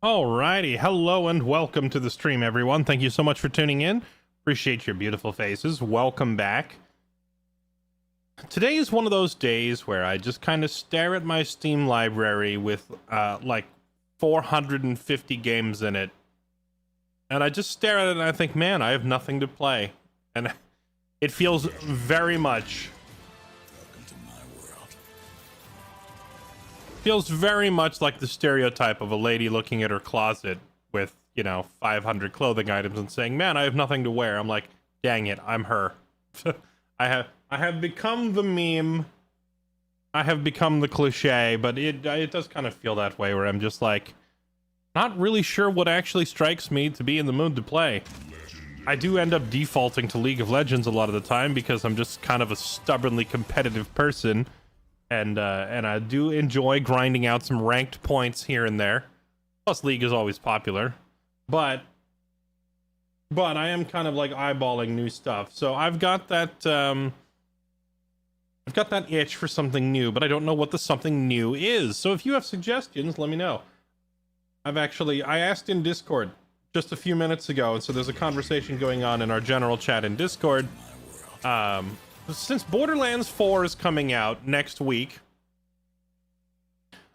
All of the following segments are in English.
Alrighty, hello and welcome to the stream, everyone. Thank you so much for tuning in. Appreciate your beautiful faces. Welcome back. Today is one of those days where I just kind of stare at my Steam library with like 450 games in it. And I just stare at it and I think, man, I have nothing to play. And it feels very much... feels very much like the stereotype of a lady looking at her closet with, 500 clothing items and saying, man, I have nothing to wear. I'm like, dang it, I'm her. I have become the meme. I have become the cliche, but it does kind of feel that way where I'm just like, not really sure what actually strikes me to be in the mood to play. I do end up defaulting to League of Legends a lot of the time because I'm just kind of a stubbornly competitive person. And I do enjoy grinding out some ranked points here and there. Plus, League is always popular. But I am kind of like eyeballing new stuff. So I've got that itch for something new, but I don't know what the something new is. So if you have suggestions, let me know. I asked in Discord just a few minutes ago, and so there's a conversation going on in our general chat in Discord. Since Borderlands 4 is coming out next week,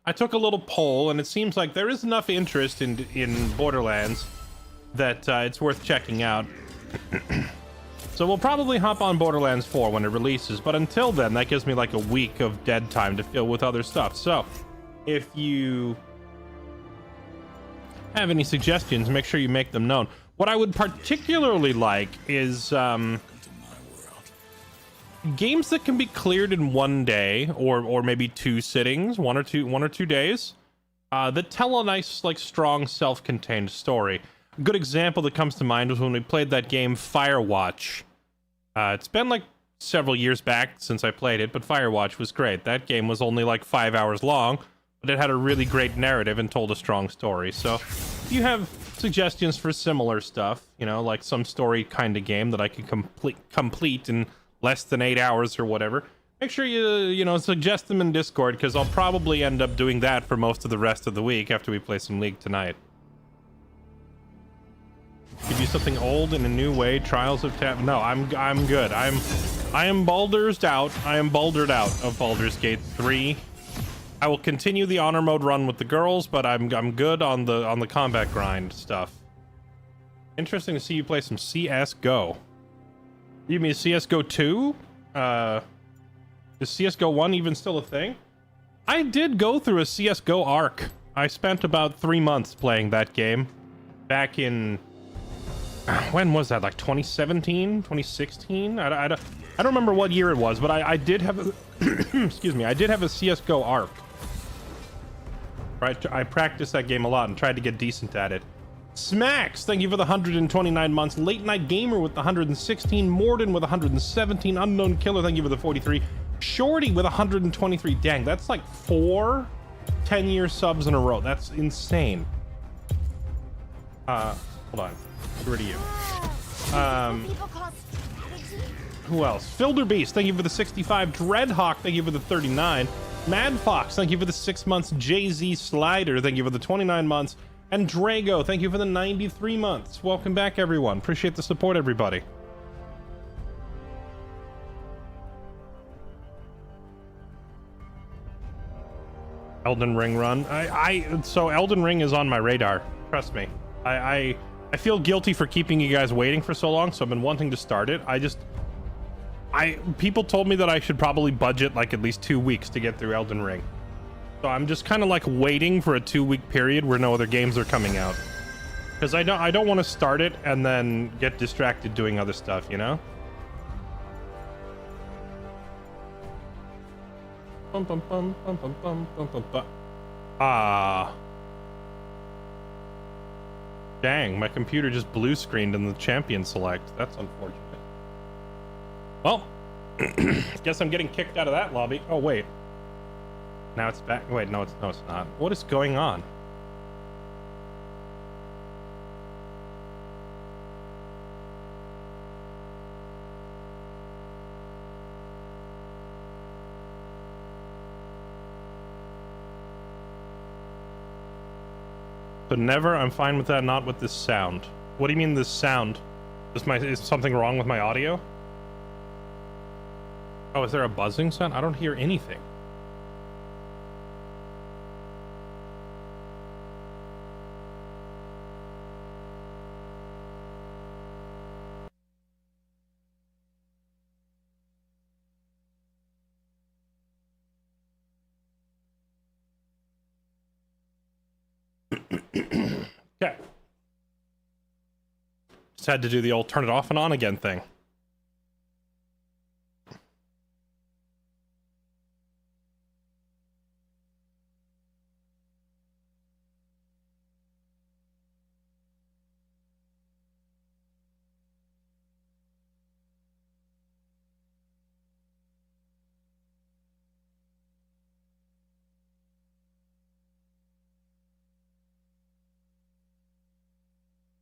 I took a little poll, and it seems like there is enough interest in Borderlands that it's worth checking out. So we'll probably hop on Borderlands 4 when it releases, but until then, that gives me like a week of dead time to fill with other stuff. So if you have any suggestions, make sure you make them known. What I would particularly like is... games that can be cleared in one day or maybe two sittings, one or two days, that tell a nice, like, strong self-contained story. A good example that comes to mind was when we played that game Firewatch. It's been like several years back since I played it, but Firewatch was great. That game was only like 5 hours long, but it had a really great narrative and told a strong story. So if you have suggestions for similar stuff, like some story kind of game that I could complete in less than 8 hours or whatever, make sure you suggest them in Discord, because I'll probably end up doing that for most of the rest of the week after we play some League tonight. Could use something old in a new way. Trials of Tap. No, I'm good. I am baldered out. I am baldered out of Baldur's Gate 3. I will continue the honor mode run with the girls, but I'm good on the combat grind stuff. Interesting to see you play some CS:GO. You mean CS:GO 2? Is CS:GO 1 even still a thing? I did go through a CS:GO arc. I spent about 3 months playing that game. Back in... when was that? Like 2017? 2016? I don't remember what year it was, but I did have a... excuse me. I did have a CS:GO arc. Right? I practiced that game a lot and tried to get decent at it. Smacks, thank you for the 129 months. Late Night Gamer with the 116. Morden with 117. Unknown Killer, thank you for the 43. Shorty with 123. Dang, that's like 4 10-year subs in a row. That's insane. Hold on. Get rid of you. Who else? Filder Beast, thank you for the 65. Dreadhawk, thank you for the 39. Mad Fox, thank you for the 6 months. Jay-Z Slider, thank you for the 29 months. And Drago, thank you for the 93 months. Welcome back, everyone. Appreciate the support, everybody. Elden Ring run. So Elden Ring is on my radar. Trust me. I feel guilty for keeping you guys waiting for so long, so I've been wanting to start it. People told me that I should probably budget like at least 2 weeks to get through Elden Ring. So I'm just kind of like waiting for a 2-week period where no other games are coming out, because I don't want to start it and then get distracted doing other stuff, Dang, my computer just blue screened in the champion select. That's unfortunate. Well, guess I'm getting kicked out of that lobby. Oh wait. Now it's back. Wait, no, it's not. What is going on? So never, I'm fine with that, not with this sound. What do you mean this sound? Is something wrong with my audio? Oh, is there a buzzing sound? I don't hear anything. Okay. Just had to do the old turn it off and on again thing.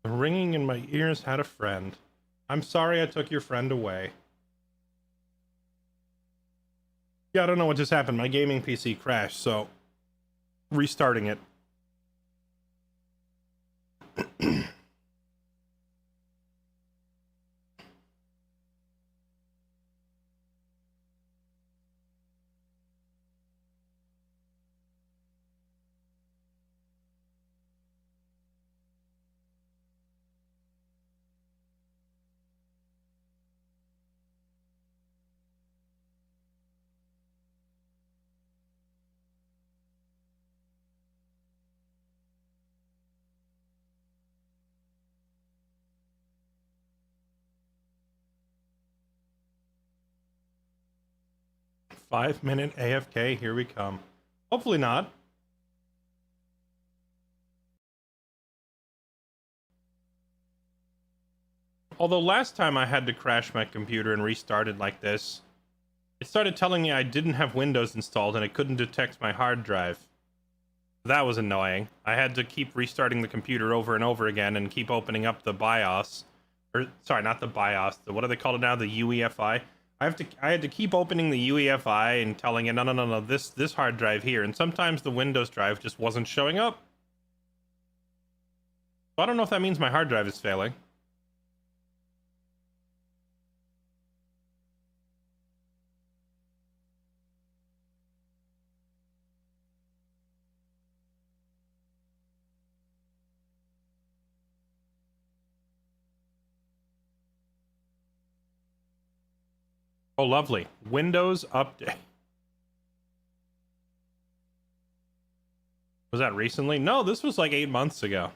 The ringing in my ears had a friend. I'm sorry I took your friend away. Yeah, I don't know what just happened. My gaming PC crashed, so restarting it. 5-minute AFK, here we come. Hopefully not. Although last time I had to crash my computer and restart it like this, it started telling me I didn't have Windows installed and it couldn't detect my hard drive. That was annoying. I had to keep restarting the computer over and over again and keep opening up the BIOS. Or, sorry, not the BIOS. What do they call it now? The UEFI. I had to keep opening the UEFI and telling it, no, this hard drive here. And sometimes the Windows drive just wasn't showing up. So I don't know if that means my hard drive is failing. Oh, lovely. Windows update. Was that recently? No, this was like 8 months ago.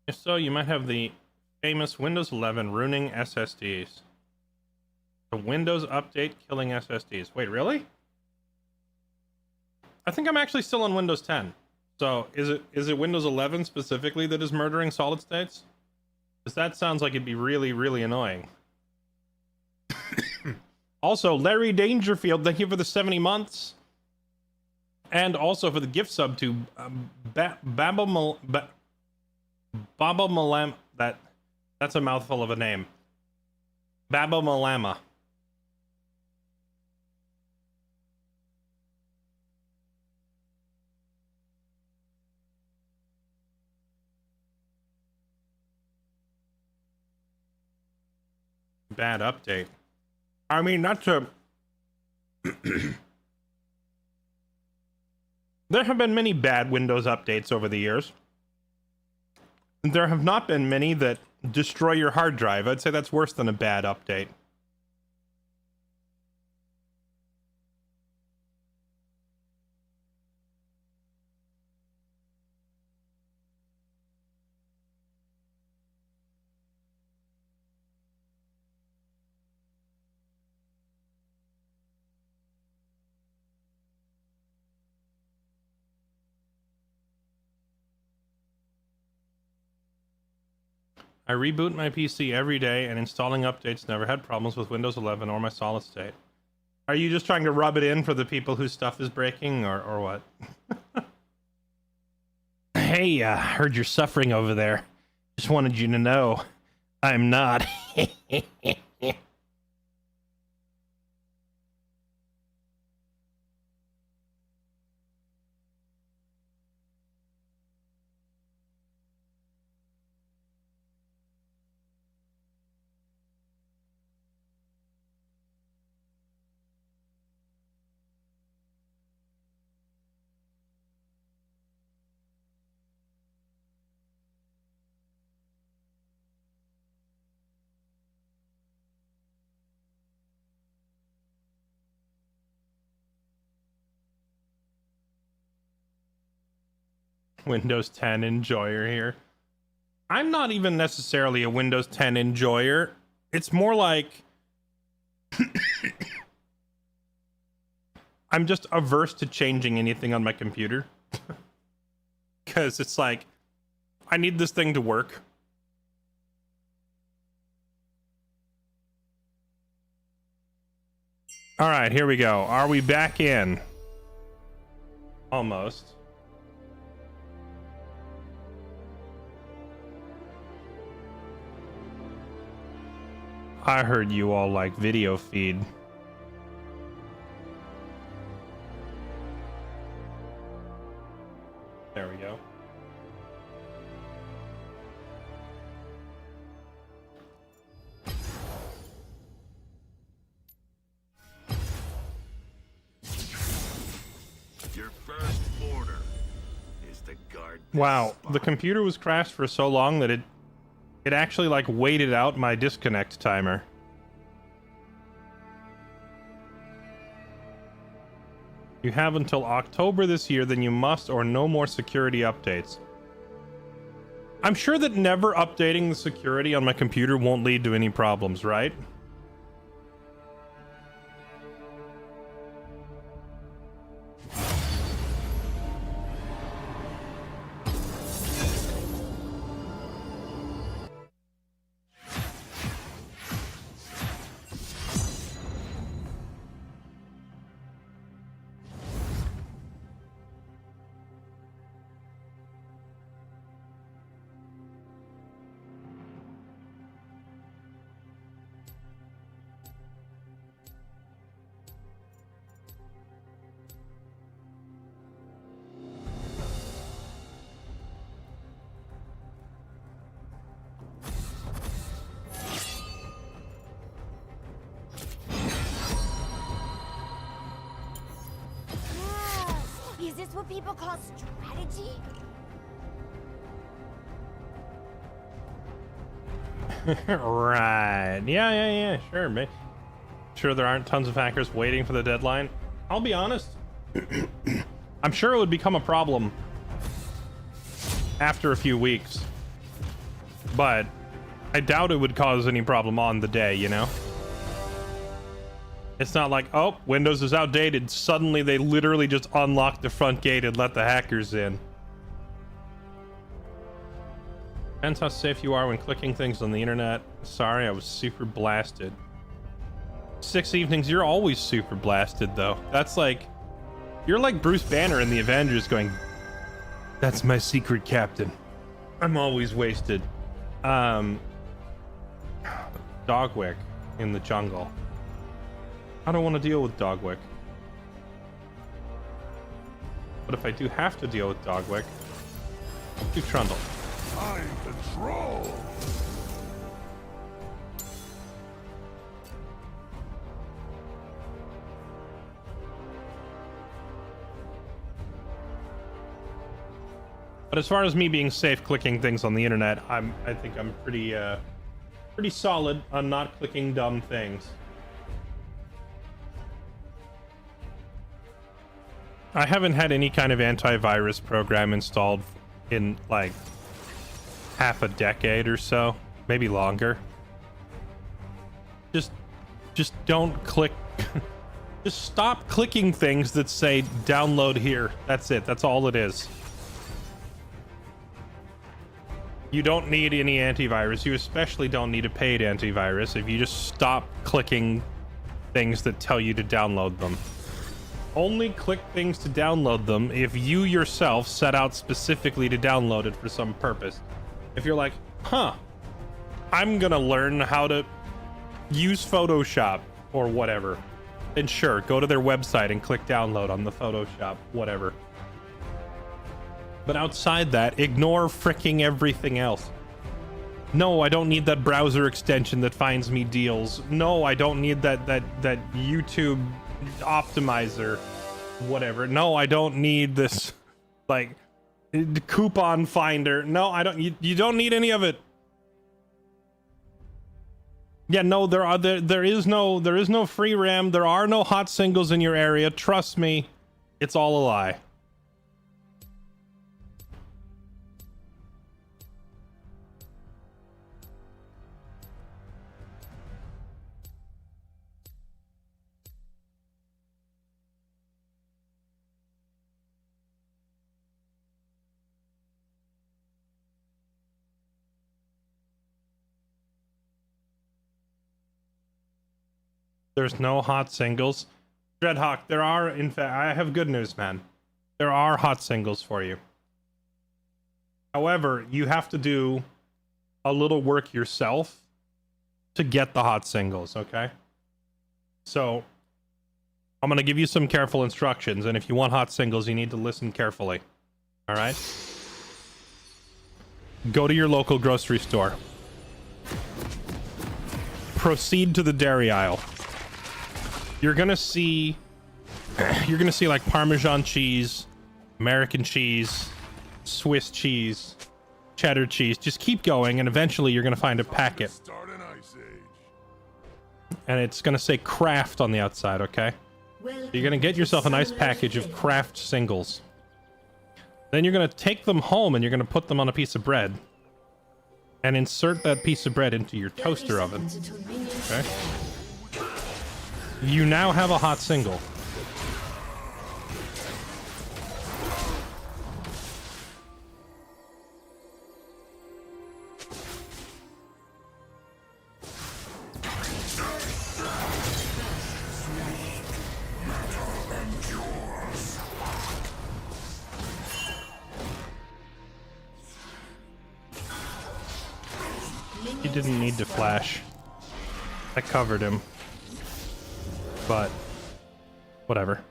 If so, you might have the famous Windows 11 ruining SSDs. The Windows update killing SSDs. Wait, really? I think I'm actually still on Windows 10. So is it Windows 11 specifically that is murdering solid states? Because that sounds like it'd be really, really annoying. Also, Larry Dangerfield, thank you for the 70 months. And also for the gift sub to Baba Malam. That's a mouthful of a name. Baba Malama. Bad update. I mean, not to... There have been many bad Windows updates over the years. There have not been many that destroy your hard drive. I'd say that's worse than a bad update. I reboot my PC every day, and installing updates never had problems with Windows 11 or my solid state. Are you just trying to rub it in for the people whose stuff is breaking, or what? Hey, heard you're suffering over there. Just wanted you to know I'm not. Windows 10 enjoyer here. I'm not even necessarily a Windows 10 enjoyer. It's more like I'm just averse to changing anything on my computer. Because it's like, I need this thing to work. All right, here we go. Are we back in? Almost. I heard you all like video feed. There we go. Your first order is to guard. Wow, the computer was crashed for so long that it actually like waited out my disconnect timer. You have until October this year, then you must or no more security updates. I'm sure that never updating the security on my computer won't lead to any problems, right? Is this what people call strategy? Right. Yeah, sure, mate. Sure there aren't tons of hackers waiting for the deadline. I'll be honest. I'm sure it would become a problem after a few weeks. But I doubt it would cause any problem on the day, you know? It's not like, oh, Windows is outdated. Suddenly they literally just unlock the front gate and let the hackers in. Depends how safe you are when clicking things on the internet. Sorry, I was super blasted. 6 evenings, you're always super blasted, though. That's like... You're like Bruce Banner in the Avengers going, that's my secret captain. I'm always wasted. Dogwick in the jungle. I don't want to deal with Dogwick. But if I do have to deal with Dogwick, do Trundle. Time control. But as far as me being safe clicking things on the internet, I think I'm pretty solid on not clicking dumb things. I haven't had any kind of antivirus program installed in like half a decade or so, maybe longer. Just don't click. Just stop clicking things that say download here. That's it. That's all it is. You don't need any antivirus. You especially don't need a paid antivirus if you just stop clicking things that tell you to download them. Only click things to download them if you yourself set out specifically to download it for some purpose. If you're like, huh, I'm gonna learn how to use Photoshop or whatever, then sure, go to their website and click download on the Photoshop, whatever. But outside that, ignore freaking everything else. No, I don't need that browser extension that finds me deals. No, I don't need that YouTube optimizer, whatever. No, I don't need this, like, coupon finder. No, I don't. You don't need any of it. Yeah, no, there is no free RAM. There are no hot singles in your area. Trust me, it's all a lie. There's no hot singles. Dreadhawk, there are, in fact, I have good news, man. There are hot singles for you. However, you have to do a little work yourself to get the hot singles, okay? So, I'm going to give you some careful instructions, and if you want hot singles, you need to listen carefully. All right? Go to your local grocery store. Proceed to the dairy aisle. You're gonna see like Parmesan cheese, American cheese, Swiss cheese, cheddar cheese. Just keep going, and eventually you're gonna find a packet. And it's gonna say Kraft on the outside, okay? You're gonna get yourself a nice package of Kraft singles. Then you're gonna take them home and you're gonna put them on a piece of bread. And insert that piece of bread into your toaster oven. Okay? You now have a hot single. He didn't need to flash. I covered him. But whatever.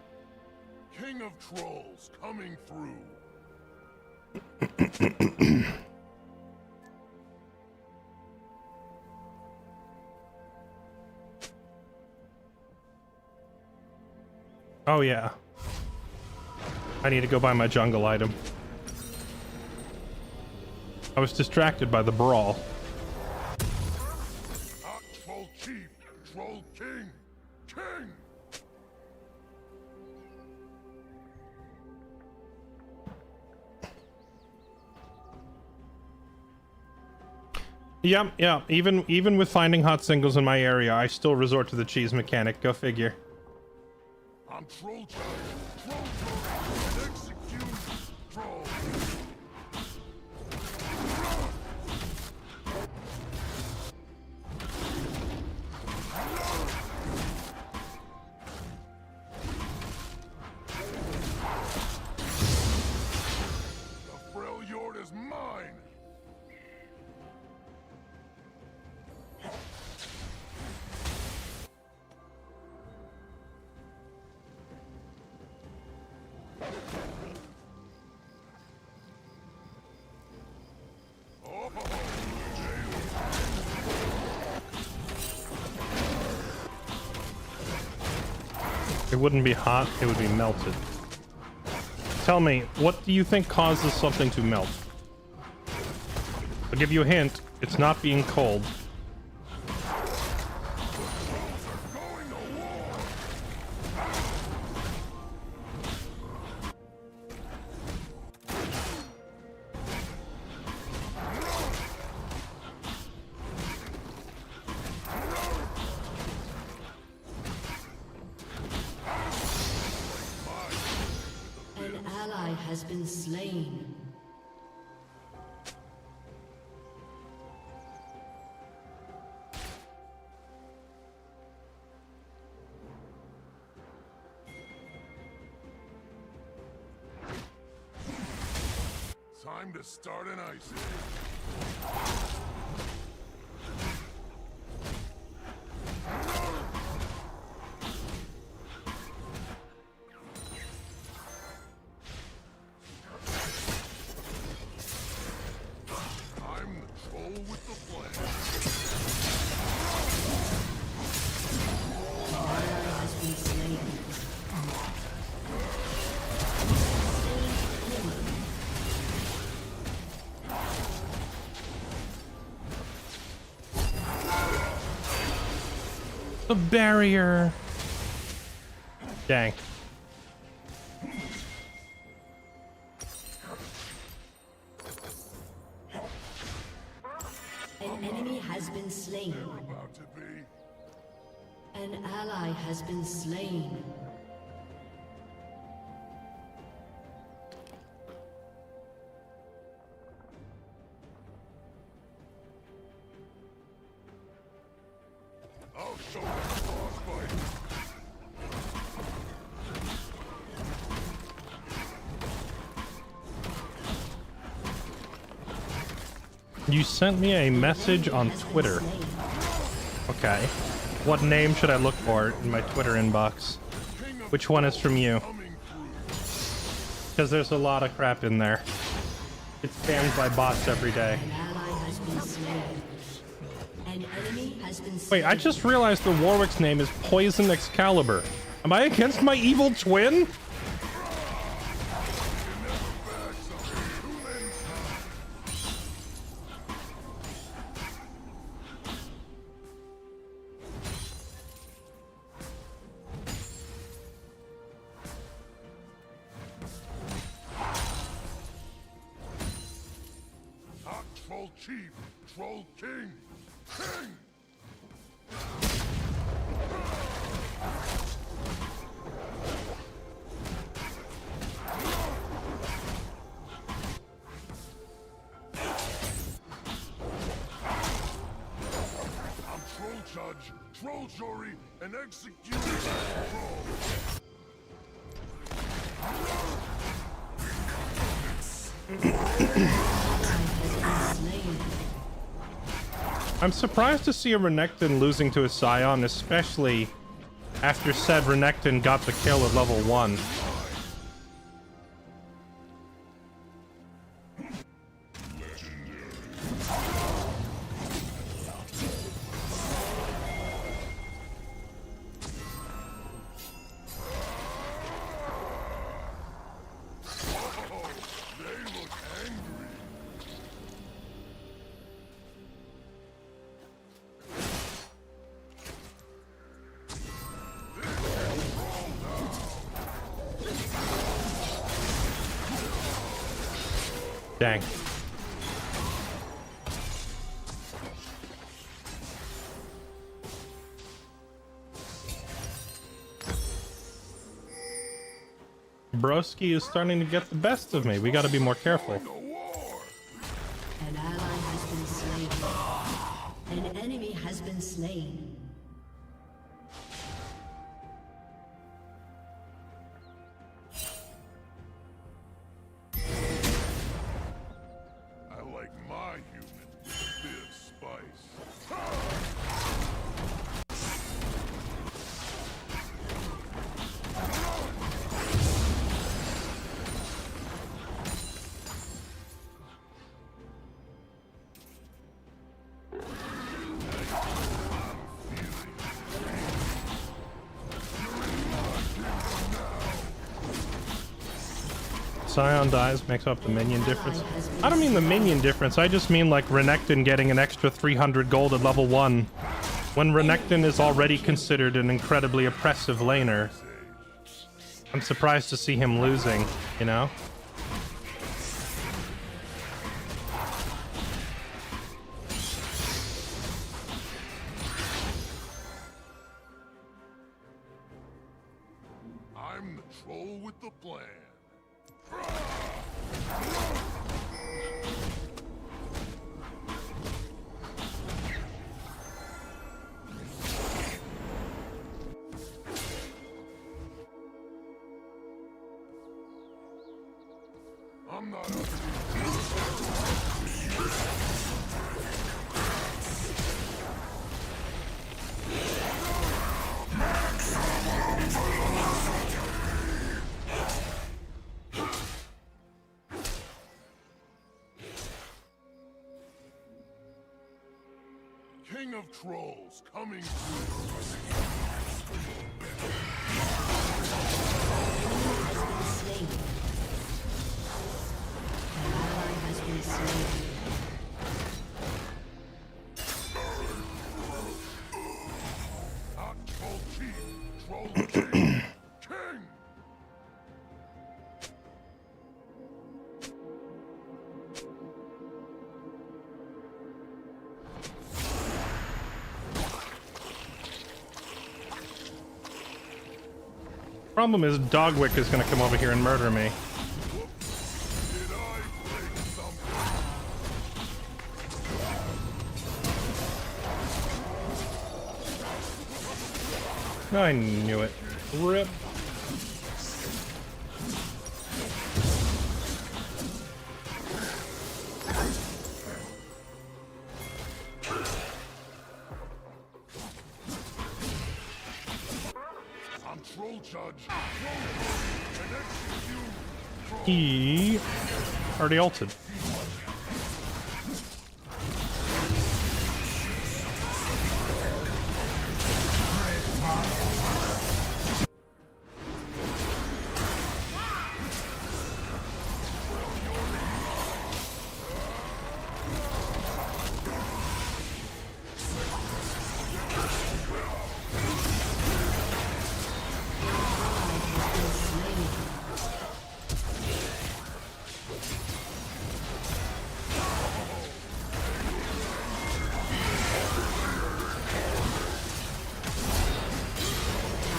King of Trolls coming through. Oh yeah. I need to go buy my jungle item. I was distracted by the brawl. Not Troll Chief, Troll King. King! Yeah. Even with finding hot singles in my area, I still resort to the cheese mechanic. Go figure. I'm Troll Giant, Troll Giant, and execute Troll. The Freljord is mine! It wouldn't be hot, it would be melted. Tell me, what do you think causes something to melt? I'll give you a hint, it's not being cold. An ally has been slain. Time to start an ice age. I'm the troll with the plan. Has been slain. The barrier. Dang. An enemy has been slain. About to be. An ally has been slain. I'll show them a boss fight. You sent me a message on Twitter. Okay. What name should I look for in my Twitter inbox? Which one is from you? Because there's a lot of crap in there. It's spammed by bots every day. An ally has been slain. An enemy has been slain. Wait, I just realized the Warwick's name is Poison Excalibur. Am I against my evil twin? Not troll chief, troll king. King! I'm troll judge, troll jury, and executioner of troll. Slain. I'm surprised to see a Renekton losing to a Scion, especially after said Renekton got the kill at level 1. Oh, they look angry. Dang. Broski is starting to get the best of me. We gotta be more careful. The war. An ally has been slain. An enemy has been slain. I like my human with a bit of spice. Scion dies, makes up the minion difference. I don't mean the minion difference, I just mean like Renekton getting an extra 300 gold at level 1. When Renekton is already considered an incredibly oppressive laner. I'm surprised to see him losing, you know? I'm the troll with the plan. I'm not up to this. King of Trolls coming through. Slain. An ally has been slain. Not Troll Chief, Troll King. King! Problem is, Dogwick is gonna come over here and murder me. Did I break something? I knew it. Rip. I'm Troll Judge. Troll Judge. And execute. Troll. He already ulted.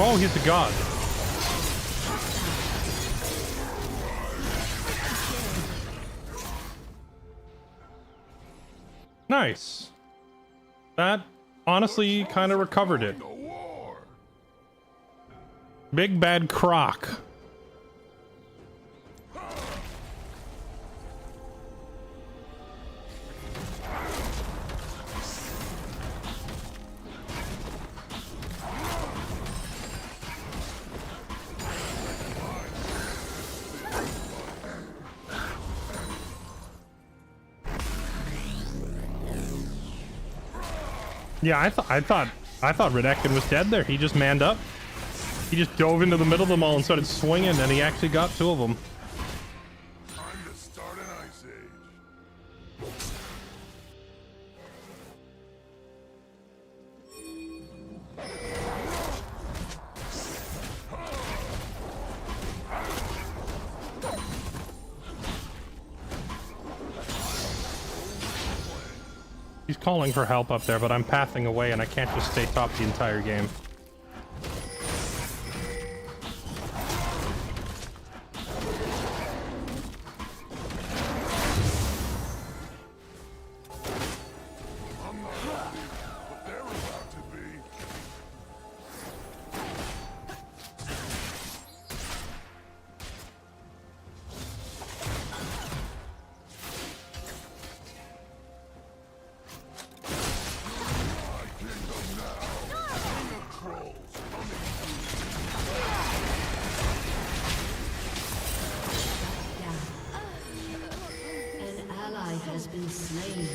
Oh, he's a god. Nice. That honestly kind of recovered it. The war. Big bad croc. Yeah, I thought Redekin was dead there. He just manned up. He just dove into the middle of them all and started swinging, and he actually got two of them. Time to start an ice age. He's calling for help up there, but I'm pathing away, and I can't just stay top the entire game. I'm not happy, but they're about to be. My kingdom now. King of Trolls coming An ally has been slain.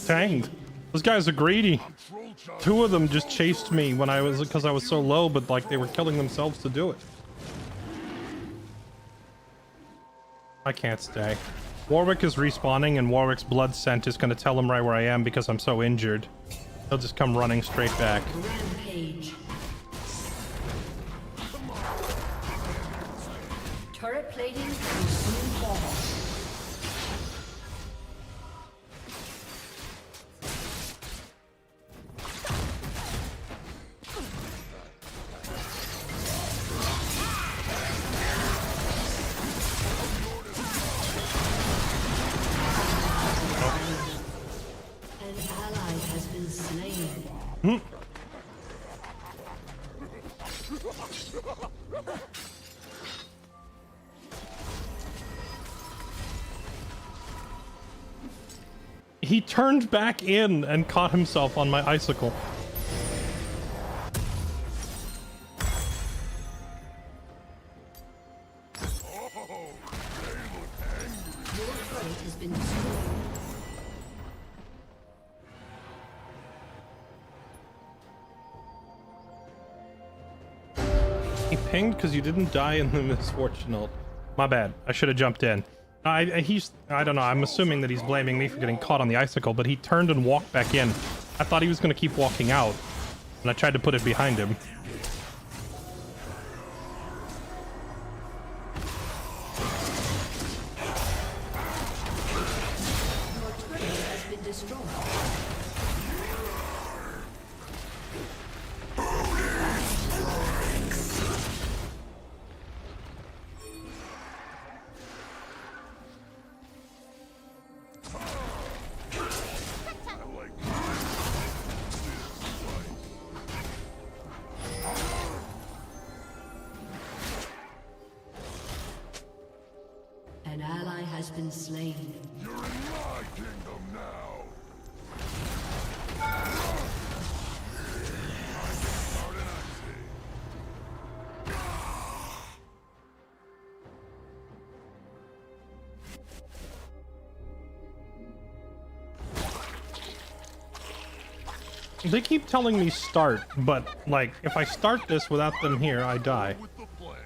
Tanged. Those guys are greedy. Troll Judge. Two of them just chased me when I was, because I was so low, but like they were killing themselves to do it. I can't stay. Warwick is respawning, and Warwick's blood scent is going to tell him right where I am because I'm so injured. He'll just come running straight back. Rampage. Turret plating will soon fall. He turned back in and caught himself on my icicle. He pinged because you didn't die in the misfortune ult. My bad. I should have jumped in. I don't know. I'm assuming that he's blaming me for getting caught on the icicle, but he turned and walked back in. I thought he was going to keep walking out, and I tried to put it behind him. An ally has been slain. You're in my kingdom now. They keep telling me start, but like if I start this without them here, I die. With the plan.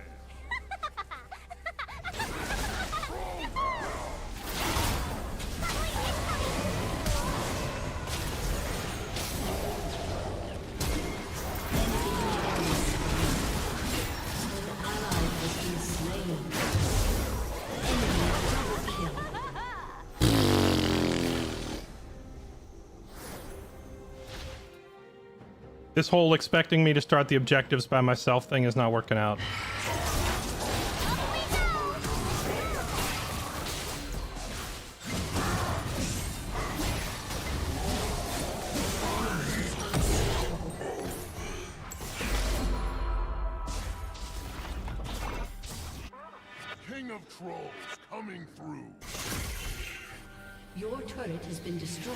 This whole expecting me to start the objectives by myself thing is not working out. King of Trolls coming through. Your turret has been destroyed.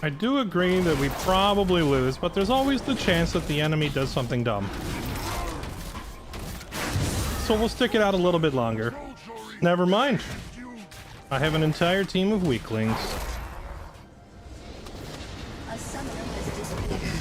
I do agree that we probably lose, but there's always the chance that the enemy does something dumb. So we'll stick it out a little bit longer. Never mind. I have an entire team of weaklings. A summoner has disconnected.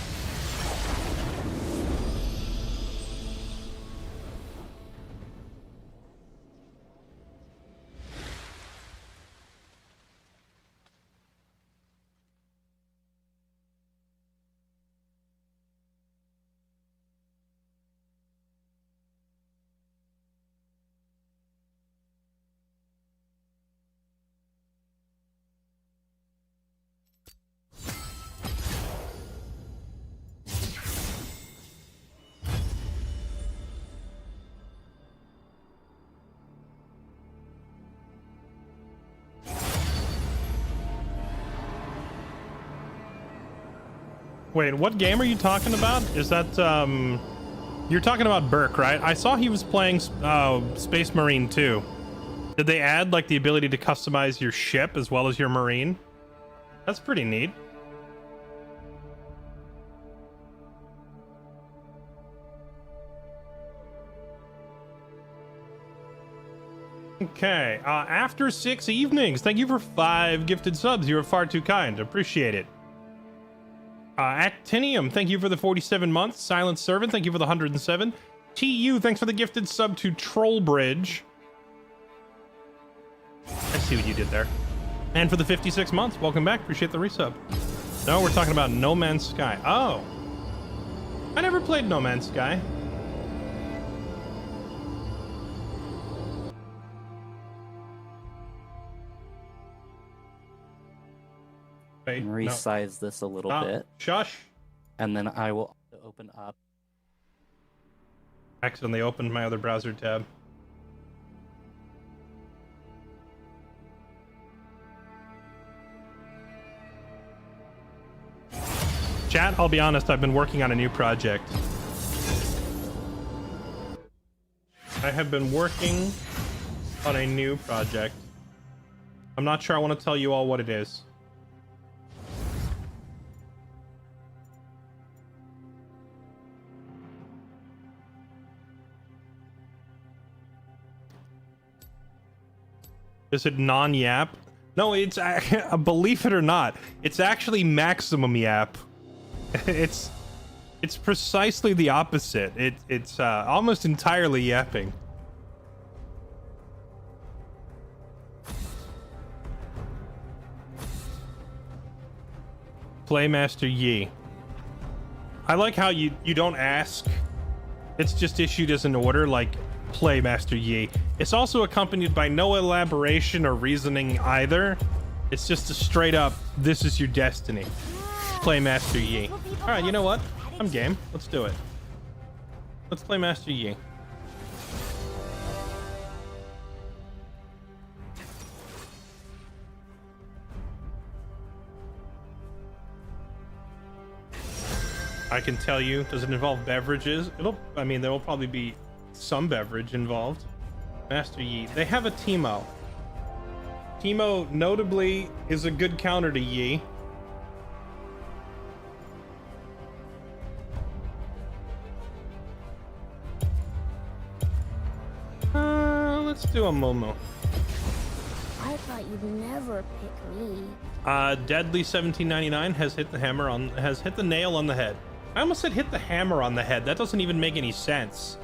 Wait, what game are you talking about? Is that, you're talking about Burke, right? I saw he was playing Space Marine 2. Did they add, like, the ability to customize your ship as well as your Marine? That's pretty neat. Okay, after 6 evenings, thank you for 5 gifted subs. You are far too kind. Appreciate it. Actinium, thank you for the 47 months. Silent Servant, thank you for the 107. TU, thanks for the gifted sub to Trollbridge. I see what you did there. And for the 56 months, welcome back. Appreciate the resub. No, we're talking about No Man's Sky. Oh. I never played No Man's Sky. Wait, Resize this a little bit, Shush. and then I will open up. Accidentally opened my other browser tab. Chat, I'll be honest, I've been working on a new project. I have been working on a new project. I'm not sure I want to tell you all what it is. Is it non-yap? No, it's believe it or not, it's actually maximum yap. It's precisely the opposite. It's almost entirely yapping. Playmaster Yi. I like how you don't ask. It's just issued as an order, like Playmaster Yi. It's also accompanied by no elaboration or reasoning either. It's just a straight up, this is your destiny. Playmaster Yi. Alright, you know what? I'm game. Let's do it. Let's play Master Yi. I can tell you, does it involve beverages? I mean, there will probably be some beverage involved. Master Yi. They have a Teemo. Teemo notably is a good counter to Yi. Let's do a Momo. I thought you'd never pick me. Deadly 1799 has hit the nail on the head. I almost said hit the hammer on the head. That doesn't even make any sense.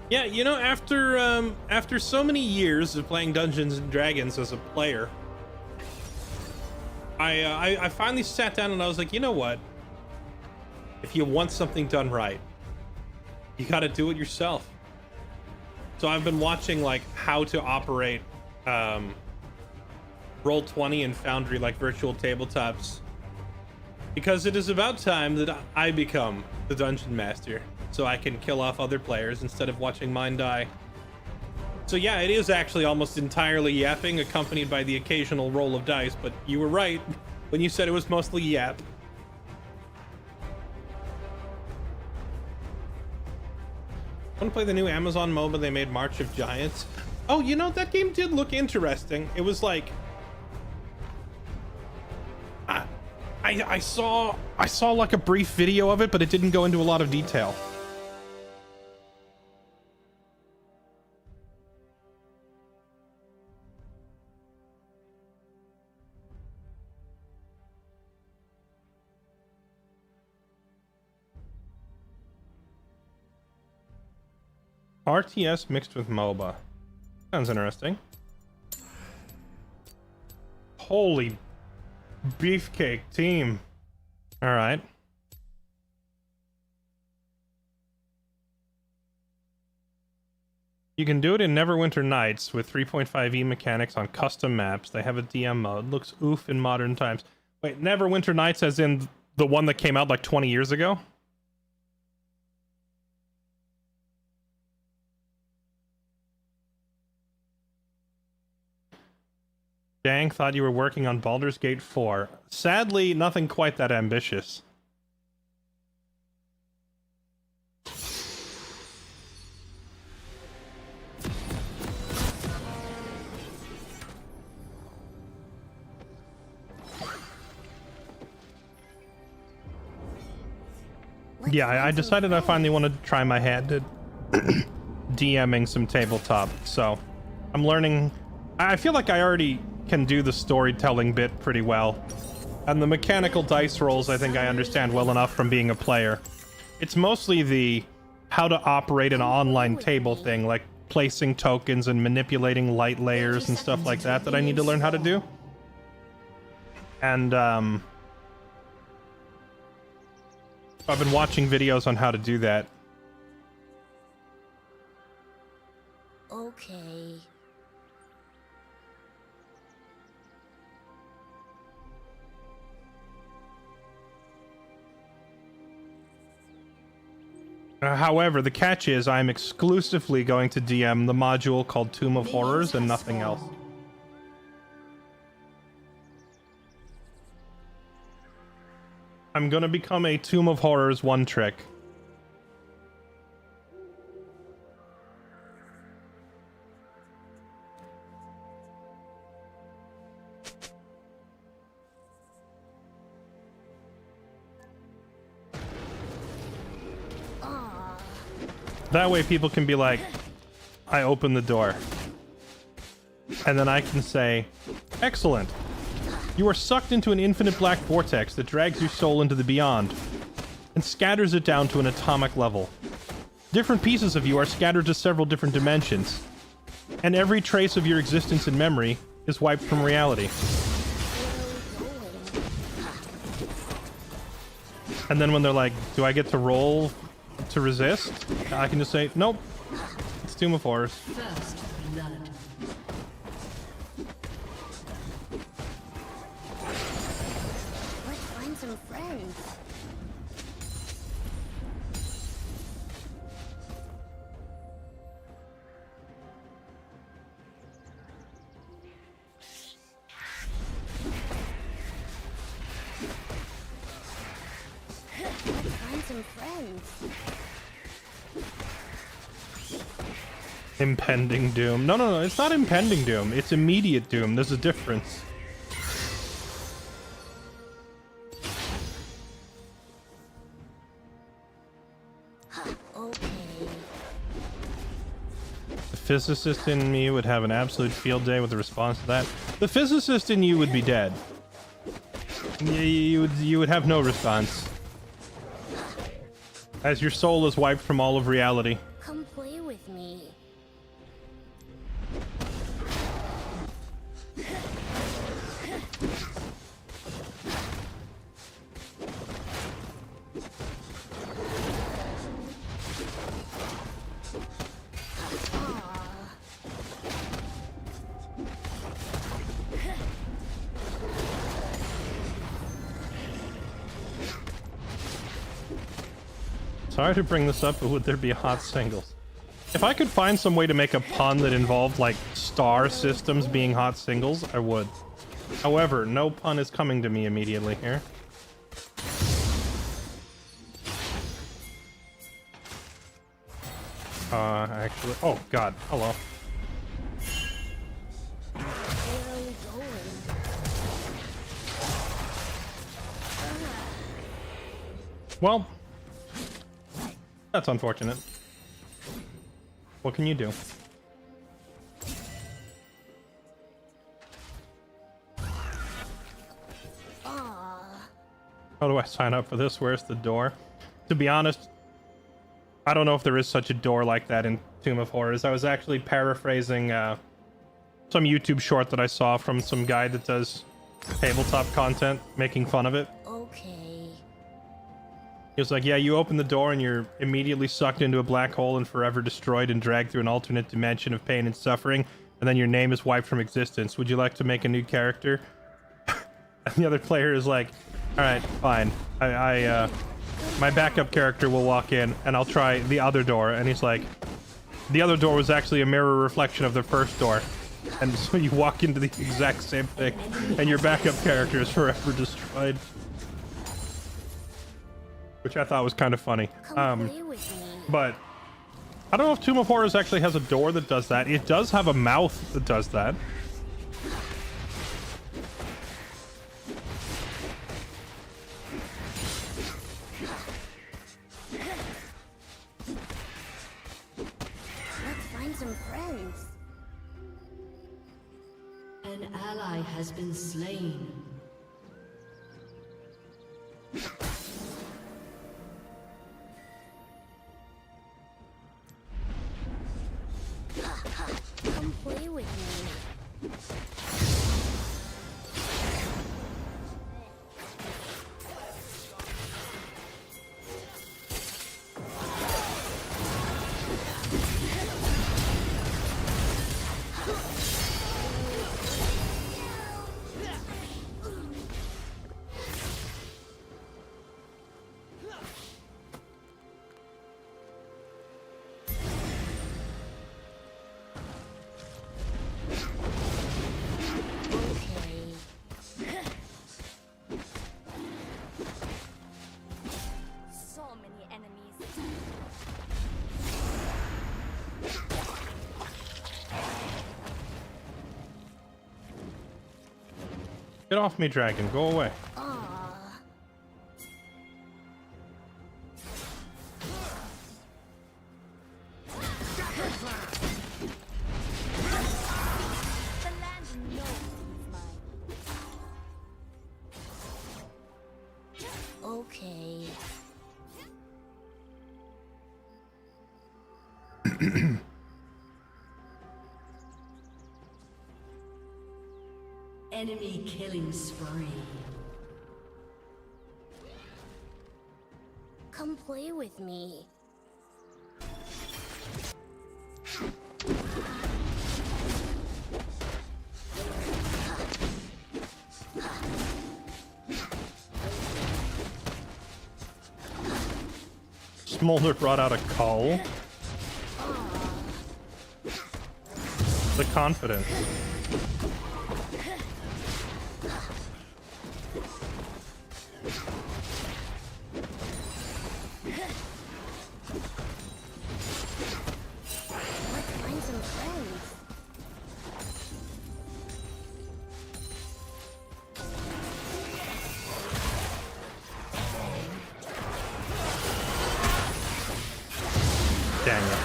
Yeah, you know, after so many years of playing Dungeons and Dragons as a player, I finally sat down and I was like, you know what? If you want something done right, you got to do it yourself. So I've been watching like how to operate Roll20 and Foundry like virtual tabletops, because it is about time that I become the dungeon master, so I can kill off other players instead of watching mine die. So yeah, it is actually almost entirely yapping, accompanied by the occasional roll of dice, but you were right when you said it was mostly yap. Want to play the new Amazon MOBA they made, March of Giants? Oh, you know, that game did look interesting. It was like, I saw like a brief video of it, but it didn't go into a lot of detail. RTS mixed with MOBA. Sounds interesting. Holy beefcake team. All right. You can do it in Neverwinter Nights with 3.5e mechanics on custom maps. They have a DM mode. Looks oof in modern times. Wait, Neverwinter Nights as in the one that came out like 20 years ago? Dang, thought you were working on Baldur's Gate 4. Sadly, nothing quite that ambitious. Yeah, I decided I finally want to try my hand at DMing some tabletop, so I'm learning. I feel like I already can do the storytelling bit pretty well. And the mechanical dice rolls, I think I understand well enough from being a player. It's mostly the how to operate an online table thing, like placing tokens and manipulating light layers and stuff like that I need to learn how to do. And I've been watching videos on how to do that. Okay. However, the catch is I'm exclusively going to DM the module called Tomb of Horrors and nothing else. I'm gonna become a Tomb of Horrors one trick. That way people can be like, I open the door. And then I can say, excellent. You are sucked into an infinite black vortex that drags your soul into the beyond and scatters it down to an atomic level. Different pieces of you are scattered to several different dimensions, and every trace of your existence and memory is wiped from reality. And then when they're like, do I get to roll to resist? I can just say, nope. It's Tomb of Horrors. First blood. Let's find some friends. Let's find some friends. Impending doom. No, it's not impending doom. It's immediate doom. There's a difference. Okay. The physicist in me would have an absolute field day with the response to that. The physicist in you would be dead. You would have no response, as your soul is wiped from all of reality. Come play with me. Sorry to bring this up, but would there be hot singles? If I could find some way to make a pun that involved, like, star systems being hot singles, I would. However, no pun is coming to me immediately here. Actually... Oh, God. Hello. Where are we going? Well... That's unfortunate. What can you do? How do I sign up for this? Where's the door? To be honest, I don't know if there is such a door like that in Tomb of Horrors. I was actually paraphrasing some YouTube short that I saw from some guy that does tabletop content, making fun of it. Okay. He was like, yeah, you open the door and you're immediately sucked into a black hole and forever destroyed and dragged through an alternate dimension of pain and suffering, and then your name is wiped from existence. Would you like to make a new character? And the other player is like, all right, fine. My backup character will walk in and I'll try the other door. And he's like, the other door was actually a mirror reflection of the first door. And so you walk into the exact same thing and your backup character is forever destroyed. Which I thought was kind of funny. Come play with me. But I don't know if Tomb of Horrors actually has a door that does that. It does have a mouth that does that. Let's find some friends. An ally has been slain. Get off me, dragon. Go away. Aw. The land knows he's mine. Okay. Enemy killing spree. Come play with me. Smolder brought out a call. The confidence. Let's find some friends. Dang it.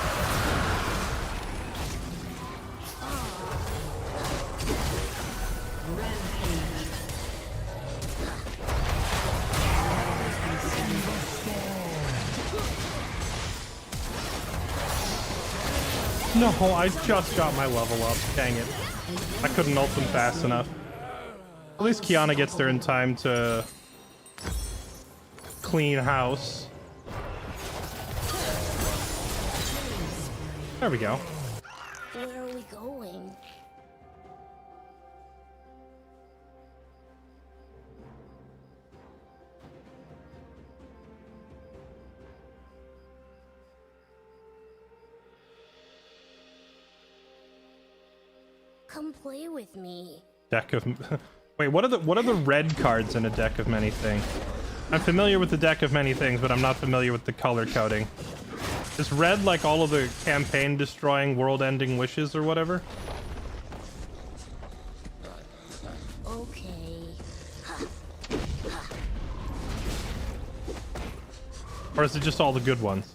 No, I just got my level up. Dang it. I couldn't ult them fast enough. At least Kiana gets there in time to clean house. There we go. Where are we going? Come play with me. Deck of wait, what are the red cards in a deck of many things? I'm familiar with the deck of many things, but I'm not familiar with the color coding. Is red like all of the campaign destroying world ending wishes or whatever? Okay. Or is it just all the good ones?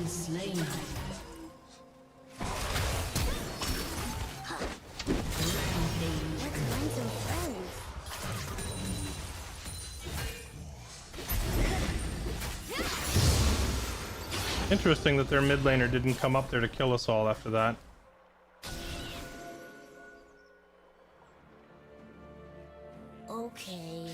Slain. Let's find some friends. Interesting that their mid laner didn't come up there to kill us all after that. Okay.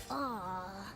Aw.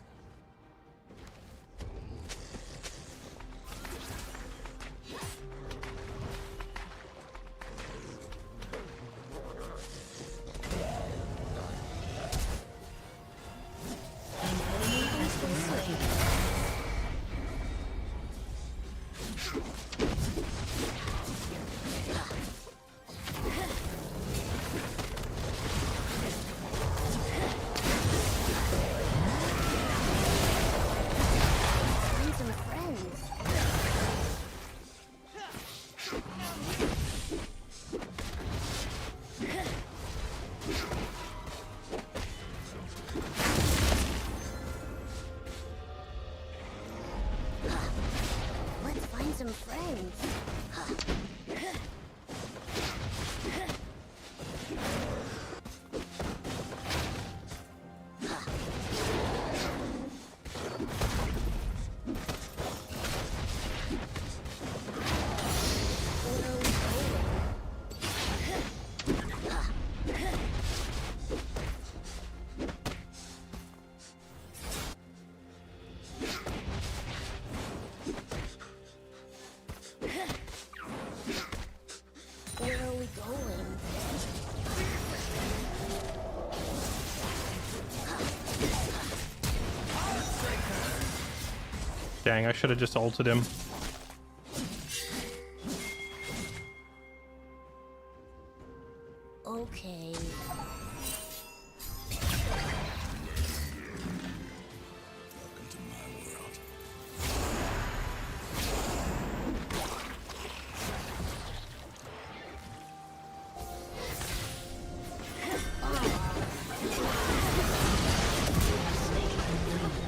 Dang, I should have just ulted him. Okay. Welcome to my world.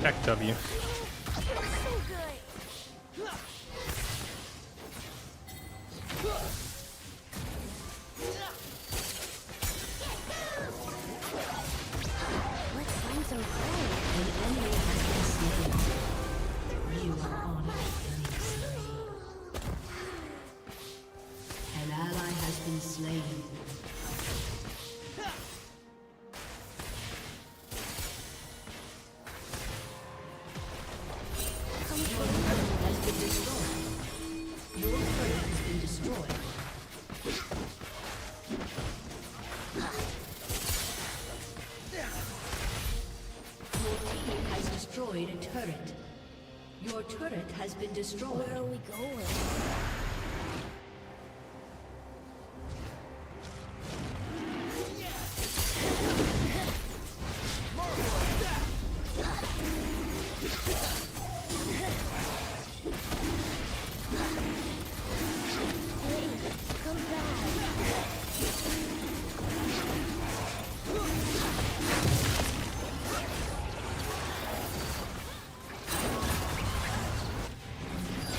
Tech W. So good. Let's find some friends. An enemy has been slain. You are on a killing spree. An ally has been slain. Your turret has been destroyed. Your turret has been destroyed. Your team has destroyed a turret. Your turret has been destroyed. Where are we going? Hey, come back.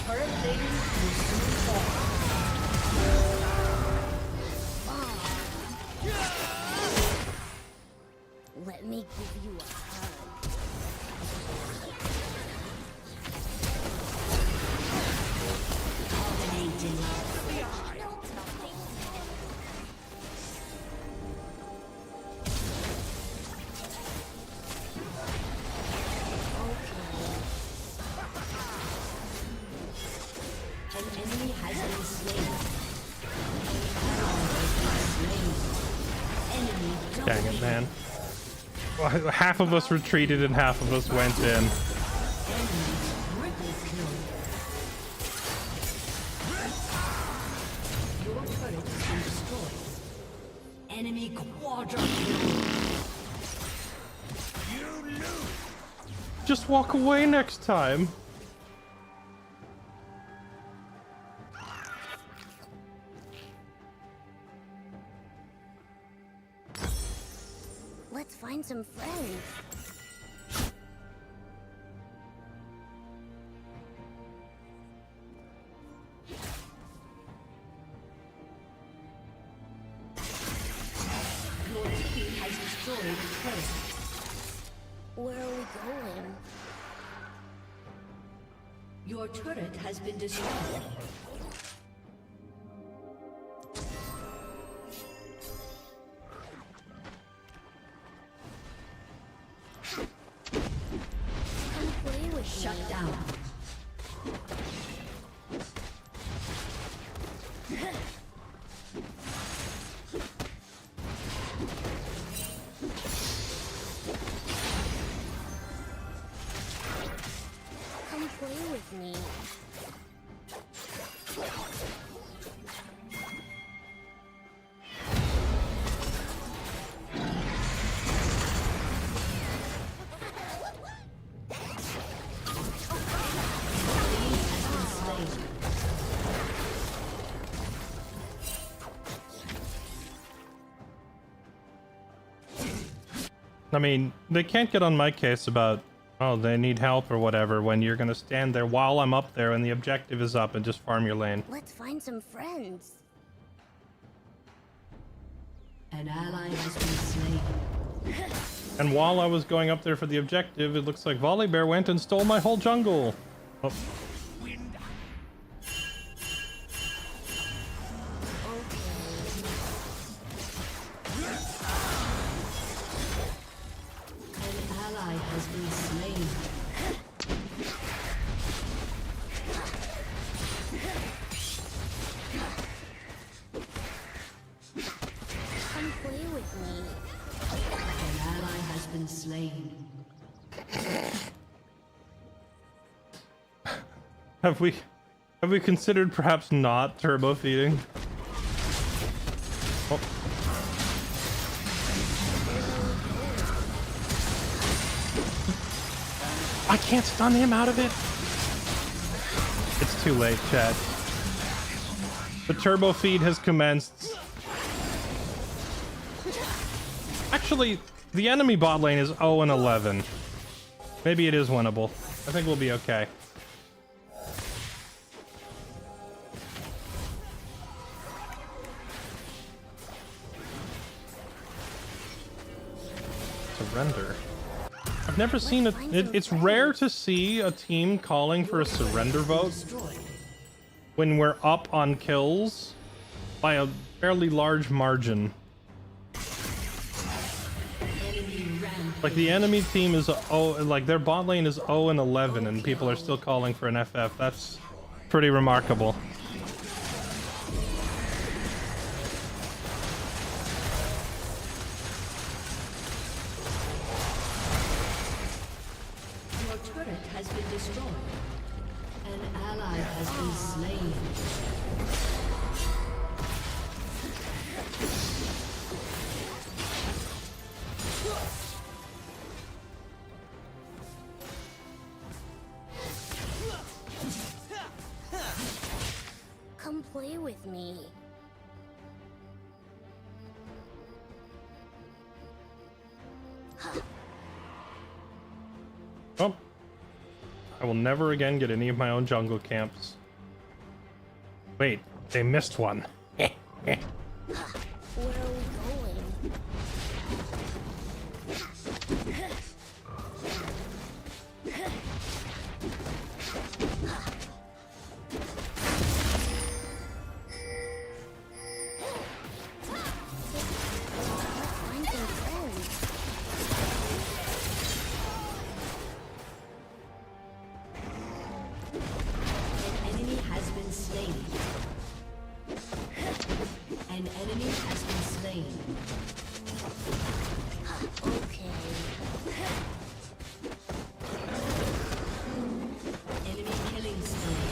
Turret plating will soon fall. Let me give you a hug. Dominating. An enemy has been slain. An ally has been slain. Enemy Dang it, man. Well, half of us retreated and half of us went in. Enemy triple kill. Your turret has been destroyed. Enemy quadra kill. Just walk away next time. Let's find some friends. Your team has destroyed a turret. Where are we going? Your turret has been destroyed. Come play with Shut me. down. Come play with me. I mean, they can't get on my case about, oh, they need help or whatever when you're gonna stand there while I'm up there and the objective is up and just farm your lane. Let's find some friends. An ally has been slain. And while I was going up there for the objective, it looks like Volibear went and stole my whole jungle. Oh, An ally has been slain. Come play with me. An ally has been slain. Have we considered perhaps not turbo feeding? Oh. I can't stun him out of it. It's too late, chat. The turbo feed has commenced. Actually, the enemy bot lane is 0 and 11. Maybe it is winnable. I think we'll be okay. Surrender. I've never seen it. It's rare to see a team calling for a surrender vote when we're up on kills by a fairly large margin. Like the enemy team is like their bot lane is 0 and 11 and people are still calling for an FF. That's pretty remarkable. Your turret has been destroyed. An ally has been slain. Come play with me. Oh. I will never again get any of my own jungle camps. Wait, they missed one. Where are we going? Find some friends. An enemy has been slain. An enemy has been slain. Okay. Enemy killing spree.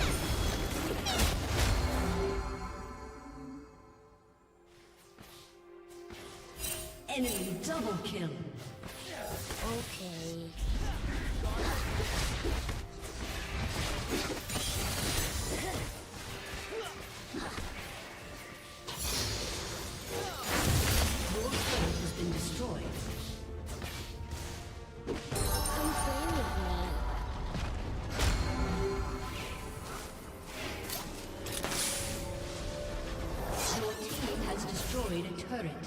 Enemy double kill. Okay. Your turret has been destroyed. Come play with me. Your team has destroyed a turret.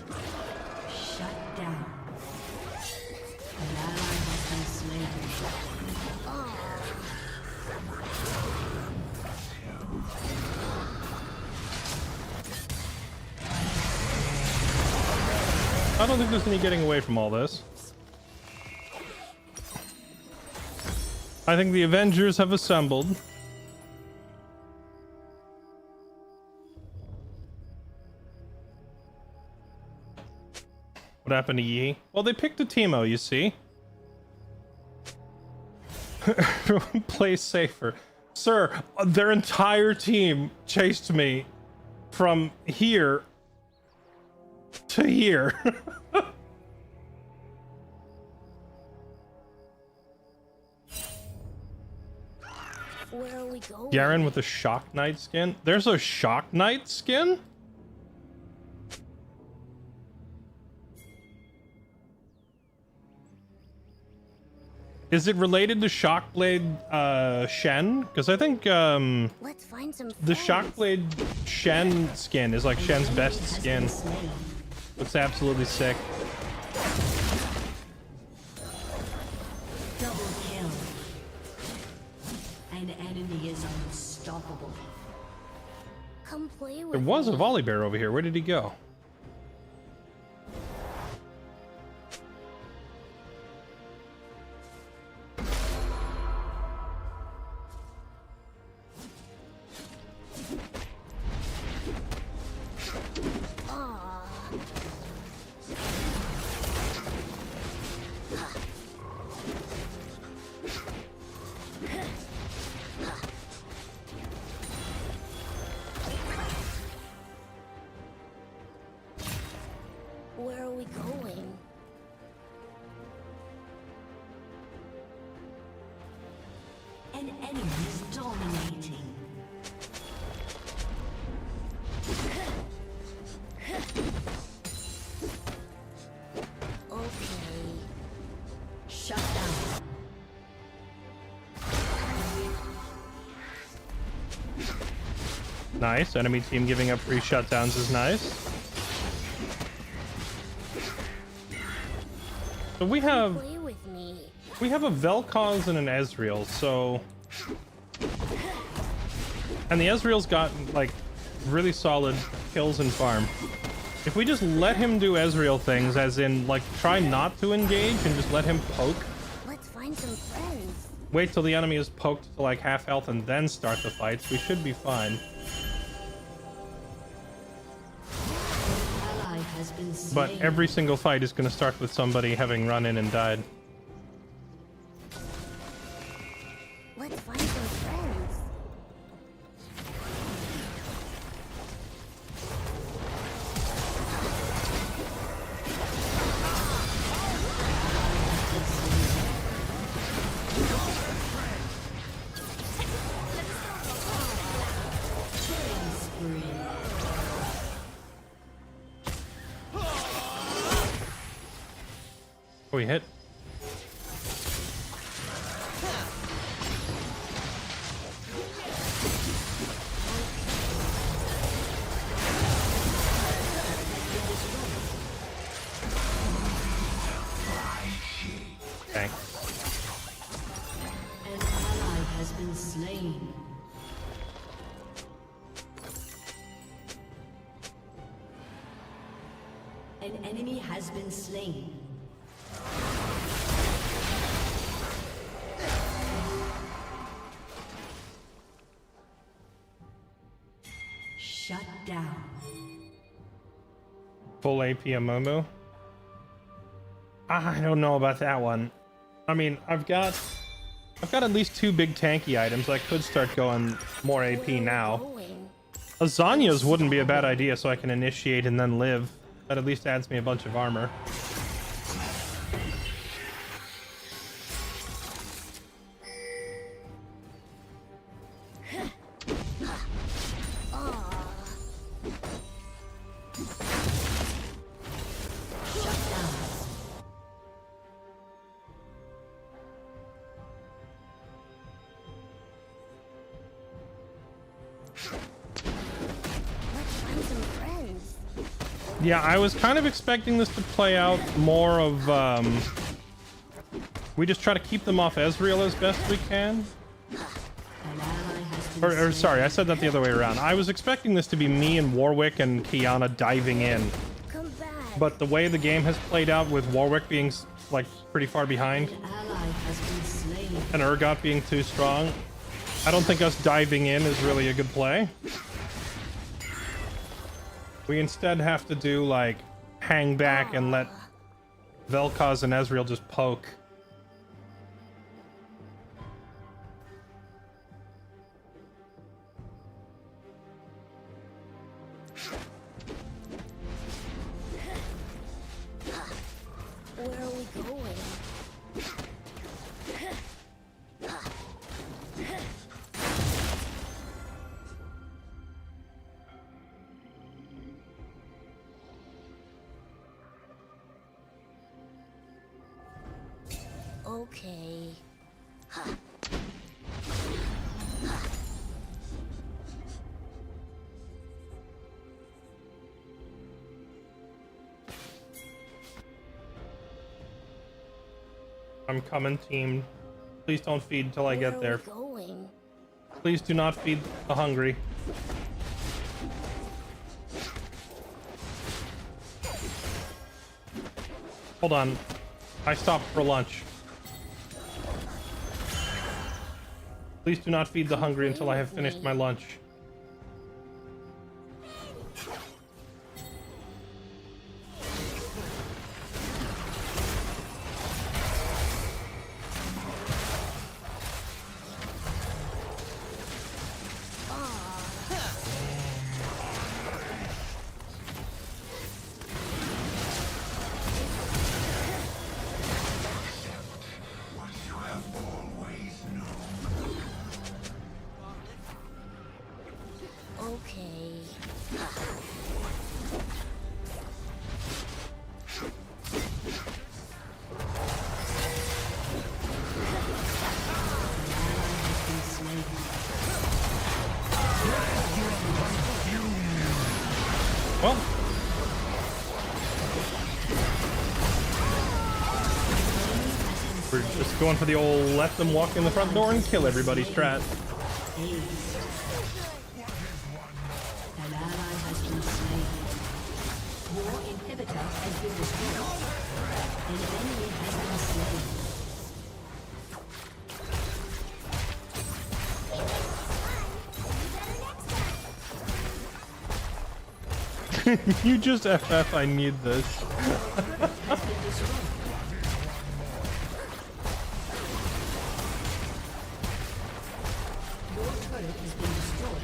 Shut down. An ally has been slain. I don't think there's any getting away from all this. I think the Avengers have assembled. What happened to Yi? Well, they picked a Teemo, you see. Play safer. Sir, their entire team chased me from here to here. Where are we going? Garen with a Shock Knight skin? There's a Shock Knight skin? Is it related to Shockblade Shen? Because I think Let's find some the friends. Shockblade Shen skin is like Shen's best skin. Looks absolutely sick. Double kill. An enemy is unstoppable. Come play with There was a me. volley bear over here. Where did he go? Aw. An enemy is dominating. Okay. Shut down. Nice. Enemy team giving up free shutdowns is nice. So we have Play with me. a Vel'Koz and an Ezreal, so... And the Ezreal's got, like, really solid kills and farm. If we just let him do Ezreal things, as in, like, try not to engage and just let him poke, Let's find some friends. wait till the enemy is poked to, like, half health and then start the fights, we should be fine. Ally has been slain. But every single fight is going to start with somebody having run in and died. Let's find some friends. Oh, we hit. Thanks. An ally has been slain. An enemy has been slain. Shut down. Full AP Amumu. I don't know about that one. I mean, I've got at least 2 big tanky items. I could start going more AP now. Going. Lasagnas wouldn't be a bad idea, so I can initiate and then live. That at least adds me a bunch of armor. Let's find some friends. Yeah, I was kind of expecting this to play out more of, we just try to keep them off Ezreal as best we can. An ally has been Or slain. sorry, I said that the other way around. I was expecting this to be me and Warwick and Kiana diving in. Come back. But the way the game has played out with Warwick being, like, pretty far behind An ally has been slain. and Urgot being too strong, I don't think us diving in is really a good play. We instead have to do, like, hang back and let Vel'Koz and Ezreal just poke. Where are we going? Okay. I'm coming, team. Please don't feed until I get there. Where are we going? Please do not feed the hungry. Hold on. I stopped for lunch. Please do not feed the hungry until I have finished my lunch. Well, we're just going for the old let them walk in the front door and kill everybody strat. An ally has been slain. Your inhibitor has been destroyed. An enemy has been slain. You just FF, I need this. Has been destroyed. Your turret has been destroyed.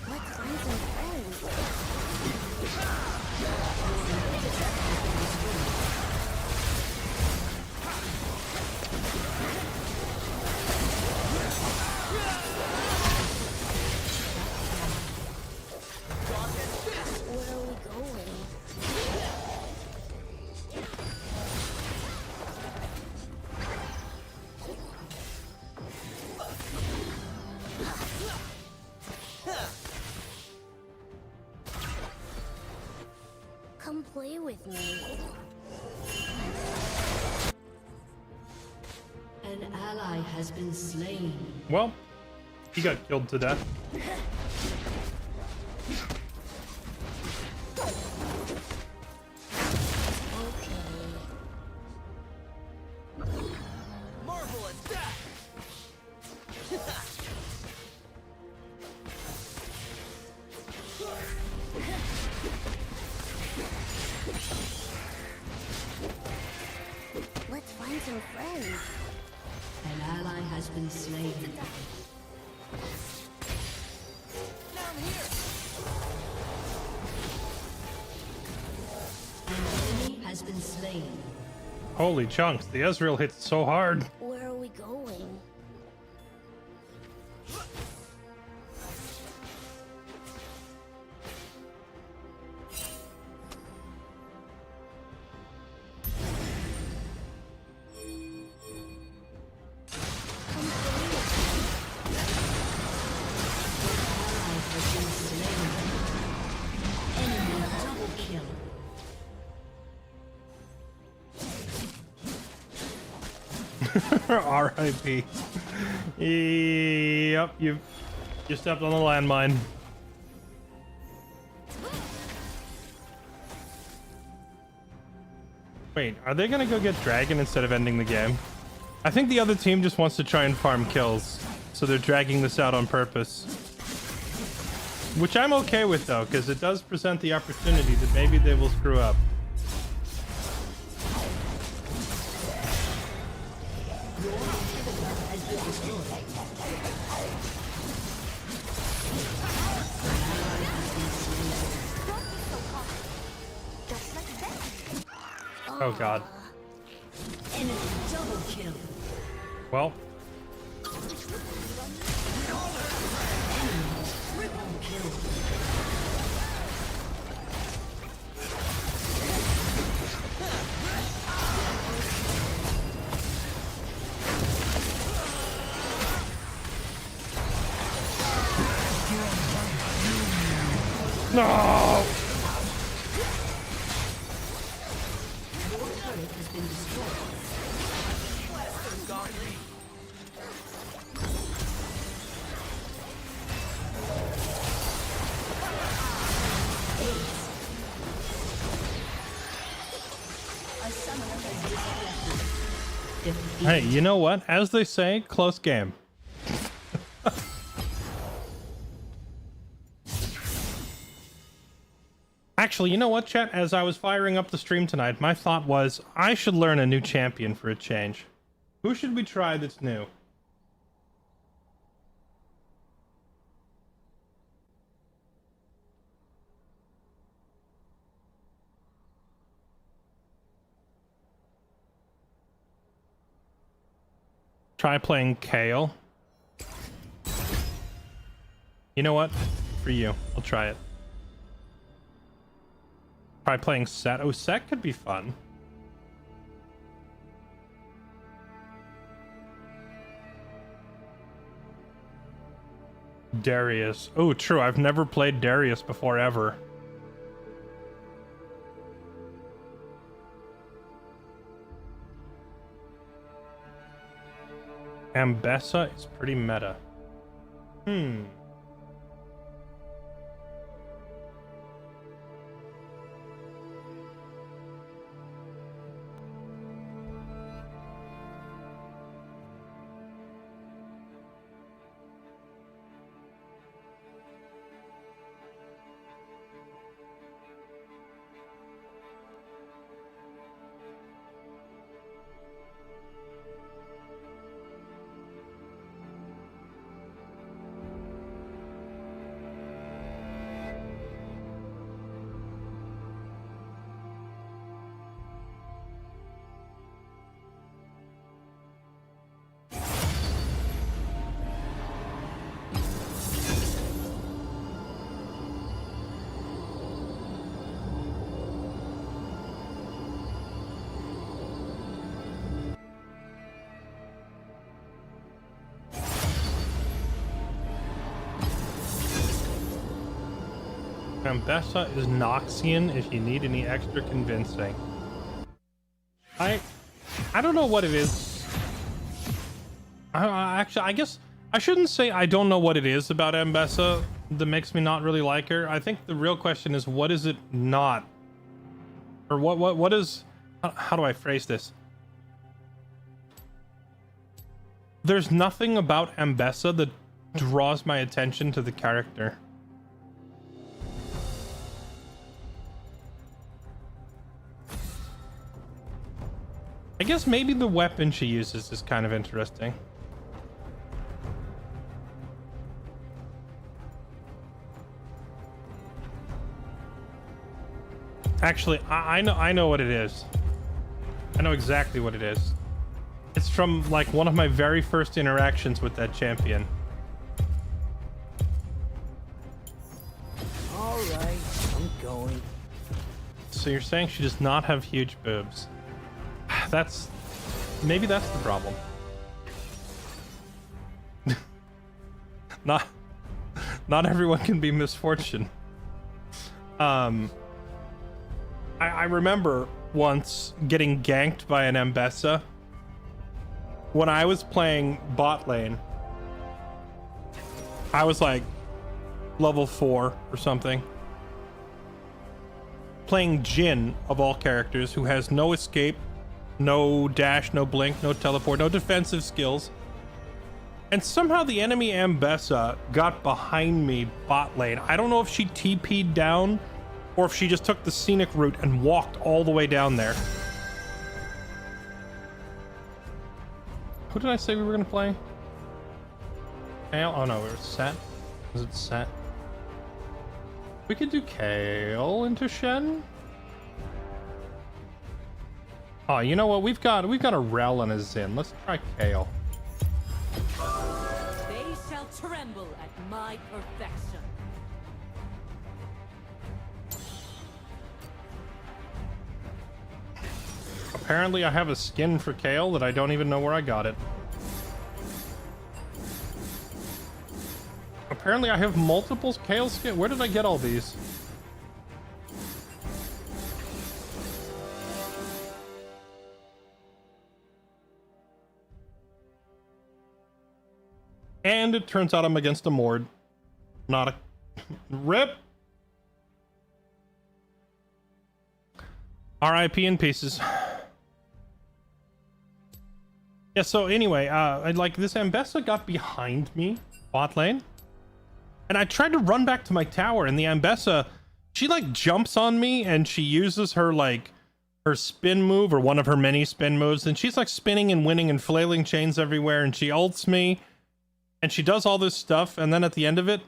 Let's find some friends. Where are we going? Come play with me. An ally has been slain. Well, he got killed to death. Let's find some friends. An ally has been slain. An enemy has been slain. Holy chunks, the Ezreal hits so hard. Where are we going? Ally has been slain. Enemy double kill. R.I.P. Yep, you stepped on the landmine. Wait, are they gonna go get Dragon instead of ending the game? I think the other team just wants to try and farm kills, so they're dragging this out on purpose. Which I'm okay with though, because it does present the opportunity that maybe they will screw up. Oh god. Enemy double kill. Well, Triple kill. no! Your turret has been destroyed. A summoner has disconnected. Defeat. Hey, you know what? As they say, close game. Actually, you know what, chat? As I was firing up the stream tonight, my thought was I should learn a new champion for a change. Who should we try that's new? Try playing Kale. You know what? For you, I'll try it. Try playing Set. Oh, Set could be fun. Darius. Oh, true. I've never played Darius before, ever. Ambessa is pretty meta. Ambessa is Noxian if you need any extra convincing. I don't know what it is. Actually, I guess I shouldn't say I don't know what it is about Ambessa that makes me not really like her. I think the real question is, what is it not? Or what is... How do I phrase this? There's nothing about Ambessa that draws my attention to the character. I guess maybe the weapon she uses is kind of interesting. Actually, I know what it is. I know exactly what it is. It's from like one of my very first interactions with that champion. All right, I'm going. So you're saying she does not have huge boobs? Maybe that's the problem. Not everyone can be misfortune. I remember once getting ganked by an Ambessa when I was playing bot lane. I was like level 4 or something. Playing Jhin of all characters, who has no escape, no dash, no blink, no teleport, no defensive skills. And somehow the enemy Ambessa got behind me bot lane. I don't know if she TP'd down or if she just took the scenic route and walked all the way down there. Who did I say we were going to play? Kale? Oh no, we were set. Was it set? We could do Kale into Shen. Oh, you know what? We've got a Rel and a Xin. Let's try Kale. They shall tremble at my perfection. Apparently I have a skin for Kale that I don't even know where I got it. Apparently I have multiple Kale skins. Where did I get all these? And it turns out I'm against a Mord. Not a... RIP! RIP in pieces. Yeah, so anyway, like this Ambessa got behind me, bot lane. And I tried to run back to my tower, and the Ambessa, she like jumps on me and she uses her like her spin move, or one of her many spin moves, and she's like spinning and winning and flailing chains everywhere, and she ults me. And she does all this stuff, and then at the end of it,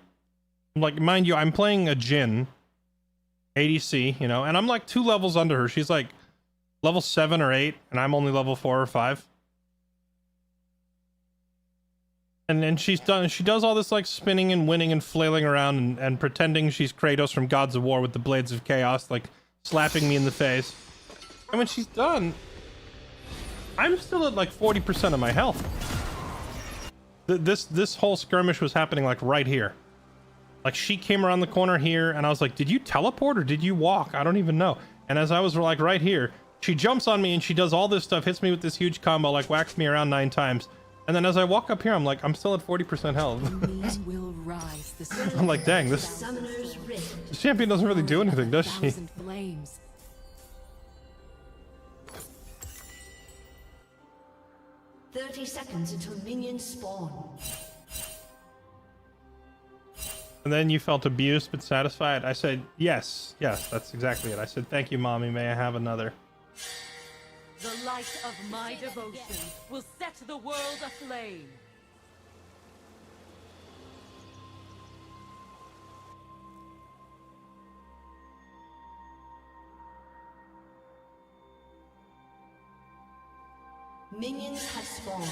like, mind you, I'm playing a Jhin, ADC, you know, and I'm like 2 levels under her. She's like level 7 or 8, and I'm only level 4 or 5. And then she does all this like spinning and winning and flailing around and pretending she's Kratos from Gods of War with the Blades of Chaos, like slapping me in the face. And when she's done, I'm still at like 40% of my health. This whole skirmish was happening like right here. Like she came around the corner here and I was like, did you teleport or did you walk? I don't even know. And as I was like right here, she jumps on me and she does all this stuff, hits me with this huge combo, like whacks me around 9 times. And then as I walk up here, I'm like, I'm still at 40% health. And will rise the I'm like, dang, this Summoner's Rift. champion doesn't really do anything, does she? thousand flames. 30 seconds until minions spawn. And then you felt abused but satisfied. I said, yes, that's exactly it. I said, thank you, mommy. May I have another? The light of my devotion will set the world aflame. Minions have spawned.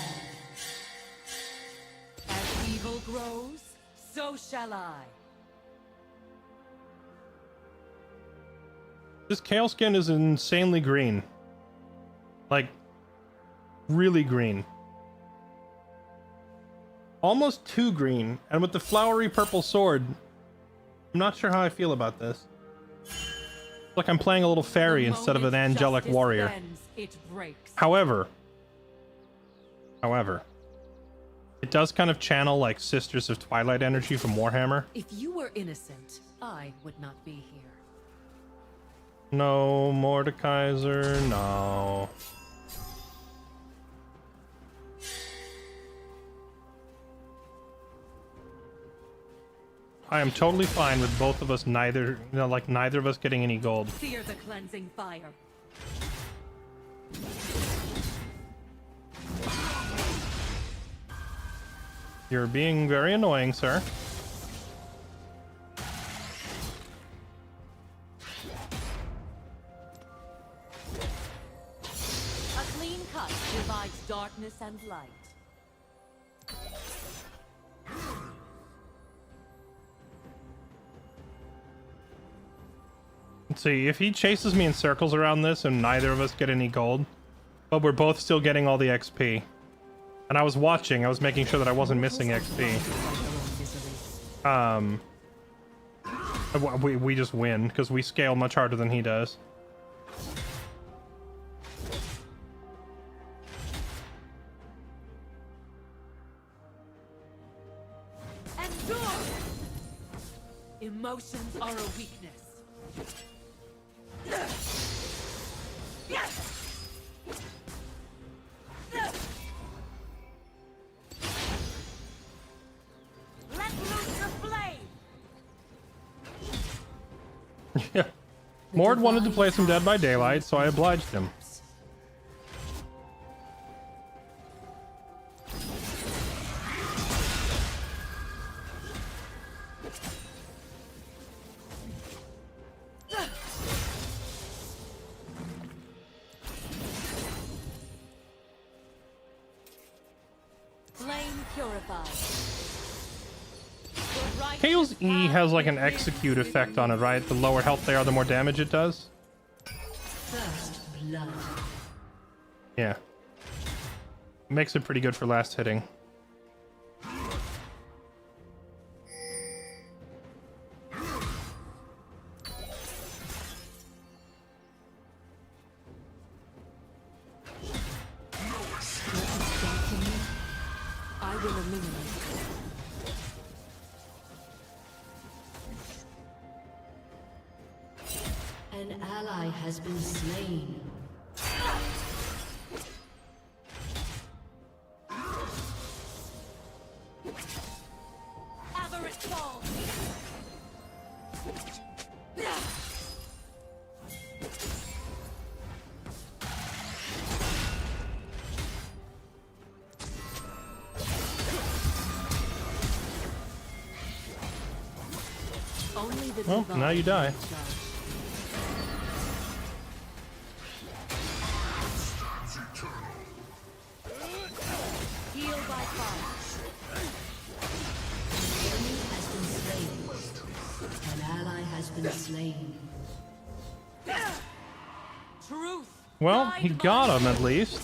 As evil grows, so shall I. This Kale skin is insanely green. Like, really green. Almost too green. And with the flowery purple sword, I'm not sure how I feel about this. It's like I'm playing a little fairy instead of an angelic warrior. Bends, it breaks. However, it does kind of channel like Sisters of Twilight energy from Warhammer. If you were innocent, I would not be here. No, Mordekaiser, no. I am totally fine with both of us neither of us getting any gold. Fear the cleansing fire. You're being very annoying, sir. A clean cut divides darkness and light. Let's see, if he chases me in circles around this and neither of us get any gold, but we're both still getting all the XP. And I was watching, I was making sure that I wasn't missing XP. We just win, because we scale much harder than he does. Endure! Emotions are a weakness. Let loose the flame! Yeah. Mord wanted to play some Dead by Daylight, so I obliged him. Flame purified. The righteous Kale's E path has like an is execute effect on it, right? The lower health they are, the more damage it does. First blood. Yeah. Makes it pretty good for last hitting. I will illuminate. An ally has been slain. Avarice falls. Only the Well, divine now you die. can judge. Heal by fire. Enemy has been slain. An ally has been slain. Truth. Well, guide he my got him soul. at least.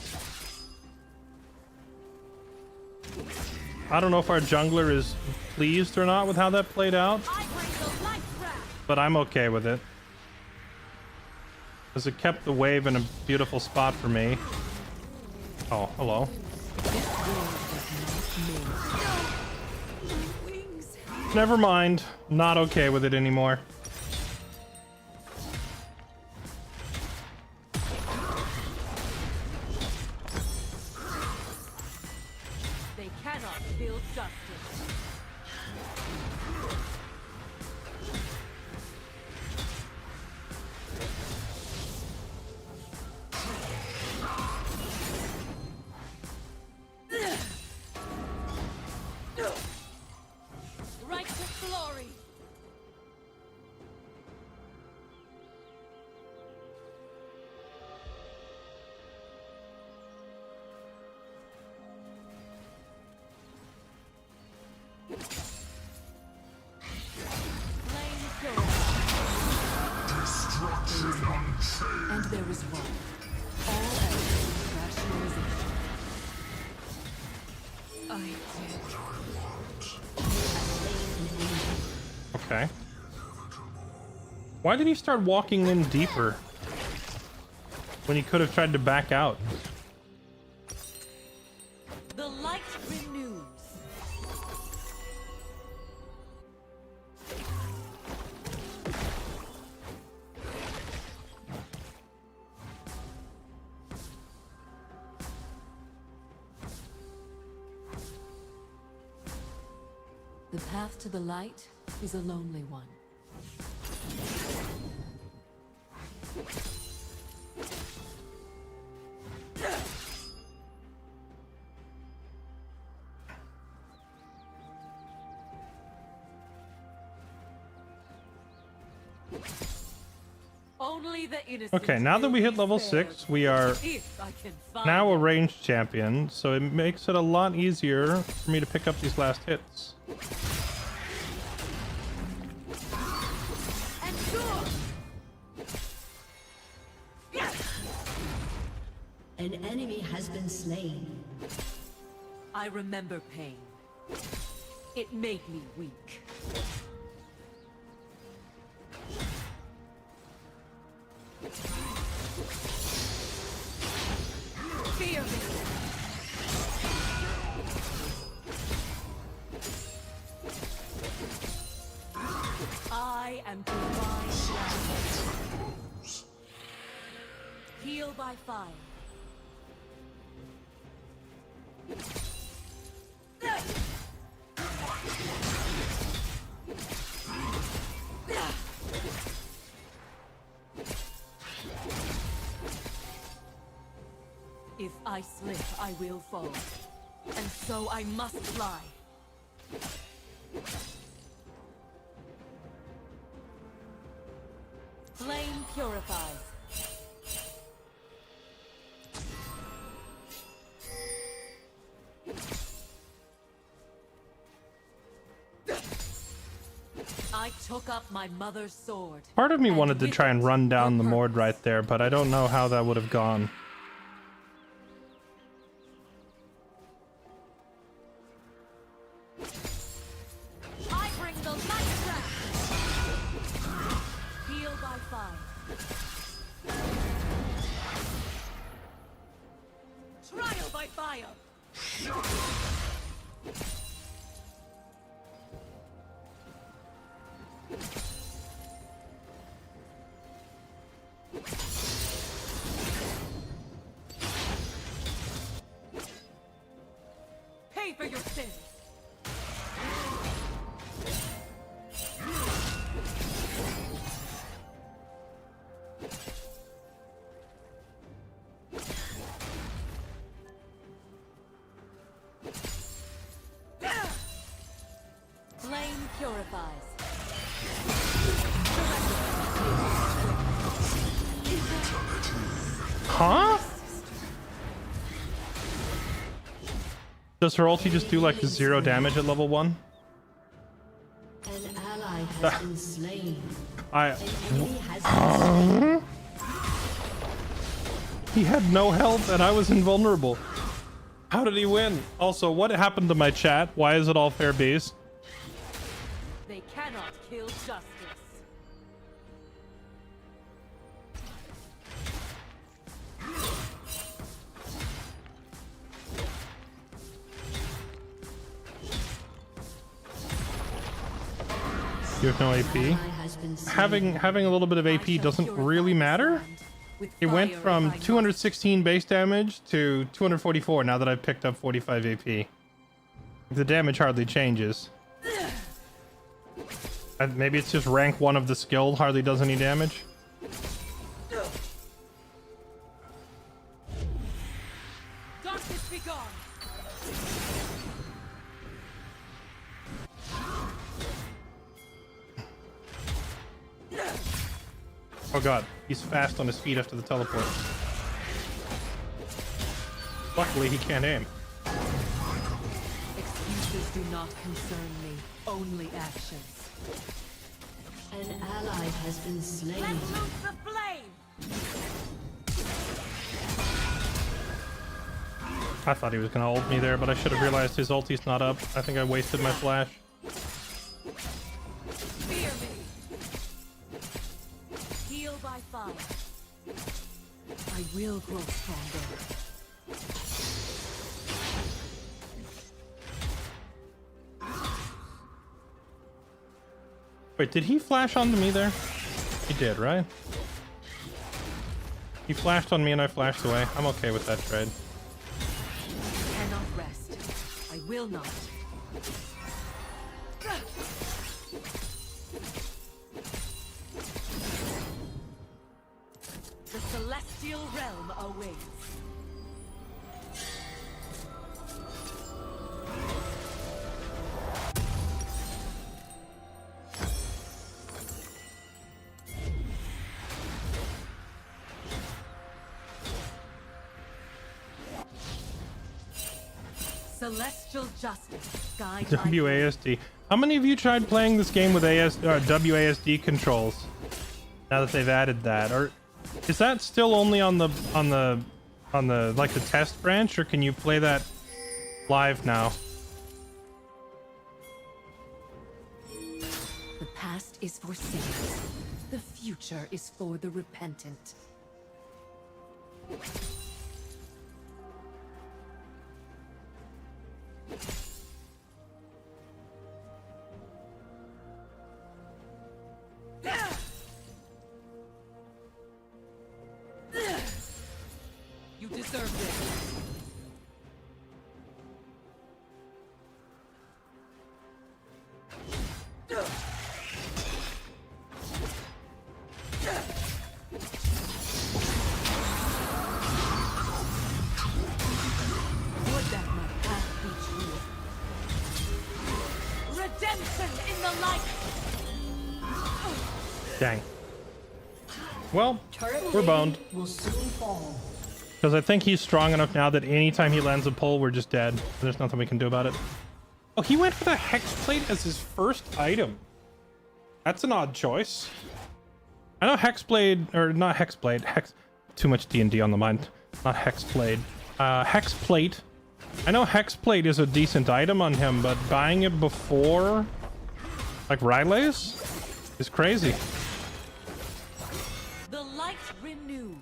I don't know if our jungler is pleased or not with how that played out, I bring the light wrath! but I'm okay with it. Because it kept the wave in a beautiful spot for me. Oh, hello. Never mind. Not okay with it anymore. They cannot kill justice. Right to glory. Flame purified. Destruction unchained. And there is one. All else rationalization. I did. Okay. Why did he start walking in deeper when he could have tried to back out? The light renews. The path to the light is a lonely one. Only the innocent. Okay, now that we hit level 6, we are If I can find now a them. ranged champion, so it makes it a lot easier for me to pick up these last hits. An enemy has been slain. I remember pain. It made me weak. Fear me. I am divine light. Heal by fire. If I slip, I will fall. And so I must fly. Flame purifies. I took up my mother's sword. Part of me and wanted to with try and it, run down the her Mord purpose. right there, but I don't know how that would have gone. I bring the light back. Heal by fire. Trial by fire. Pay for your sins. Flame purifies. Huh? Does her ulti just do like 0 damage at level 1? An ally has been slain. I... An enemy has been slain. He had no health and I was invulnerable. How did he win? Also, what happened to my chat? Why is it all fair base? They cannot kill justice. You have no AP. Ally has been slain. Having a little bit of AP doesn't really matter. It went from 216 base damage to 244 now that I've picked up 45 AP. The damage hardly changes. Maybe it's just rank 1 of the skill hardly does any damage. Darkness be gone. Oh god, he's fast on his feet after the teleport. Luckily he can't aim. Excuses do not concern me. Only actions. An ally has been slain. Let loose the flame. I thought he was gonna ult me there, but I should have realized his ulti's not up. I think I wasted my flash. Fear me. Heal by fire. I will grow stronger. Wait, did he flash onto me there? He did, right? He flashed on me and I flashed away. I'm okay with that trade. Cannot rest. I will not. The celestial realm awaits. Celestial justice, guide my WASD. How many of you tried playing this game with WASD controls? Now that they've added that, or is that still only on the like the test branch, or can you play that live now? The past is for sinners. The future is for the repentant. You deserve this. Would that my path be true? Redemption in the light. Dang. Well, Turret we're boned. plating will soon fall. Because I think he's strong enough now that anytime he lands a pull, we're just dead. There's nothing we can do about it. Oh, he went for the Hex Plate as his first item. That's an odd choice. I know Hexblade, or not Hexblade, too much D&D on the mind. Not Hexblade. Hexplate. I know Hexplate is a decent item on him, but buying it before, like, Rylays is crazy. The light renews.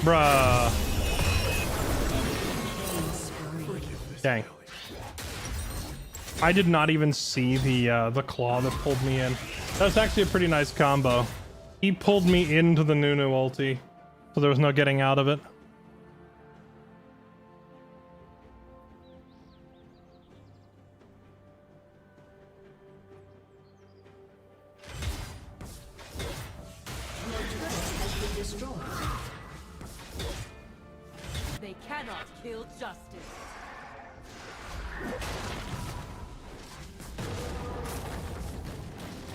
Bruh. Dang. I did not even see the claw that pulled me in. That's actually a pretty nice combo. He pulled me into the Nunu ulti, so there was no getting out of it. They cannot kill justice.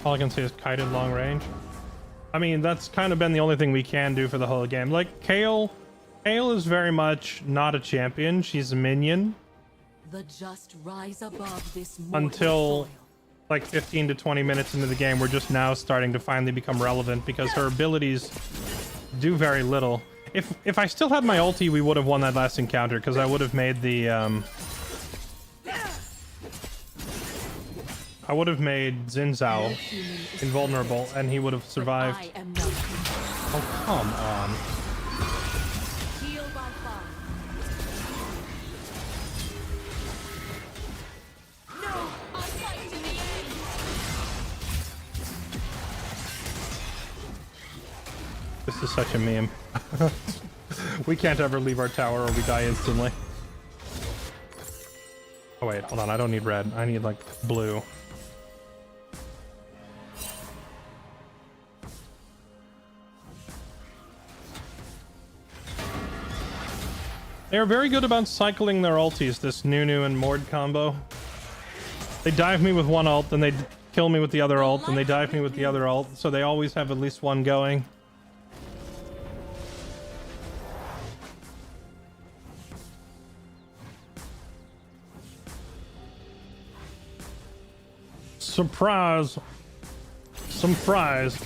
All I can say is kited long range. I mean, that's kind of been the only thing we can do for the whole game. Like, Kale is very much not a champion. She's a minion. The just rise above this mortal Until soil. like 15 to 20 minutes into the game, we're just now starting to finally become relevant because her abilities do very little. If I still had my ulti, we would have won that last encounter, because I would have made the I would have made Xin Zhao invulnerable, and he would have survived. I am not. Oh, come on. Heal by fire. No, I fight to the end. This is such a meme. We can't ever leave our tower or we die instantly. Oh wait, hold on, I don't need red. I need like blue. They're very good about cycling their ultis, this Nunu and Mord combo. They dive me with one ult, then they kill me with the other ult, and they dive me with the other ult, so they always have at least one going. Surprise! Some fries.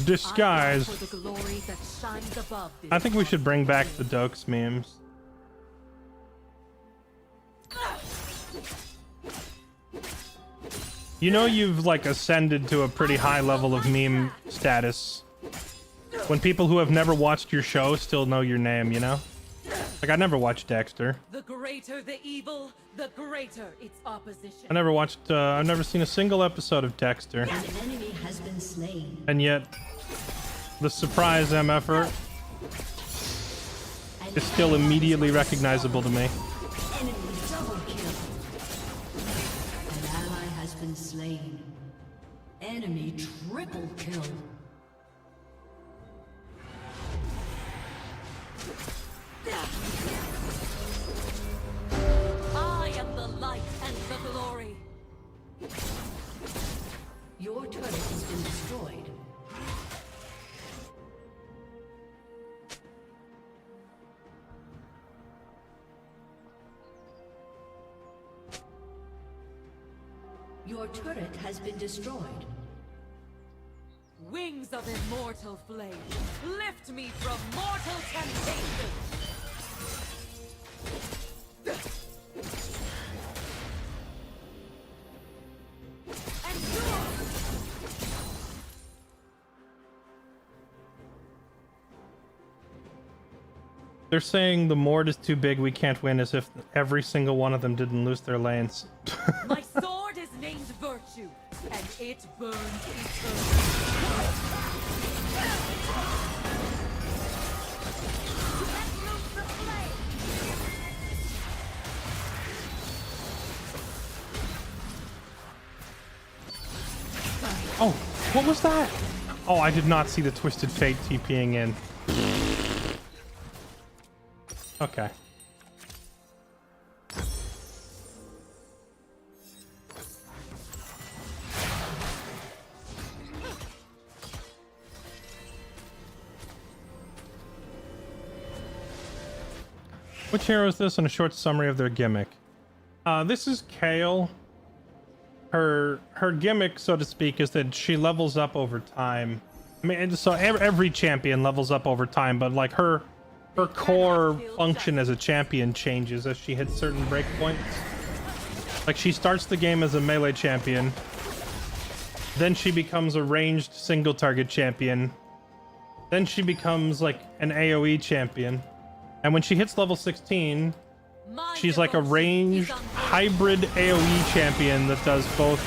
Disguise. For the glory that shines above this. I think we should bring back the Dokes memes. You know you've like ascended to a pretty high level of meme status when people who have never watched your show still know your name, you know? Like I never watched Dexter. The greater the evil, the greater its opposition. I've never seen a single episode of Dexter. An enemy has been slain. And yet the surprise MFer is still immediately recognizable to me. Enemy double kill. An ally has been slain. Enemy triple kill. I am the light and the glory. Your turret has been destroyed. Your turret has been destroyed. Wings of immortal flame, lift me from mortal temptation. Endure. They're saying the Mord is too big, we can't win, as if every single one of them didn't lose their lanes. My sword is named Virtue, and it burns eternally. Oh, what was that? Oh, I did not see the Twisted Fate TPing in. Okay. Which hero is this, and a short summary of their gimmick? This is Kale. Her gimmick, so to speak, is that she levels up over time. I mean, so every champion levels up over time, but like her core function as a champion changes as she hits certain breakpoints. Like she starts the game as a melee champion, then she becomes a ranged single target champion, then she becomes like an AoE champion, and when she hits level 16, she's like a ranged hybrid AoE champion that does both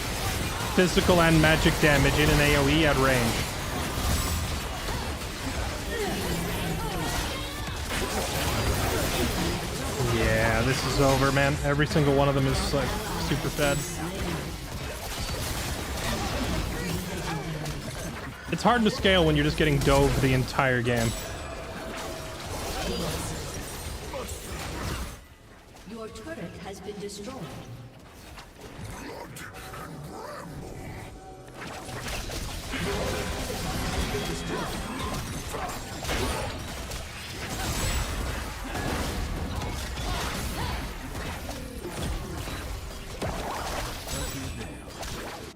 physical and magic damage in an AoE at range. Yeah, this is over, man. Every single one of them is like super fed. It's hard to scale when you're just getting dove the entire game. Your turret has been destroyed.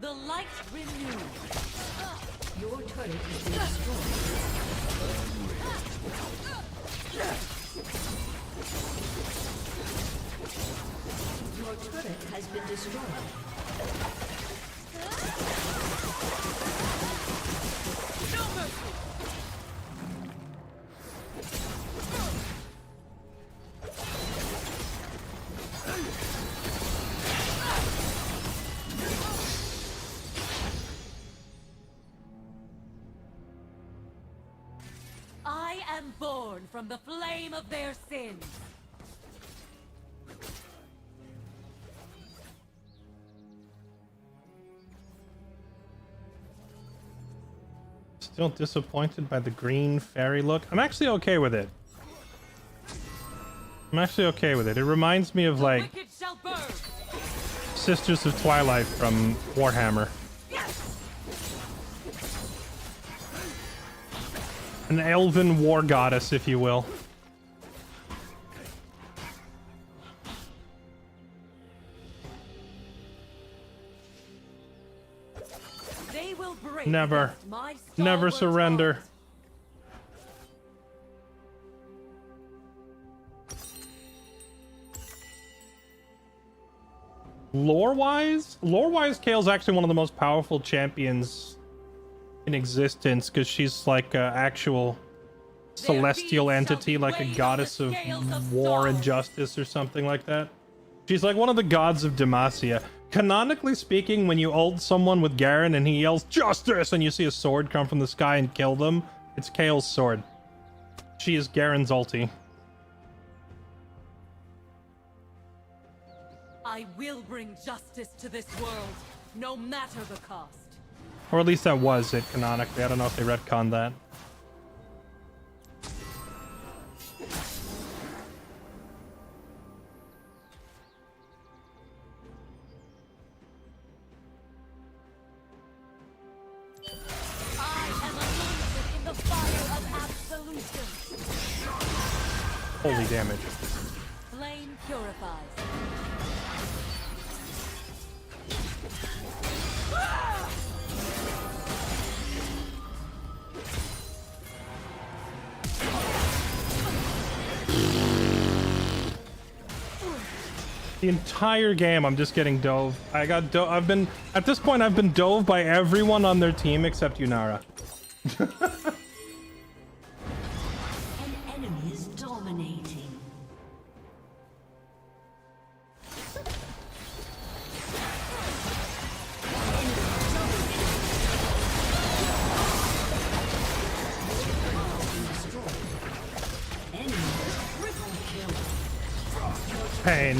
The light renewed. Your turret has been destroyed. Your turret has been destroyed. I am born from the flame of their sins. Still disappointed by the green fairy look. I'm actually okay with it. It reminds me of like Wicked shall burn. Sisters of Twilight from Warhammer. An elven war goddess, if you will. They will break Never. against my Never stalwart surrender. heart. Lore-wise, Kale's actually one of the most powerful champions in existence because she's like an actual celestial entity, like a goddess of war and justice or something like that. She's like one of the gods of Demacia. Canonically speaking, when you ult someone with Garen and he yells justice and you see a sword come from the sky and kill them, it's Kale's sword. She is Garen's ulti. I will bring justice to this world, no matter the cost. Or at least that was it canonically. I don't know if they retconned that. I am anointed in the fire of absolution. Holy damage. Flame purifies. The entire game, I'm just getting dove. I've been, at this point, I've been dove by everyone on their team except Yunara. An enemy is dominating. Pain.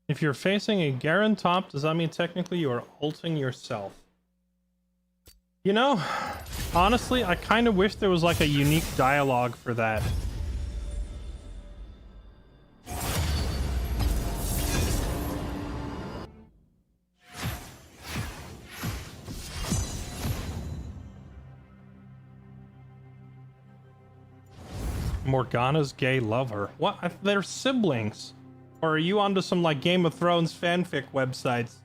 If you're facing a Garen top, does that mean technically you are ulting yourself? You know, honestly, I kind of wish there was like a unique dialogue for that. Morgana's gay lover. What? They're siblings. Or are you onto some like Game of Thrones fanfic websites?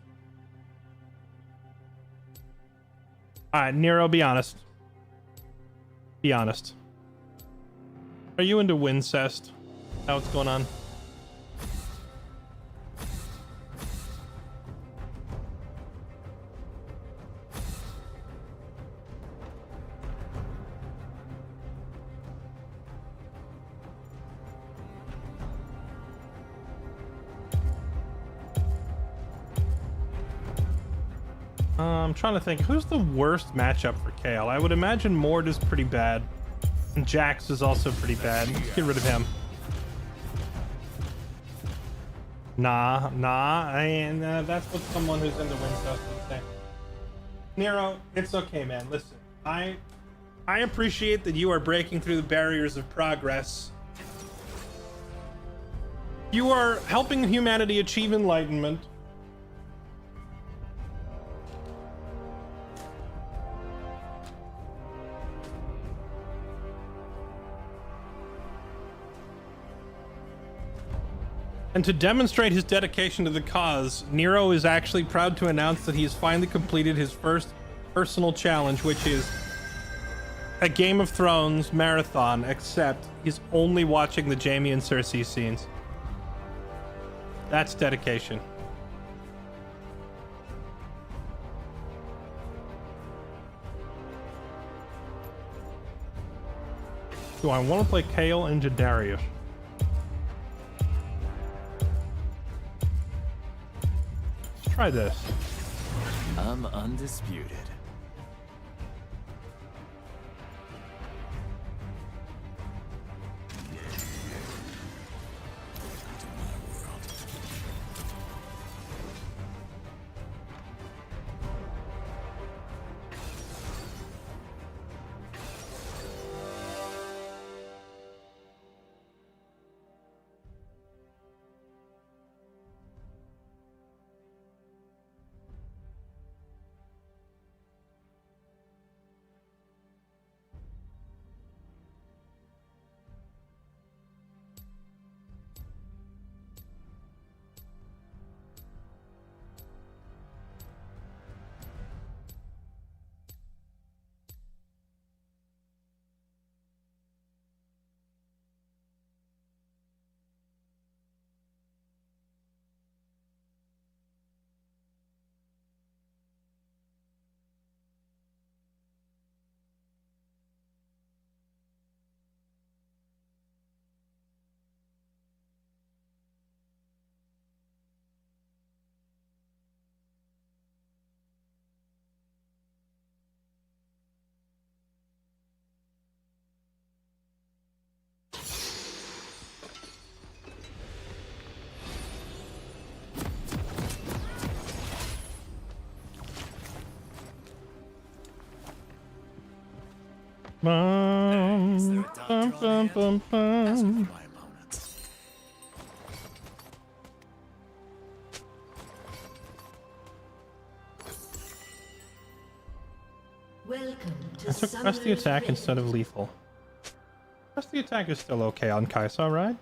Alright, Nero, be honest. Be honest. Are you into Wincest? What's going on? I'm trying to think, who's the worst matchup for Kale? I would imagine Mord is pretty bad. And Jax is also pretty bad. Let's get rid of him. Nah, and that's what someone who's into Wincest would say. Nero, it's okay, man. Listen, I appreciate that you are breaking through the barriers of progress. You are helping humanity achieve enlightenment. And to demonstrate his dedication to the cause, Nero is actually proud to announce that he has finally completed his first personal challenge, which is a Game of Thrones marathon, except he's only watching the Jaime and Cersei scenes. That's dedication. Do I want to play Kael and Jadarius? Let's try this. I'm undisputed. Bum, bum, bum, bum, bum. My opponents. Welcome to I took press the attack instead of lethal. Press the attack is still okay on Kaisa, right?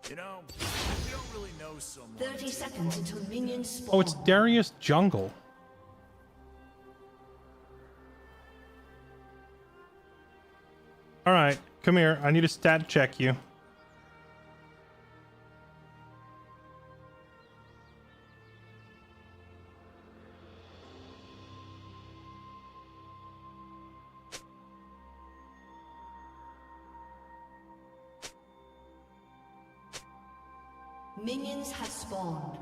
You know, you don't really know someone. 30 seconds until minions spawn. Oh, it's Darius Jungle. All right, come here. I need to stat check you. Minions have spawned.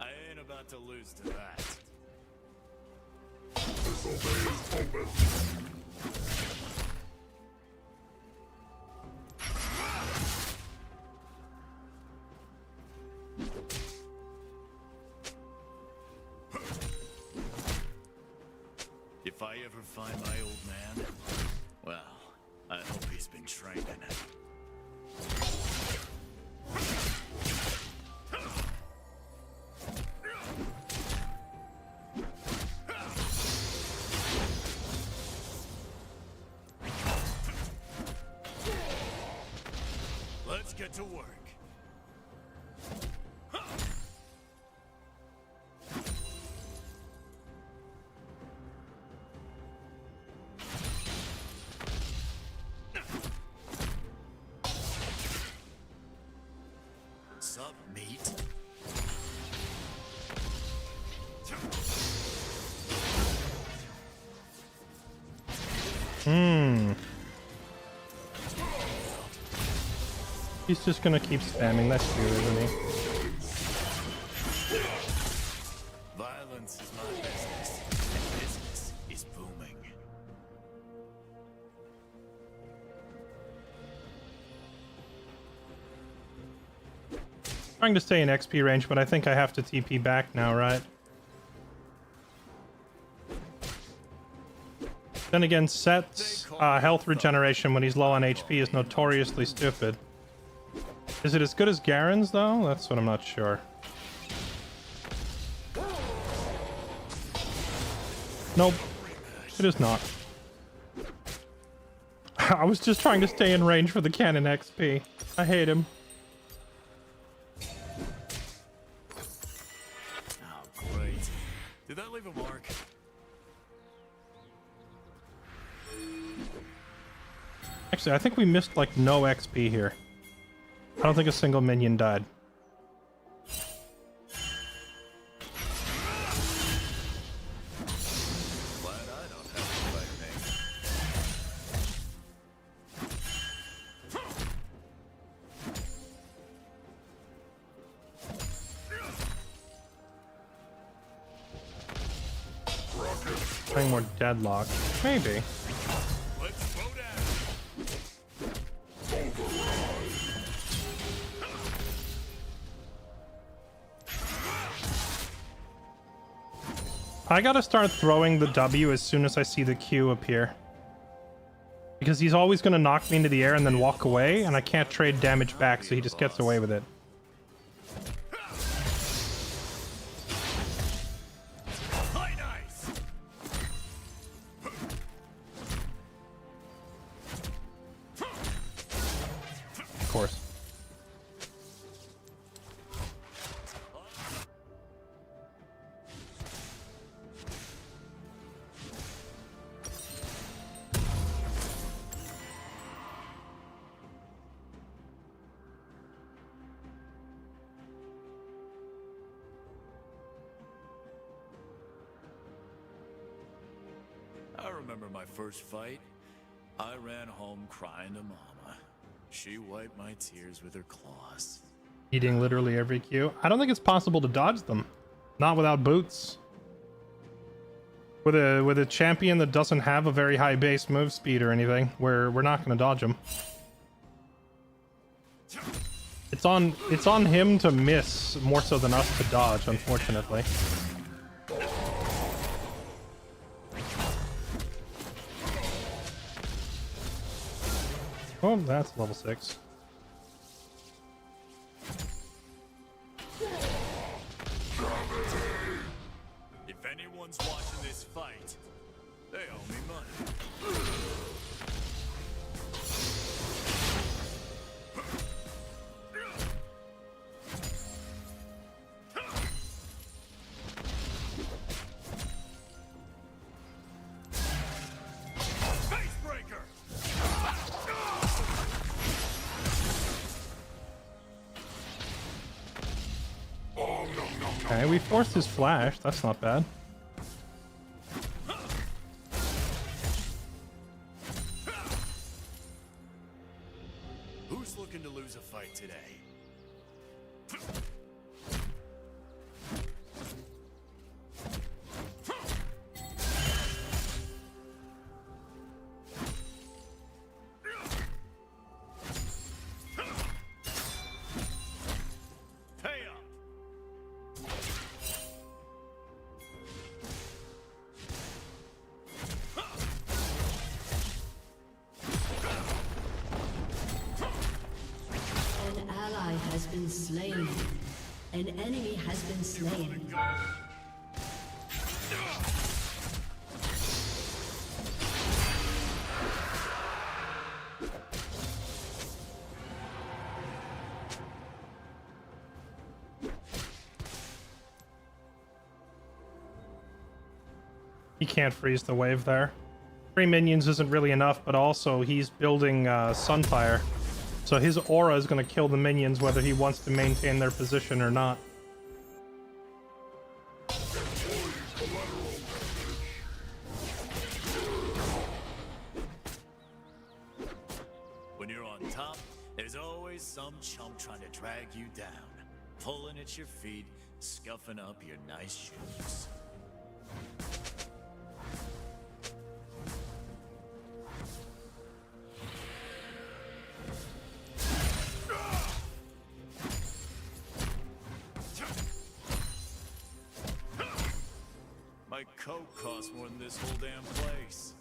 I ain't about to lose to that. Disobey is open. If I ever find my old man, well, I hope he's been trained in it. Let's get to work. Sup, meat? He's just gonna keep spamming that Q, isn't he? Violence is my business, and business is booming. Trying to stay in XP range, but I think I have to TP back now, right? Then again, Set's health regeneration when he's low on HP is notoriously stupid. Is it as good as Garen's, though? That's what I'm not sure. Nope. It is not. I was just trying to stay in range for the cannon XP. I hate him. Oh, great. Did that leave a mark? Actually, I think we missed, like, no XP here. I don't think a single minion died. Glad I don't have to fight Playing more deadlock. Maybe. Let's go down. I gotta start throwing the W as soon as I see the Q appear. Because he's always gonna knock me into the air and then walk away, and I can't trade damage back, so he just gets away with it. Play nice. Of course. I remember my first fight. I ran home crying to Mama. She wiped my tears with her claws. Eating literally every Q. I don't think it's possible to dodge them. Not without boots. With a champion that doesn't have a very high base move speed or anything, we're not gonna dodge him. It's on him to miss more so than us to dodge, unfortunately. Oh, that's level 6. If anyone's watching this fight, they owe me money. Facebreaker! Okay, we forced his flash. That's not bad. Who's looking to lose a fight today? Pay up! An ally has been slain. An enemy has been slain. He can't freeze the wave there. 3 minions isn't really enough, but also he's building Sunfire. So his aura is going to kill the minions whether he wants to maintain their position or not. top, there's always some chump trying to drag you down, pulling at your feet, scuffing up your nice shoes. My coat costs more than this whole damn place.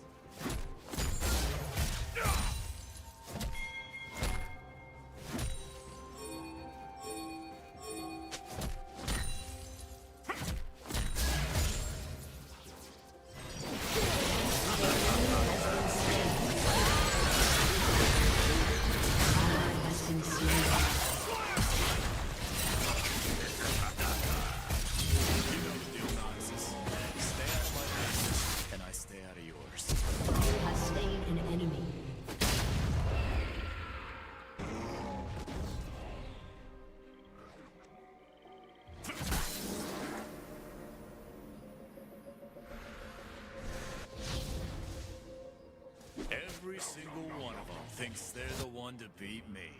Every single one of them thinks they're the one to beat me.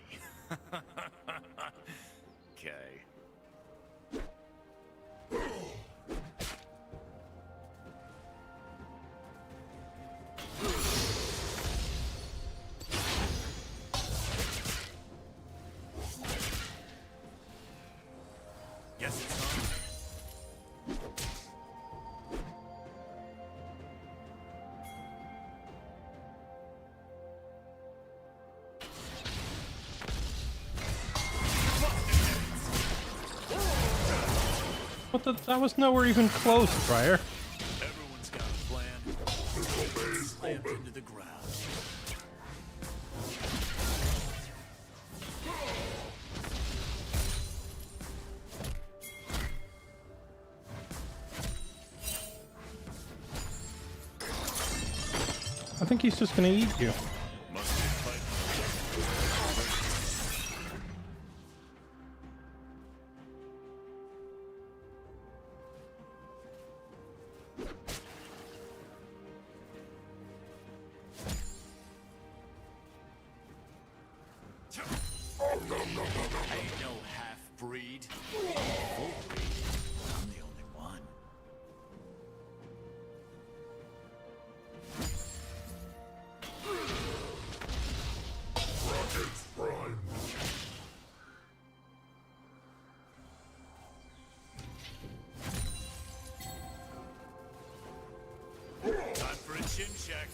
Okay. Guess it's on. What the? That was nowhere even close, Briar. Everyone's got a plan. Slammed into the ground. I think he's just gonna eat you. Must be fighting. I ain't no half-breed. Full breed. I'm the only one. Rockets prime. Time for a chin check.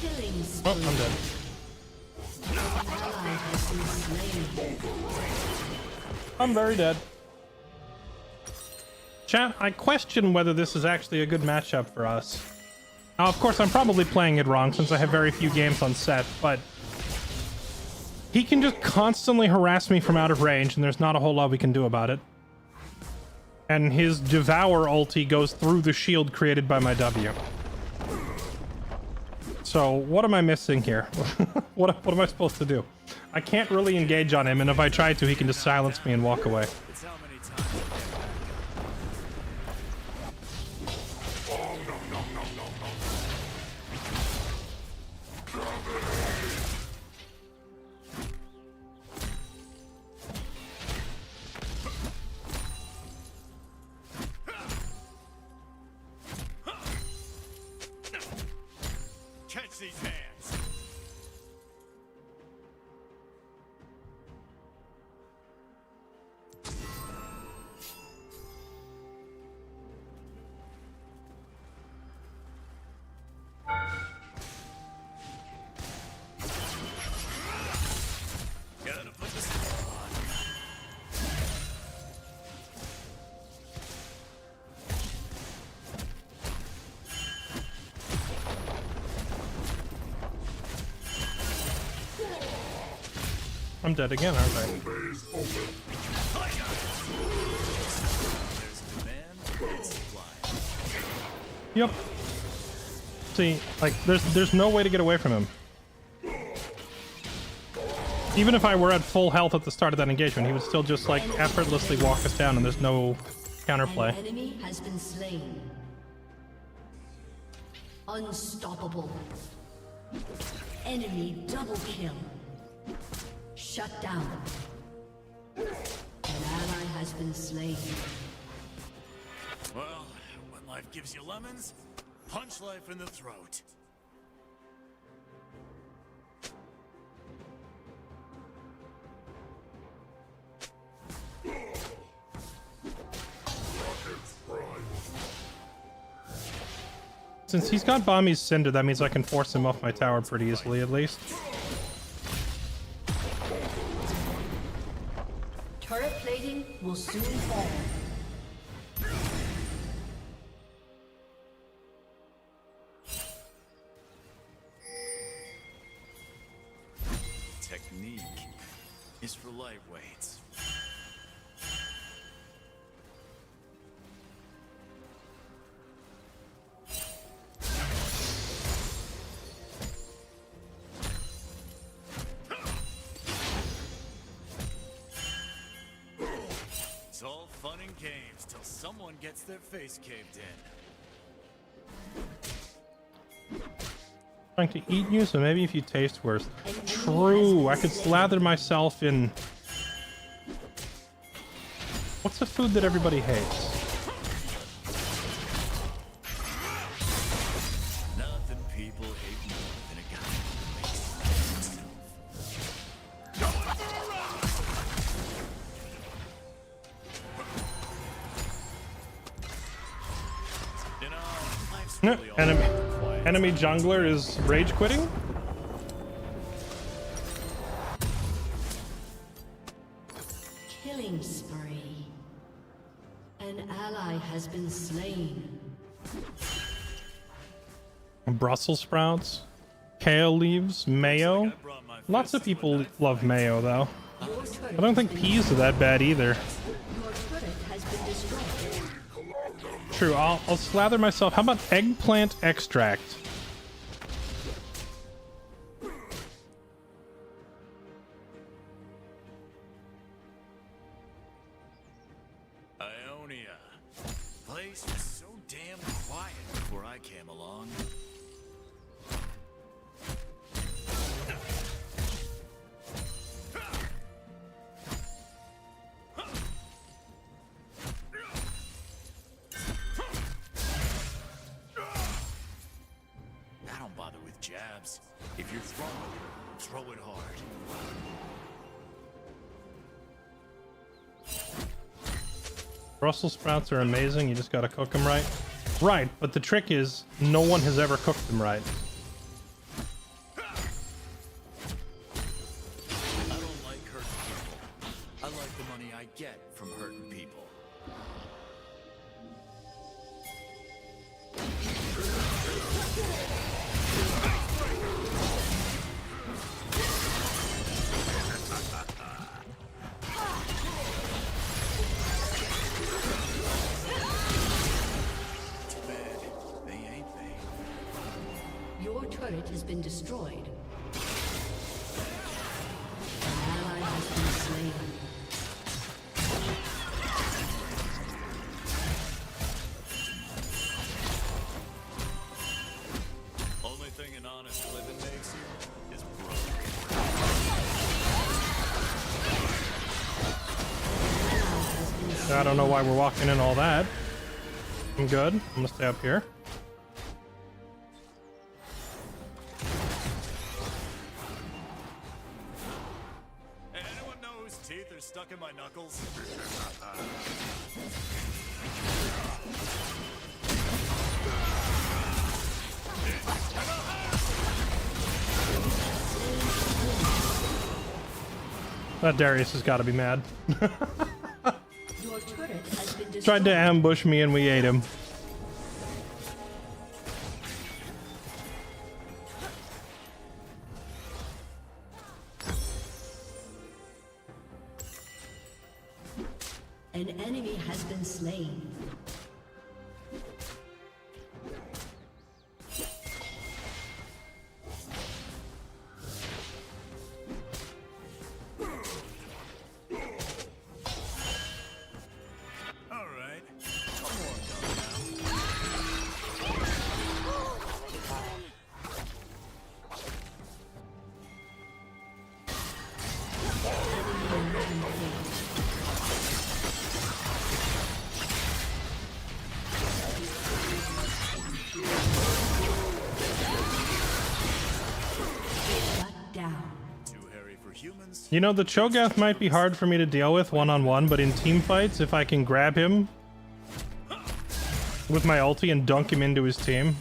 Killing Oh, I'm dead. ally has been slain. I'm very dead. Chat, I question whether this is actually a good matchup for us. Now, of course, I'm probably playing it wrong since I have very few games on set, but he can just constantly harass me from out of range, and there's not a whole lot we can do about it. And his Devour ulti goes through the shield created by my W. So, what am I missing here? What am I supposed to do? I can't really engage on him, and if I try to, he can just silence me and walk away. It's how many times you get back Catch these hands. Gotta put this on. I'm dead again, aren't I? Base open. There's demand and supply. Yep. See, like, there's no way to get away from him. Even if I were at full health at the start of that engagement, he would still just like effortlessly walk us down and there's no counterplay. An enemy has been slain. Unstoppable. Enemy double kill. Shut down. An ally has been slain. Well, when life gives you lemons, punch life in the throat. Since he's got Bami's Cinder, that means I can force him off my tower pretty easily, at least. Turret plating will soon fall. Technique is for lightweights. It's all fun and games till someone gets their face caved in. Trying to eat you, so maybe if you taste worse. True, I could slather myself in... What's the food that everybody hates? Nothing people hate more than a guy who makes himself. You know, life's No, really all quiet. enemy jungler is rage quitting? Killing spree. An ally has been slain. Brussels sprouts, kale leaves, mayo. Lots of people love mayo though. Your turret I don't think peas are that bad either. Your turret has been destroyed. True, I'll slather myself. How about eggplant extract? Ionia. Place was so damn quiet before I came along. I don't bother with jabs. If you're throwing, throw it hard. Brussels sprouts are amazing, you just gotta cook them right. Right, but the trick is, no one has ever cooked them right. I don't like hurting people. I like the money I get from hurting people. Too bad. They ain't they. Your turret has been destroyed. An ally has been slain. Only thing an honest living makes you is broke. I don't know why we're walking in all that. I'm good. I'm gonna stay up here. Anyone know whose teeth are stuck in my knuckles? That Darius has got to be mad. Your turret has been destroyed. Tried to ambush me and we ate him. An enemy has been slain. You know, the Cho'Gath might be hard for me to deal with one-on-one, but in team fights, if I can grab him with my ulti and dunk him into his team,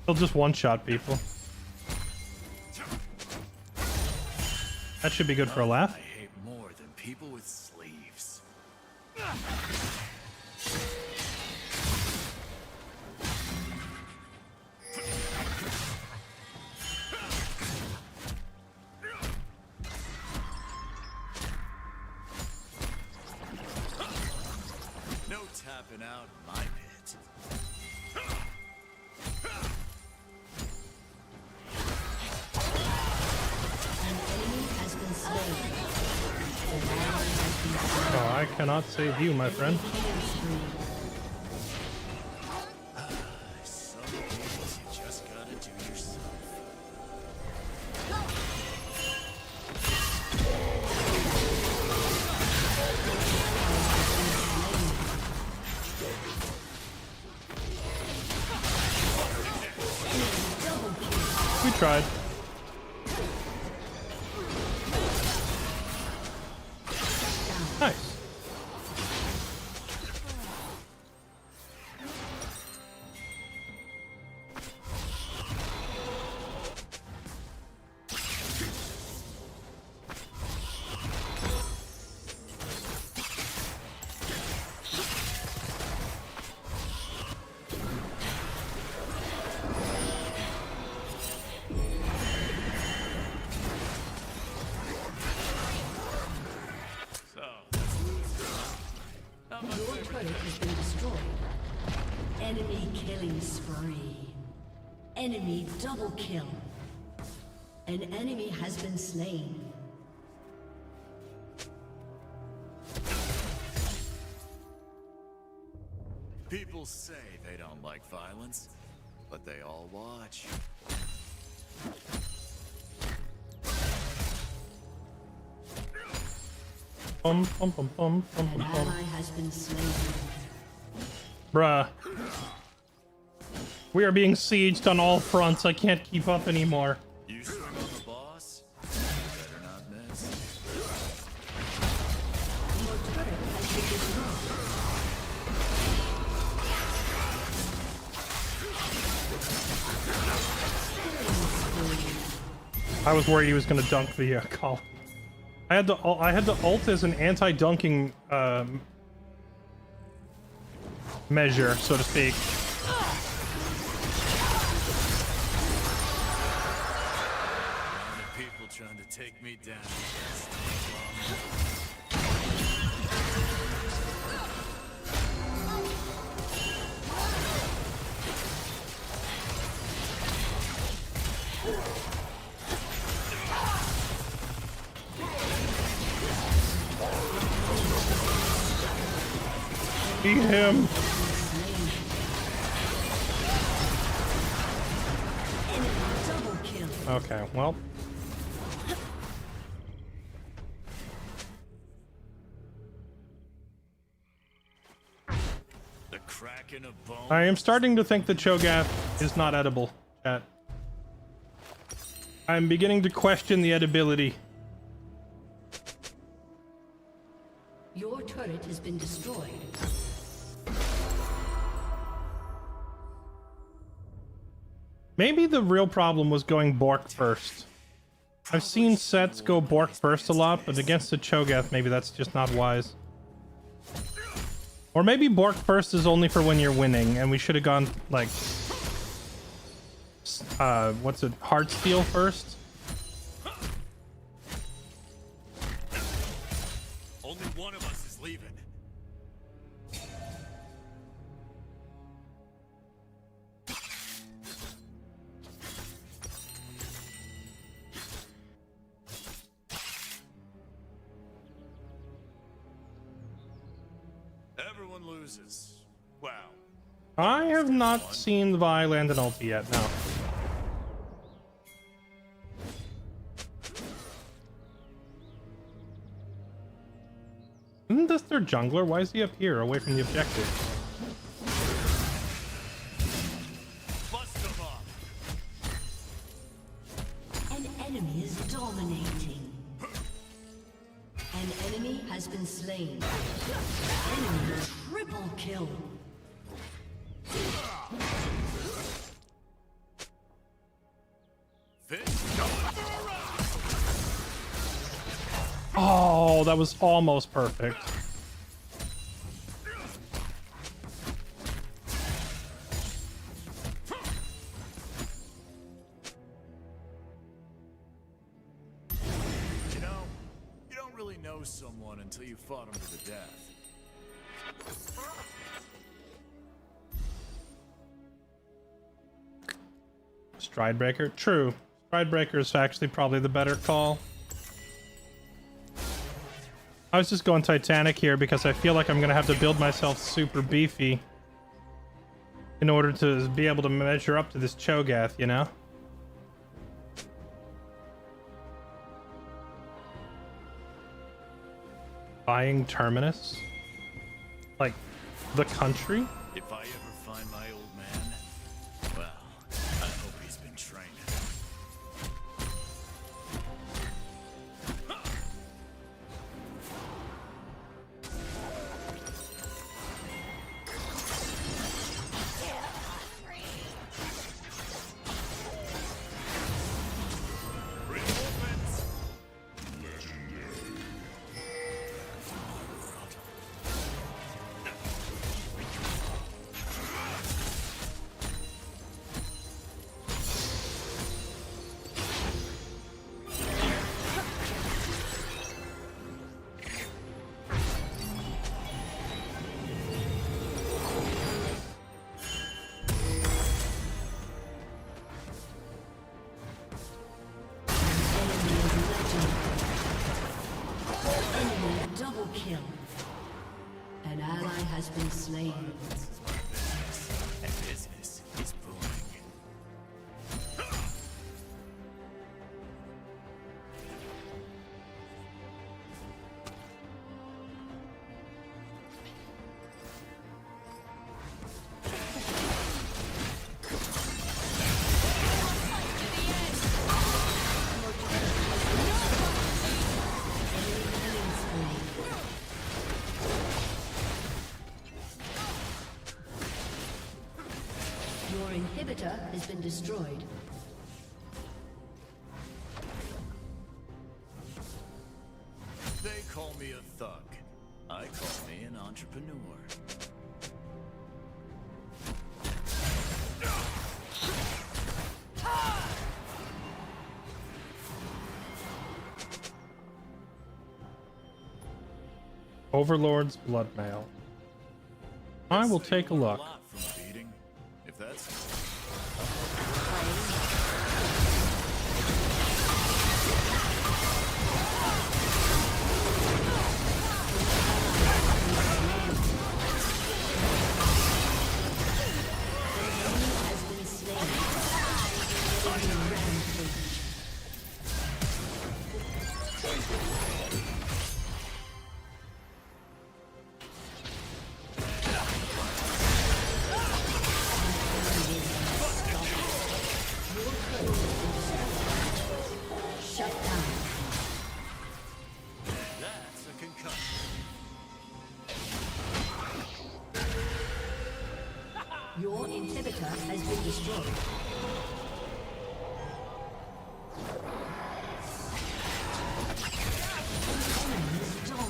he'll just one-shot people. That should be good for a laugh. I hate more than people with sleeves. No tapping out in my pit. An enemy has been slain. An ally has been slain. Oh, I cannot save you, my friend. Killing spree. Some things you just gotta do yourself. We tried. Nice. So, let's lose. Not my Your favorite. turret has been destroyed. Enemy killing spree. Enemy double kill. An enemy has been slain. People say they don't like violence, but they all watch. Bum, bum, bum, bum, bum, An bum, bum. ally has been slain. Bruh. We are being sieged on all fronts. I can't keep up anymore. You swing on the boss, you better not miss. Your turret has been destroyed. I was worried he was gonna dunk the call. I had to ult as an anti-dunking measure, so to speak. People trying to take me down. Beat him. Double kill. Okay, well. The cracking of bone. I am starting to think the Cho'Gath is not edible, chat. I'm beginning to question the edibility. Your turret has been destroyed. Maybe the real problem was going Bork first. I've seen sets go Bork first a lot, but against the Cho'Gath, maybe that's just not wise. Or maybe Bork first is only for when you're winning, and we should have gone, like... what's it? Heartsteel first? Only one of us is leaving. Everyone loses. Wow. I have not seen the Vi land an ulti yet, no. Isn't this their jungler? Why is he up here, away from the objective? Bust them up. enemy is dominating. An enemy has been slain. Enemy triple kill. Oh, that was almost perfect. You know, you don't really know someone until you fought him to the death. Stridebreaker? True. Stridebreaker is actually probably the better call. I was just going Titanic here because I feel like I'm gonna have to build myself super beefy in order to be able to measure up to this Cho'Gath, you know? Buying Terminus? Like, the country? If I ever find my old man, well, I hope he's been training. Double kill. An ally has been slain. And business is booming. Your inhibitor has been destroyed. They call me a thug. I call me an entrepreneur. Overlord's blood mail. I will take a look. Lot from a beating, if that's Has been slain. Enemy rampage. Shut down. that's a concussion. Your inhibitor has been destroyed.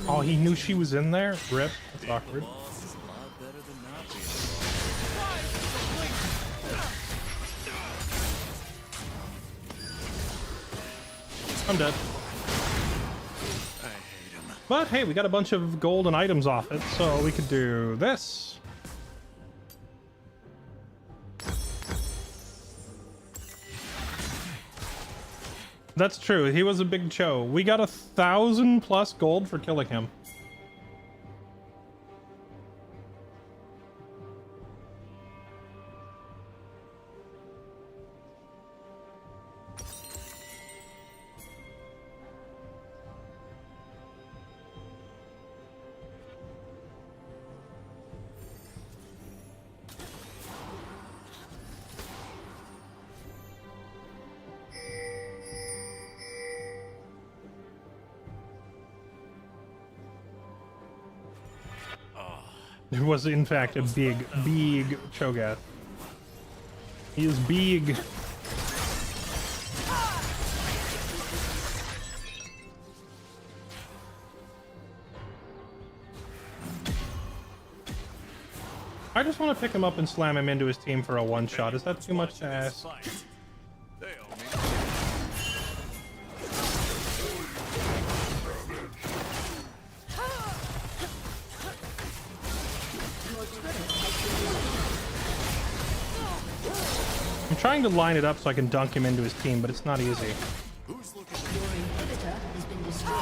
Oh, he knew she was in there? Rip. That's awkward. Boss is a lot better than not being. I'm dead. I hate him. But hey, we got a bunch of golden items off it, so we could do this. That's true. He was a big Cho. We got 1,000+ gold for killing him. It was in fact a big Cho'Gath. He is big. I just want to pick him up and slam him into his team for a one-shot. Is that too much to ask? They owe me. I'm trying to line it up so I can dunk him into his team, but it's not easy. Who's looking Your inhibitor has been destroyed.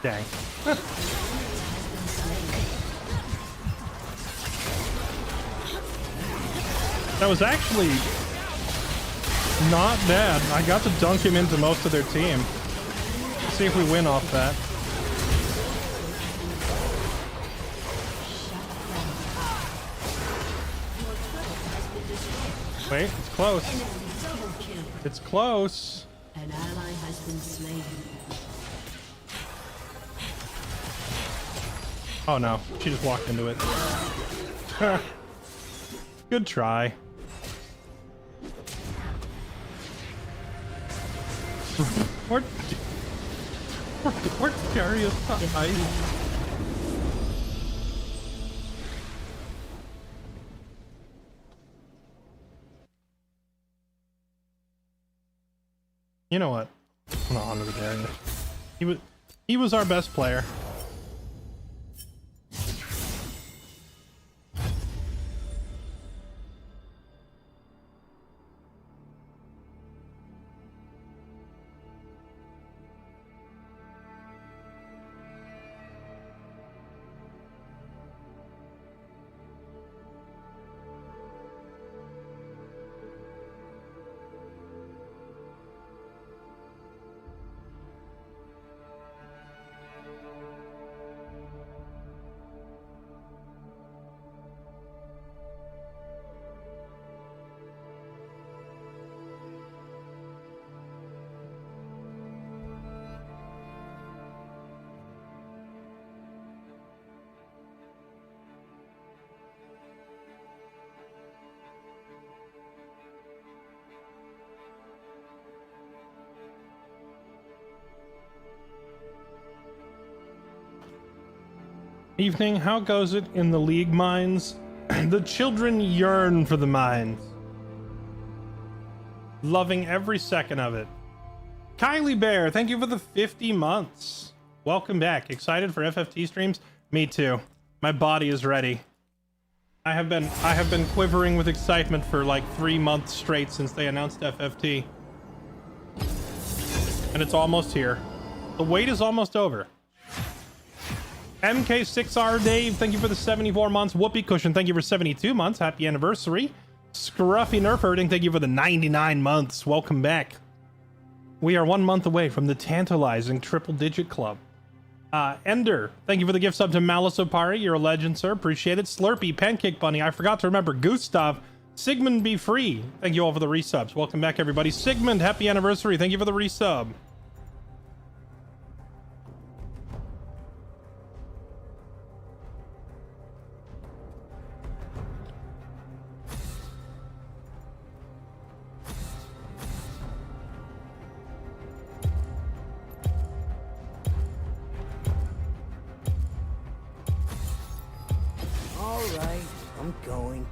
Dang. That was actually not bad. I got to dunk him into most of their team. Let's see if we win off that. Wait, it's close. It's close. An ally has been slain. Oh no, she just walked into it. Good try. Where Darius died? You know what? I'm gonna honor the Darius. He was our best player. Evening, how goes it in the League mines? The children yearn for the mines. Loving every second of it. Kylie Bear, thank you for the 50 months. Welcome back. Excited for FFT streams? Me too. My body is ready. I have been quivering with excitement for like 3 months straight since they announced FFT. And it's almost here. The wait is almost over. MK6R Dave, thank you for the 74 months. Whoopee Cushion, thank you for 72 months. Happy anniversary. Scruffy Nerf Herding, thank you for the 99 months. Welcome back. We are 1 month away from the tantalizing triple-digit club. Ender, thank you for the gift sub to Malice Opari. You're a legend, sir. Appreciate it. Slurpee, Pancake Bunny, I forgot to remember. Gustav, Sigmund Be Free, thank you all for the resubs. Welcome back, everybody. Sigmund, happy anniversary. Thank you for the resub. All right, I'm going.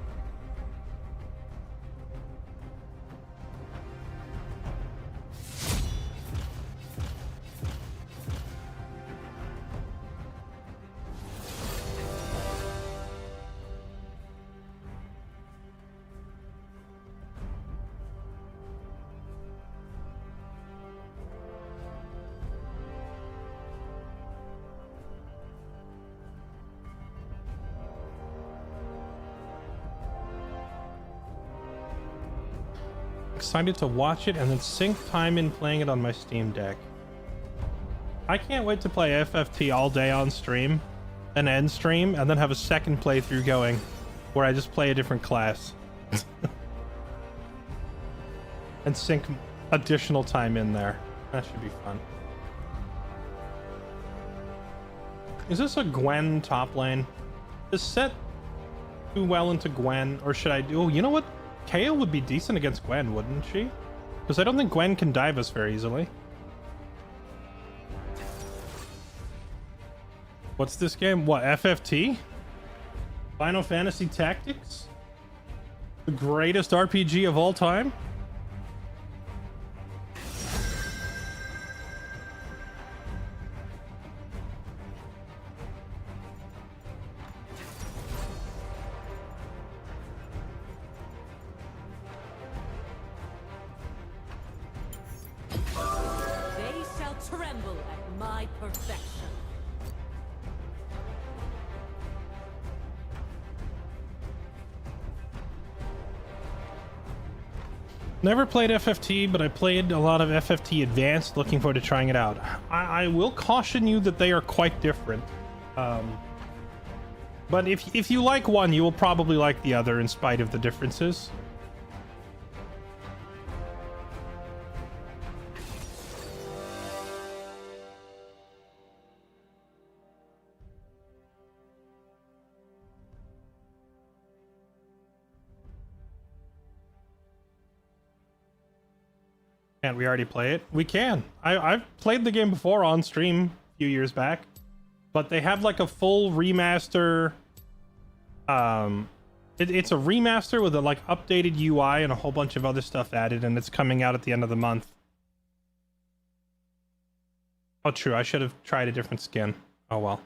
Excited to watch it and then sink time in playing it on my Steam Deck. I can't wait to play FFT all day on stream, then end stream, and then have a second playthrough going where I just play a different class and sink additional time in there. That should be fun. Is this a Gwen top lane? Is set too well into Gwen, or should I do? Oh, you know what? Kayle would be decent against Gwen, wouldn't she? Because I don't think Gwen can dive us very easily. What's this game? What, FFT? Final Fantasy Tactics? The greatest RPG of all time? They shall tremble at my perfection. Never played FFT, but I played a lot of FFT Advanced, looking forward to trying it out. I will caution you that they are quite different. But if you like one, you will probably like the other in spite of the differences. Can't we already play it? We can. I've played the game before on stream a few years back, but they have like a full remaster. It's a remaster with a like updated UI and a whole bunch of other stuff added, and it's coming out at the end of the month. Oh, true. I should have tried a different skin. Oh well.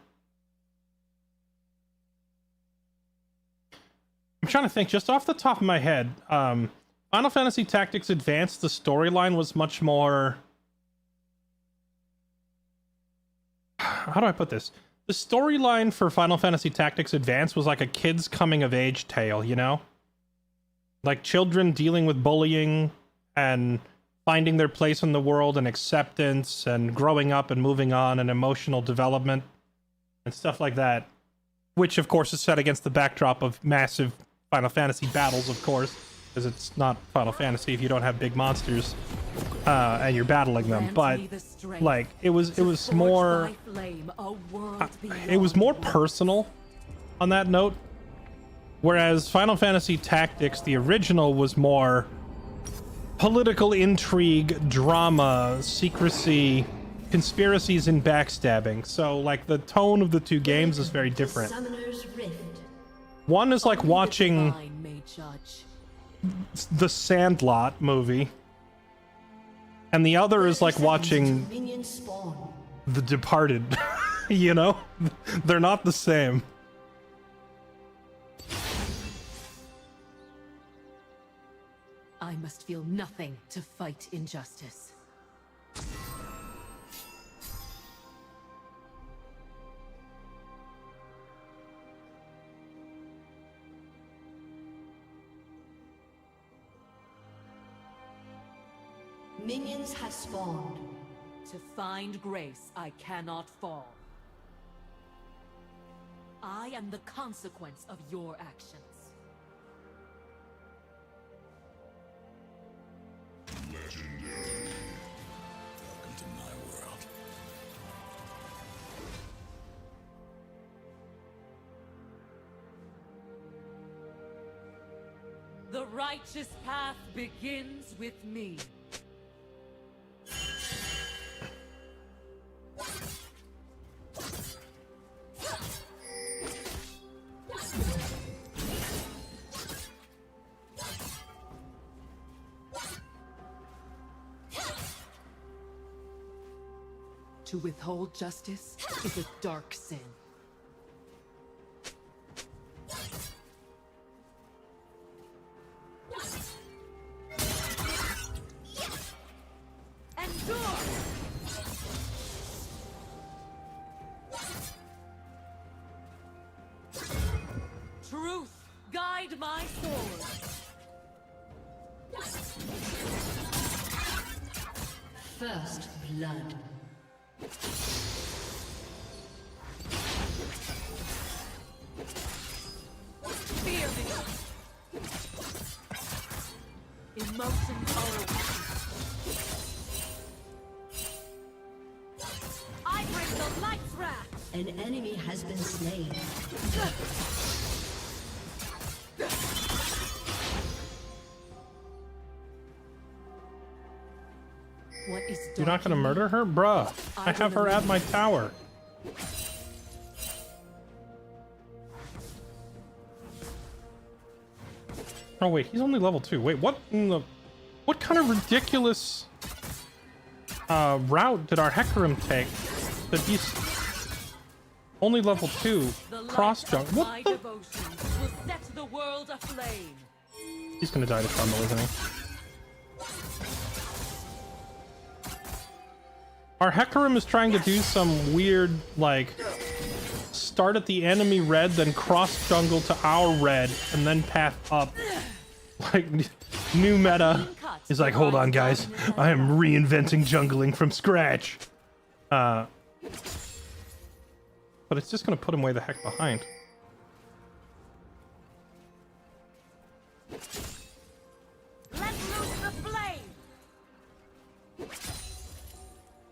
I'm trying to think just off the top of my head. Final Fantasy Tactics Advanced, the storyline was much more... How do I put this? The storyline for Final Fantasy Tactics Advanced was like a kid's coming-of-age tale, you know? Like children dealing with bullying and finding their place in the world and acceptance and growing up and moving on and emotional development and stuff like that. Which, of course, is set against the backdrop of massive Final Fantasy battles, of course. Because it's not Final Fantasy if you don't have big monsters and you're battling them. But like it was more it was more personal on that note. Whereas Final Fantasy Tactics, the original, was more political intrigue, drama, secrecy, conspiracies, and backstabbing. So like the tone of the two games is very different. One is like watching the Sandlot movie, and the other is like watching The Departed. You know, they're not the same. I must feel nothing to fight injustice. Minions have spawned. To find grace, I cannot fall. I am the consequence of your actions. Legendary. Welcome to my world. The righteous path begins with me. To withhold justice is a dark sin. Endure! Truth, guide my sword. First blood. Fear me. Emotions are a weakness. I bring the light's wrath. An enemy has been slain. What is You're not gonna murder her? Bruh, I have her at my tower. Oh wait, he's only level 2. Wait, what in the... What kind of ridiculous route did our Hecarim take that he's only level 2 The cross light jump? of What my the... devotion will set the world aflame. He's gonna die to Trundle, isn't he? Our Hecarim is trying to do some weird, like, start at the enemy red, then cross jungle to our red, and then path up. Like, new meta. He's like, hold on, guys. I am reinventing jungling from scratch. But it's just gonna put him way the heck behind. Let loose the flame.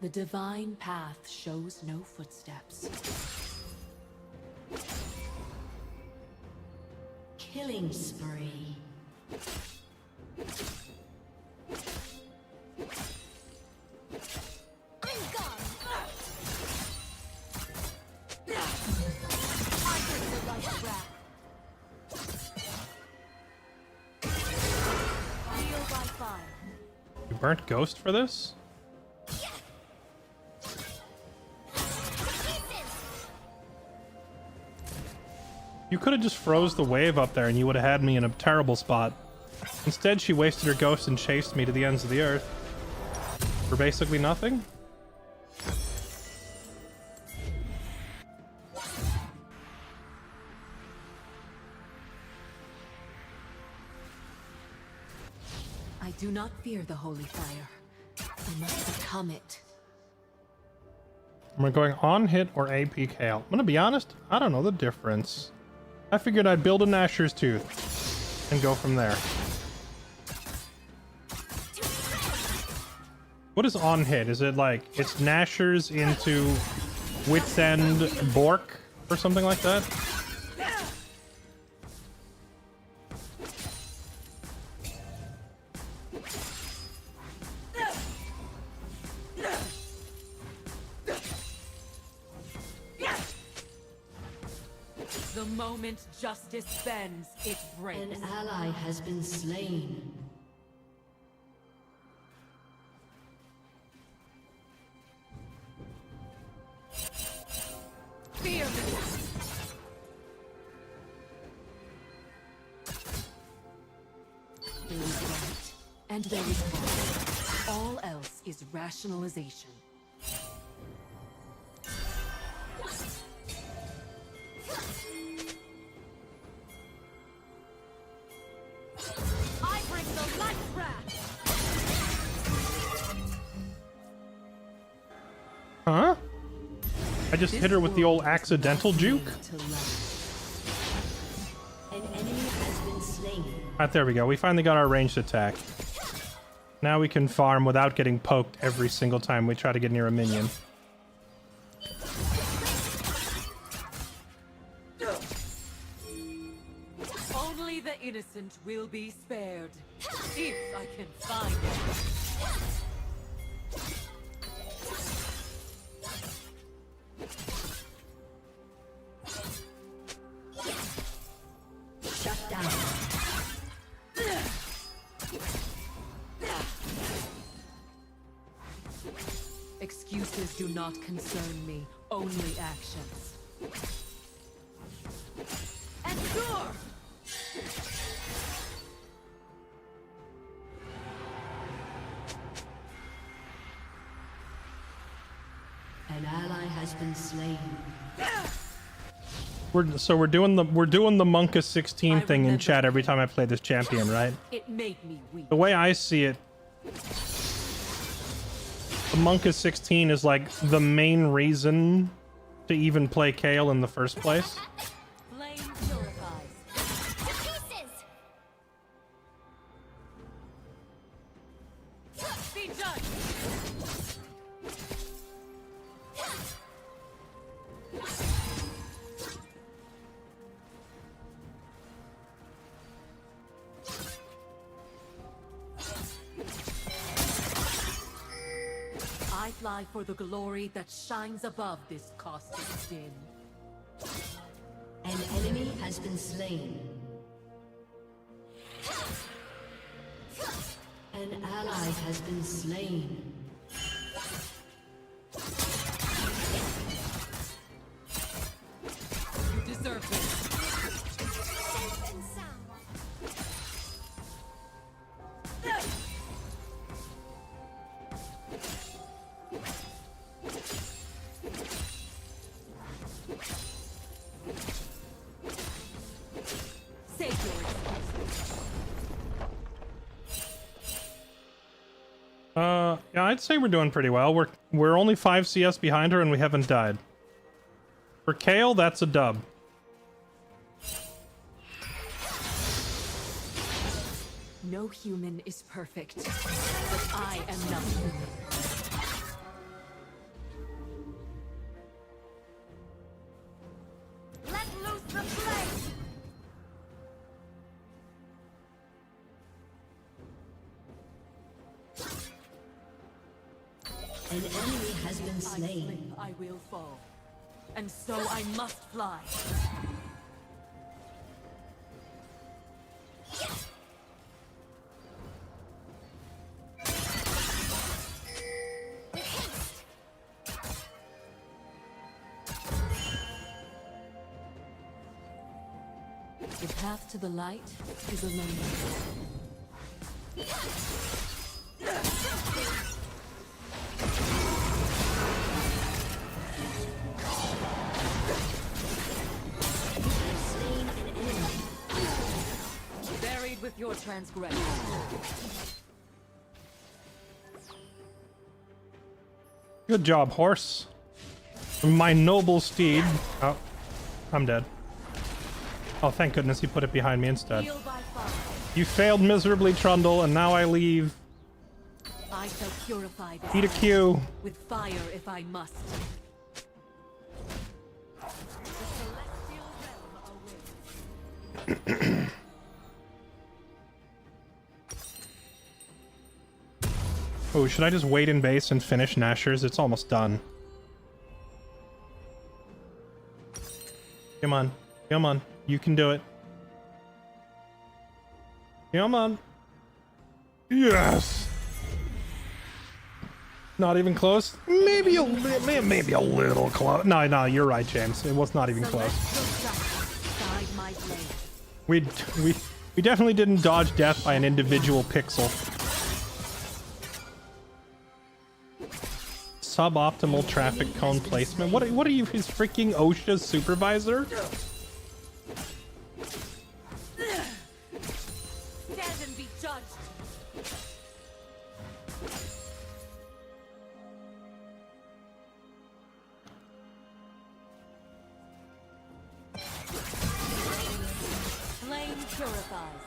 The divine path shows no footsteps. Killing spree. I'm gone. I bring the light's wrath. Heal by fire. You burnt Ghost for this? You could have just froze the wave up there and you would have had me in a terrible spot. Instead, she wasted her ghost and chased me to the ends of the earth. For basically nothing? I do not fear the holy fire. I must become it. Am I going on hit or AP Kale? I'm gonna be honest, I don't know the difference. I figured I'd build a Nashor's Tooth and go from there. What is on hit? Is it like it's Nashor's into Wit's End Bork or something like that? The moment justice bends, it breaks. An ally has been slain. Fear me. There is right, and there is wrong. All else is rationalization. I bring the light's wrath. Huh? I just hit her with the old accidental juke? An enemy has been slain. Alright, there we go. We finally got our ranged attack. Now we can farm without getting poked every single time we try to get near a minion. Only the innocent will be spared. If I can find it. Shut down. Excuses do not concern me, only actions. Endure! An ally has been slain. We're doing the Monka 16 thing in chat every time I play this champion, right? It made me weak. The way I see it, the Monka 16 is like the main reason to even play Kale in the first place. Flame purifies. fly for the glory that shines above this caustic din. An enemy has been slain. An ally has been slain. You deserve this. Safe and sound. Save your excuses. Yeah, I'd say we're doing pretty well. We're only 5 CS behind her and we haven't died. For Kale, that's a dub. No human is perfect, but I am not human. Let loose the flame. An enemy has been I slain. slip, I will fall. And so I must fly. The path to the light is alone. Buried with your transgression. Good job, horse. My noble steed. Oh, I'm dead. Oh, thank goodness he put it behind me instead. Heal by fire. You failed miserably, Trundle, and now I leave. I shall purify this Eat a Q. with fire if I must. The celestial realm awaits. Oh, should I just wait in base and finish Nashers? It's almost done. Come on. Come on. You can do it. Come on. Yes! Not even close? Maybe a little close. No, you're right, James. It was not even close. Celestial justice guide my blade. We definitely didn't dodge death by an individual pixel. Suboptimal traffic cone placement. What are you, his freaking OSHA supervisor? Stand and be judged. Flame purifies.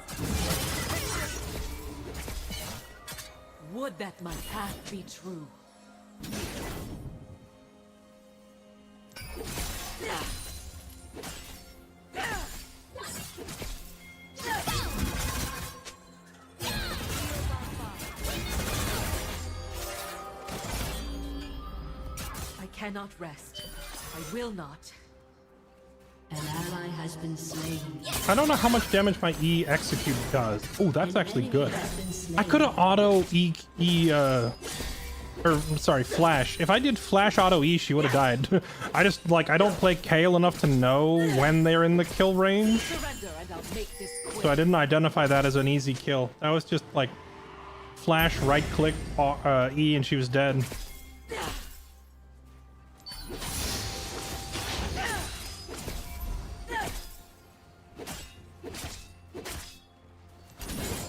Would that my path be true. I cannot rest. I will not. An ally has been slain. I don't know how much damage my E execute does. Oh, that's actually good. Has been slain. I could have auto flash. If I did flash auto E, she would have died. I just, like, I don't play Kale enough to know when they're in the kill range. Surrender and I'll make this quick. So I didn't identify that as an easy kill. That was just, like, flash, right click, E, and she was dead.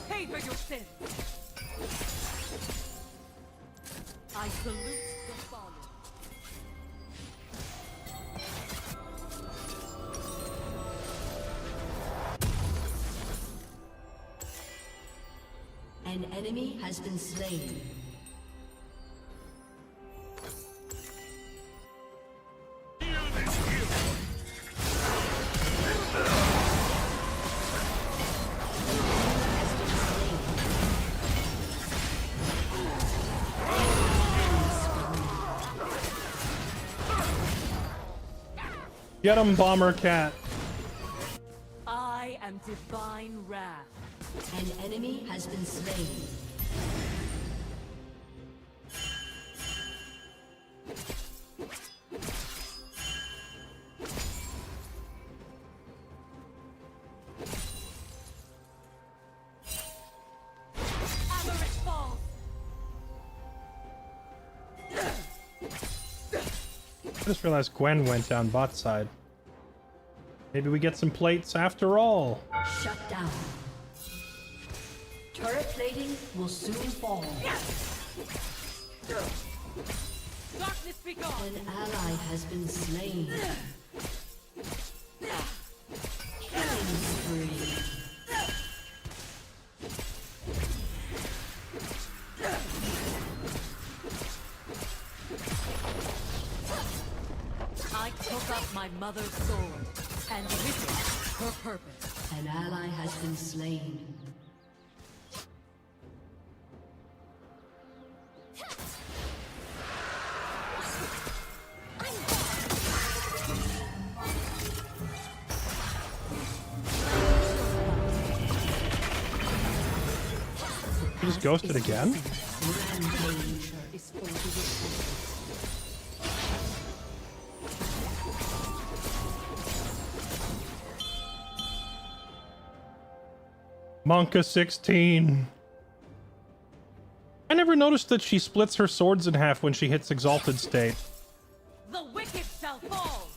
Pay for your sins. I salute the fallen. An enemy has been slain. Get him, Bomber Cat. I am divine wrath. An enemy has been slain. Aberrant falls. I just realized Gwen went down bot side. Maybe we get some plates after all. Shut down. Turret plating will soon fall. Darkness be gone. An ally has been slain. Killing spree. I took up my mother's sword, and with it, her purpose. An ally has been slain. You just ghosted again? Rampage. Is for the witness. Monka 16. I never noticed that she splits her swords in half when she hits Exalted State. The wicked shall fall.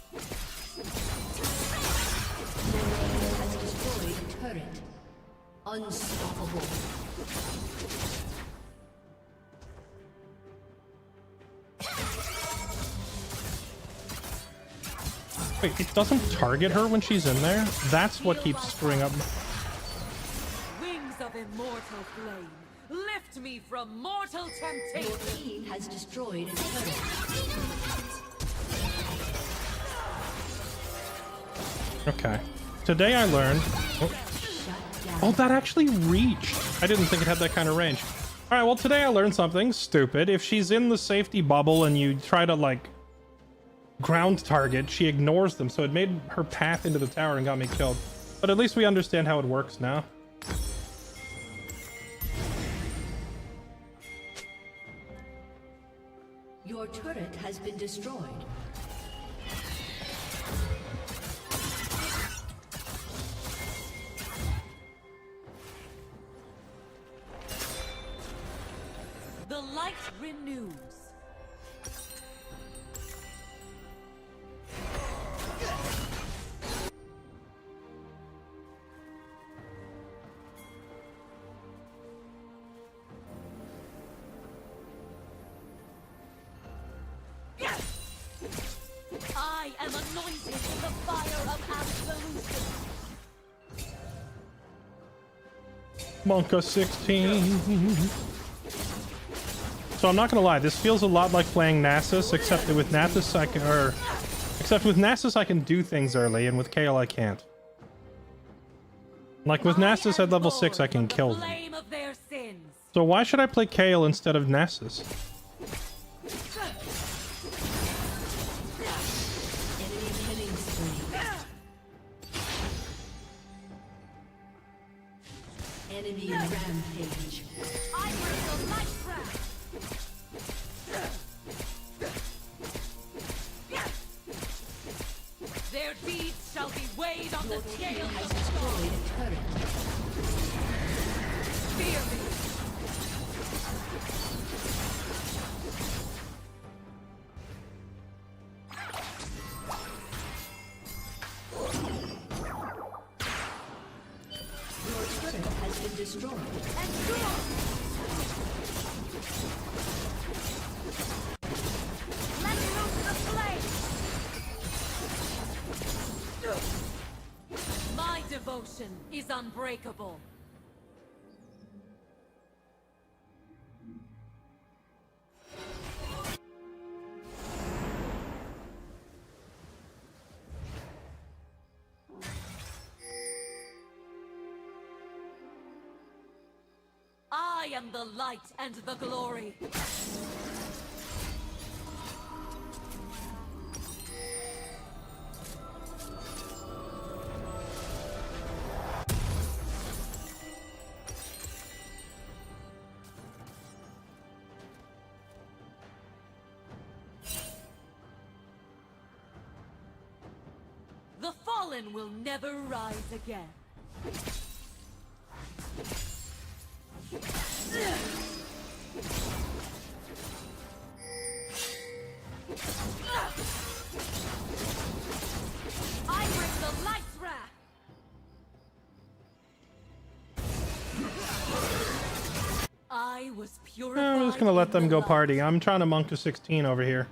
Has destroyed a turret. Unstoppable. Wait, it doesn't target her when she's in there? That's what keeps screwing up. Wings of immortal flame, lift me from mortal Your temptation. team has destroyed a turret. Okay. Today I learned... Oh, Shut down. oh, that actually reached. I didn't think it had that kind of range. Alright, well today I learned something stupid. If she's in the safety bubble and you try to, like, ground target, she ignores them, so it made her path into the tower and got me killed. But at least we understand how it works now. Your turret has been destroyed. The light renews. I am anointed with the fire of absolution. Monka 16. So I'm not gonna lie, this feels a lot like playing Nasus, except that with Nasus I can, except with Nasus I can do things early, and with Kael I can't. Like with Nasus at level 6 I can kill them. Flame of their sins. So why should I play Kael instead of Nasus? Enemy killing spree. Enemy rampage. I wear the light crown. Their deeds shall be weighed on the scales Has of destroyed a turret. fear me. Your turret has been destroyed. Let loose the flame. My devotion is unbreakable. I am the light and the glory. fallen will never rise again. I bring the light's wrath. I was purified. I'm just gonna let in them the go light. party. I'm trying to monk to 16 over here.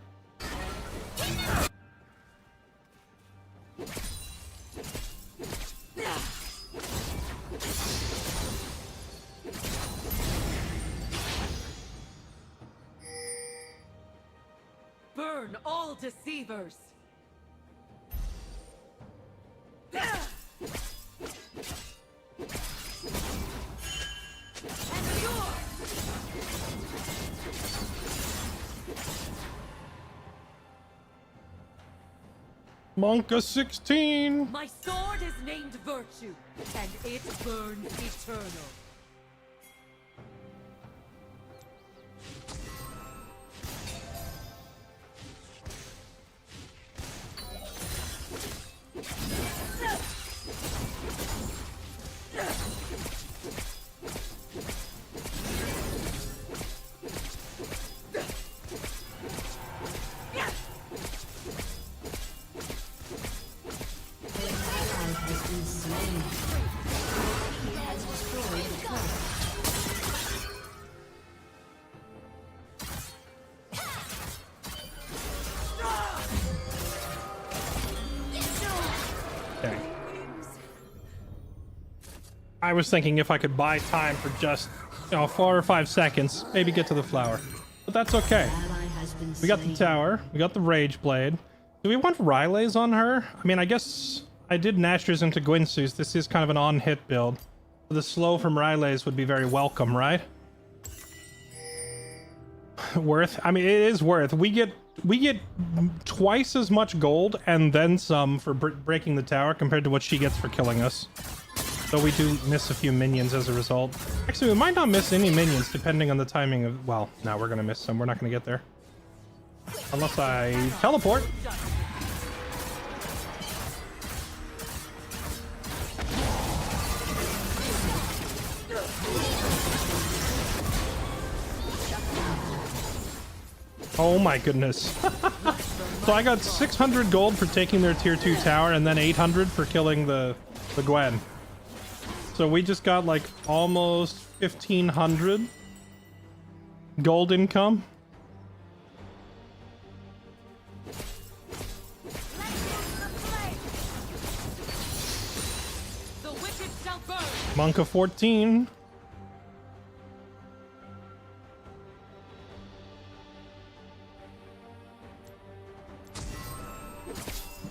Burn all deceivers. Endure. Monk a 16. My sword is named Virtue, and it burns eternal. Okay. I was thinking if I could buy time for just, 4 or 5 seconds, maybe get to the flower. But that's okay. We got the tower. We got the Rage Blade. Do we want Rylays on her? I mean, I guess I did Nashers into Gwynsu's. This is kind of an on-hit build. The slow from Rylays would be very welcome, right? Worth? I mean, it is worth. We get twice as much gold and then some for breaking the tower compared to what she gets for killing us. So we do miss a few minions as a result. Actually, we might not miss any minions depending on the timing of... Well, no, we're going to miss some. We're not going to get there. Unless I teleport. Oh my goodness. So I got 600 gold for taking their tier 2 tower and then 800 for killing the Gwen. So we just got like almost 1500 gold income. The wicked shall burn. Monk of 14.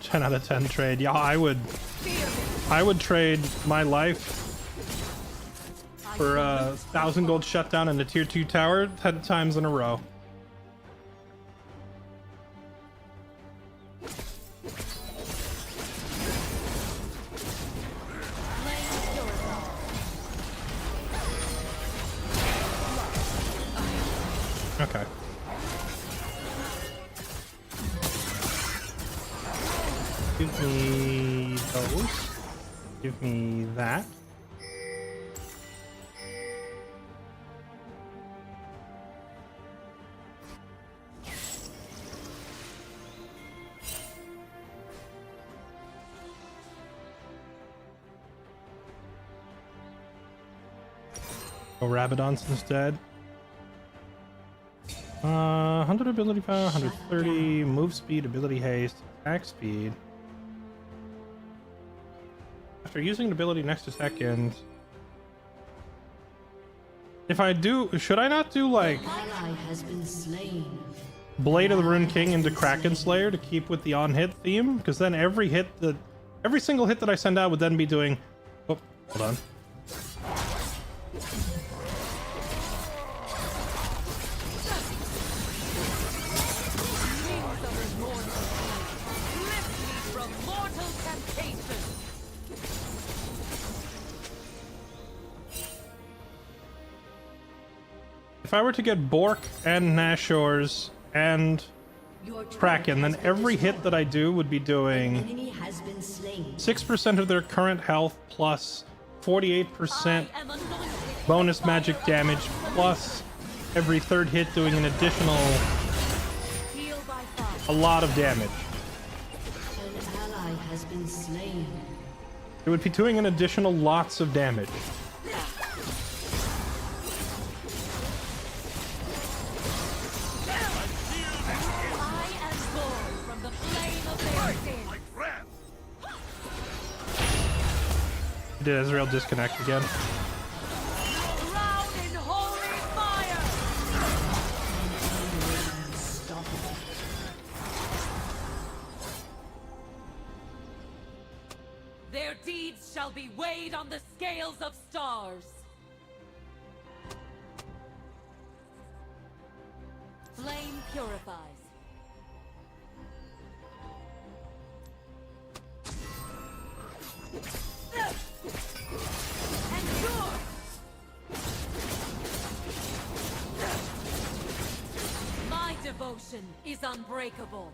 Ten out of 10 trade. Yeah, I would trade my life for 1,000 gold shutdown and a tier 2 tower 10 times in a row. Okay. Give me those. Give me that. Go Rabadons instead. 100 ability power, 130 move speed, ability haste, attack speed. After using an ability next to second, if I do, should I not do like Blade of the Rune King into Kraken Slayer to keep with the on-hit theme? Because then every single hit that I send out would then be doing. Oh, hold on. If I were to get Bork and Nashors and Kraken, then every hit that I do would be doing slain. 6% of their current health plus 48% I am anointed bonus with magic fire damage of plus every third hit doing an additional heal by fire. a lot of damage. An ally has been slain. It would be doing an additional lots of damage. I am born from the flame of their sin. Like rat. Did Ezreal disconnect again? Drown in holy fire. Unstoppable. Their deeds shall be weighed on the scales of stars. Flame purifies. Endure! My devotion is unbreakable.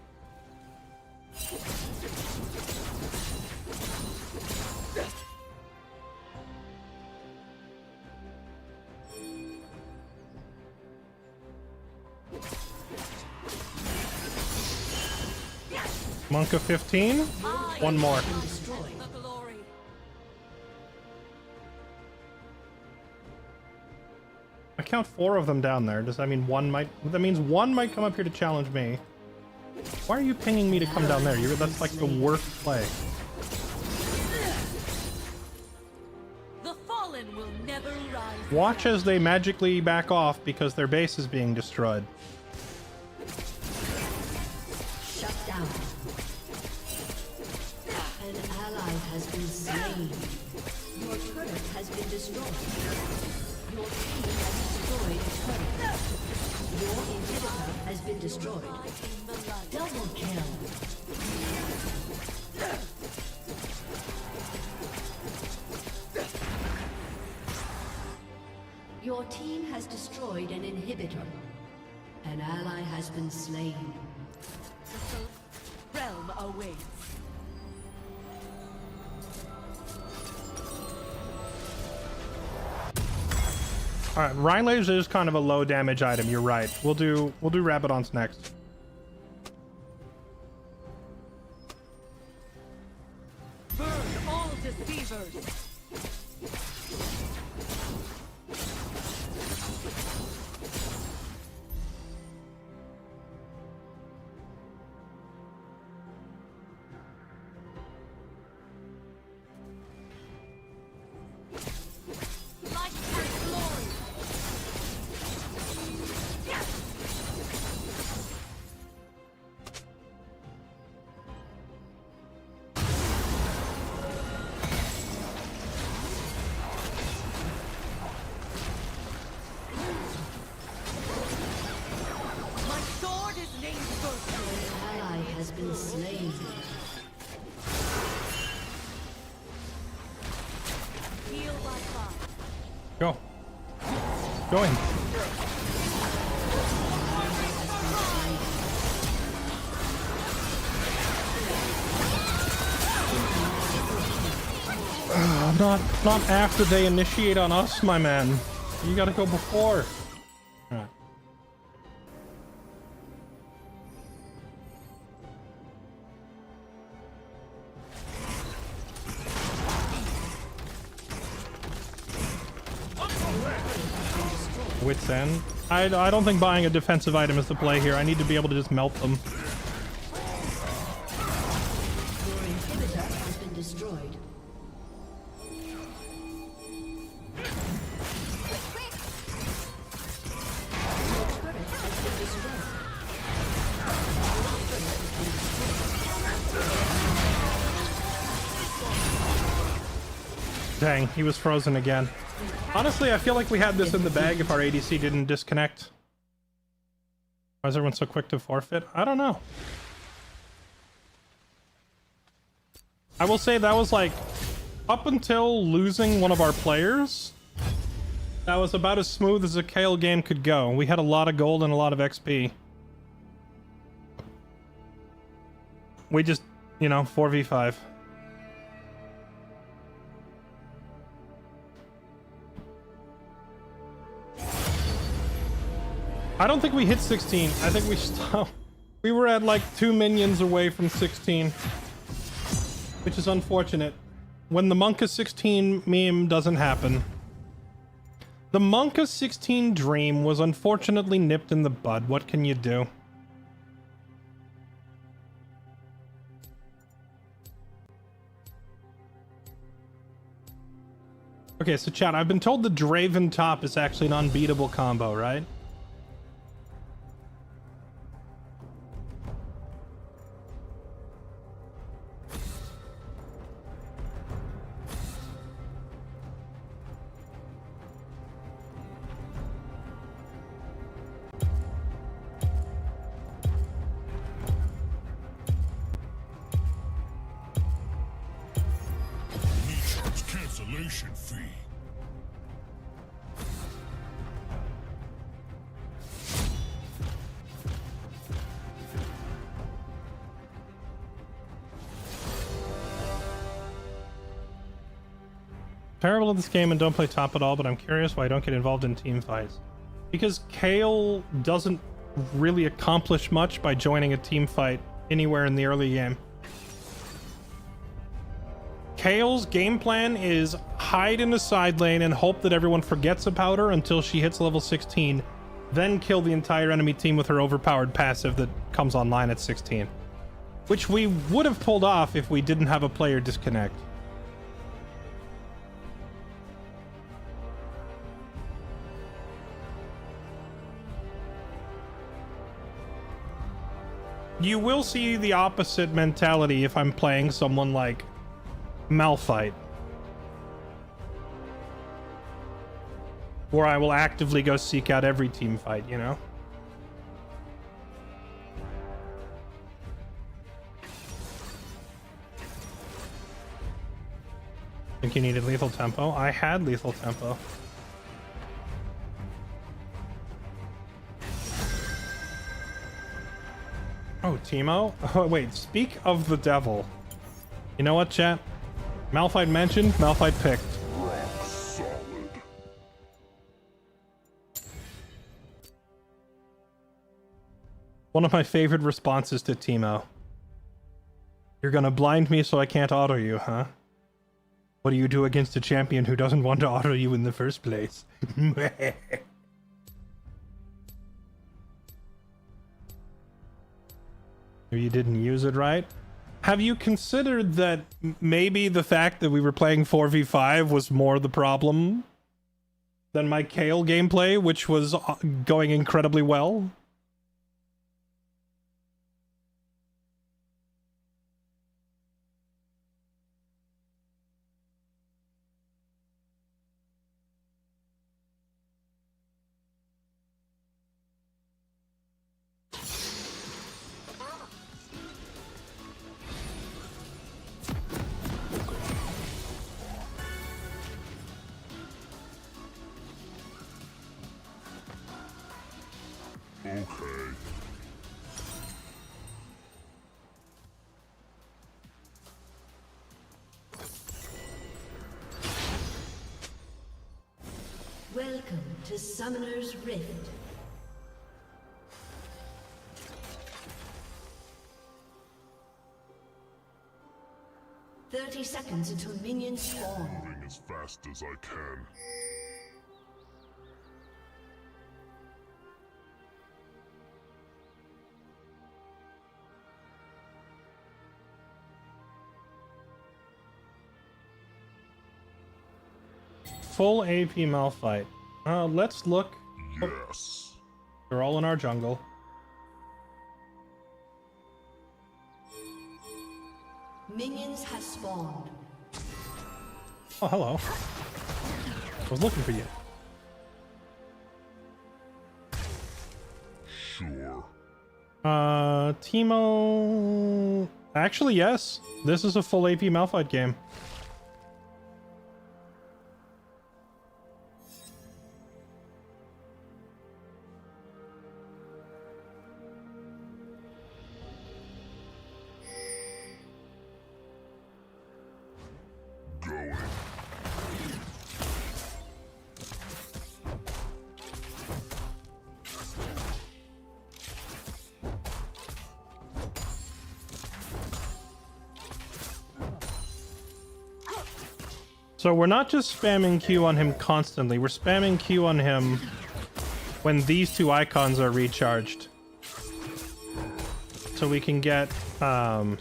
Monk of 15? I One more. am the glory. I count 4 of them down there. Does that mean one might... That means one might come up here to challenge me. Why are you pinging me to come down there? That's like the worst play. The fallen will never rise. Watch as they magically back off because their base is being destroyed. Shut down. An ally has been slain. Your turret has been destroyed. Your team has destroyed a turret. Your inhibitor has been destroyed. In the light. Double kill. Your team has destroyed an inhibitor. An ally has been slain. The realm awaits. All right, Rhylaves is kind of a low damage item. You're right. We'll do Rabadons next. Burn all deceivers. Light and glory. My sword is named Virtue. An ally has been slain. Heal by fire. Go. Go in. Not after they initiate on us, my man. You gotta go before. All right. Wits End. I don't think buying a defensive item is the play here. I need to be able to just melt them. Your inhibitor has been destroyed. Your turret has been destroyed. Dang, he was frozen again. Honestly, I feel like we had this in the bag if our ADC didn't disconnect. Why is everyone so quick to forfeit? I don't know. I will say that was like, up until losing one of our players, that was about as smooth as a Kale game could go. We had a lot of gold and a lot of XP. We just, you know, 4v5. I don't think we hit 16. I think we stopped. We were at like 2 minions away from 16, which is unfortunate. When the Monka 16 meme doesn't happen. The Monka 16 dream was unfortunately nipped in the bud. What can you do? Okay, so chat, I've been told the Draven top is actually an unbeatable combo, right? Necharge cancellation fee. Terrible at this game and don't play top at all, but I'm curious why I don't get involved in team fights. Because Kale doesn't really accomplish much by joining a team fight anywhere in the early game. Kale's game plan is hide in the side lane and hope that everyone forgets about her until she hits level 16, then kill the entire enemy team with her overpowered passive that comes online at 16. Which we would have pulled off if we didn't have a player disconnect. You will see the opposite mentality if I'm playing someone like Malphite, where I will actively go seek out every team fight, you know? Think you needed lethal tempo? I had lethal tempo. Oh, Teemo? Oh, wait, speak of the devil. You know what, chat? Malphite mentioned, Malphite picked. Rock solid. One of my favorite responses to Teemo. You're gonna blind me so I can't auto you, huh? What do you do against a champion who doesn't want to auto you in the first place? You didn't use it right? Have you considered that maybe the fact that we were playing 4v5 was more the problem than my Kale gameplay, which was going incredibly well? Okay. Welcome to Summoner's Rift. "30 seconds until minions spawn. Moving as fast as I can. Full AP Malphite. Let's look. Yes. They're all in our jungle. Minions have spawned. Oh, hello. I was looking for you. Sure. Teemo... Actually, yes. This is a full AP Malphite game. Going. So we're not just spamming Q on him constantly, we're spamming Q on him when these two icons are recharged. So we can get the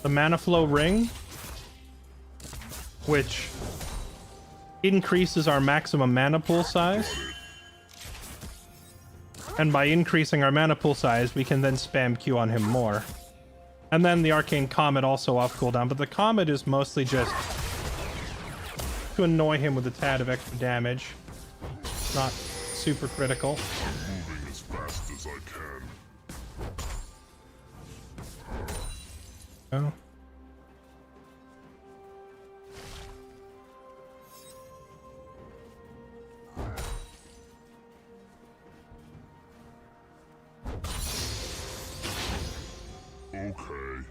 Mana Flow Ring, which increases our maximum mana pool size. And by increasing our mana pool size, we can then spam Q on him more. And then the Arcane Comet also off cooldown, but the Comet is mostly just to annoy him with a tad of extra damage. Not super critical. Moving as fast as I can. Oh. Okay.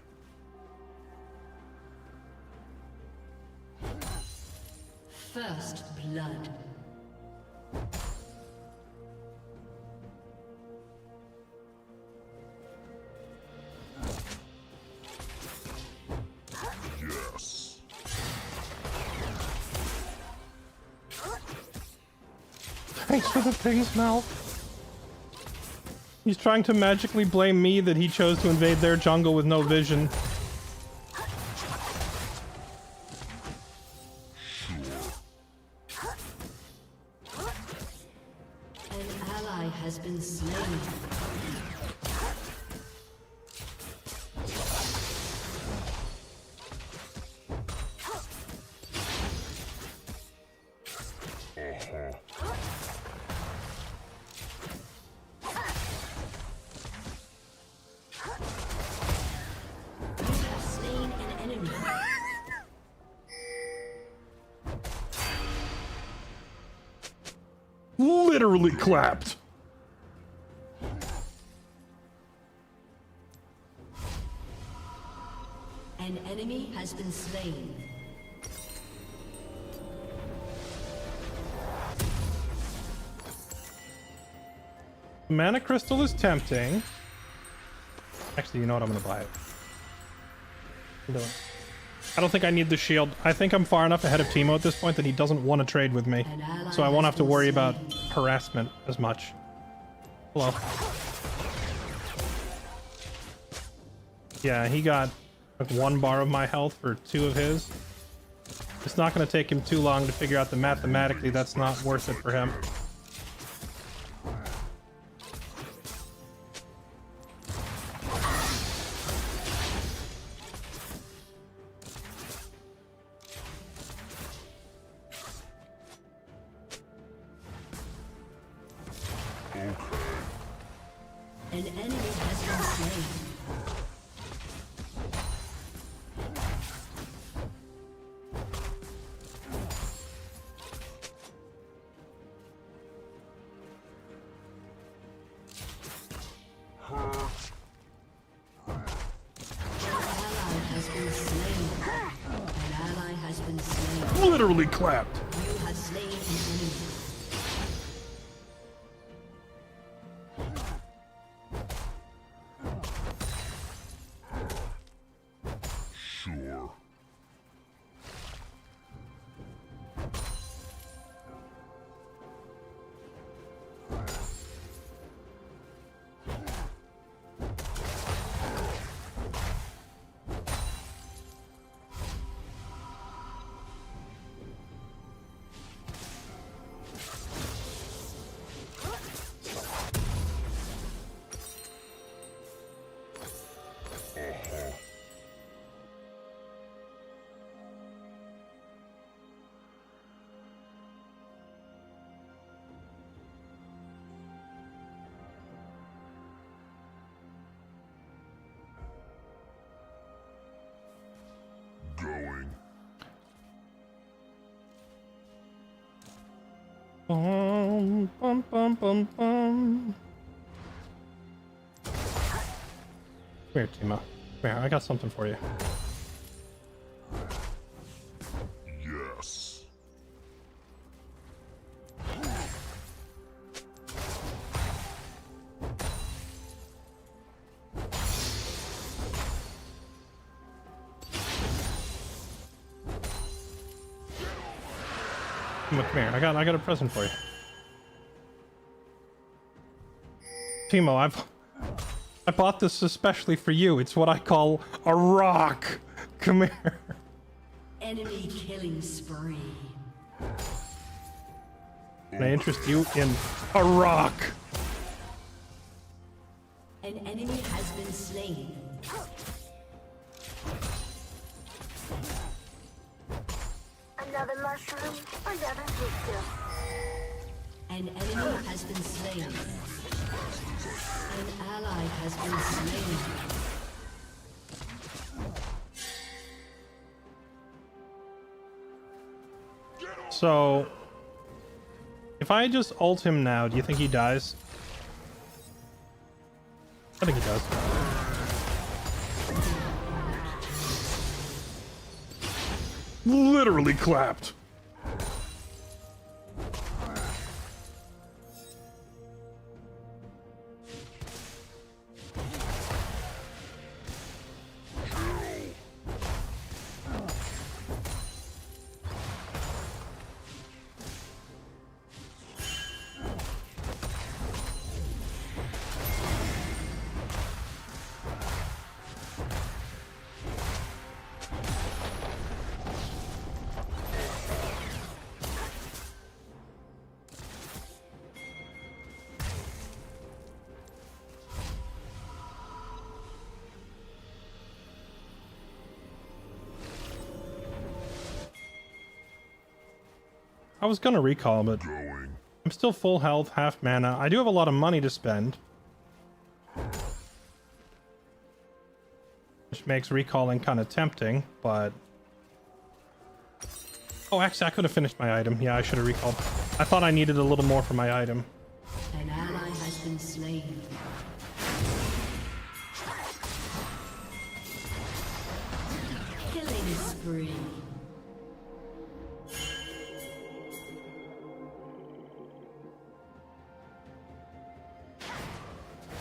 First blood. Yes. Thanks for the things, Mal. He's trying to magically blame me that he chose to invade their jungle with no vision. An ally has been slain. You have slain an enemy. Literally clapped. An enemy has been slain. Mana Crystal is tempting. Actually, you know what? I'm gonna buy it. I don't think I need the shield. I think I'm far enough ahead of Timo at this point that he doesn't want to trade with me. So I won't have to worry about harassment as much. Hello. Yeah, he got like 1 bar of my health for 2 of his. It's not going to take him too long to figure out that mathematically that's not worth it for him. An enemy has been slain. An ally has been slain. An ally has been slain. Literally clapped. You have slain an enemy. Sure. Going. Bum, bum, bum, bum, bum. Come here, Timo. Come here, I got something for you. Yes. Come here. I got a present for you. Timo, I bought this especially for you. It's what I call a rock. Come here. Enemy killing spree. Can I interest you in a rock? An enemy has been slain. Another mushroom, another victim. An enemy has been slain. An ally has been slain. So, if I just ult him now, do you think he dies? I think he does. Literally clapped. I was gonna recall, but I'm still full health, half mana. I do have a lot of money to spend, which makes recalling kind of tempting, but... Oh, actually, I could have finished my item. Yeah, I should have recalled. I thought I needed a little more for my item. An ally has been slain. Killing spree.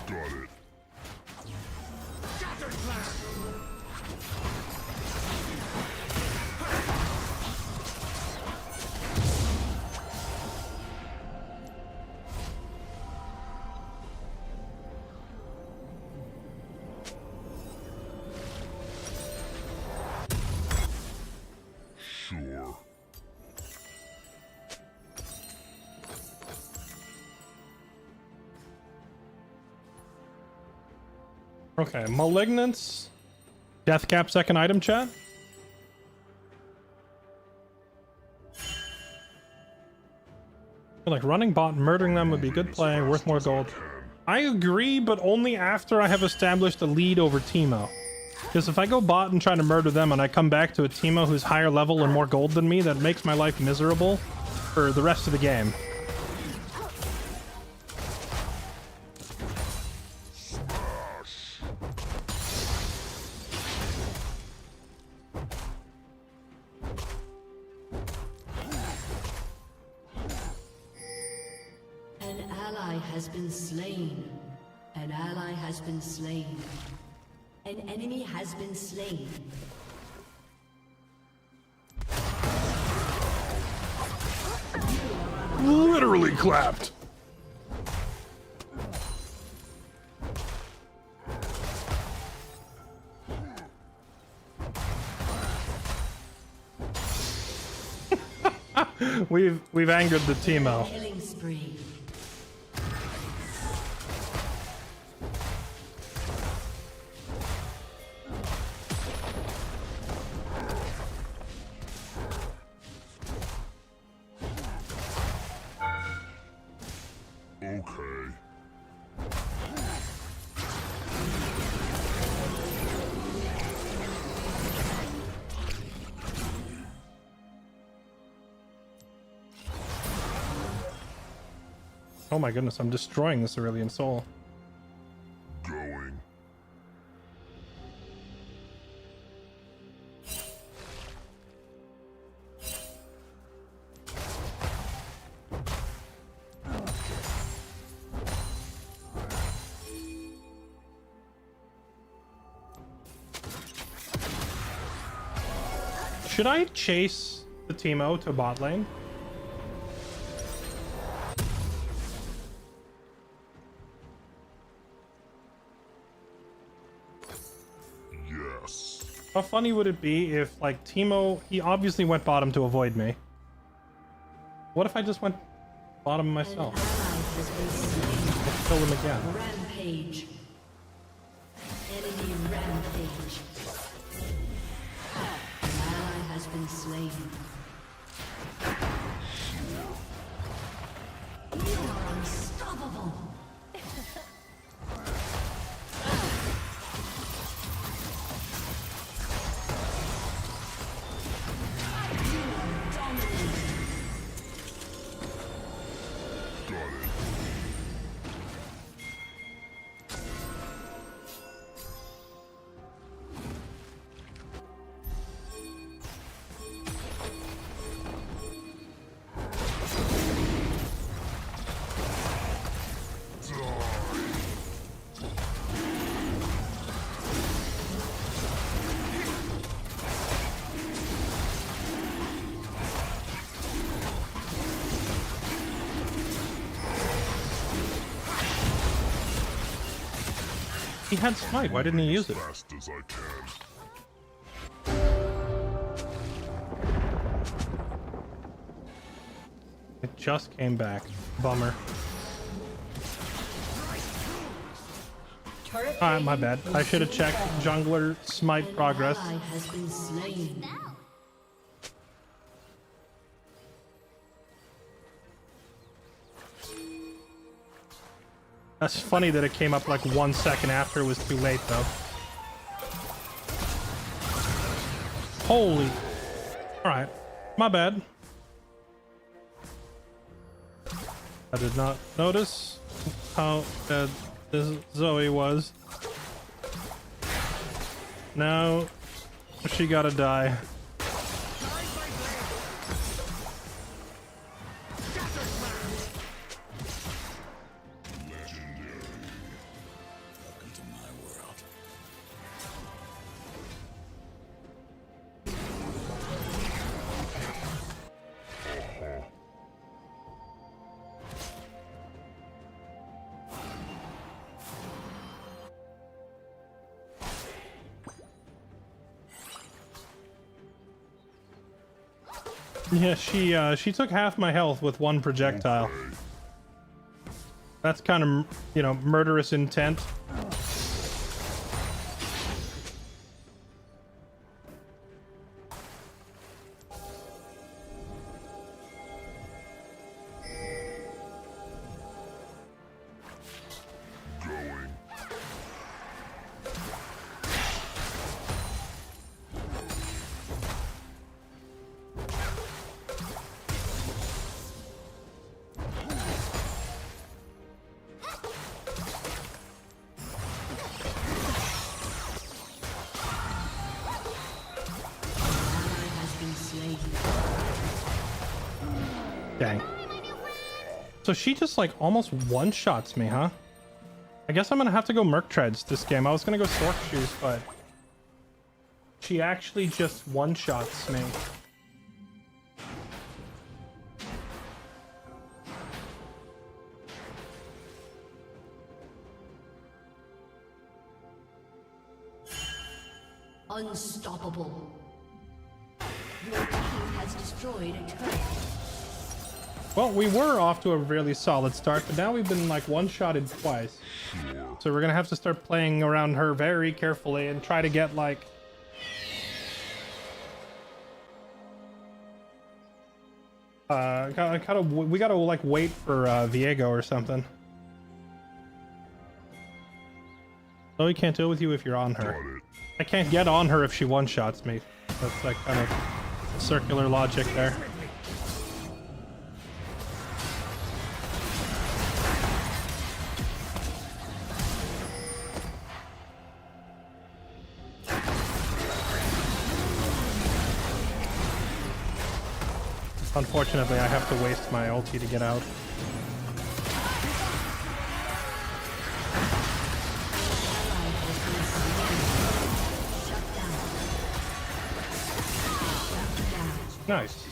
Got it. Sure. Okay, Malignance. Death cap second item, chat. I feel like running bot and murdering them would be good play, worth more gold. I agree, but only after I have established a lead over Timo. Because if I go bot and try to murder them and I come back to a Timo who's higher level and more gold than me, that makes my life miserable for the rest of the game. An ally has been slain. An ally has been slain. An enemy has been slain. Literally clapped. We've angered the Timo. Killing spree. Okay. Oh my goodness, I'm destroying this Aurelian Soul. Going. Should I chase the Timo to bot lane? How funny would it be if, like, Teemo, he obviously went bottom to avoid me. What if I just went bottom myself? Let's kill him again. Rampage. Enemy rampage. An ally has been slain. You are unstoppable. He had smite. Why didn't he use it? Fast as I can. It just came back. Bummer. Alright, my bad. I should have checked jungler smite progress. Ally has been slain. That's funny that it came up like 1 second after it was too late, though. Holy. Alright. My bad. I did not notice how dead this Zoe was. Now she gotta die. Yeah, she took half my health with one projectile. That's kind of, you know, murderous intent. Dang. So she just like almost one-shots me, huh? I guess I'm gonna have to go Merc Treads this game. I was gonna go Stork Shoes, but she actually just one-shots me. Unstoppable. Your team has destroyed a turret. Well, we were off to a really solid start, but now we've been like one-shotted twice. So we're gonna have to start playing around her very carefully and try to get like... we gotta like wait for Viego or something. So we can't deal with you if you're on her. I can't get on her if she one-shots me. That's like kind of circular logic there. Unfortunately, I have to waste my ulti to get out. Nice.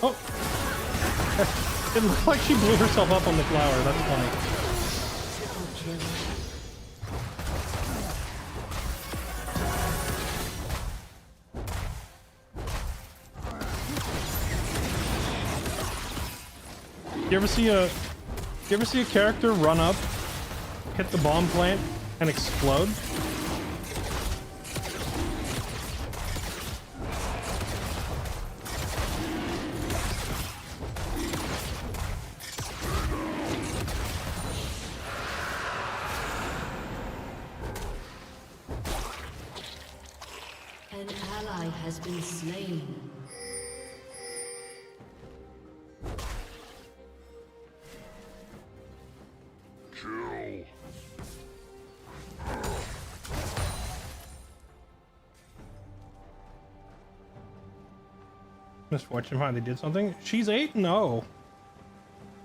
Oh! It looked like she blew herself up on the flower. That's funny. You ever see a character run up, hit the bomb plant, and explode? An ally has been slain. Kill. Misfortune finally did something. She's 8-0.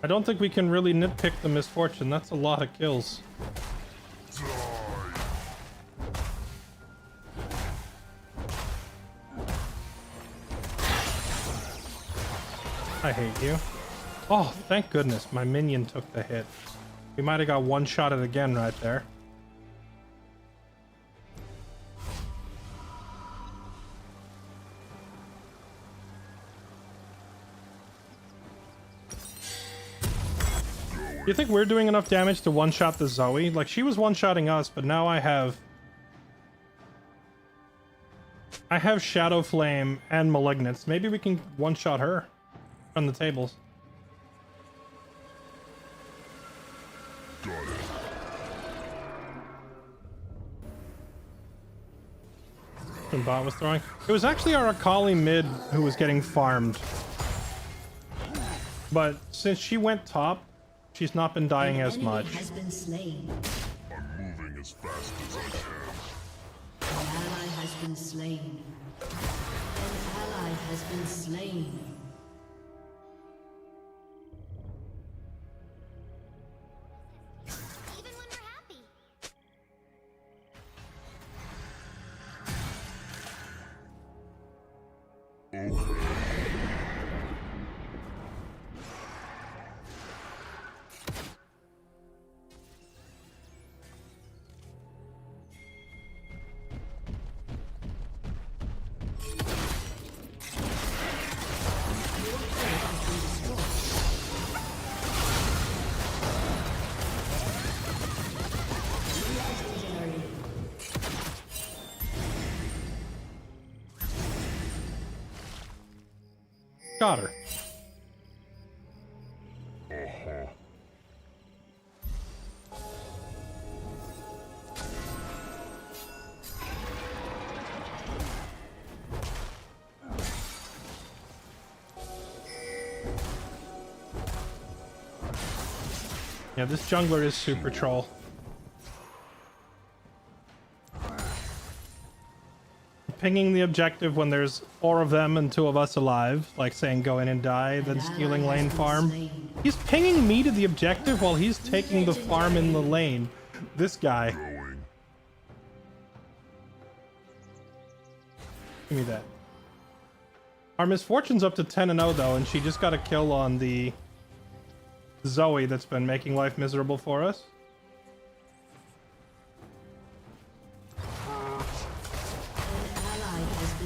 I don't think we can really nitpick the misfortune. That's a lot of kills. Die. I hate you. Oh, thank goodness my minion took the hit. We might have got one shot at it again right there. Do you think we're doing enough damage to one-shot the Zoe? Like, she was one-shotting us, but now I have Shadow Flame and Malignance. Maybe we can one-shot her on the tables. Got it. And bot was throwing. It was actually our Akali mid who was getting farmed. But since she went top, she's not been dying as much. Has been slain. I'm moving as fast as I can. An ally has been slain. An ally has been slain. Even when we're happy. Okay. Got her. Uh-huh. Yeah, this jungler is super troll. Pinging the objective when there's 4 of them and 2 of us alive, like saying go in and die, then stealing lane farm. He's pinging me to the objective while he's taking the farm in the lane. This guy. Going. Give me that. Our misfortune's up to 10-0 though, and she just got a kill on the Zoe that's been making life miserable for us.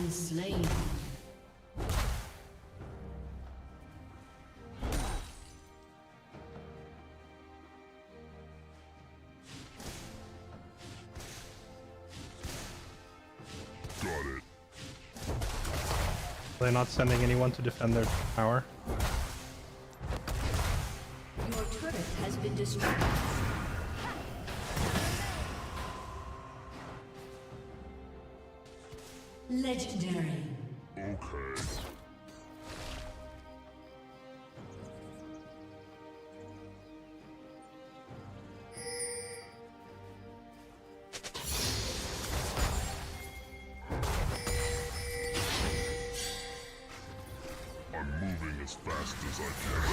Slain. Got it. They're not sending anyone to defend their tower. Your turret has been destroyed. Legendary. Okay. I'm moving as fast as I can.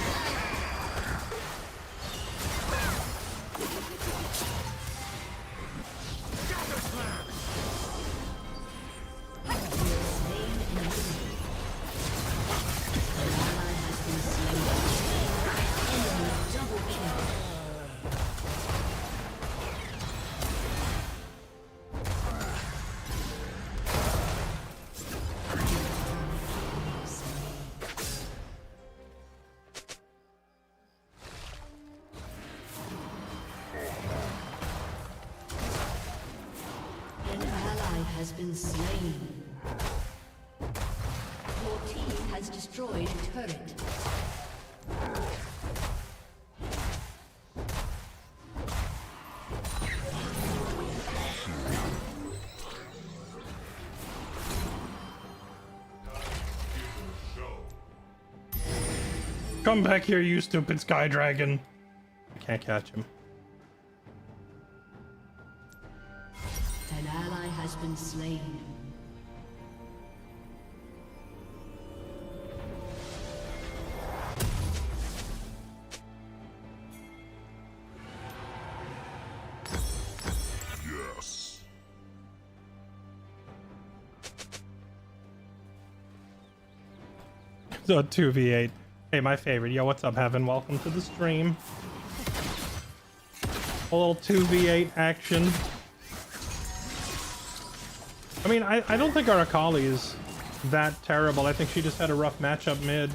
Ally been slain. Your team has destroyed a turret. Come back here, you stupid sky dragon. I can't catch him. An ally has been slain. Yes. So 2v8. Hey, my favorite. Yo, what's up, Heaven? Welcome to the stream. A little 2v8 action. I mean, I don't think our Akali is that terrible. I think she just had a rough matchup mid.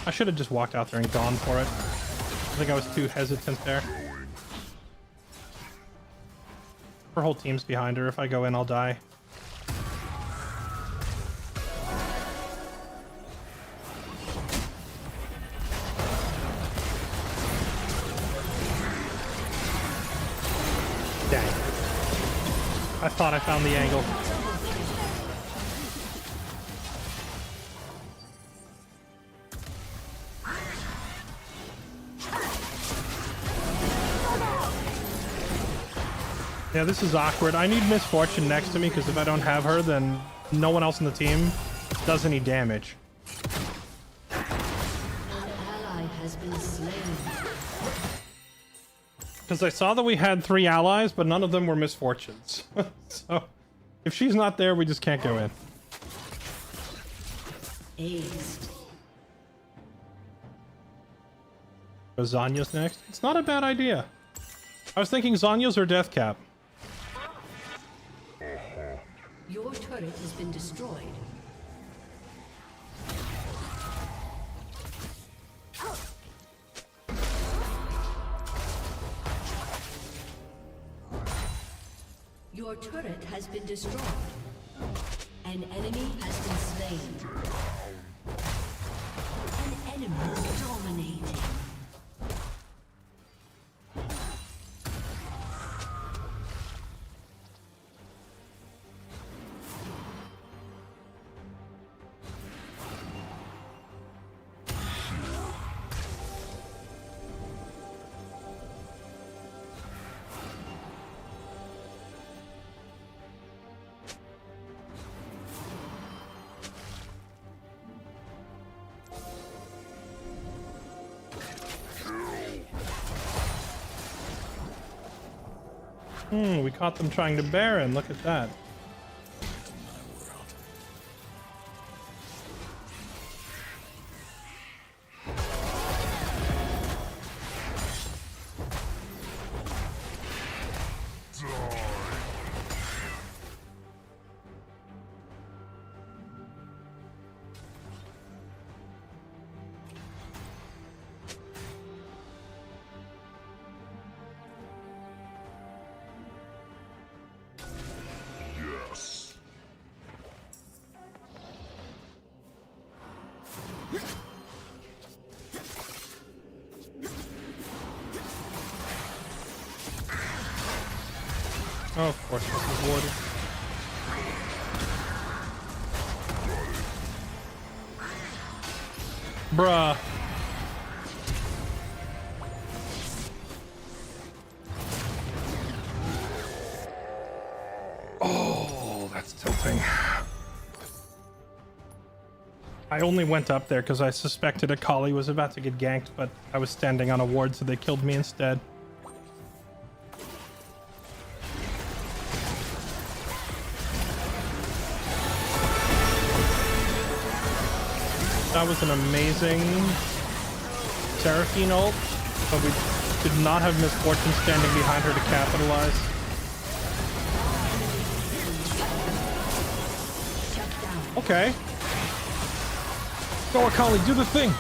I should have just walked out there and gone for it. I think I was too hesitant there. Her whole team's behind her. If I go in, I'll die. Dang. I thought I found the angle. Yeah, this is awkward. I need Misfortune next to me because if I don't have her, then no one else in the team does any damage. An ally has been slain. Because I saw that we had 3 allies, but none of them were Misfortunes. So, if she's not there, we just can't go in. Aced. So Zanya's next. It's not a bad idea. I was thinking Zanya's or Death Cap. Your turret has been destroyed. Your turret has been destroyed. An enemy has been slain. An enemy dominating. We caught them trying to Baron. Look at that. Yes. Oh, of course, this is warded. Bruh. Oh, that's tilting. I only went up there because I suspected Akali was about to get ganked, but I was standing on a ward, so they killed me instead. That was an amazing Seraphine ult, but we did not have Misfortune standing behind her to capitalize. Okay. Go Akali, do the thing!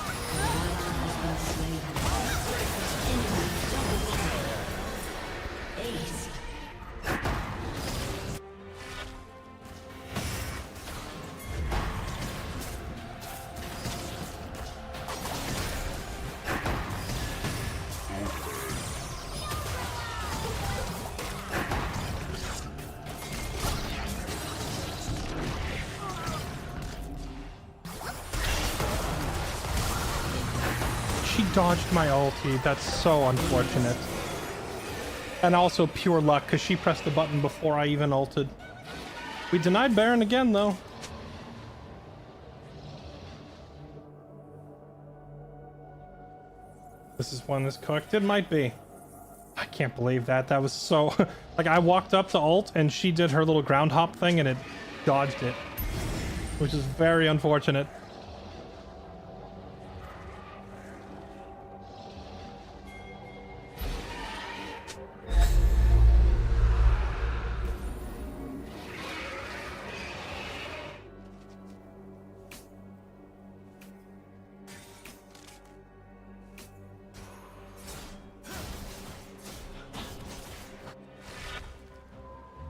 dodged my ulti. That's so unfortunate. And also pure luck, because she pressed the button before I even ulted. We denied Baron again, though. This is one that's cooked. It might be. I can't believe that. That was so... like, I walked up to ult, and she did her little ground hop thing, and it dodged it. Which is very unfortunate.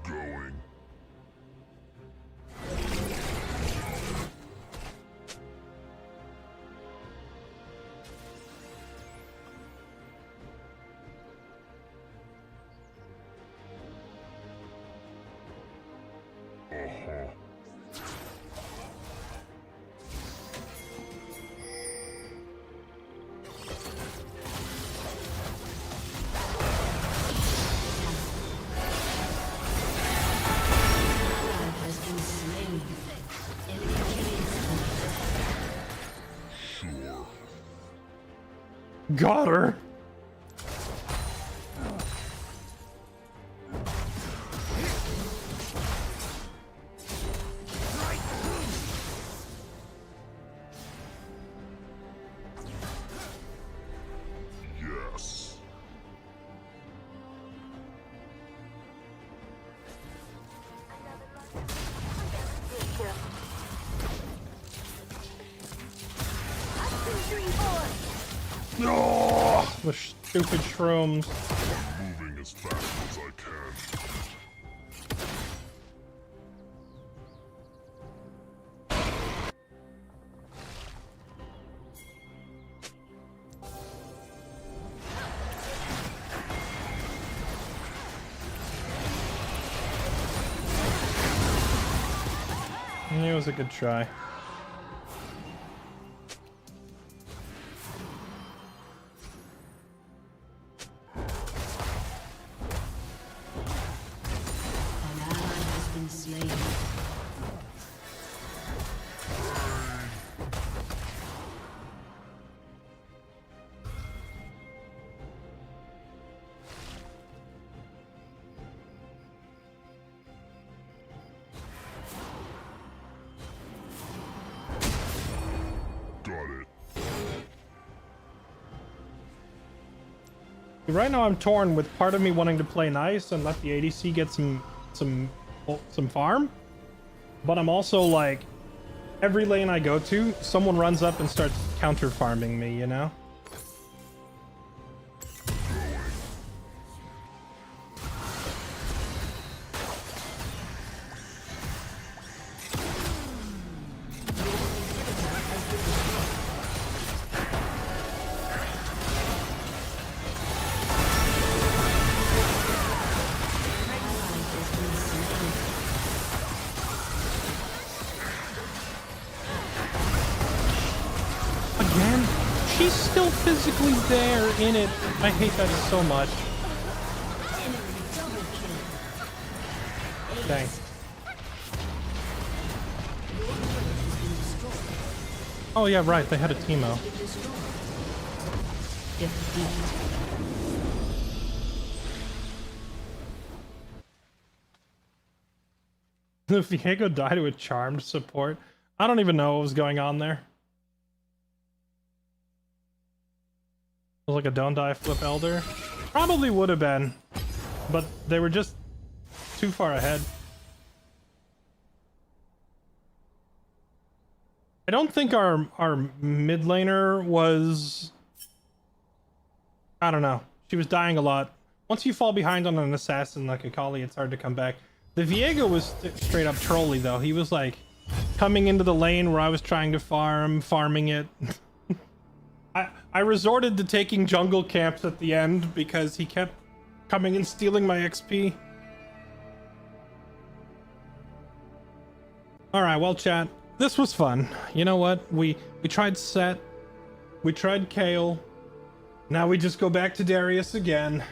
Going. Has been slain. Enemy killing spree. Sure. Got her. Yes. No, the stupid shrooms. Moving as fast as I can. It was a good try. An ally has been slain. Got it. Right now I'm torn with part of me wanting to play nice and let the ADC get some farm, but I'm also like, every lane I go to, someone runs up and starts counter farming me, you know? Again? She's still physically there in it. I hate that so much. Dang. Oh yeah, right, they had a Teemo. The Viego died to a charmed support. I don't even know what was going on there. It was like a don't die flip elder. Probably would have been, but they were just too far ahead. I don't think our mid laner was... I don't know. She was dying a lot. Once you fall behind on an assassin like Akali, it's hard to come back. The Viego was straight up trolly though. He was like coming into the lane where I was trying to farming it. I resorted to taking jungle camps at the end because he kept coming and stealing my XP. Alright, well chat, this was fun. You know what? We tried Set, we tried Kale, Now we just go back to Darius again.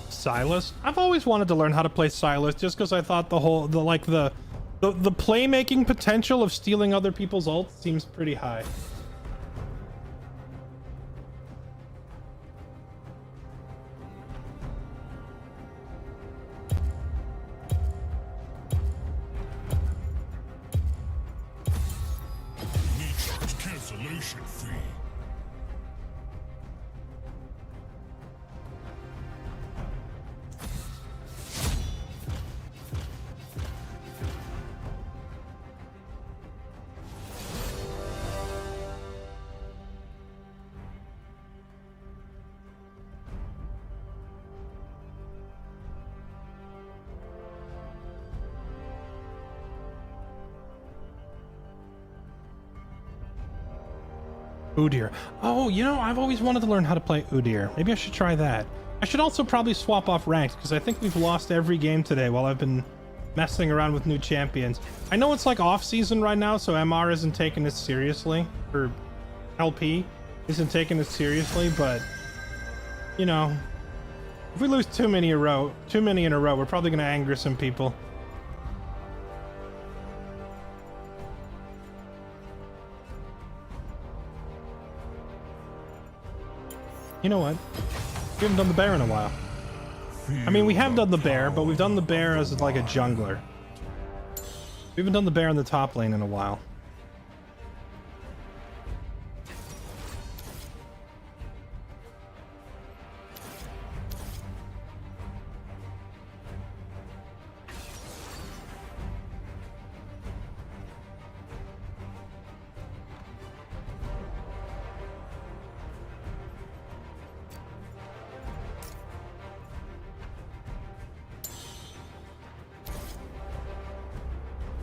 Silas? I've always wanted to learn how to play Silas just because I thought the playmaking potential of stealing other people's ults seems pretty high. Need cancellation fee. Udyr. Oh, you know, I've always wanted to learn how to play Udyr. Maybe I should try that. I should also probably swap off ranks because I think we've lost every game today while I've been messing around with new champions. I know it's like off season right now, so MR isn't taking this seriously, or LP isn't taking it seriously, but you know, if we lose too many in a row, we're probably going to anger some people. You know what? We haven't done the bear in a while. I mean, we have done the bear, but we've done the bear as like a jungler. We haven't done the bear in the top lane in a while.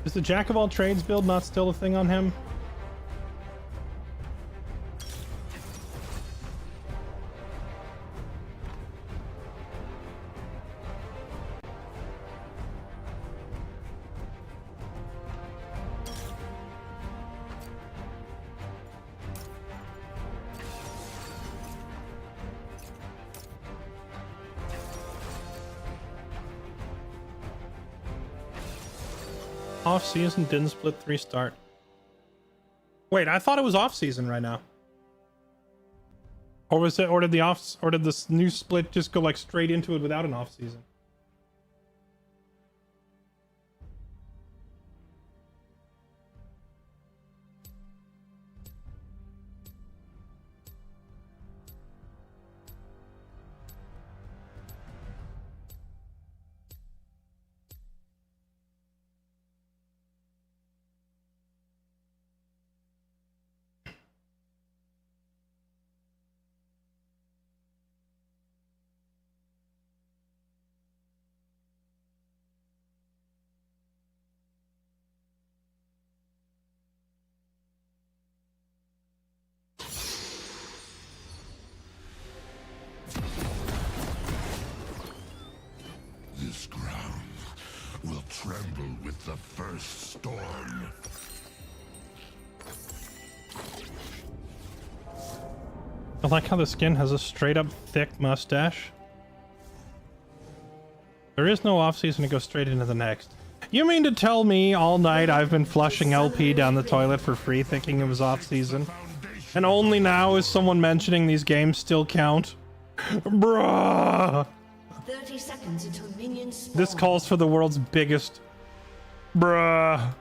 Is the Jack of all trades build not still a thing on him? Off season didn't split 3 start. Wait, I thought it was off season right now. Or was it, or did this new split just go like straight into it without an off season? This ground will tremble with the first storm. I like how the skin has a straight up thick mustache. There is no off season to go straight into the next. You mean to tell me all night I've been flushing LP down the toilet for free thinking it was off season? And only now is someone mentioning these games still count? Bruh! 30 seconds until minions spawn. This calls for the world's biggest bruh.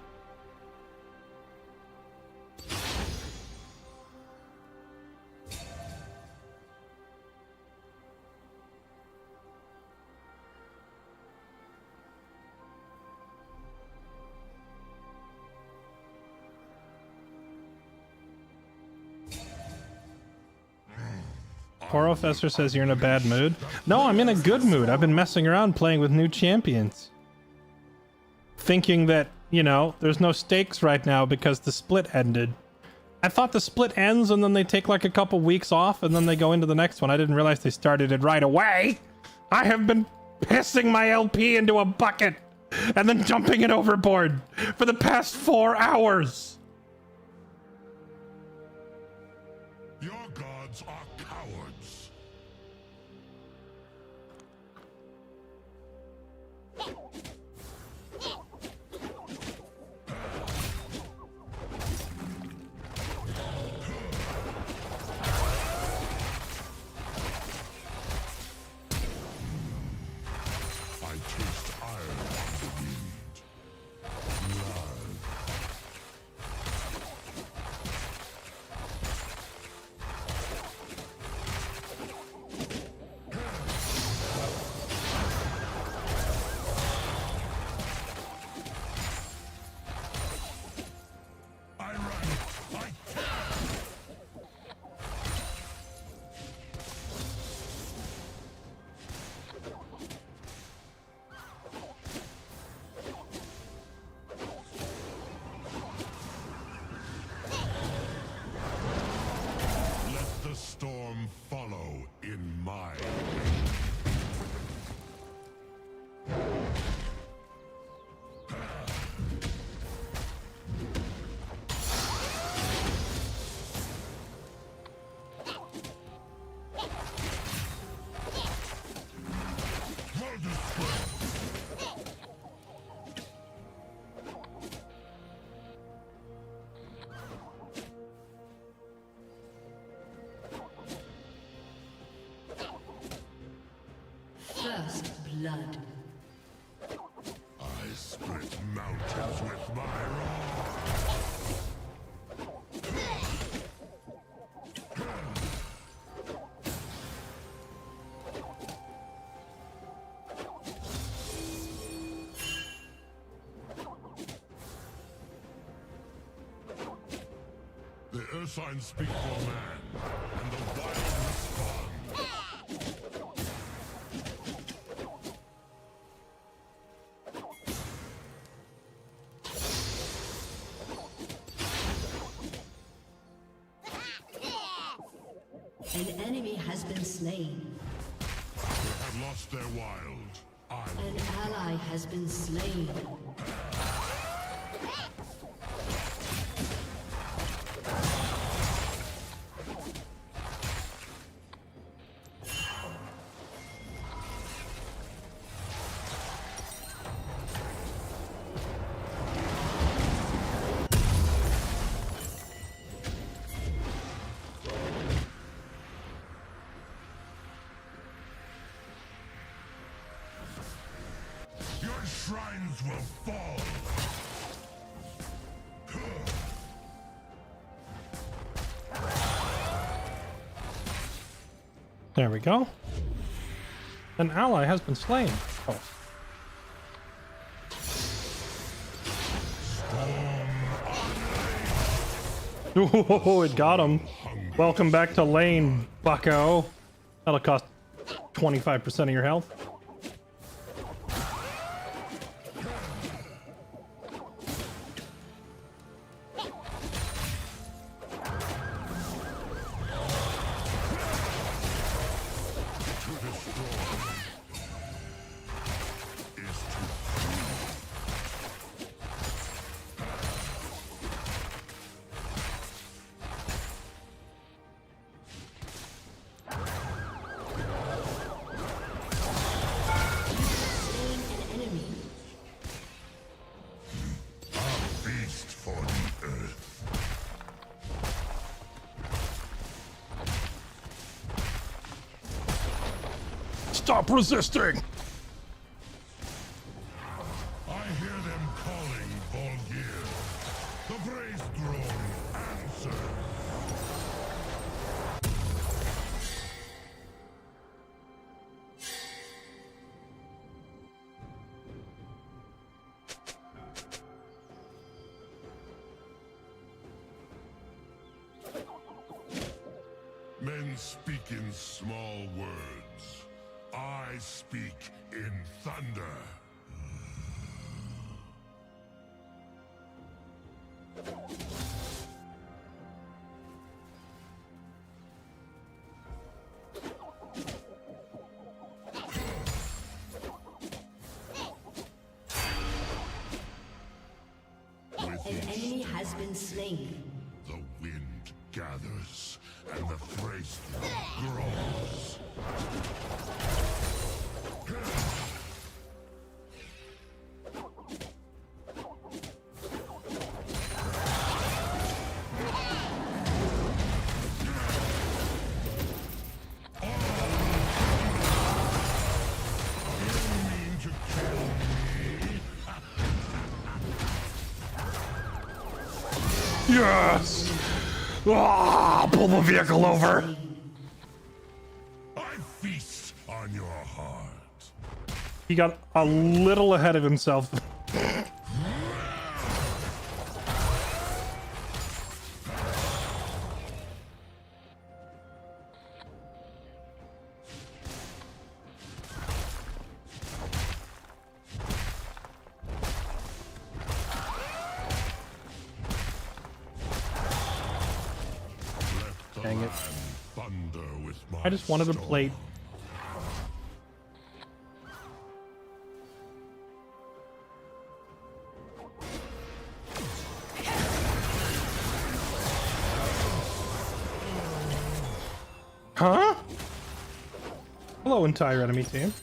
Professor says you're in a bad mood. No, I'm in a good mood. I've been messing around playing with new champions. Thinking that, you know, there's no stakes right now because the split ended. I thought the split ends and then they take like a couple weeks off and then they go into the next one. I didn't realize they started it right away. I have been pissing my LP into a bucket and then dumping it overboard for the past 4 hours. Your gods are cowards. I taste iron on the wind. Blood. I run. I let the storm follow in my wake. Well displayed. First blood. I split mountains with my rod. The Ursine speak for man, and the wild respond. An enemy has been slain. They have lost their wild. I An ally has been slain. Your shrines will fall. There we go. An ally has been slain. Oh. Oh, it got him. Welcome back to lane, bucko. That'll cost 25% of your health. To destroy is to Slain an enemy. a feast for the earth. Stop resisting! I hear them calling Volgir. The Brace Throne answers. Men speak in small words. I speak in thunder. An enemy has been slain. The wind gathers and the thrace grows. Yes! Ah, pull the vehicle over. I feast on your heart. He got a little ahead of himself. Dang it. Thunder with my I just wanted a storm. plate. Huh? Hello, entire enemy team.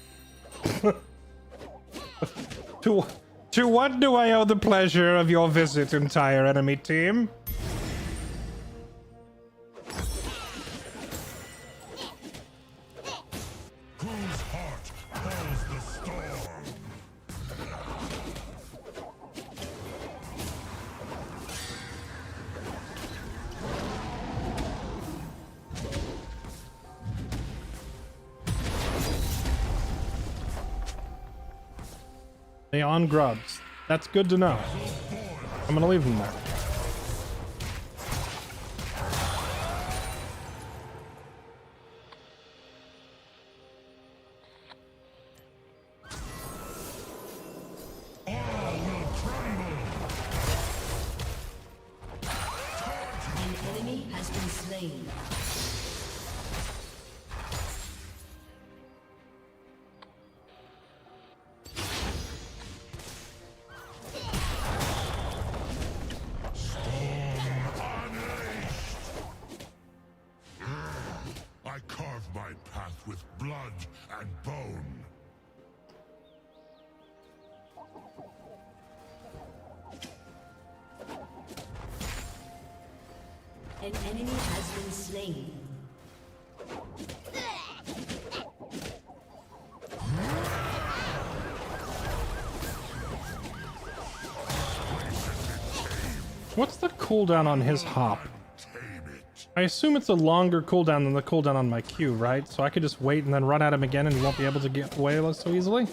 To what do I owe the pleasure of your visit, entire enemy team? Whose heart holds the storm? They on grubs. That's good to know. I'm gonna leave them there. An enemy has been slain. I carve my path with blood and bone. An enemy has been slain. What's the cooldown on his hop? Tame it. I assume it's a longer cooldown than the cooldown on my Q, right? So I could just wait and then run at him again and he won't be able to get away so easily?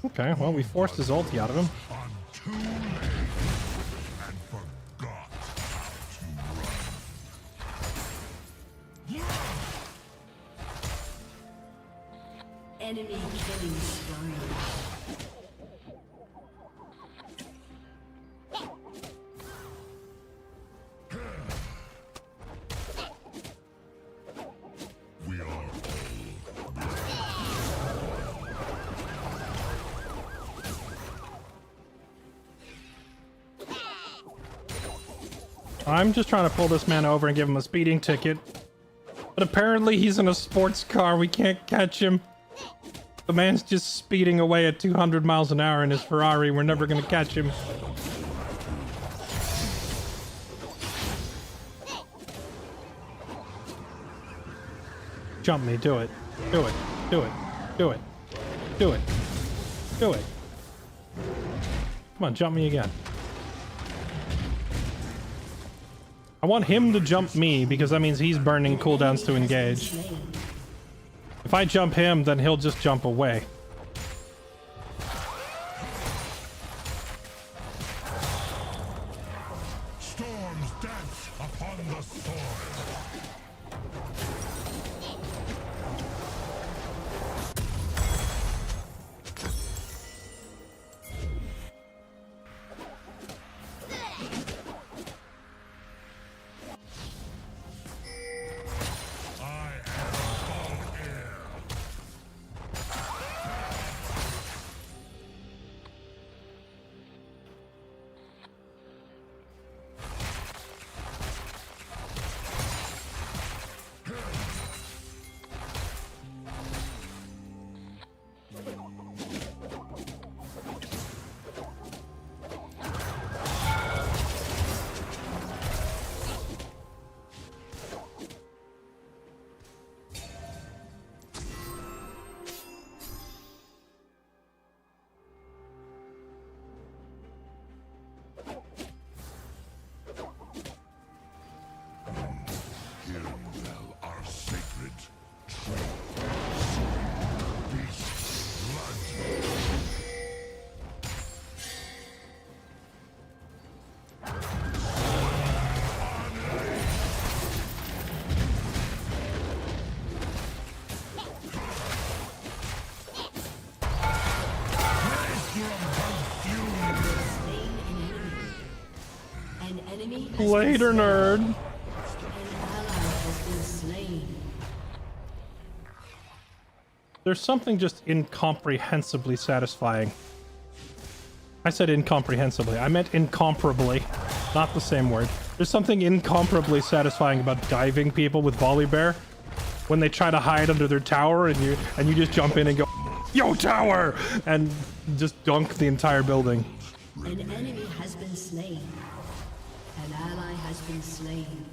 Okay, well, we forced his ulti out of him. I'm too late and forgot how to run. Enemy killing spree. We are all I'm just trying to pull this man over and give him a speeding ticket. But apparently he's in a sports car. We can't catch him. The man's just speeding away at 200 miles an hour in his Ferrari. We're never gonna catch him. Jump me, do it. Do it. Do it. Do it. Do it. Do it. Come on, jump me again. I want him to jump me because that means he's burning cooldowns to engage. If I jump him, then he'll just jump away. Hear me well, our sacred tree. Beast blood. An enemy has Later, been nerd. slain. An ally has been slain. There's something just incomprehensibly satisfying. I said incomprehensibly. I meant incomparably. Not the same word. There's something incomparably satisfying about diving people with volley bear when they try to hide under their tower and you just jump in and go, "Yo, tower!" and just dunk the entire building. An enemy has been slain. An ally has been slain.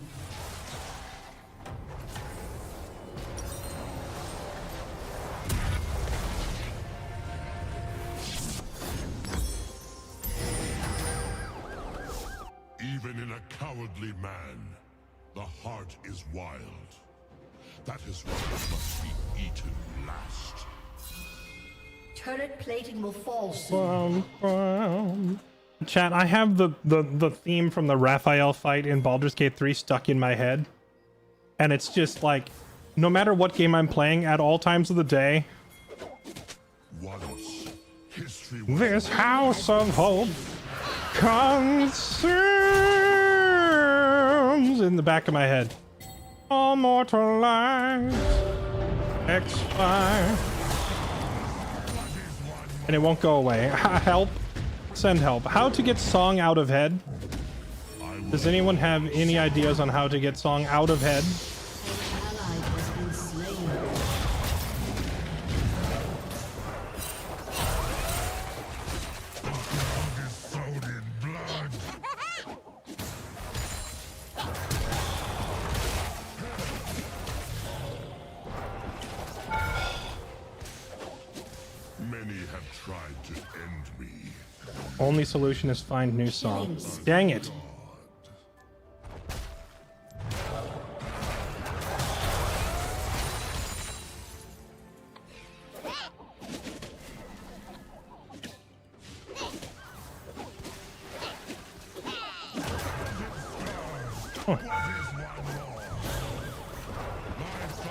Even in a cowardly man, the heart is wild. That is why it must be eaten last. Turret plating will fall soon. Chat, I have the theme from the Raphael fight in Baldur's Gate 3 stuck in my head. And it's just like, no matter what game I'm playing, at all times of the day, Once, history was this house of hope consumes in the back of my head. All mortal lives expire. And it won't go away. Help. Send help. How to get song out of head? Does anyone have any ideas on how to get song out of head? An ally has been slain. sown in blood. Many have tried to end me. Only solution is find new song. Dang it.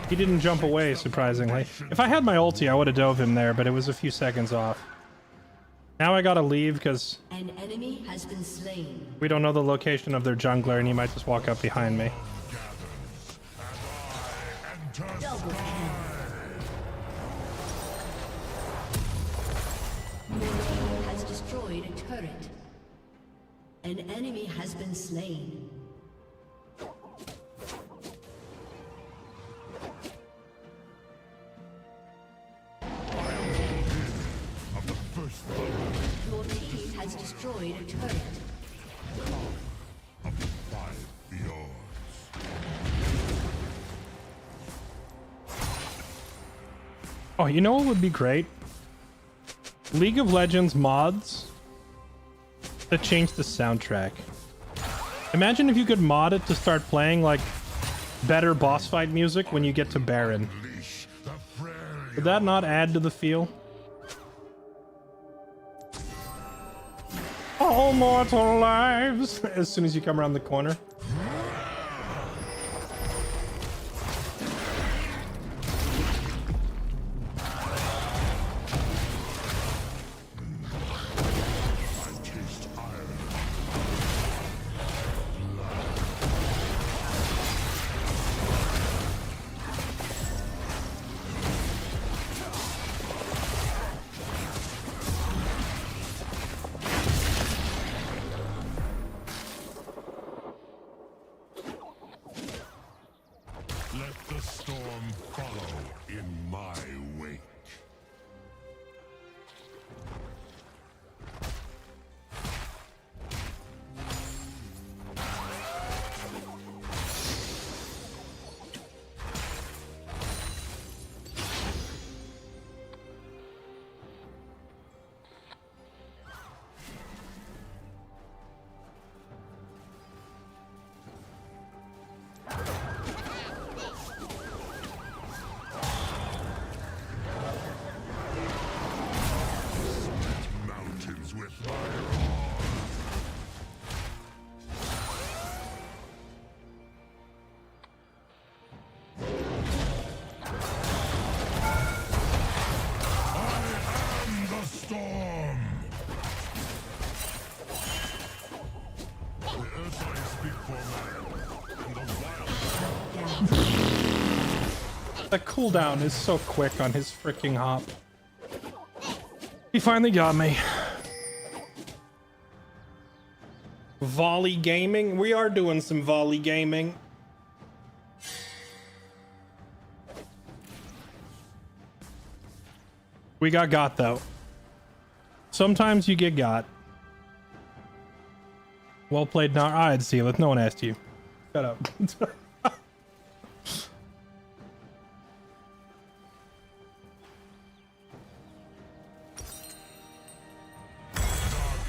He didn't jump away, surprisingly. If I had my ulti, I would have dove him there, but it was a few seconds off. Now I gotta leave because An enemy has been slain. we don't know the location of their jungler and he might just walk up behind me. Double kill. Your team has destroyed a turret. An enemy has been slain. Of the first blood Your team has destroyed a turret. of the five fjords. Oh, you know what would be great? League of Legends mods that change the soundtrack. Imagine if you could mod it to start playing like better boss fight music when you get to Baron. Unleash the Fairlight. Would that not add to the feel? All mortal lives as soon as you come around the corner. I taste iron. Let the storm follow in my wake. That cooldown is so quick on his freaking hop. He finally got me. Volley gaming? We are doing some volley gaming. We got though. Sometimes you get got. Well played, not I'd seal it. No one asked you. Shut up.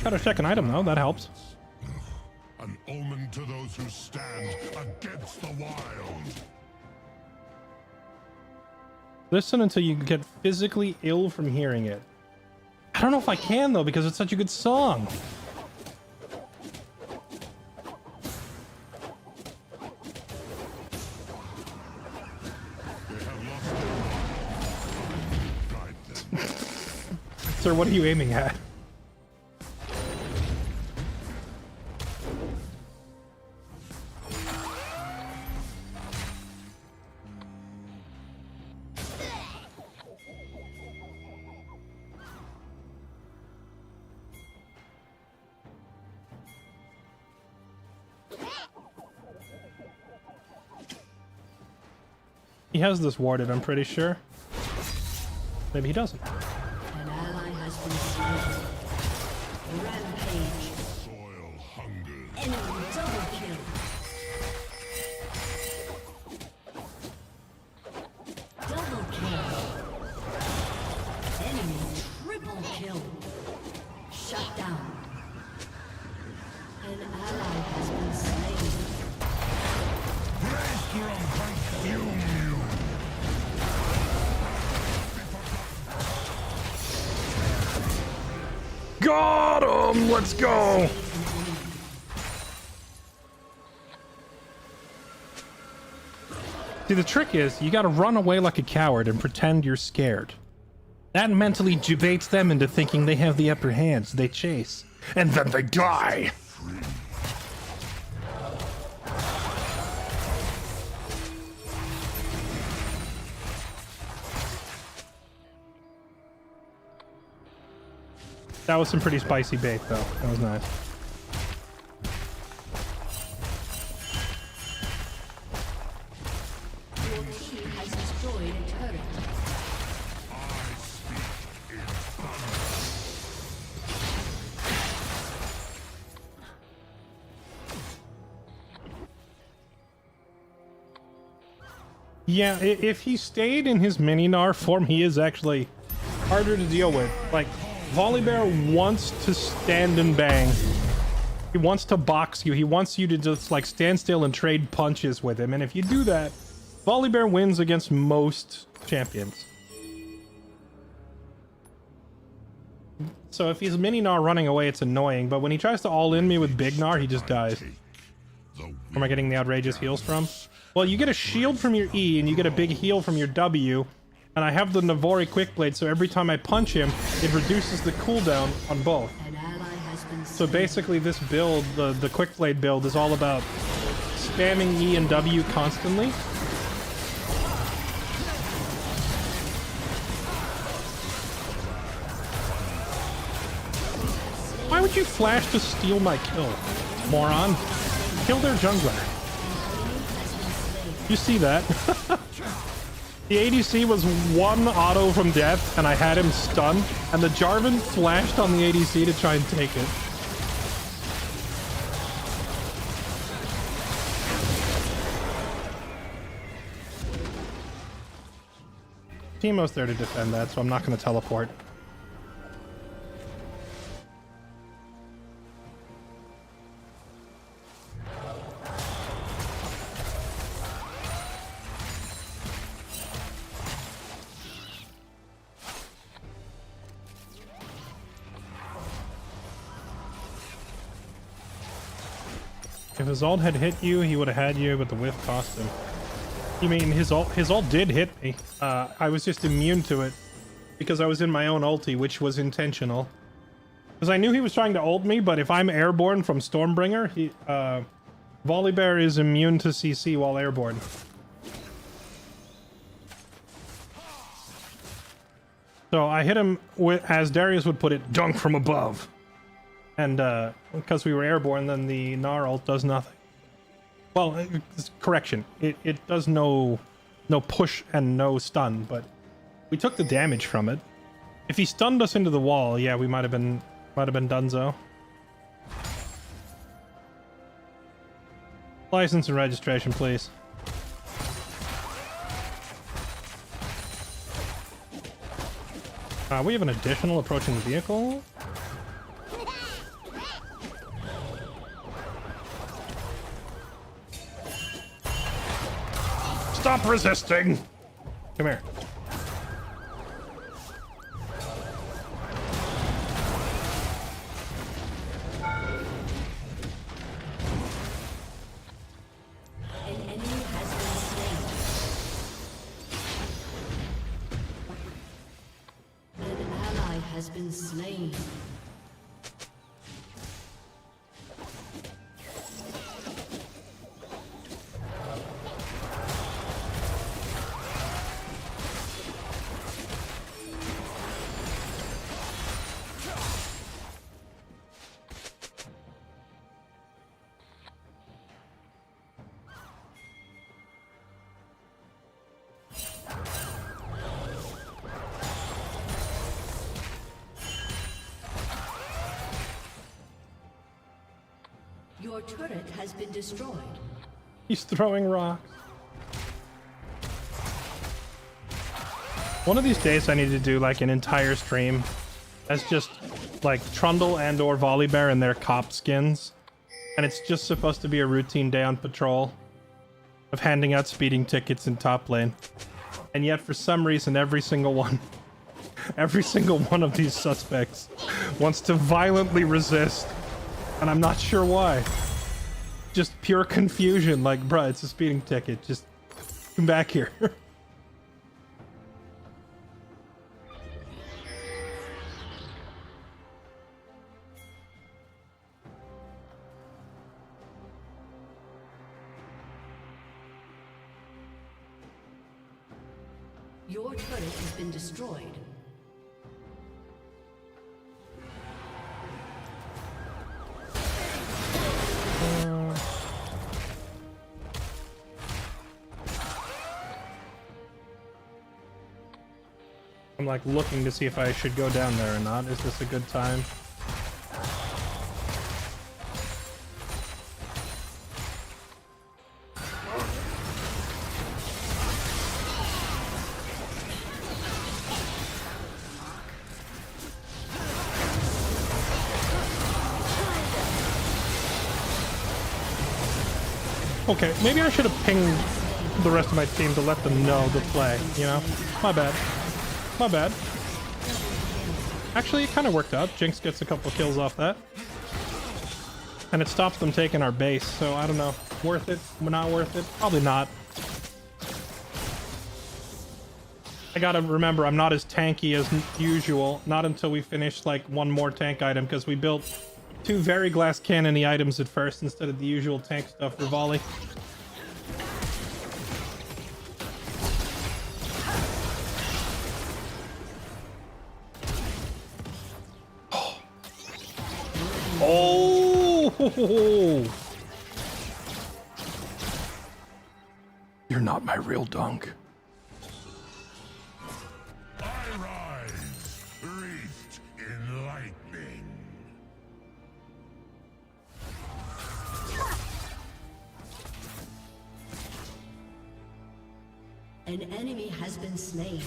Got a second item though, that helps. An omen to those who stand against the wild. Listen until you get physically ill from hearing it. I don't know if I can though, because it's such a good song. They have lost their guide them. Sir, what are you aiming at? He has this warded, I'm pretty sure. Maybe he doesn't. An ally has been slain. Rampage. Soil hungers. Enemy double kill. Double kill. Enemy triple kill. Shut down. An ally has been slain. Got him! Let's go! See, the trick is, you gotta run away like a coward and pretend you're scared. That mentally debates them into thinking they have the upper hand, so they chase. And then they die! That was some pretty spicy bait, though. That was nice. Your team has destroyed a turret. Yeah, if he stayed in his mini-Gnar form, he is actually harder to deal with. Like, Volibear wants to stand and bang. He wants to box you. He wants you to just, like, stand still and trade punches with him. And if you do that, Volibear wins against most champions. So if he's mini-Gnar running away, it's annoying. But when he tries to all-in me with big Gnar, he just dies. Where am I getting the outrageous heals from? Well, you get a shield from your E, and you get a big heal from your W. And I have the Navori Quickblade, so every time I punch him, it reduces the cooldown on both. An ally has been So slain. basically this build, the Quickblade build, is all about spamming E and W constantly. Why would you flash to steal my kill, moron? Kill their jungler. You see that? The ADC was one auto from death, and I had him stunned, and the Jarvan flashed on the ADC to try and take it. Teemo's there to defend that, so I'm not going to teleport. If his ult had hit you, he would have had you, but the whiff cost him. You mean his ult did hit me. I was just immune to it because I was in my own ulti, which was intentional. Because I knew he was trying to ult me, but if I'm airborne from Stormbringer, Volibear is immune to CC while airborne. So I hit him with, as Darius would put it, dunk from above. And because we were airborne, then the Gnar ult does nothing. Well, correction. It does no push and no stun, but we took the damage from it. If he stunned us into the wall, yeah, we might have been donezo. License and registration, please. We have an additional approaching vehicle. Stop resisting! Come here. An enemy has been slain. An ally has been slain. Your turret has been destroyed. He's throwing rocks. One of these days I need to do like an entire stream as just like Trundle and or Volibear in their cop skins. And it's just supposed to be a routine day on patrol of handing out speeding tickets in top lane. And yet for some reason every single one of these suspects wants to violently resist. And I'm not sure why. Just pure confusion, like, bruh, it's a speeding ticket. Just come back here. Your turret has been destroyed. I'm like looking to see if I should go down there or not. Is this a good time? Okay, maybe I should have pinged the rest of my team to let them know the play, you know? My bad. My bad. Actually, it kind of worked out. Jinx gets a couple kills off that. And it stops them taking our base, so I don't know. Worth it? Not worth it? Probably not. I gotta remember, I'm not as tanky as usual. Not until we finish, like, one more tank item, because we built 2 very glass cannon-y items at first instead of the usual tank stuff for volley. Oh! You're not my real dunk. I rise, wreathed in lightning. An enemy has been slain.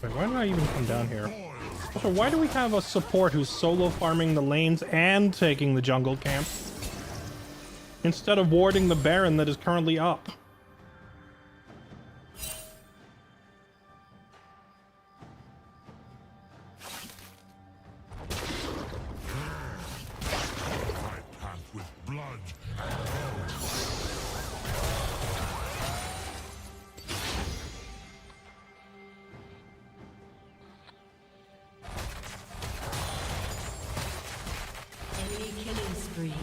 Wait, why did I even come down here? Also, why do we have a support who's solo farming the lanes and taking the jungle camp instead of warding the Baron that is currently up? My path with blood and bone. Enemy killing spree.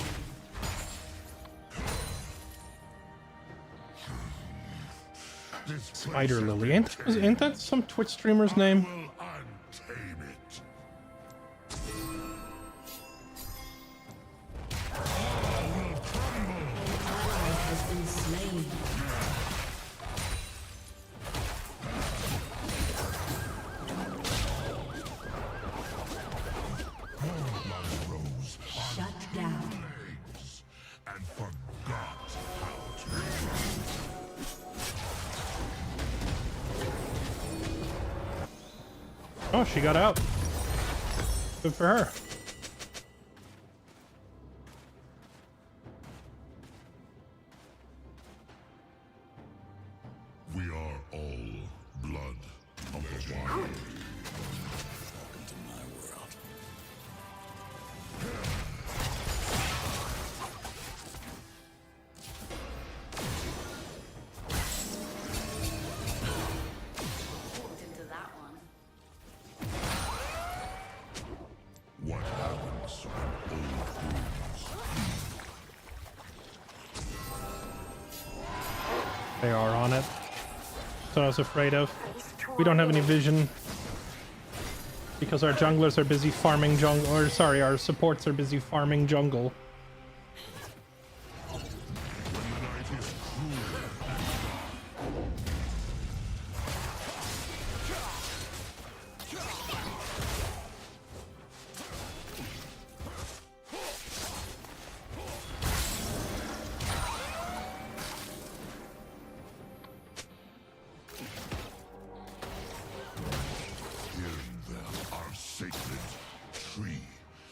Spider Lily. Ain't that some Twitch streamer's name? Will untame it. Ally has been slain. Rose Shut down. legs and forgot how to run. Oh, she got out. Good for her. We are all blood of the wild. Welcome to my world. Walked into that one. What happens when old wounds They are on it. That's what I was afraid of. We don't have any vision because our junglers are busy farming jungle. Or sorry, our supports are busy farming jungle. when the night is cruel? In them are sacred tree,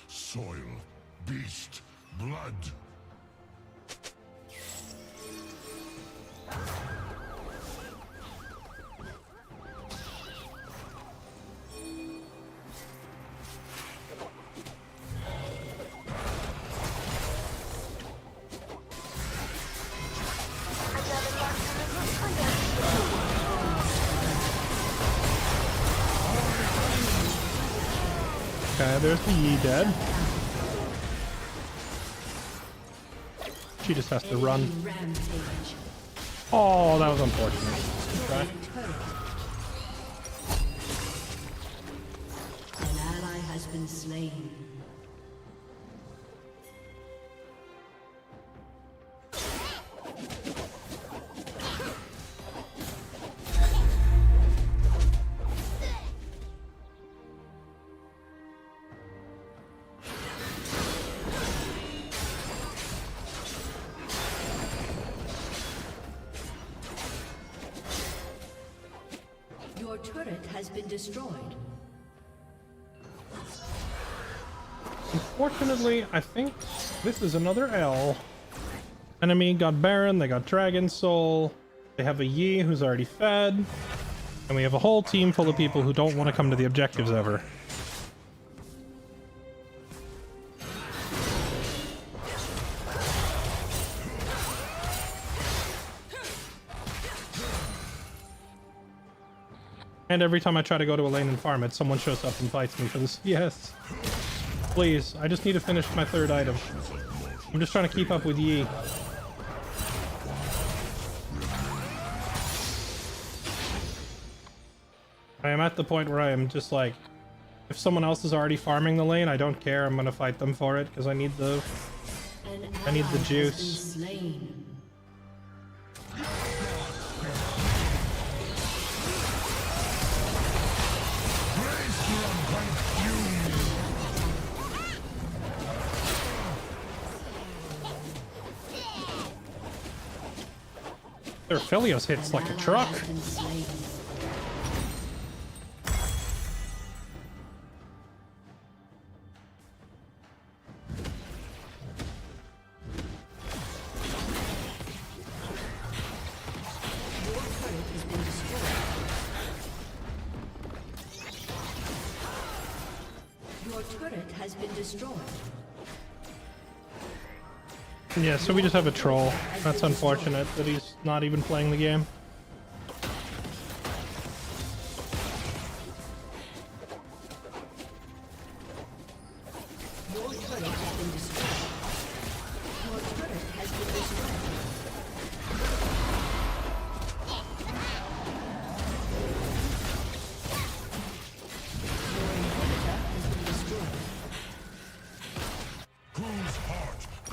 soil, beast, blood. Okay, there's the Yi dead. She just has to run. Rampage. Oh, that was unfortunate. Okay. An ally has been slain. Your turret has been destroyed. Unfortunately, I think this is another L. Enemy got Baron, they got Dragon Soul, they have a Yi who's already fed, and we have a whole team full of people who don't want to come to the objectives ever. And every time I try to go to a lane and farm it, someone shows up and fights me for this. Yes. Please, I just need to finish my third item. I'm just trying to keep up with Yi. I am at the point where I am just like, if someone else is already farming the lane, I don't care. I'm gonna fight them for it because I need the An need the ally has juice. been slain. their Philios hits like a truck. Has been slain. Your turret has been destroyed. Your turret has been destroyed. Yeah, so we just have a troll. That's unfortunate that he's not even playing the game. Your turret has been destroyed. Your turret has been destroyed.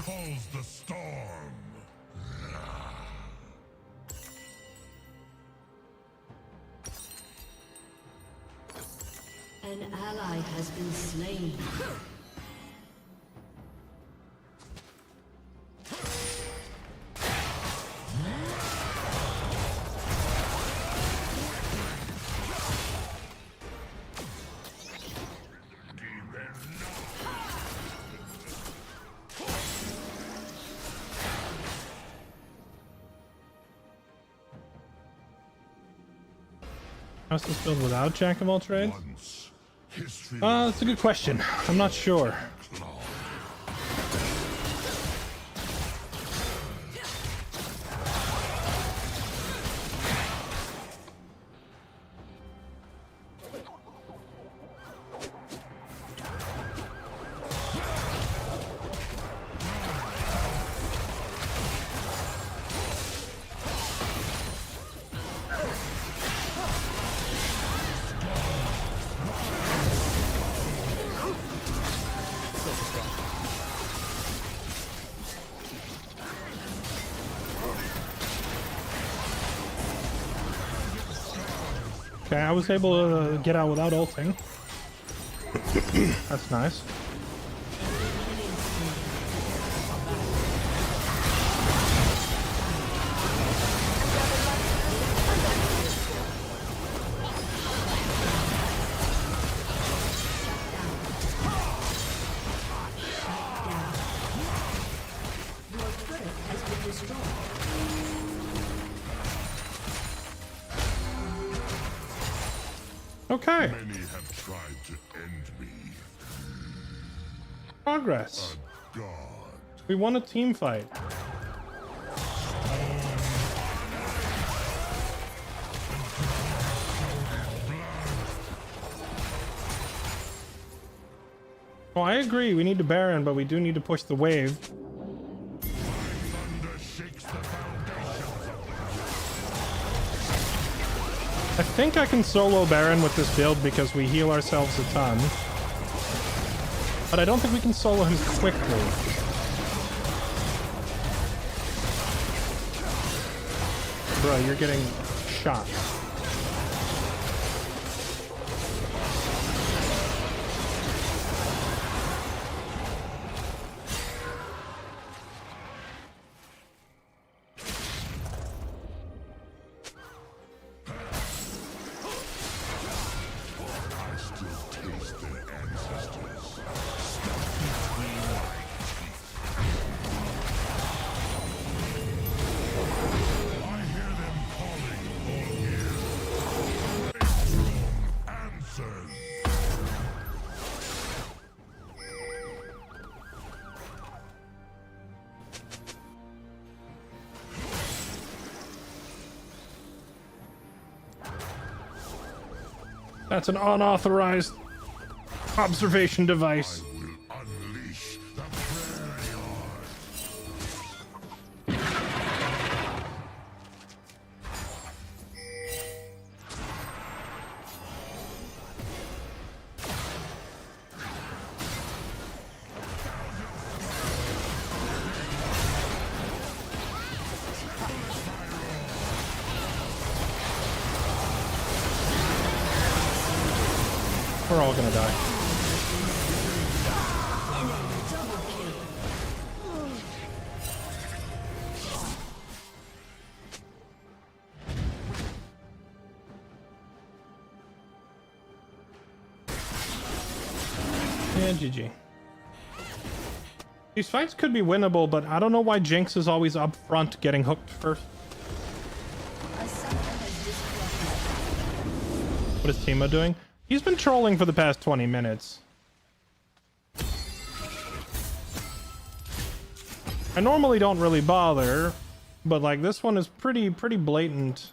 calls the storm. An ally has been slain. How's this build without Jack of all trades? Once, history That's a good question. I'm not sure. claw. Okay, I was able to get out without ulting. That's nice. Your turret has been destroyed. Okay, Many have tried to end me. progress. God. We won a team fight. Well, I agree. We need to Baron, but we do need to push the wave. Thunder shakes the foundations of I think I can solo Baron with this build because we heal ourselves a ton. But I don't think we can solo him quickly. Bro, you're getting shot. I still taste their ancestors. I hear them calling all here. Answers. That's an unauthorized observation device. Will unleash the prairie lord. We're all gonna die. Yeah, GG. These fights could be winnable, but I don't know why Jinx is always up front getting hooked first. A summoner has disconnected. What is Timo doing? He's been trolling for the past 20 minutes. I normally don't really bother, but like this one is pretty blatant.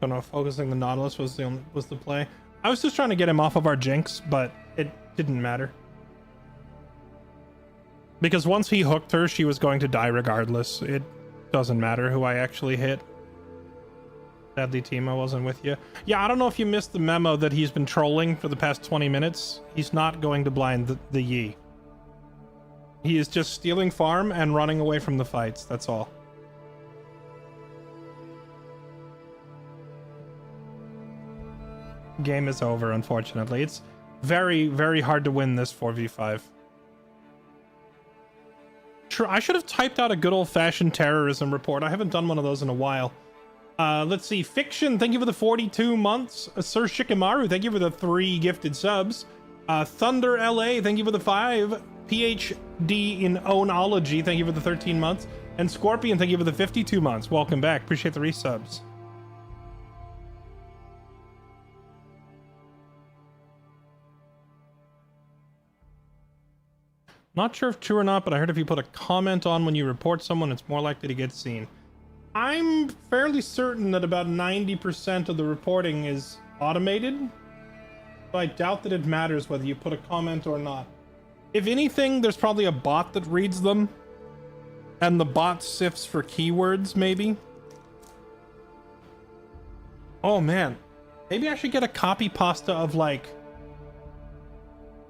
Don't know if focusing the Nautilus was the play. I was just trying to get him off of our jinx, but it didn't matter. Because once he hooked her, she was going to die regardless. It doesn't matter who I actually hit. Sadly, Timo wasn't with you. Yeah, I don't know if you missed the memo that he's been trolling for the past 20 minutes. He's not going to blind the Yi. He is just stealing farm and running away from the fights. That's all. Game is over, unfortunately. It's very, very hard to win this 4v5. Sure, I should have typed out a good old-fashioned terrorism report. I haven't done one of those in a while. Let's see. Fiction, thank you for the 42 months. Sir Shikamaru, thank you for the 3 gifted subs. Thunder LA, thank you for the 5. PhD in Onology, thank you for the 13 months. And Scorpion, thank you for the 52 months. Welcome back. Appreciate the resubs. Not sure if true or not, but I heard if you put a comment on when you report someone, it's more likely to get seen. I'm fairly certain that about 90% of the reporting is automated, so I doubt that it matters whether you put a comment or not. If anything, there's probably a bot that reads them, and the bot sifts for keywords, maybe. Oh man, maybe I should get a copy pasta of like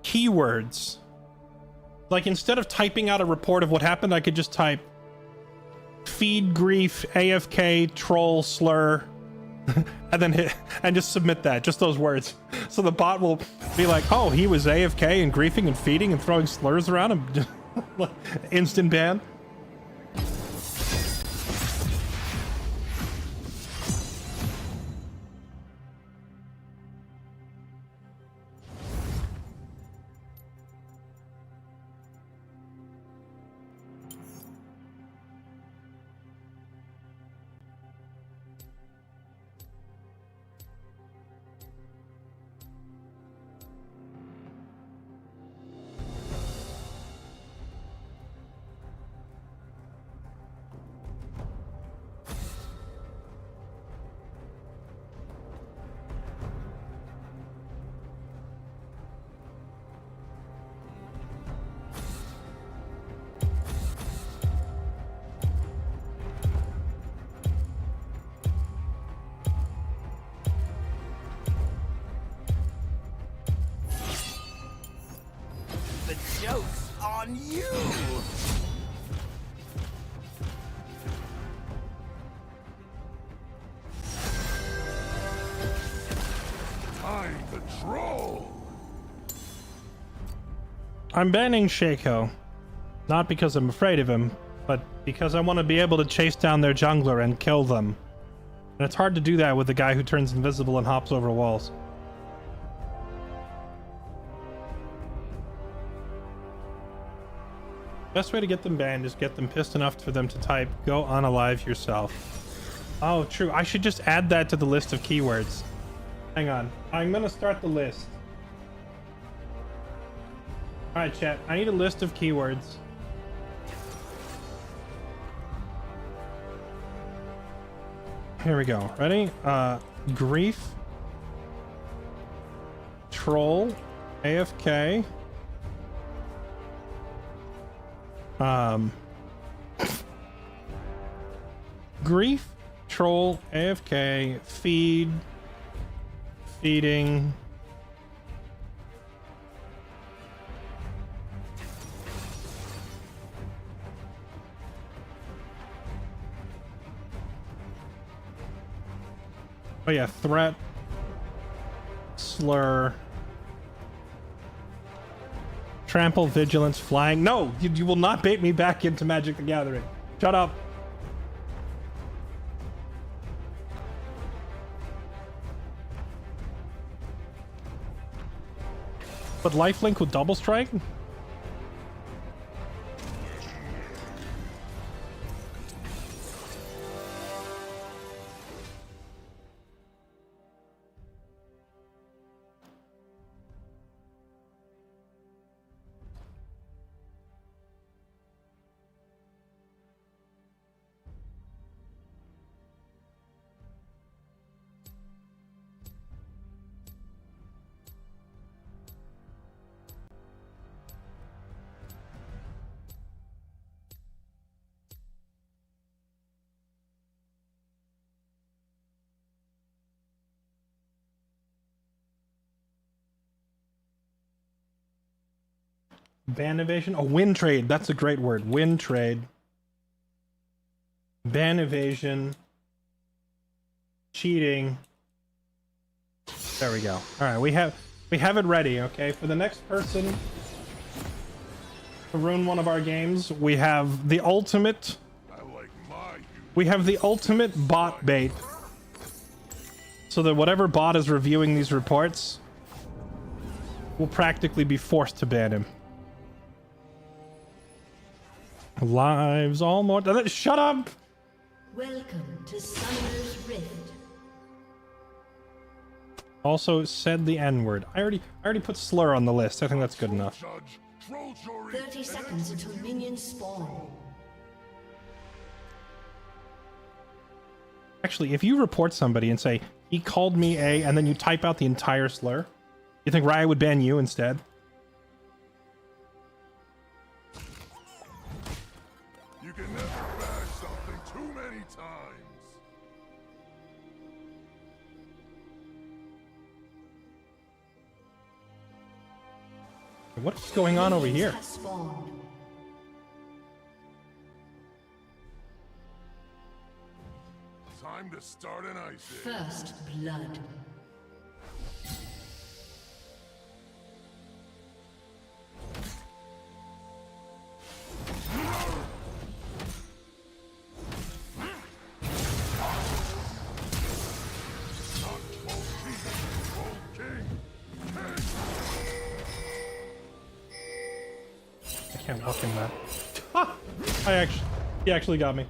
keywords. Like instead of typing out a report of what happened, I could just type feed, grief, AFK, troll, slur, and then hit and just submit that, just those words. So the bot will be like, oh, he was AFK and griefing and feeding and throwing slurs around him. Instant ban. The joke's on you! Find the troll! I'm banning Shaco. Not because I'm afraid of him, but because I want to be able to chase down their jungler and kill them. And it's hard to do that with a guy who turns invisible and hops over walls. Best way to get them banned is get them pissed enough for them to type, go unalive yourself. Oh, true. I should just add that to the list of keywords. Hang on. I'm gonna start the list. Alright, chat. I need a list of keywords. Here we go. Ready? Grief. Troll. AFK. Grief, troll, AFK, feed, feeding. Oh yeah, threat, slur. Trample, vigilance, flying. No, you will not bait me back into Magic the Gathering. Shut up. But lifelink with double strike? Ban evasion? Oh, win trade. That's a great word. Win trade. Ban evasion. Cheating. There we go. Alright, we have it ready, okay? For the next person to ruin one of our games, we have the ultimate... We have the ultimate bot bait. So that whatever bot is reviewing these reports will practically be forced to ban him. Lives all more... Shut up! Welcome to Summoner's Rift. Also said the N-word. I already put slur on the list. I think that's good enough. 30 seconds until minions spawn. Actually, if you report somebody and say, he called me a, and then you type out the entire slur, you think Riot would ban you instead? You can never bash something too many times. What's going on over here? Have spawned. Time to start an ice age. First blood. I can't walk in that. He actually got me.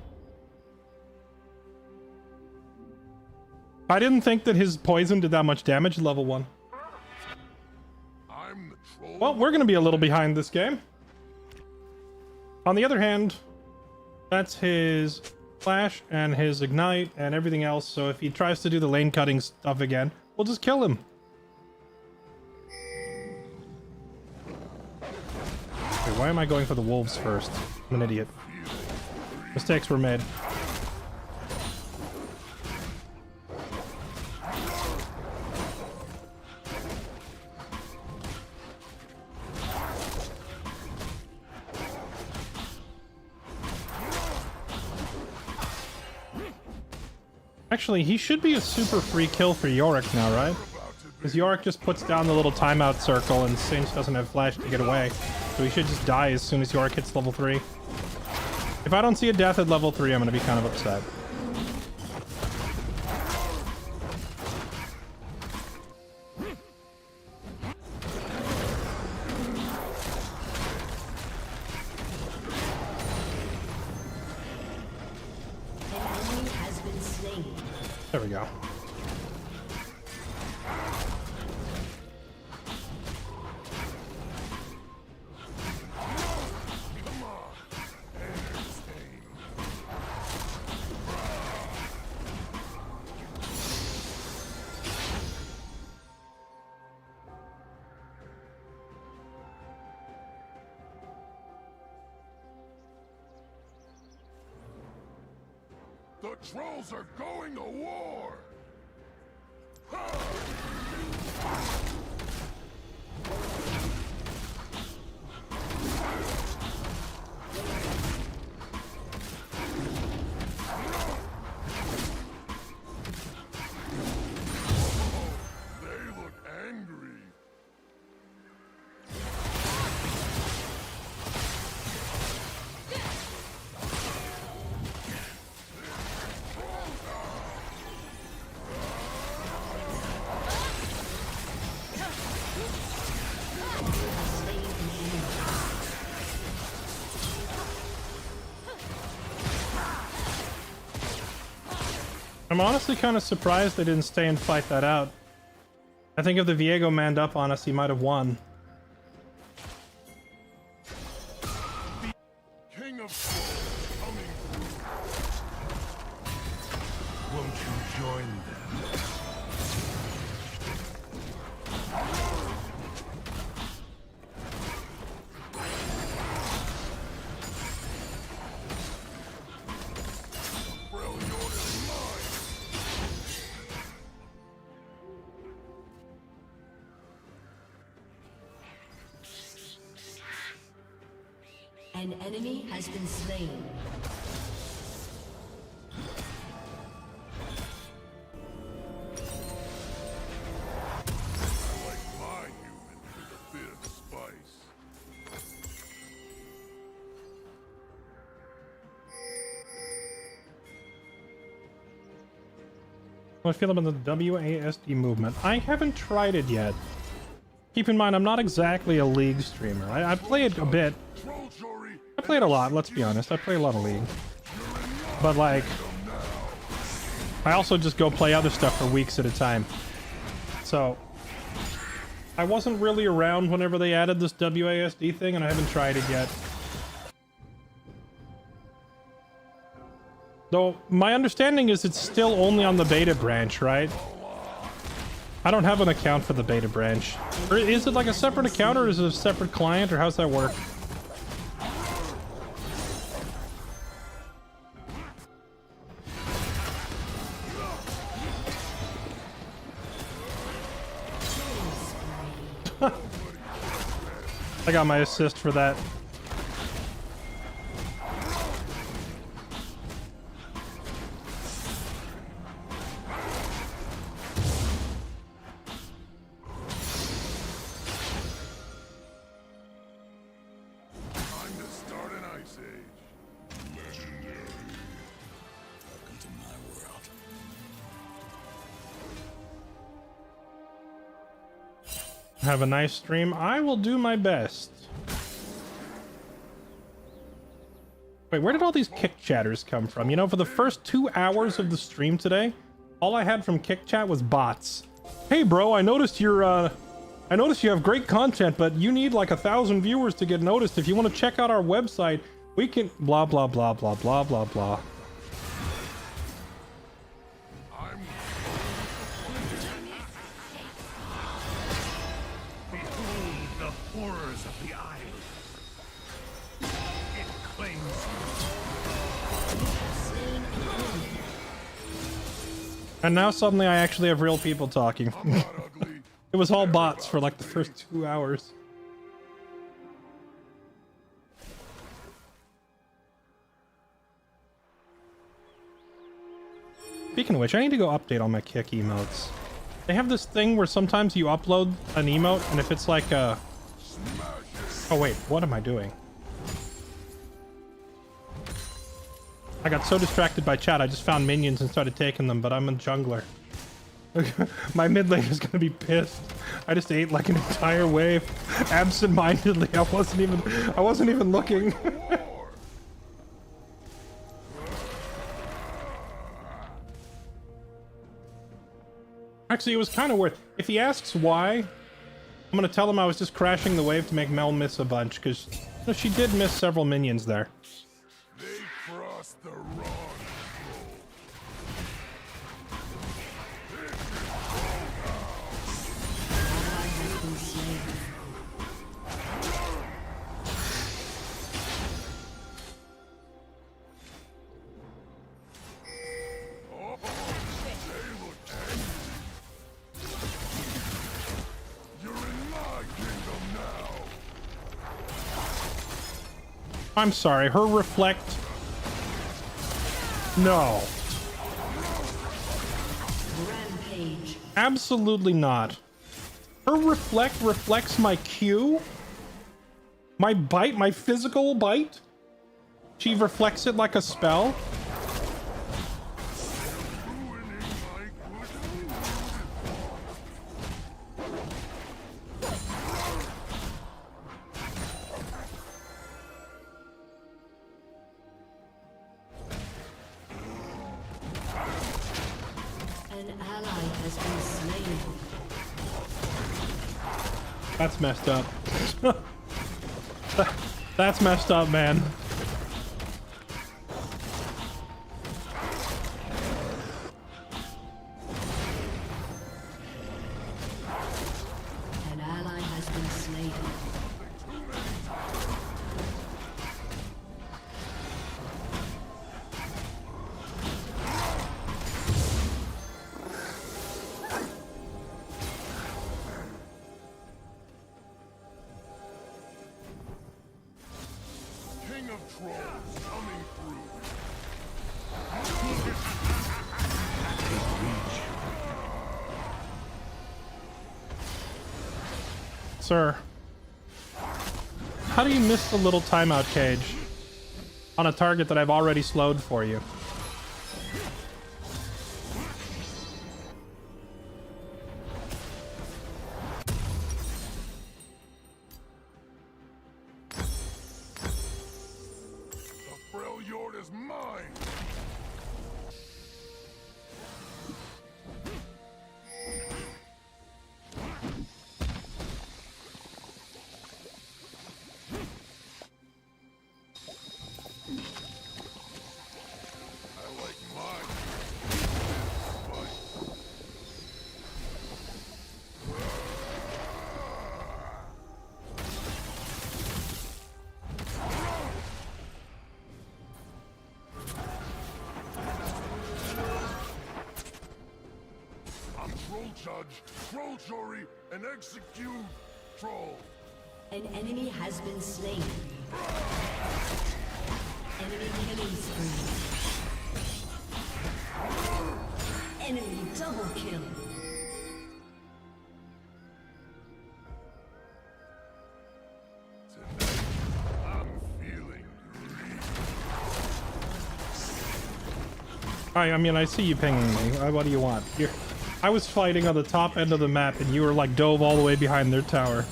I didn't think that his poison did that much damage at level 1. I'm the troll. Well, we're gonna be a little behind this game. On the other hand, that's his flash and his ignite and everything else, so if he tries to do the lane cutting stuff again, we'll just kill him. Okay, why am I going for the wolves first? I'm an idiot. Mistakes were made. Actually, he should be a super free kill for Yorick now, right? Because Yorick just puts down the little timeout circle and Sage doesn't have flash to get away. So he should just die as soon as Yorick hits level 3. If I don't see a death at level 3, I'm going to be kind of upset. There we go. The trolls are going to war! They look angry. I'm honestly kind of surprised they didn't stay and fight that out. I think if the Viego manned up on us, he might have won. King of trolls coming through. Won't you join them? An enemy has been slain. Like my human with a bit of spice. How do I feel about the WASD movement? I haven't tried it yet. Keep in mind, I'm not exactly a League streamer. I play it a bit. I play it a lot, let's be honest. I play a lot of League. But, like, I also just go play other stuff for weeks at a time. So, I wasn't really around whenever they added this WASD thing, and I haven't tried it yet. Though, my understanding is it's still only on the beta branch, right? I don't have an account for the beta branch. Or is it like a separate account, or is it a separate client, or how's that work? I got my assist for that. Have a nice stream. I will do my best. Wait, where did all these kick chatters come from? You know, for the first 2 hours of the stream today, all I had from kick chat was bots. Hey bro, I noticed you're I noticed you have great content, but you need like 1,000 viewers to get noticed. If you want to check out our website, we can blah blah blah blah blah blah blah. Horrors of the eye. It claims And now suddenly I actually have real people talking. It was all bots for like the first 2 hours. Speaking of which, I need to go update all my kick emotes. They have this thing where sometimes you upload an emote, and if it's like a... Oh wait, what am I doing? I got so distracted by chat, I just found minions and started taking them, but I'm a jungler. My mid lane is gonna be pissed. I just ate like an entire wave, absent-mindedly. I wasn't even looking. Actually, it was kind of worth. If he asks why, I'm gonna tell him I was just crashing the wave to make Mel miss a bunch, because she did miss several minions there. they crossed the wrong. I'm sorry, her reflect... No. Rampage. Absolutely not. Her reflect reflects my Q? My bite? My physical bite? She reflects it like a spell? That's messed up. That's messed up, man. An ally has been slain. of trolls coming through. Sir, how do you miss the little timeout cage on a target that I've already slowed for you? The Freljord is mine! I like mine. I'm Troll Judge, Troll Jury, and execute Troll. An enemy has been slain. Enemy killing spree. Enemy double kill. Tonight, I'm feeling greedy. I mean, I see you pinging me. What do you want? I was fighting on the top end of the map, and you were like dove all the way behind their tower.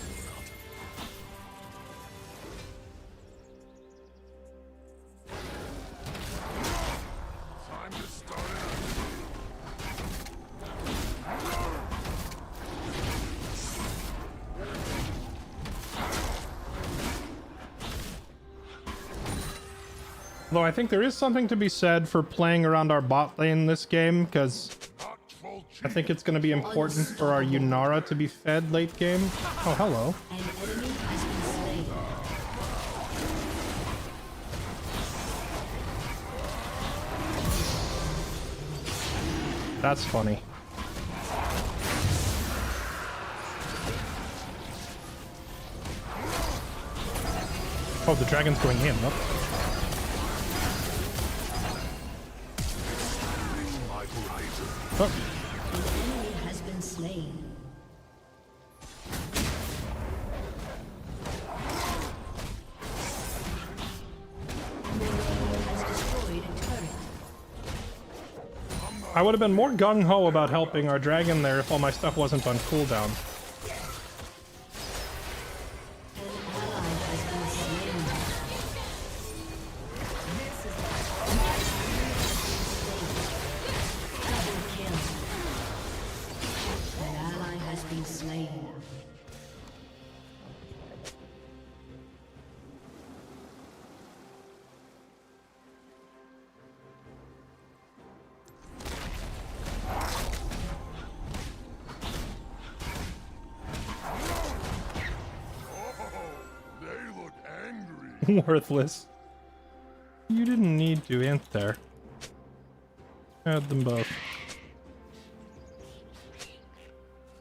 Time to start it. Though I think there is something to be said for playing around our bot lane in this game, because Hot Troll I think it's going to be important for our Yunara to be fed late game. Oh, hello. An enemy has been slain. That's funny. Oh, the dragon's going in. Nope. Oh. An enemy has been slain. An enemy has destroyed a turret. I would have been more gung-ho about helping our dragon there if all my stuff wasn't on cooldown. An ally has been slain. Double kill. An ally has been slain. They look angry. Worthless. You didn't need to int there. Add them both.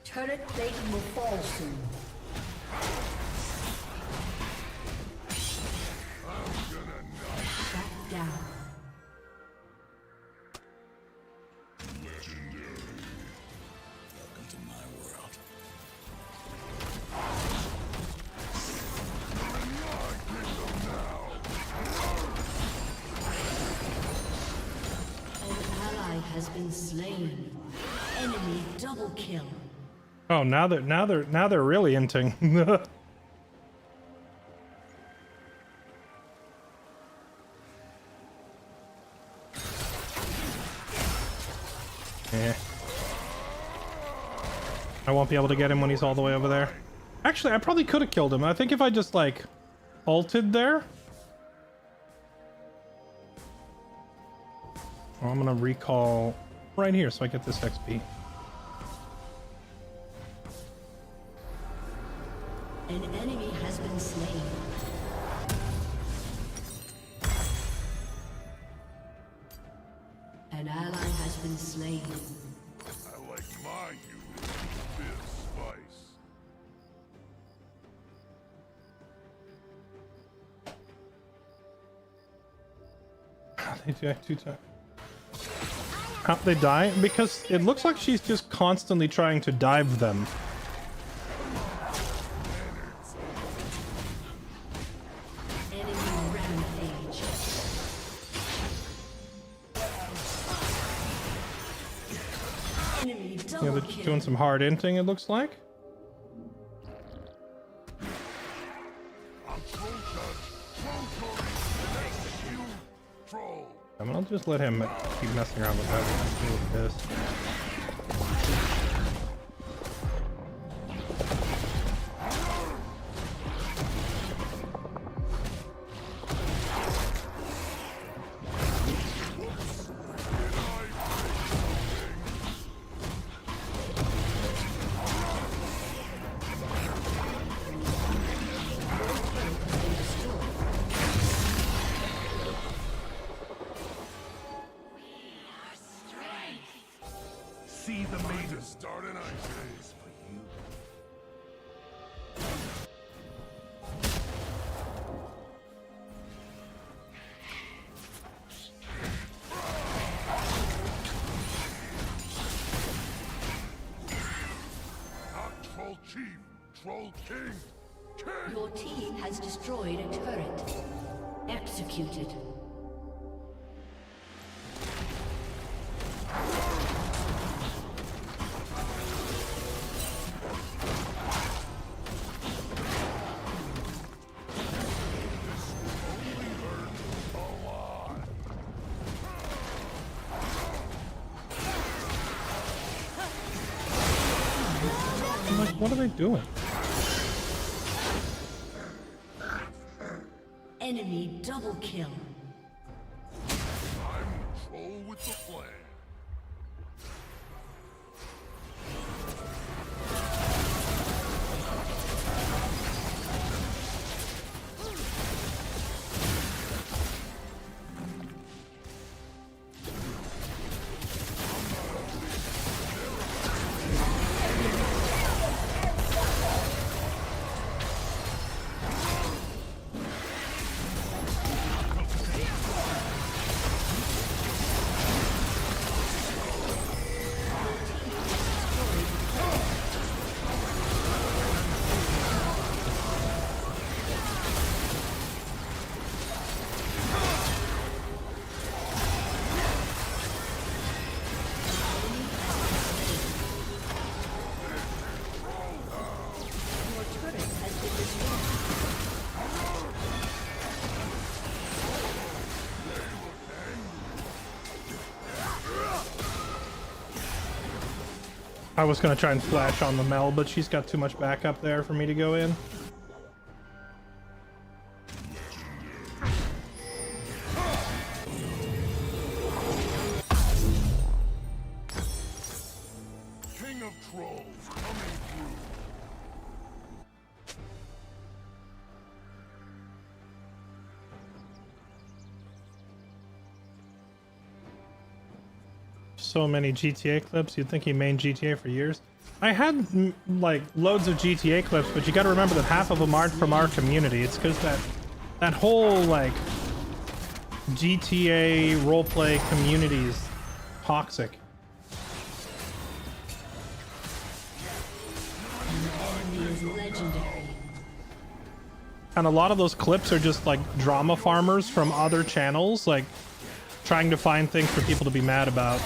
Turret plating will fall soon. I'm gonna knock. Shut down. Welcome to my world. An ally has been slain. Enemy double kill. Oh, now they're really inting. Eh. I won't be able to get him when he's all the way over there. Actually, I probably could have killed him. I think if I just like ulted there. Oh, I'm gonna recall right here so I get this XP. An enemy has been slain. An ally has been slain. I like my unit with a bit of spice. They do that 2 times. How'd they die? Because it looks like she's just constantly trying to dive them. Enemy rampage. Enemy Yeah, double they're kill. doing some hard inting, it looks like. I mean, I'll just let him keep messing around with that. Deal with this. See the maiden start an ice phase for you. Not Troll Chief, Troll King. King! Your team has destroyed a turret. Executed. I'm like, what are they doing? Enemy double kill. I'm Troll with the plan. Your turret has been destroyed. I was gonna try and flash on the Mel, but she's got too much backup there for me to go in. King of Trolls coming through. So many GTA clips. You'd think he mained GTA for years. I had like loads of GTA clips, but you got to remember that half of them aren't from our community. It's because that whole like GTA roleplay community is toxic. Enemy is legendary. And a lot of those clips are just like drama farmers from other channels, like trying to find things for people to be mad about.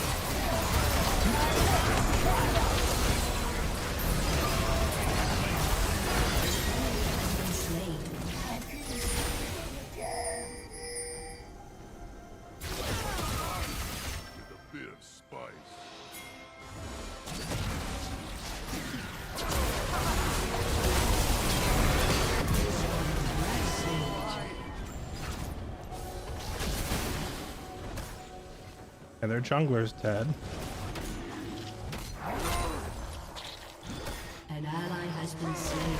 Slain. With a bit of spice. And their jungler's dead. An ally has been slain.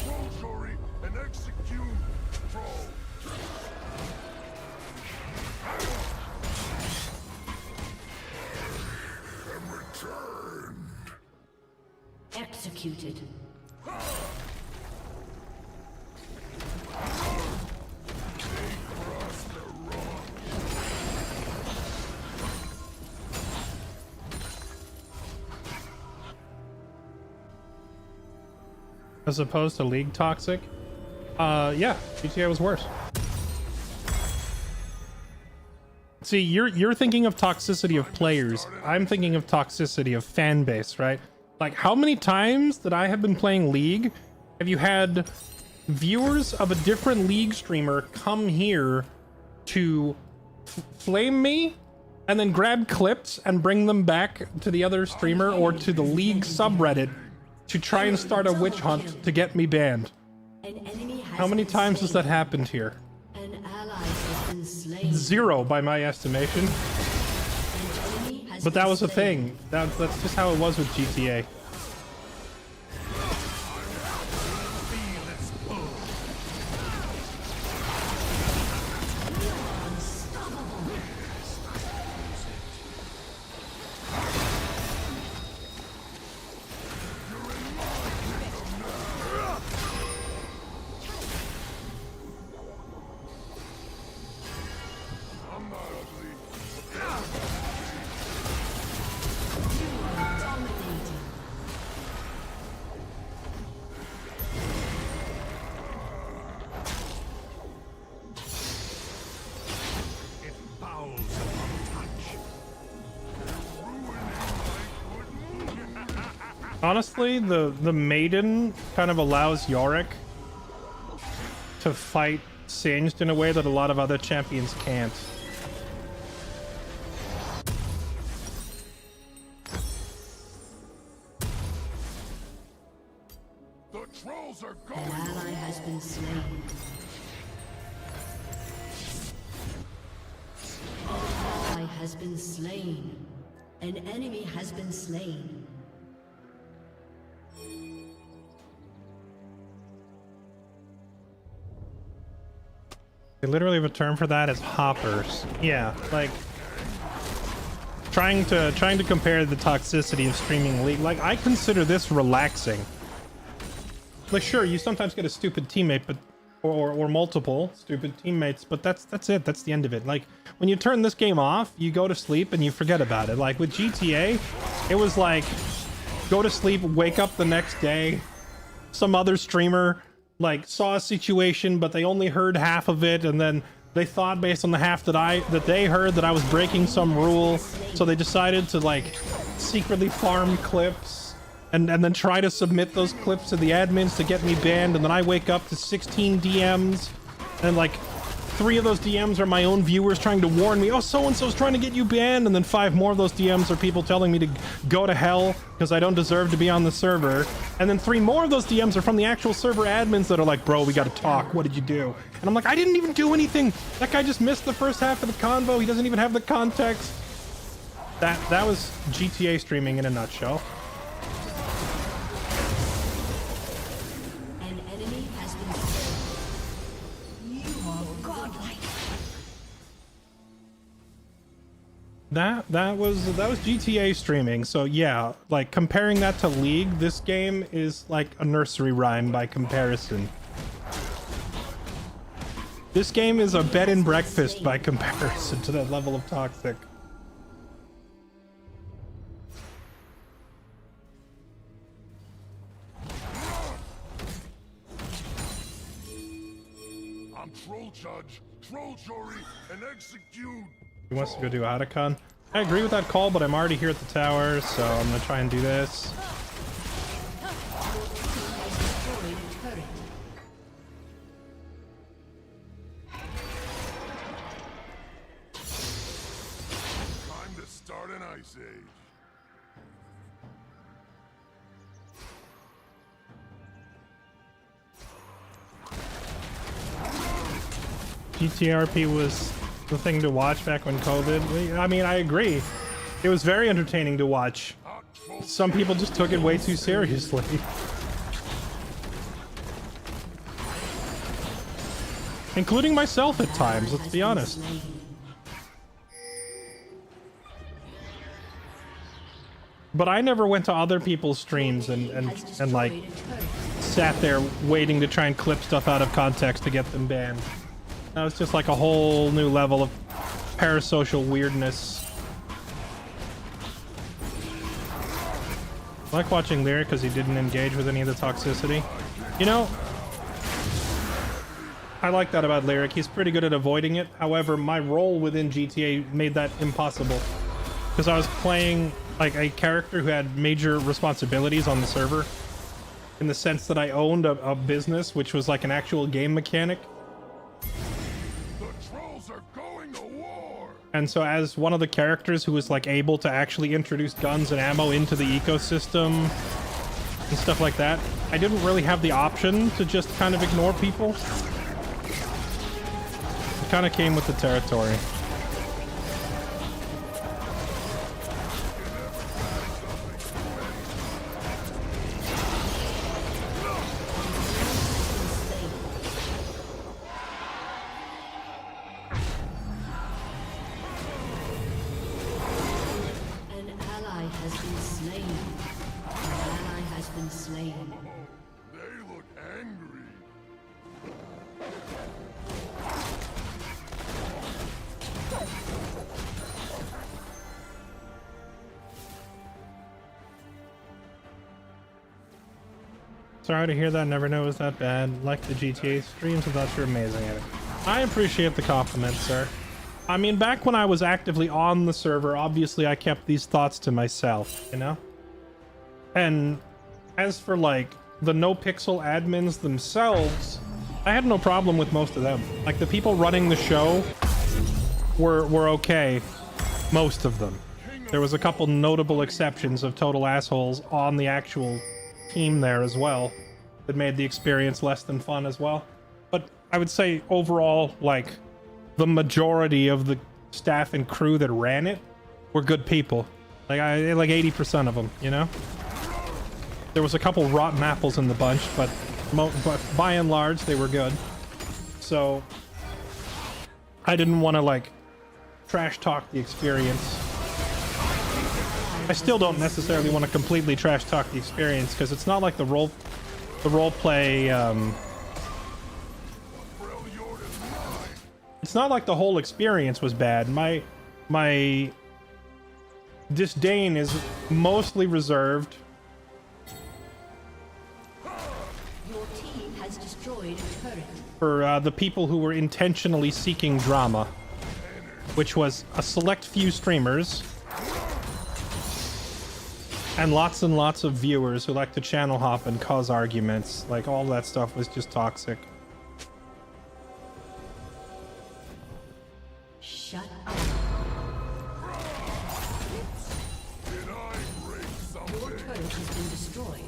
Troll Jury and execute. Executed. As opposed to League toxic? Yeah, GTA was worse. See, you're thinking of toxicity of players. I'm thinking of toxicity of fan base, right? Like, how many times that I have been playing League have you had viewers of a different League streamer come here to flame me and then grab clips and bring them back to the other streamer or to the League subreddit to try and start a witch hunt to get me banned? How many times has that happened here? An ally has been slain. 0 by my estimation. But that was a thing. That's just how it was with GTA. Honestly, the Maiden kind of allows Yorick to fight Singed in a way that a lot of other champions can't. The trolls are An going. ally has been slain. An ally has been slain. An enemy has been slain. They literally have a term for that as hoppers. Yeah, like trying to compare the toxicity of streaming League. Like, I consider this relaxing. Like, sure, you sometimes get a stupid teammate, but or multiple stupid teammates, but that's it. That's the end of it. Like, when you turn this game off, you go to sleep and you forget about it. Like with GTA, it was like go to sleep, wake up the next day, some other streamer like saw a situation, but they only heard half of it, and then they thought based on the half that they heard that I was breaking some rule, so they decided to like secretly farm clips and then try to submit those clips to the admins to get me banned, and then I wake up to 16 DMs, and like 3 of those DMs are my own viewers trying to warn me, oh, so-and-so's trying to get you banned, and then 5 more of those DMs are people telling me to go to hell because I don't deserve to be on the server, and then 3 more of those DMs are from the actual server admins that are like, bro, we gotta talk, what did you do? And I'm like, I didn't even do anything, that guy just missed the first half of the convo, he doesn't even have the context. That was GTA streaming in a nutshell. An enemy has been slain. You are godlike. That was GTA streaming. So yeah, like comparing that to League, this game is like a nursery rhyme by comparison. This game is a bed and breakfast by comparison to that level of toxic. I'm troll judge, troll jury, and execute. He wants to go do Otacon. I agree with that call, but I'm already here at the tower, so I'm gonna try and do this. Destroyed a turret. Time to start an ice age. GTRP was the thing to watch back when COVID. I mean, I agree. It was very entertaining to watch. Some people just took it way too seriously. Including myself at times, let's be honest. But I never went to other people's streams and like sat there waiting to try and clip stuff out of context to get them banned. That was just like a whole new level of parasocial weirdness. I like watching Lyric because he didn't engage with any of the toxicity. You know, I like that about Lyric. He's pretty good at avoiding it. However, my role within GTA made that impossible because I was playing like a character who had major responsibilities on the server, in the sense that I owned a business which was like an actual game mechanic. The trolls are going to war. And so as one of the characters who was like able to actually introduce guns and ammo into the ecosystem and stuff like that, I didn't really have the option to just kind of ignore people. It kind of came with the territory. They look angry. Sorry to hear that. Never knew it was that bad. Like the GTA streams, I thought you were amazing at it. I appreciate the compliment, sir. I mean, back when I was actively on the server, obviously I kept these thoughts to myself, you know? And as for like the no-pixel admins themselves, I had no problem with most of them. Like the people running the show were okay, most of them. There was a couple notable exceptions of total assholes on the actual team there as well that made the experience less than fun as well. But I would say overall, like the majority of the staff and crew that ran it were good people. Like 80% of them, you know? There was a couple rotten apples in the bunch, but by and large, they were good. So I didn't want to like trash talk the experience. I still don't necessarily want to completely trash talk the experience because it's not like the role play. It's not like the whole experience was bad. My disdain is mostly reserved for the people who were intentionally seeking drama, which was a select few streamers and lots of viewers who like to channel hop and cause arguments. Like all that stuff was just toxic. Shut up. Your turret has been destroyed.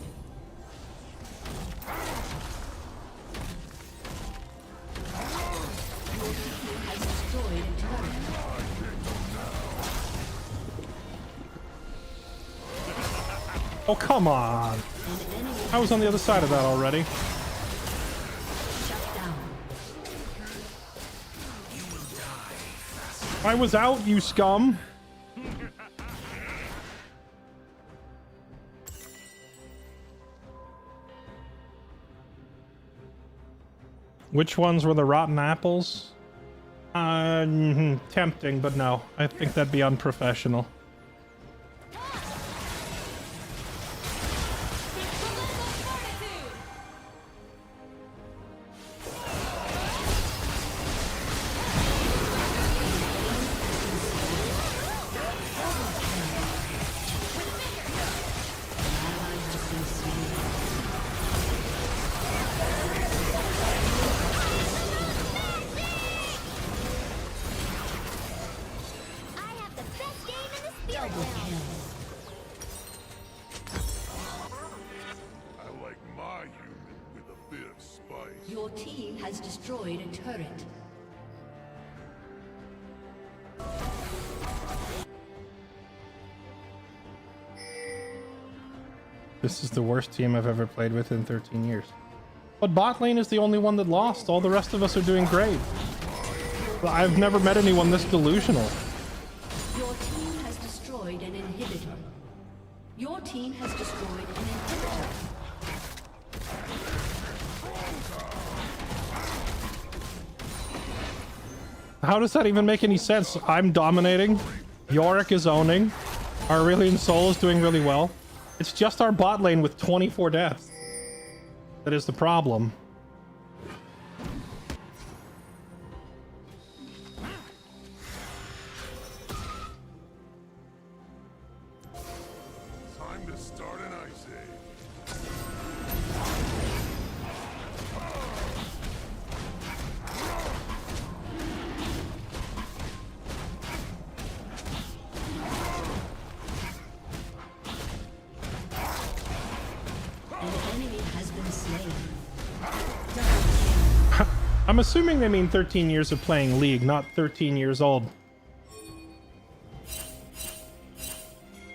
Your team has destroyed a turret. Oh, come on. I was on the other side of that already. Shut down. I was out, you scum. Which ones were the rotten apples? Tempting, but no. I think that'd be unprofessional. Your team has destroyed a turret. This is the worst team I've ever played with in 13 years. But bot lane is the only one that lost. All the rest of us are doing great. I've never met anyone this delusional. Your team has destroyed an inhibitor. team has destroyed an inhibitor. How does that even make any sense? I'm dominating. Yorick is owning. Aurelion Sol is doing really well. It's just our bot lane with 24 deaths that is the problem. Time to start an ice age. An enemy has been slain. I'm assuming they mean 13 years of playing League, not 13 years old.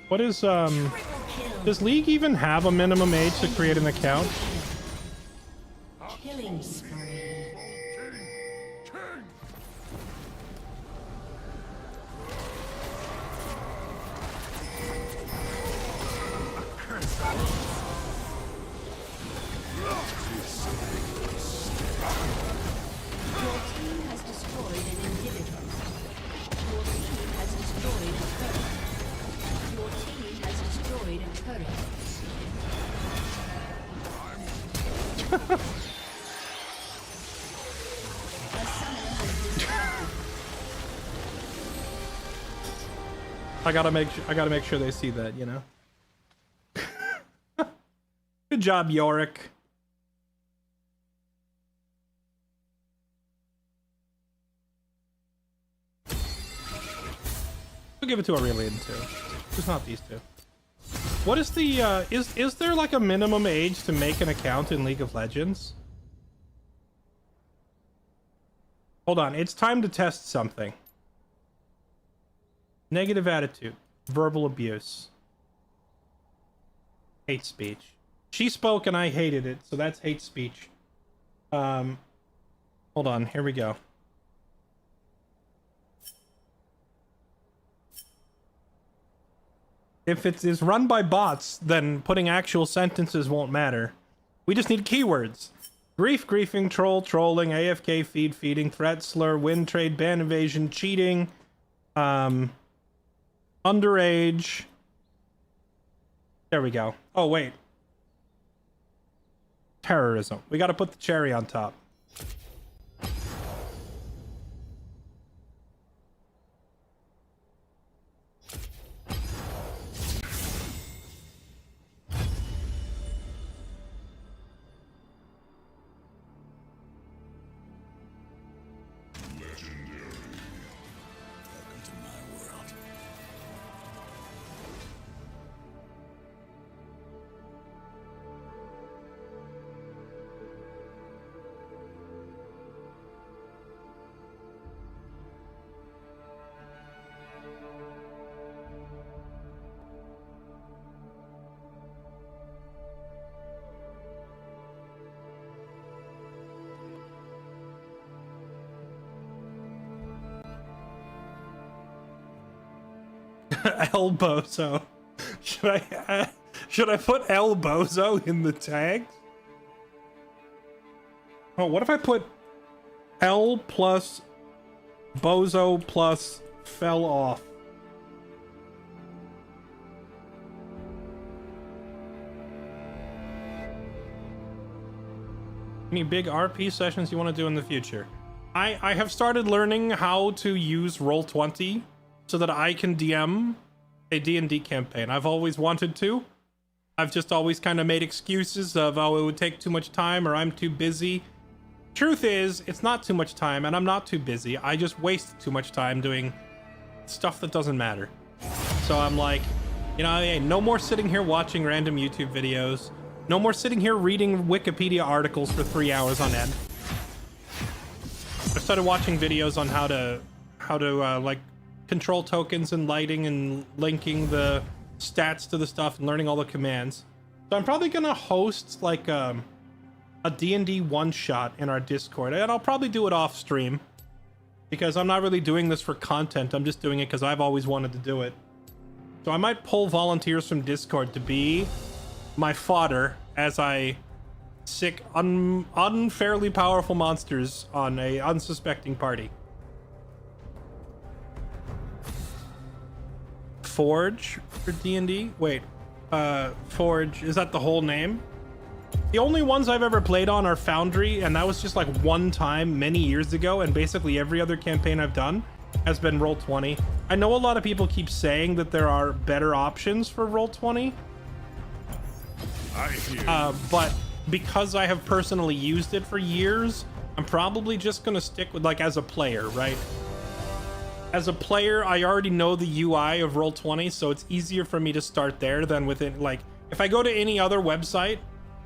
What is, does League even have a minimum age to create an account? Killing spree. Your team has destroyed an inhibitor. Your team has destroyed a turret. Your team has destroyed a turret. A summoner has disconnected. I gotta make sure they see that, you know. Good job, Yorick. We'll give it to Aurelion too. Just not these two. What is the is there like a minimum age to make an account in League of Legends? Hold on, it's time to test something. Negative attitude, verbal abuse, hate speech. She spoke and I hated it, so that's hate speech. Hold on, here we go. If it is run by bots, then putting actual sentences won't matter. We just need keywords. Grief, griefing, troll, trolling, AFK, feed, feeding, threat, slur, win, trade, ban, evasion, cheating, underage. There we go. Oh, wait. Terrorism. We gotta put the cherry on top. Welcome to my world. El Bozo. Should I put El Bozo in the tag? Oh, what if I put L plus Bozo plus fell off? Any big RP sessions you want to do in the future? I have started learning how to use Roll20 so that I can DM a D&D campaign. I've always wanted to. I've just always kind of made excuses of, oh, it would take too much time or I'm too busy. Truth is, it's not too much time and I'm not too busy. I just waste too much time doing stuff that doesn't matter. So I'm like, you know, hey, no more sitting here watching random YouTube videos. No more sitting here reading Wikipedia articles for 3 hours on end. I started watching videos on how to like control tokens and lighting and linking the stats to the stuff and learning all the commands. So I'm probably gonna host like a D&D one-shot in our Discord, and I'll probably do it off stream because I'm not really doing this for content. I'm just doing it because I've always wanted to do it. So I might pull volunteers from Discord to be my fodder as I sick unfairly powerful monsters on a unsuspecting party. Forge for D&D? Wait, Forge, is that the whole name? The only ones I've ever played on are Foundry, and that was just like one time many years ago, and basically every other campaign I've done has been Roll20. I know a lot of people keep saying that there are better options for Roll20, but because I have personally used it for years, I'm probably just gonna stick with, like, as a player, right? As a player, I already know the UI of Roll20, so it's easier for me to start there than within, like, if I go to any other website,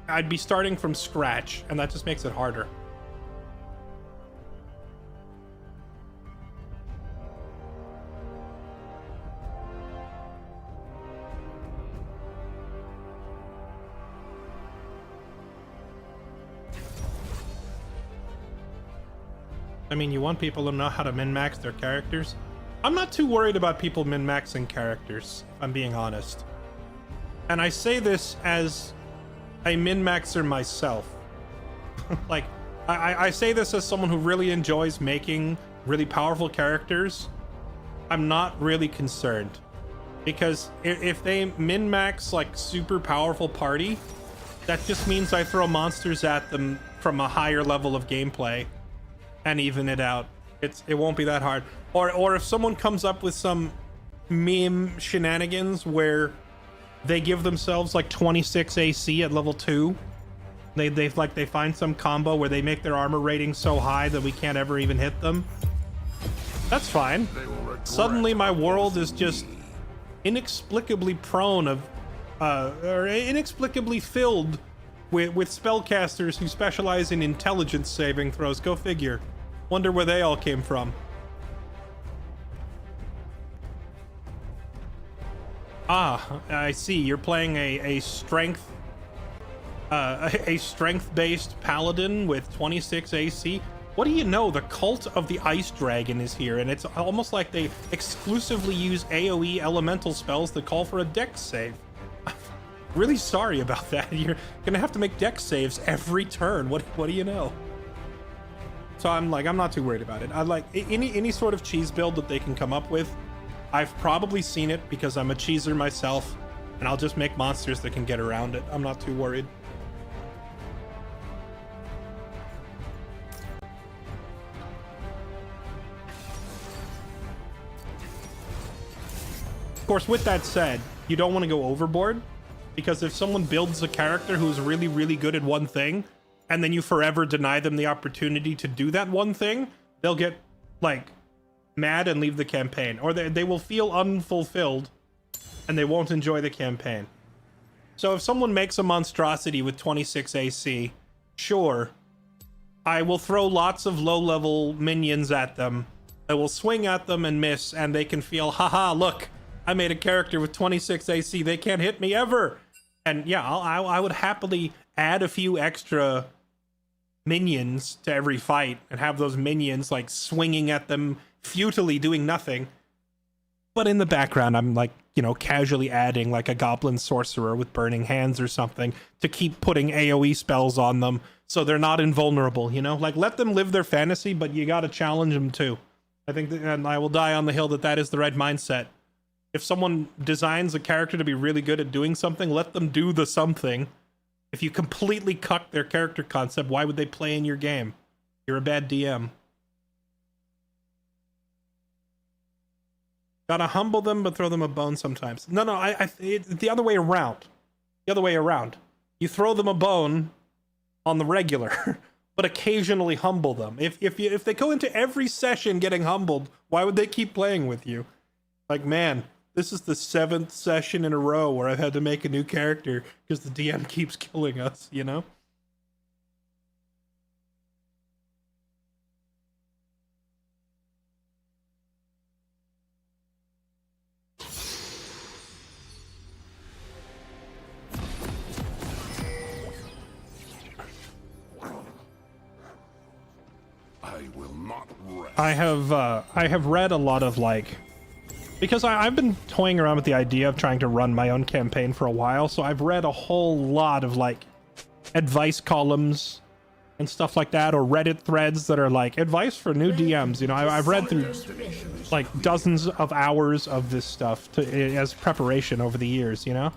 I'd be starting from scratch, and that just makes it harder. I mean, you want people to know how to min-max their characters. I'm not too worried about people min-maxing characters, if I'm being honest. And I say this as a min-maxer myself. Like, I say this as someone who really enjoys making really powerful characters. I'm not really concerned. Because if they min-max, like, super powerful party, that just means I throw monsters at them from a higher level of gameplay and even it out. It won't be that hard. Or if someone comes up with some meme shenanigans where they give themselves like 26 AC at level 2, they find some combo where they make their armor rating so high that we can't ever even hit them. That's fine. Suddenly my world is just inexplicably prone of or inexplicably filled with spellcasters who specialize in intelligence saving throws. Go figure. Wonder where they all came from. Ah, I see. You're playing a strength strength-based paladin with 26 AC. What do you know? The cult of the ice dragon is here, and it's almost like they exclusively use AoE elemental spells that call for a dex save. Really sorry about that. You're gonna have to make dex saves every turn. What do you know? So I'm not too worried about it. I like any sort of cheese build that they can come up with. I've probably seen it because I'm a cheeser myself, and I'll just make monsters that can get around it. I'm not too worried. Of course, with that said, you don't want to go overboard, because if someone builds a character who's really, really good at one thing, and then you forever deny them the opportunity to do that one thing, they'll get, like, mad and leave the campaign. Or they will feel unfulfilled, and they won't enjoy the campaign. So if someone makes a monstrosity with 26 AC, sure, I will throw lots of low-level minions at them. I will swing at them and miss, and they can feel, haha, look, I made a character with 26 AC, they can't hit me ever! And yeah, I would happily add a few extra minions to every fight and have those minions like swinging at them futilely doing nothing, but in the background I'm like, you know, casually adding like a goblin sorcerer with burning hands or something to keep putting AoE spells on them so they're not invulnerable, you know, like let them live their fantasy, but you got to challenge them too. I think that, and I will die on the hill that is the right mindset. If someone designs a character to be really good at doing something, let them do the something. If you completely cuck their character concept, why would they play in your game? You're a bad DM. Gotta humble them, but throw them a bone sometimes. No, it's the other way around. The other way around. You throw them a bone on the regular, but occasionally humble them. If they go into every session getting humbled, why would they keep playing with you? Like, man, this is the 7th session in a row where I've had to make a new character because the DM keeps killing us, you know? I will not rest. I have read a lot of like because I've been toying around with the idea of trying to run my own campaign for a while, so I've read a whole lot of like advice columns and stuff like that, or Reddit threads that are like advice for new DMs. You know, I've read through like dozens of hours of this stuff as preparation over the years, you know,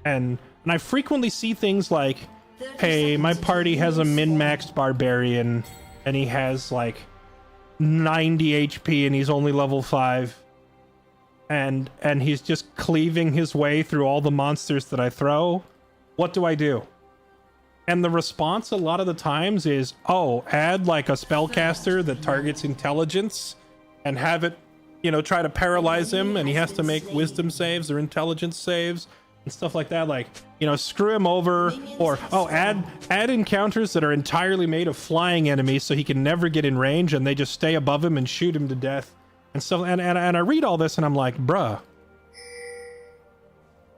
and I frequently see things like, hey, my party has a min-maxed barbarian and he has like 90 HP and he's only level 5, and he's just cleaving his way through all the monsters that I throw. What do I do? And the response a lot of the times is, oh, add like a spellcaster that targets intelligence and have it, you know, try to paralyze him, and he has to make wisdom saves or intelligence saves and stuff like that. Like, you know, screw him over, or oh, add encounters that are entirely made of flying enemies so he can never get in range and they just stay above him and shoot him to death and stuff. And I read all this and I'm like, bruh,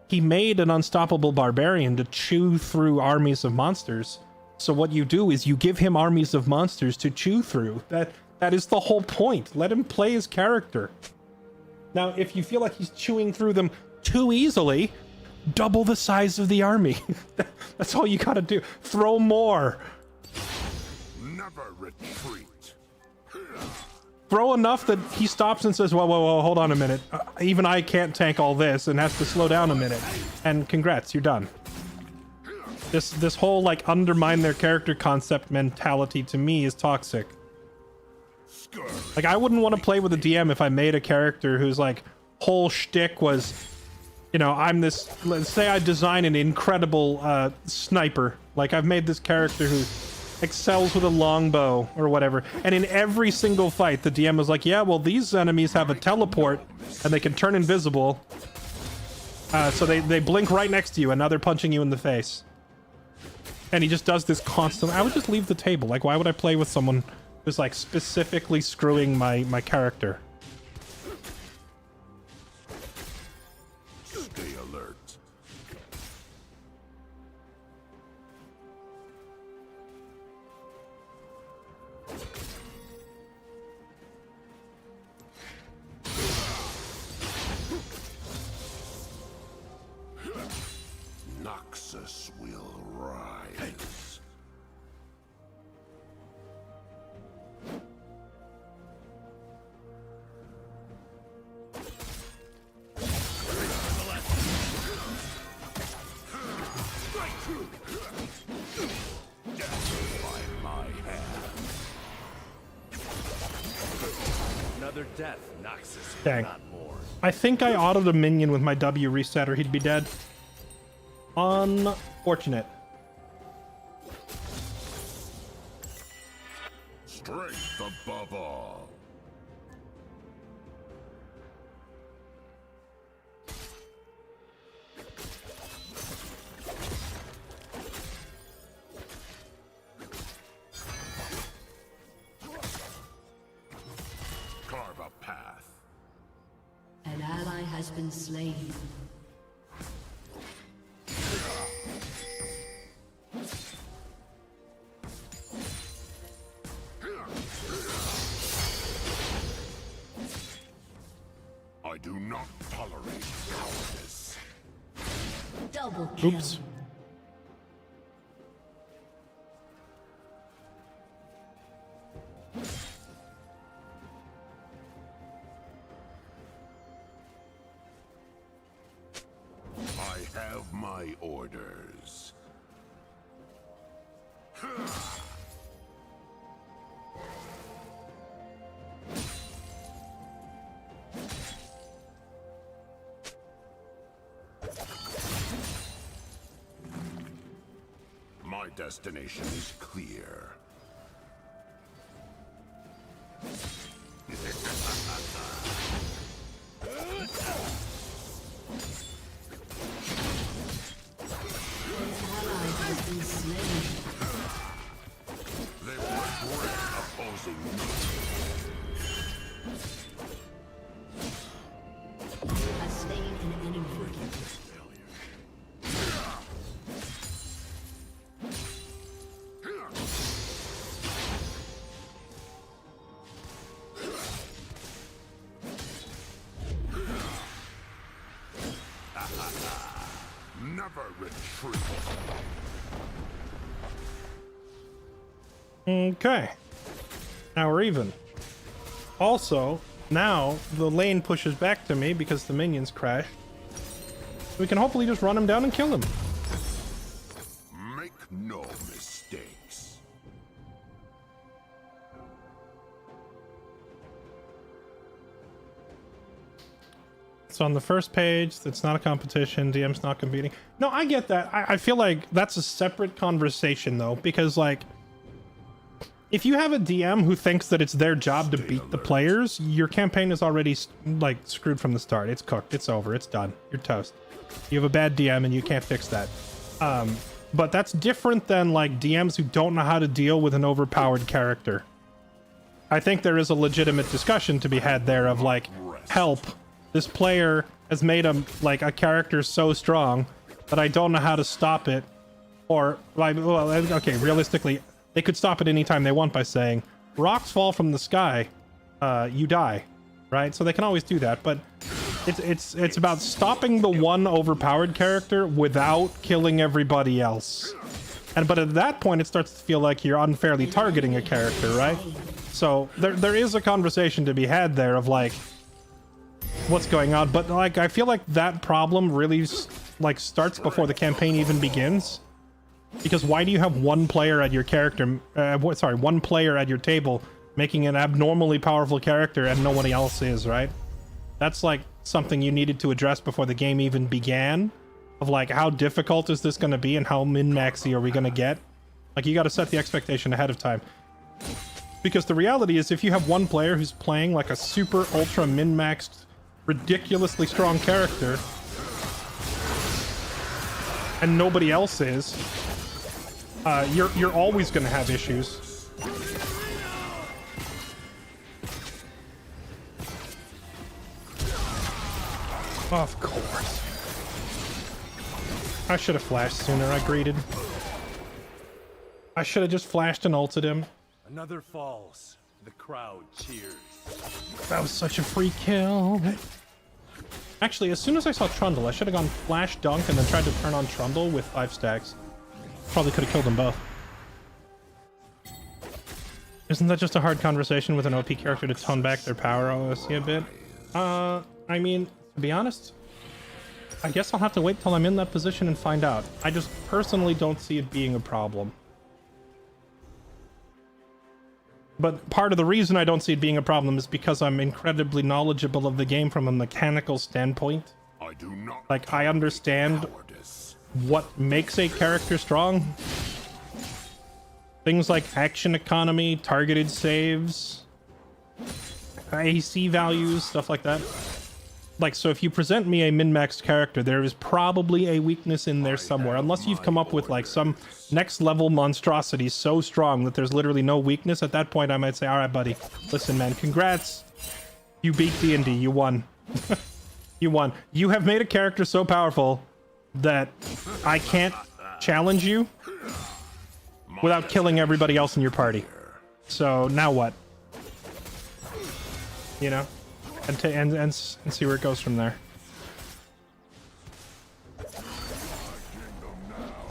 he made an unstoppable barbarian to chew through armies of monsters. So what you do is you give him armies of monsters to chew through. That is the whole point. Let him play his character. Now, if you feel like he's chewing through them too easily, double the size of the army. That's all you gotta do. Throw more. Never retreat. Throw enough that he stops and says, whoa, hold on a minute. Even I can't tank all this, and has to slow down a minute. And congrats, you're done. This whole like undermine their character concept mentality to me is toxic. Like, I wouldn't want to play with a DM if I made a character whose like whole shtick was, you know, I'm this, let's say I design an incredible sniper. Like, I've made this character who excels with a longbow or whatever, and in every single fight the DM was like, yeah, well, these enemies have a teleport and they can turn invisible, so they blink right next to you and now they're punching you in the face, and he just does this constantly. I would just leave the table. Like, why would I play with someone who's like specifically screwing my character? Stay alert. Noxus will rise. Another death, Noxus. Dang. Not more. I think I autoed a minion with my W reset or he'd be dead. Unfortunate. Strength above all. Carve a path. An ally has been slain. I do not tolerate cowardice. Double kill. Oops. I have my orders. My destination is clear. Ally has been slain. They will regret opposing me. Has slain an enemy. Never retreat. Okay. Now we're even. Also, now the lane pushes back to me because the minions crash. We can hopefully just run him down and kill him. Make no mistakes. So on the first page, it's not a competition. DM's not competing. No, I get that. I feel like that's a separate conversation, though, because, like, if you have a DM who thinks that it's their job to beat the players, your campaign is already, like, screwed from the start. It's cooked. It's over. It's done. You're toast. You have a bad DM and you can't fix that. But that's different than, like, DMs who don't know how to deal with an overpowered character. I think there is a legitimate discussion to be had there of, like, help. This player has made a character so strong that I don't know how to stop it. Or, like, well, okay, realistically, they could stop it anytime they want by saying, rocks fall from the sky, you die, right? So they can always do that, but it's about stopping the one overpowered character without killing everybody else. But at that point, it starts to feel like you're unfairly targeting a character, right? So there is a conversation to be had there of, like, what's going on, but, like, I feel like that problem really, like, starts before the campaign even begins. Because why do you have one player at your character, one player at your table making an abnormally powerful character and nobody else is, right? That's, like, something you needed to address before the game even began. Of, like, how difficult is this going to be and how min-maxy are we going to get? Like, you got to set the expectation ahead of time. Because the reality is, if you have one player who's playing, like, a super ultra min-maxed ridiculously strong character and nobody else is, you're always going to have issues. Of course. I should have flashed sooner. I greeted. I should have just flashed and ulted him. Another falls. The crowd cheers. That was such a free kill. Actually, as soon as I saw Trundle, I should have gone flash dunk and then tried to turn on Trundle with 5 stacks. Probably could have killed them both. Isn't that just a hard conversation with an OP character to tone back their power OSC a bit? I mean, to be honest, I guess I'll have to wait till I'm in that position and find out. I just personally don't see it being a problem. But part of the reason I don't see it being a problem is because I'm incredibly knowledgeable of the game from a mechanical standpoint. I do not. Like, I understand what makes a character strong. Things like action economy, targeted saves, AC values, stuff like that. Like, so if you present me a min-maxed character, there is probably a weakness in there somewhere. Unless you've come up with, like, some next-level monstrosity so strong that there's literally no weakness. At that point, I might say, all right, buddy, listen, man, congrats. You beat D&D. You won. You won. You have made a character so powerful that I can't challenge you without killing everybody else in your party. So, now what? You know? And see where it goes from there.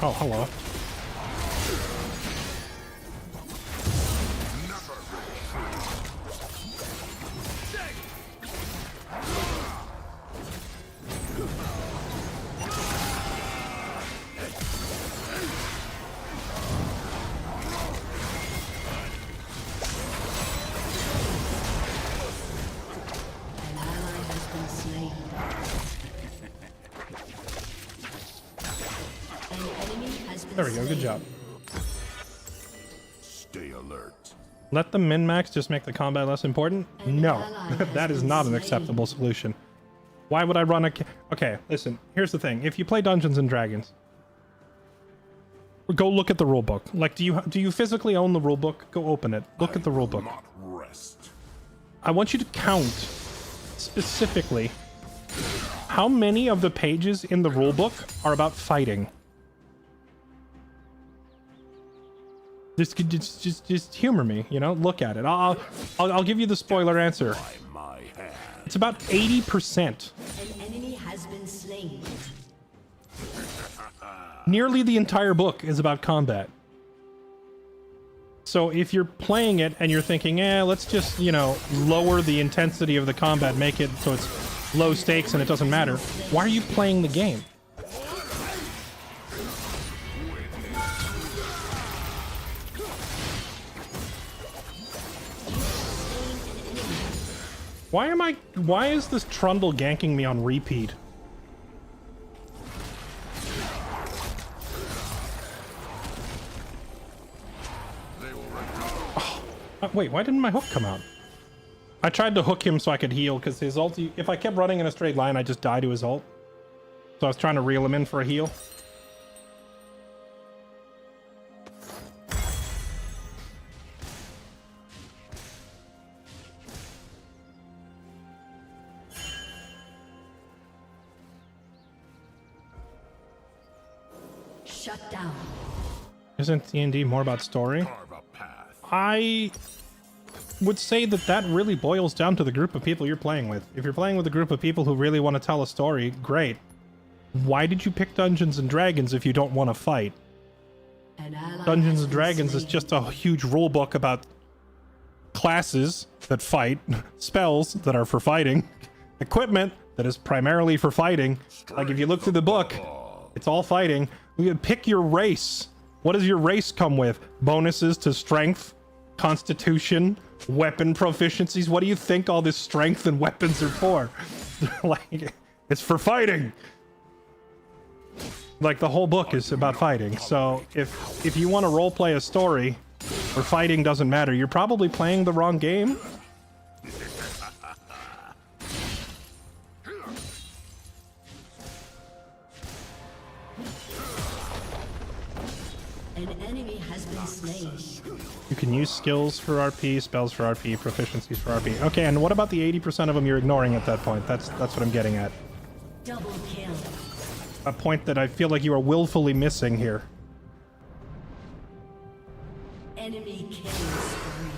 Oh, hello. There we go, good job. Stay alert. Let the min-max just make the combat less important? No, that is not an acceptable solution. Why would I run a... Okay, listen, here's the thing. If you play Dungeons and Dragons, go look at the rulebook. Like, do you physically own the rulebook? Go open it. Look at the rulebook. Not rest. I want you to count specifically how many of the pages in the rulebook are about fighting. Just humor me, you know. Look at it. I'll give you the spoiler answer. It's about 80%. An enemy has been slain. Nearly the entire book is about combat. So if you're playing it and you're thinking, let's just, you know, lower the intensity of the combat, make it so it's low stakes and it doesn't matter, why are you playing the game? Why is this Trundle ganking me on repeat? Wait, why didn't my hook come out? I tried to hook him so I could heal, because his ult, if I kept running in a straight line, I just die to his ult. So I was trying to reel him in for a heal. Shut down. Isn't D&D more about story? I would say that that really boils down to the group of people you're playing with. If you're playing with a group of people who really want to tell a story, great. Why did you pick Dungeons and Dragons if you don't want to fight? Dungeons and Dragons is just a huge rule book about classes that fight, spells that are for fighting, equipment that is primarily for fighting. Like if you look through the book, it's all fighting. You can pick your race. What does your race come with? Bonuses to strength, constitution, weapon proficiencies. What do you think all this strength and weapons are for? Like, it's for fighting. Like, the whole book is about fighting. So if you want to roleplay a story where fighting doesn't matter, you're probably playing the wrong game. An enemy has been slain. You can use skills for RP, spells for RP, proficiencies for RP. Okay, and what about the 80% of them you're ignoring at that point? That's what I'm getting at. Double kill. A point that I feel like you are willfully missing here. Enemy killing spree.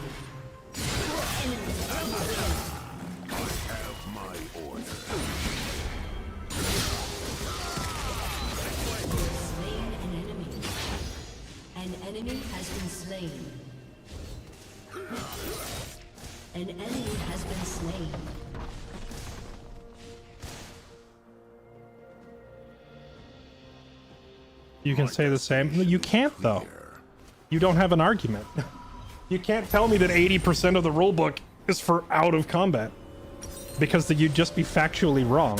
Enemy Have my order. slain an enemy. An enemy has been slain. An enemy has been slain. You can say the same. You can't, though. You don't have an argument. You can't tell me that 80% of the rulebook is for out of combat. Because then you'd just be factually wrong.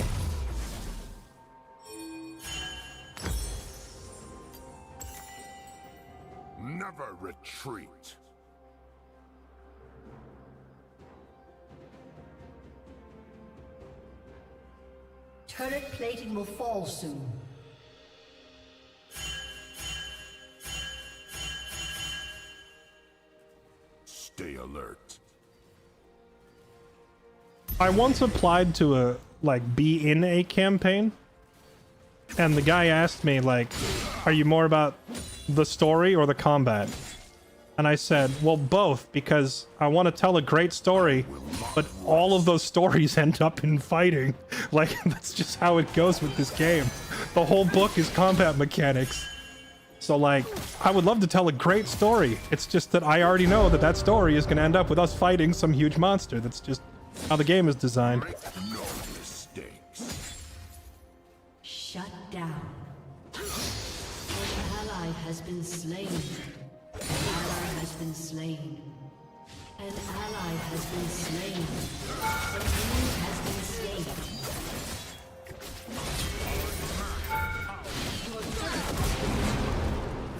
Never retreat. Turret plating will fall soon. Stay alert. I once applied to a, be in a campaign. And the guy asked me, are you more about the story or the combat? And I said, well, both, because I want to tell a great story, but all of those stories end up in fighting. That's just how it goes with this game. The whole book is combat mechanics. So, I would love to tell a great story. It's just that I already know that that story is going to end up with us fighting some huge monster. That's just how the game is designed. No mistakes. Shut down. An ally has been slain. An ally has been slain. An ally has been slain. An enemy has been slain.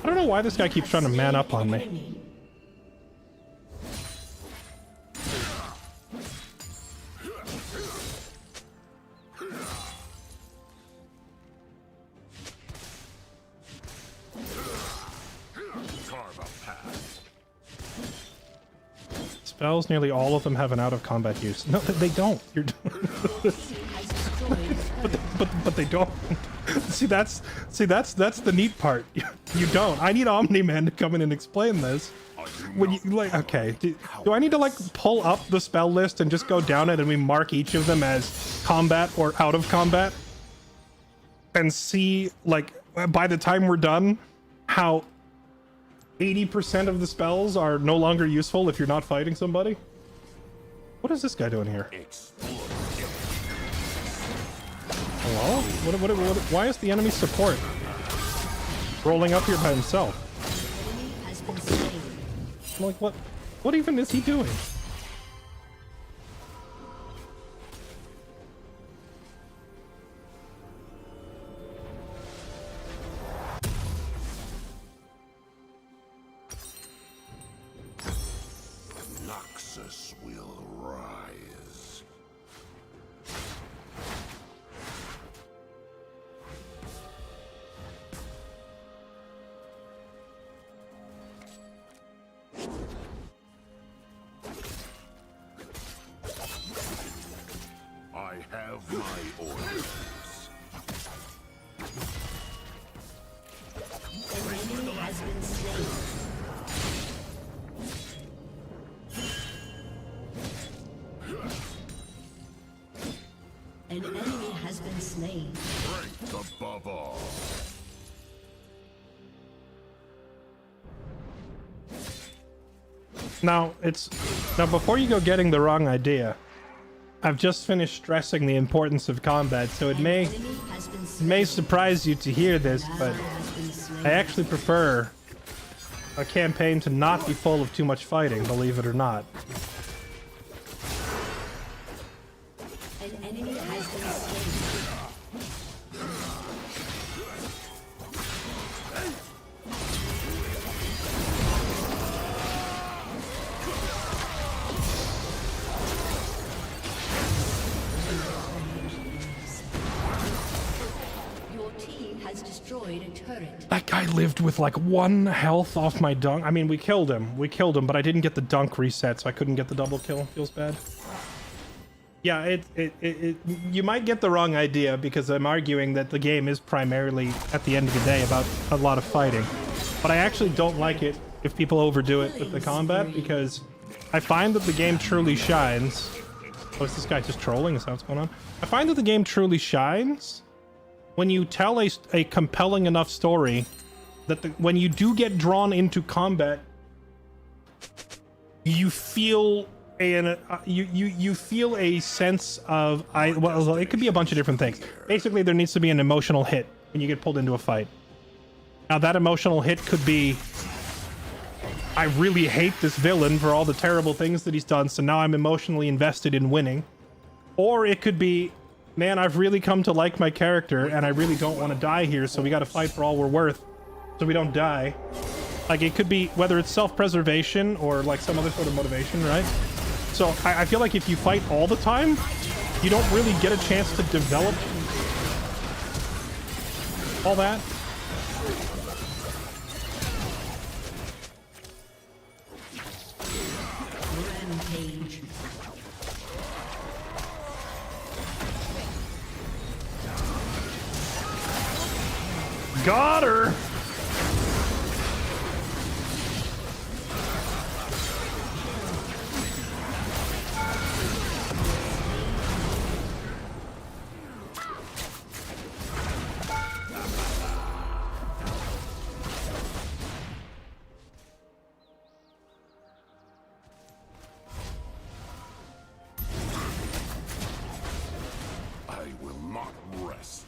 I don't know why this guy keeps trying to man up on me. Enemy. Carve a path. Spells, nearly all of them have an out of combat use. No, they don't. You're Has destroyed but they don't. See that's the neat part. You don't. I need Omni-Man to come in and explain this. When you okay, do I need to pull up the spell list and just go down it and we mark each of them as combat or out of combat? And see by the time we're done, how 80% of the spells are no longer useful if you're not fighting somebody? What is this guy doing here? Hello? Why is the enemy support rolling up here by himself? Has been slain. I'm like, what even is he doing? Noxus will rise. I have my orders. An enemy has been slain. An enemy has been slain. Strength above all. Now before you go getting the wrong idea, I've just finished stressing the importance of combat, so it may surprise you to hear this, but I actually prefer a campaign to not be full of too much fighting, believe it or not. An enemy has been slain. Your team has destroyed a turret. That guy lived with like 1 health off my dunk. I mean, we killed him, but I didn't get the dunk reset, so I couldn't get the double kill. Feels bad. Yeah, you might get the wrong idea because I'm arguing that the game is primarily, at the end of the day, about a lot of fighting. But I actually don't like it if people overdo it with the combat, because I find that the game truly shines. Oh, is this guy just trolling? Is that what's going on? I find that the game truly shines when you tell a compelling enough story that when you do get drawn into combat, you feel you feel a sense of well, it could be a bunch of different things. Basically, there needs to be an emotional hit when you get pulled into a fight. Now, that emotional hit could be, I really hate this villain for all the terrible things that he's done, so now I'm emotionally invested in winning. Or it could be, man, I've really come to like my character and I really don't want to die here, so we got to fight for all we're worth so we don't die. Like, it could be whether it's self-preservation or like some other sort of motivation, right? So I feel like if you fight all the time, you don't really get a chance to develop all that. Rampage. Got her! I will not rest.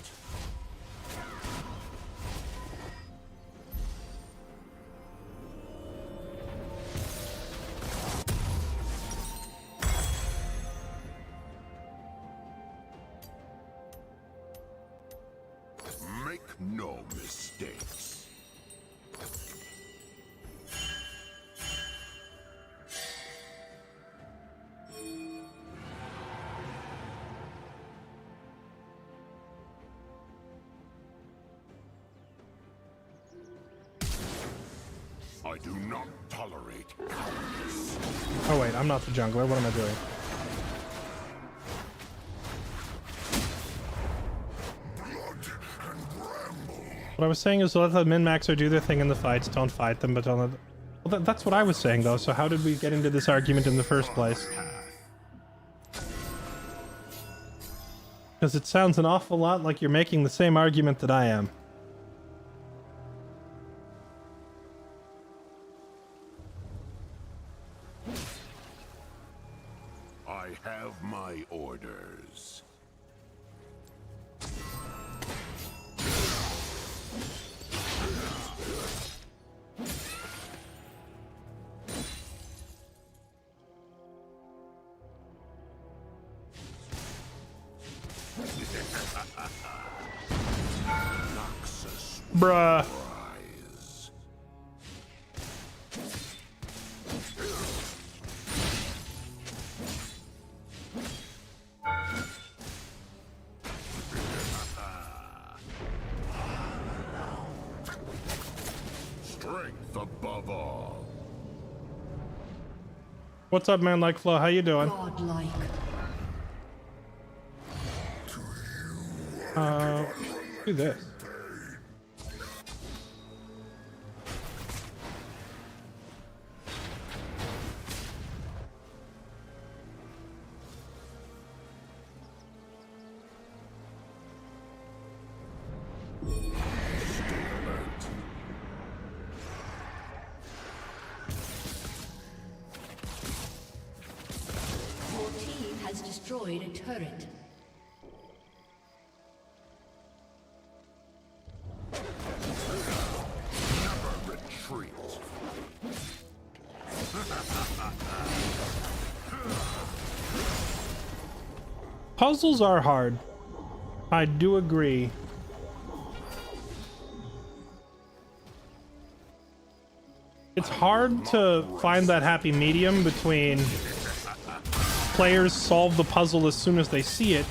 Make no mistakes. I do not tolerate cowardice. Oh wait, I'm not the jungler. What am I doing? What I was saying is let the min-maxer do their thing in the fights. Don't fight them, but don't... Well, that's what I was saying, though. So how did we get into this argument in the first place? Because it sounds an awful lot like you're making the same argument that I am. I have my orders. Bruh. Rise. Strength above all. What's up, man? Like Flo, how you doing? Godlike. Do this. Your team has destroyed a turret. Never retreat. Puzzles are hard. I do agree. It's hard to find that happy medium between players solve the puzzle as soon as they see it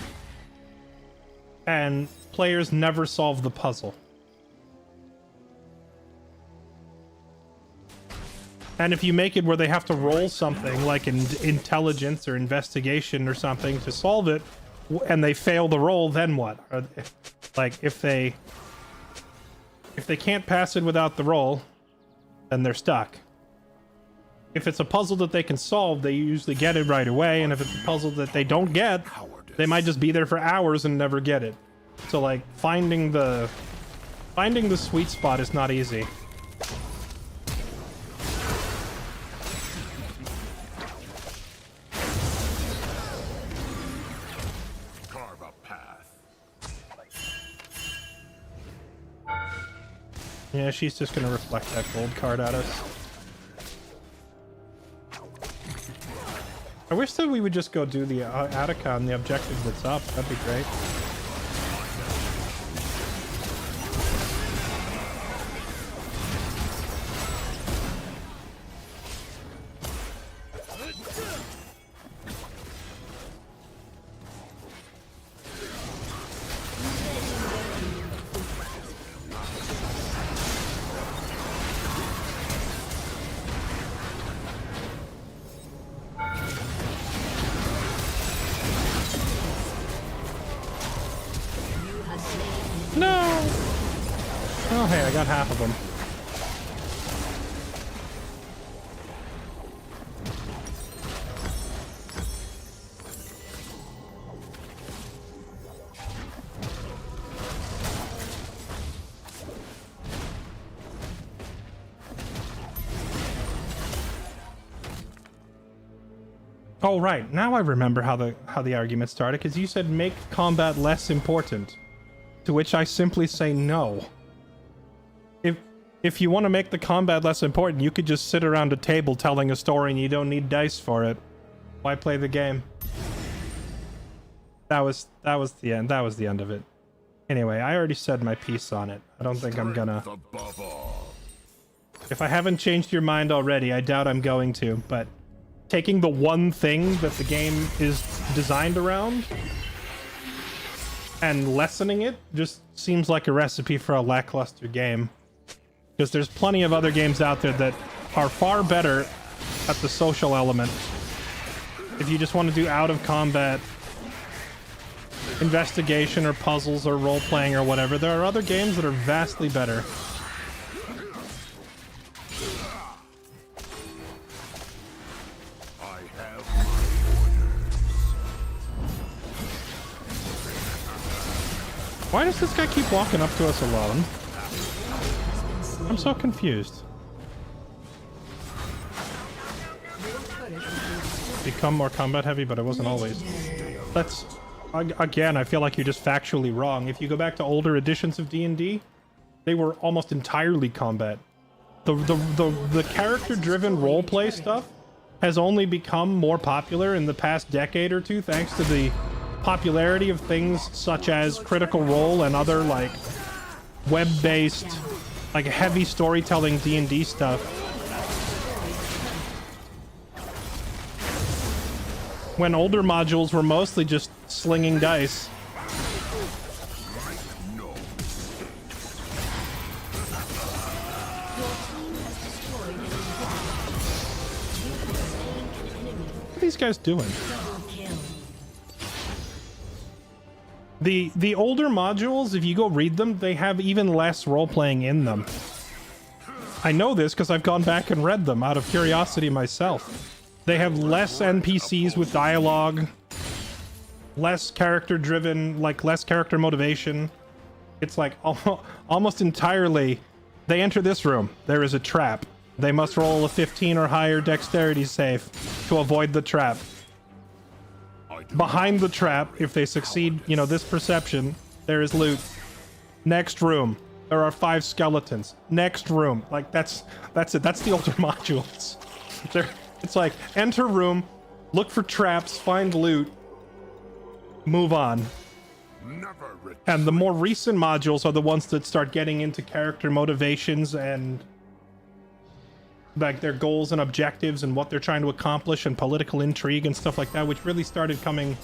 and players never solve the puzzle. And if you make it where they have to roll something like in intelligence or investigation or something to solve it, and they fail the roll, then what? Like if they can't pass it without the roll, then they're stuck. If it's a puzzle that they can solve, they usually get it right away, and if it's a puzzle that they don't get, they might just be there for hours and never get it. So like finding the sweet spot is not easy. Carve a path. Yeah, she's just gonna reflect that gold card at us. I wish that we would just go do the Attica and the objective that's up. That'd be great. No! Oh, hey, I got half of them. Oh, right. Now I remember how the argument started, because you said make combat less important. To which I simply say no. If you want to make the combat less important, you could just sit around a table telling a story and you don't need dice for it. Why play the game? That was the end. That was the end of it. Anyway, I already said my piece on it. I don't think I'm gonna... Above all. If I haven't changed your mind already, I doubt I'm going to, but taking the one thing that the game is designed around and lessening it just seems like a recipe for a lackluster game. Because there's plenty of other games out there that are far better at the social element. If you just want to do out of combat investigation or puzzles or role-playing or whatever, there are other games that are vastly better. I have my orders. Why does this guy keep walking up to us alone? I'm so confused. Your turret has been destroyed. become more combat heavy, but it wasn't always. That's, again, I feel like you're just factually wrong. If you go back to older editions of D&D, they were almost entirely combat. The character-driven roleplay stuff has only become more popular in the past decade or two, thanks to the popularity of things such as Critical Role and other, like, web-based, like, heavy storytelling D&D stuff. When older modules were mostly just slinging dice. What are these guys doing? The older modules, if you go read them, they have even less role-playing in them. I know this because I've gone back and read them out of curiosity myself. They have less NPCs with dialogue, less character-driven, like less character motivation. It's like almost entirely, they enter this room, there is a trap. They must roll a 15 or higher dexterity save to avoid the trap. Behind the trap, if they succeed, you know, this perception, there is loot. Next room, there are 5 skeletons. Next room, like that's it. That's the older modules. It's like enter room, look for traps, find loot, move on. And the more recent modules are the ones that start getting into character motivations and like their goals and objectives and what they're trying to accomplish and political intrigue and stuff like that, which really started coming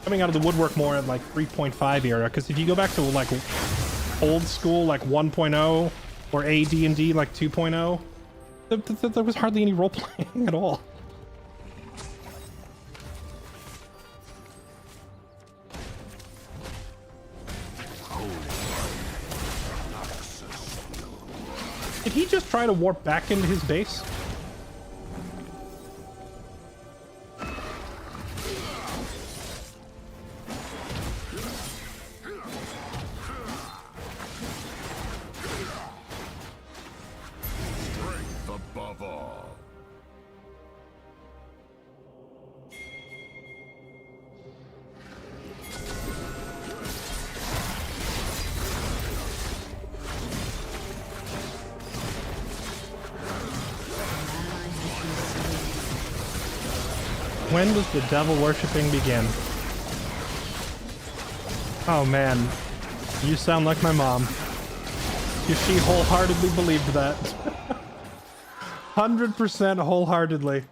out of the woodwork more at like 3.5 era. Because if you go back to like old school like 1.0 or AD&D like 2.0, there was hardly any role playing at all. Did he just try to warp back into his base? Strength above all. When does the devil worshipping begin? Oh man, you sound like my mom. She wholeheartedly believed that. 100% wholeheartedly.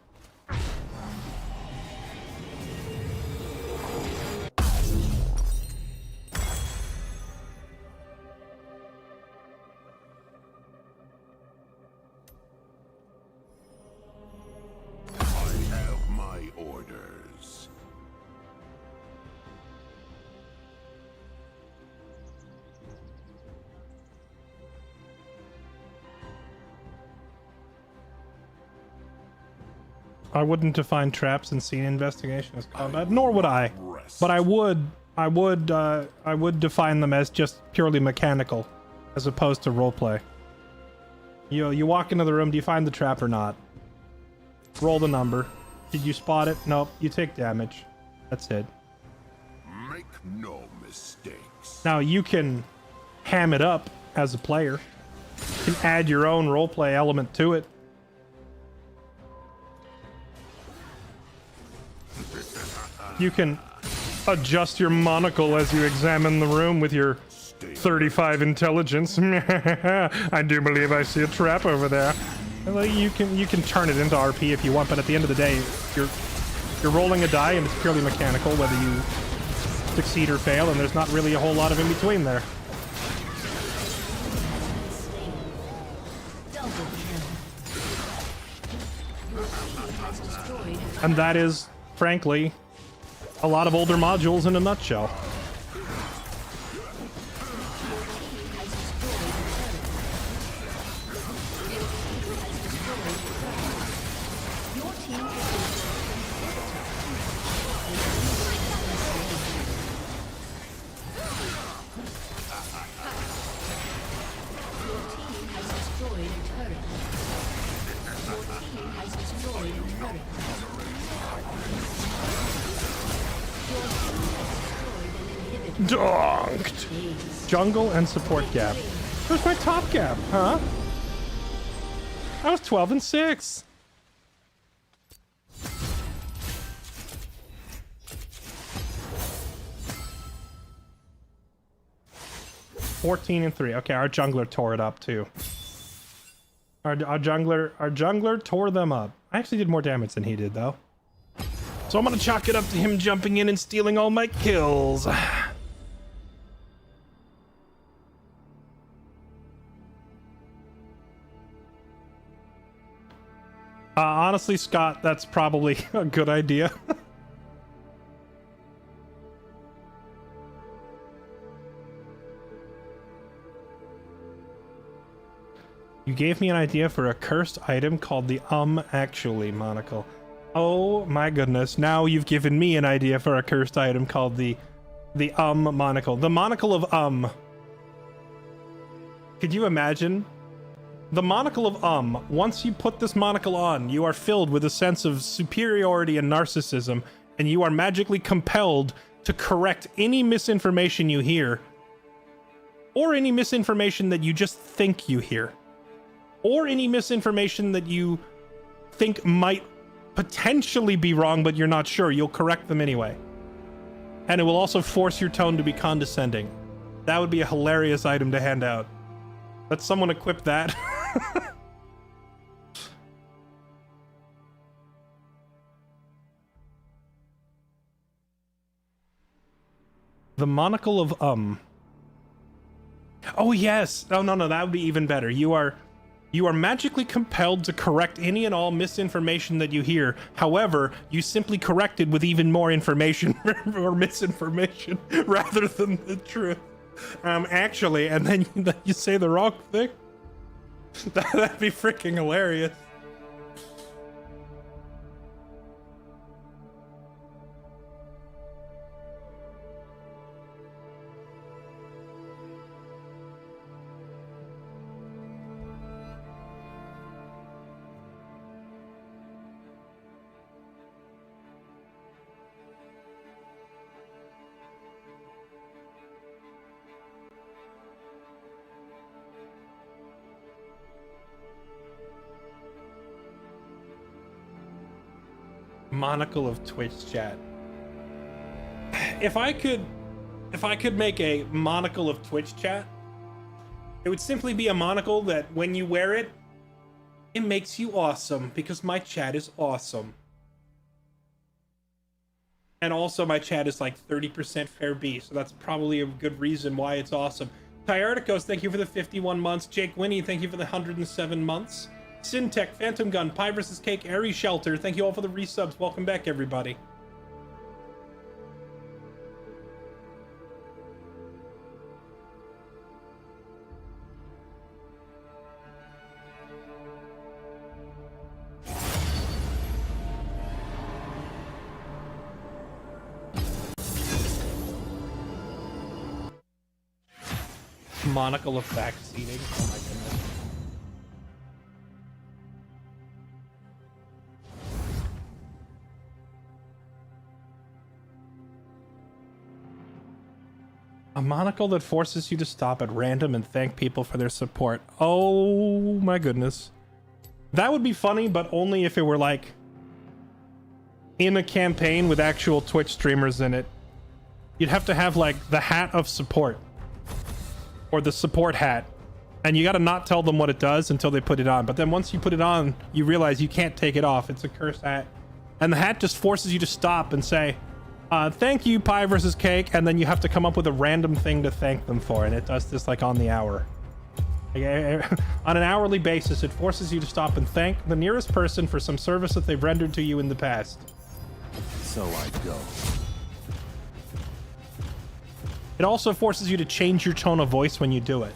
I wouldn't define traps and scene investigation as combat, nor would I. But I would define them as just purely mechanical, as opposed to roleplay. You walk into the room, do you find the trap or not? Roll the number. Did you spot it? Nope. You take damage. That's it. Make no mistakes. Now you can ham it up as a player. You can add your own roleplay element to it. You can adjust your monocle as you examine the room with your 35 intelligence. I do believe I see a trap over there. You can turn it into RP if you want, but at the end of the day, you're rolling a die and it's purely mechanical, whether you succeed or fail, and there's not really a whole lot of in between there. And that is, frankly, a lot of older modules in a nutshell. Donked. Jungle and support gap. Where's my top gap, huh? I was 12 and 6. $14 and 3. Okay, our jungler tore it up too. Our jungler tore them up. I actually did more damage than he did though. So I'm gonna chalk it up to him jumping in and stealing all my kills. Honestly, Scott, that's probably a good idea. You gave me an idea for a cursed item called the actually monocle. Oh my goodness, now you've given me an idea for a cursed item called the monocle. The monocle of Could you imagine? The monocle of once you put this monocle on, you are filled with a sense of superiority and narcissism, and you are magically compelled to correct any misinformation you hear, or any misinformation that you just think you hear, or any misinformation that you think might potentially be wrong, but you're not sure. You'll correct them anyway. And it will also force your tone to be condescending. That would be a hilarious item to hand out. Let someone equip that. The monocle of Oh yes. Oh no, that would be even better. You are magically compelled to correct any and all misinformation that you hear. However, you simply correct it with even more information or misinformation rather than the truth. Actually, and then you say the wrong thing. That'd be freaking hilarious. Monocle of Twitch chat. If I could make a monocle of Twitch chat, it would simply be a monocle that when you wear it, it makes you awesome because my chat is awesome. And also my chat is like 30% fair B, so that's probably a good reason why it's awesome. Tyarticos, thank you for the 51 months. Jake Winnie, thank you for the 107 months. Syntech, Phantom Gun, Pie vs. Cake, Airy Shelter, thank you all for the resubs. Welcome back, everybody. Monocle of backseating. Oh my goodness. A monocle that forces you to stop at random and thank people for their support. Oh my goodness. That would be funny, but only if it were like in a campaign with actual Twitch streamers in it. You'd have to have like the hat of support. Or the support hat. And you gotta not tell them what it does until they put it on. But then once you put it on, you realize you can't take it off. It's a cursed hat. And the hat just forces you to stop and say, thank you, Pie vs. Cake. And then you have to come up with a random thing to thank them for. And it does this like on the hour. On an hourly basis, it forces you to stop and thank the nearest person for some service that they've rendered to you in the past. So I go. It also forces you to change your tone of voice when you do it.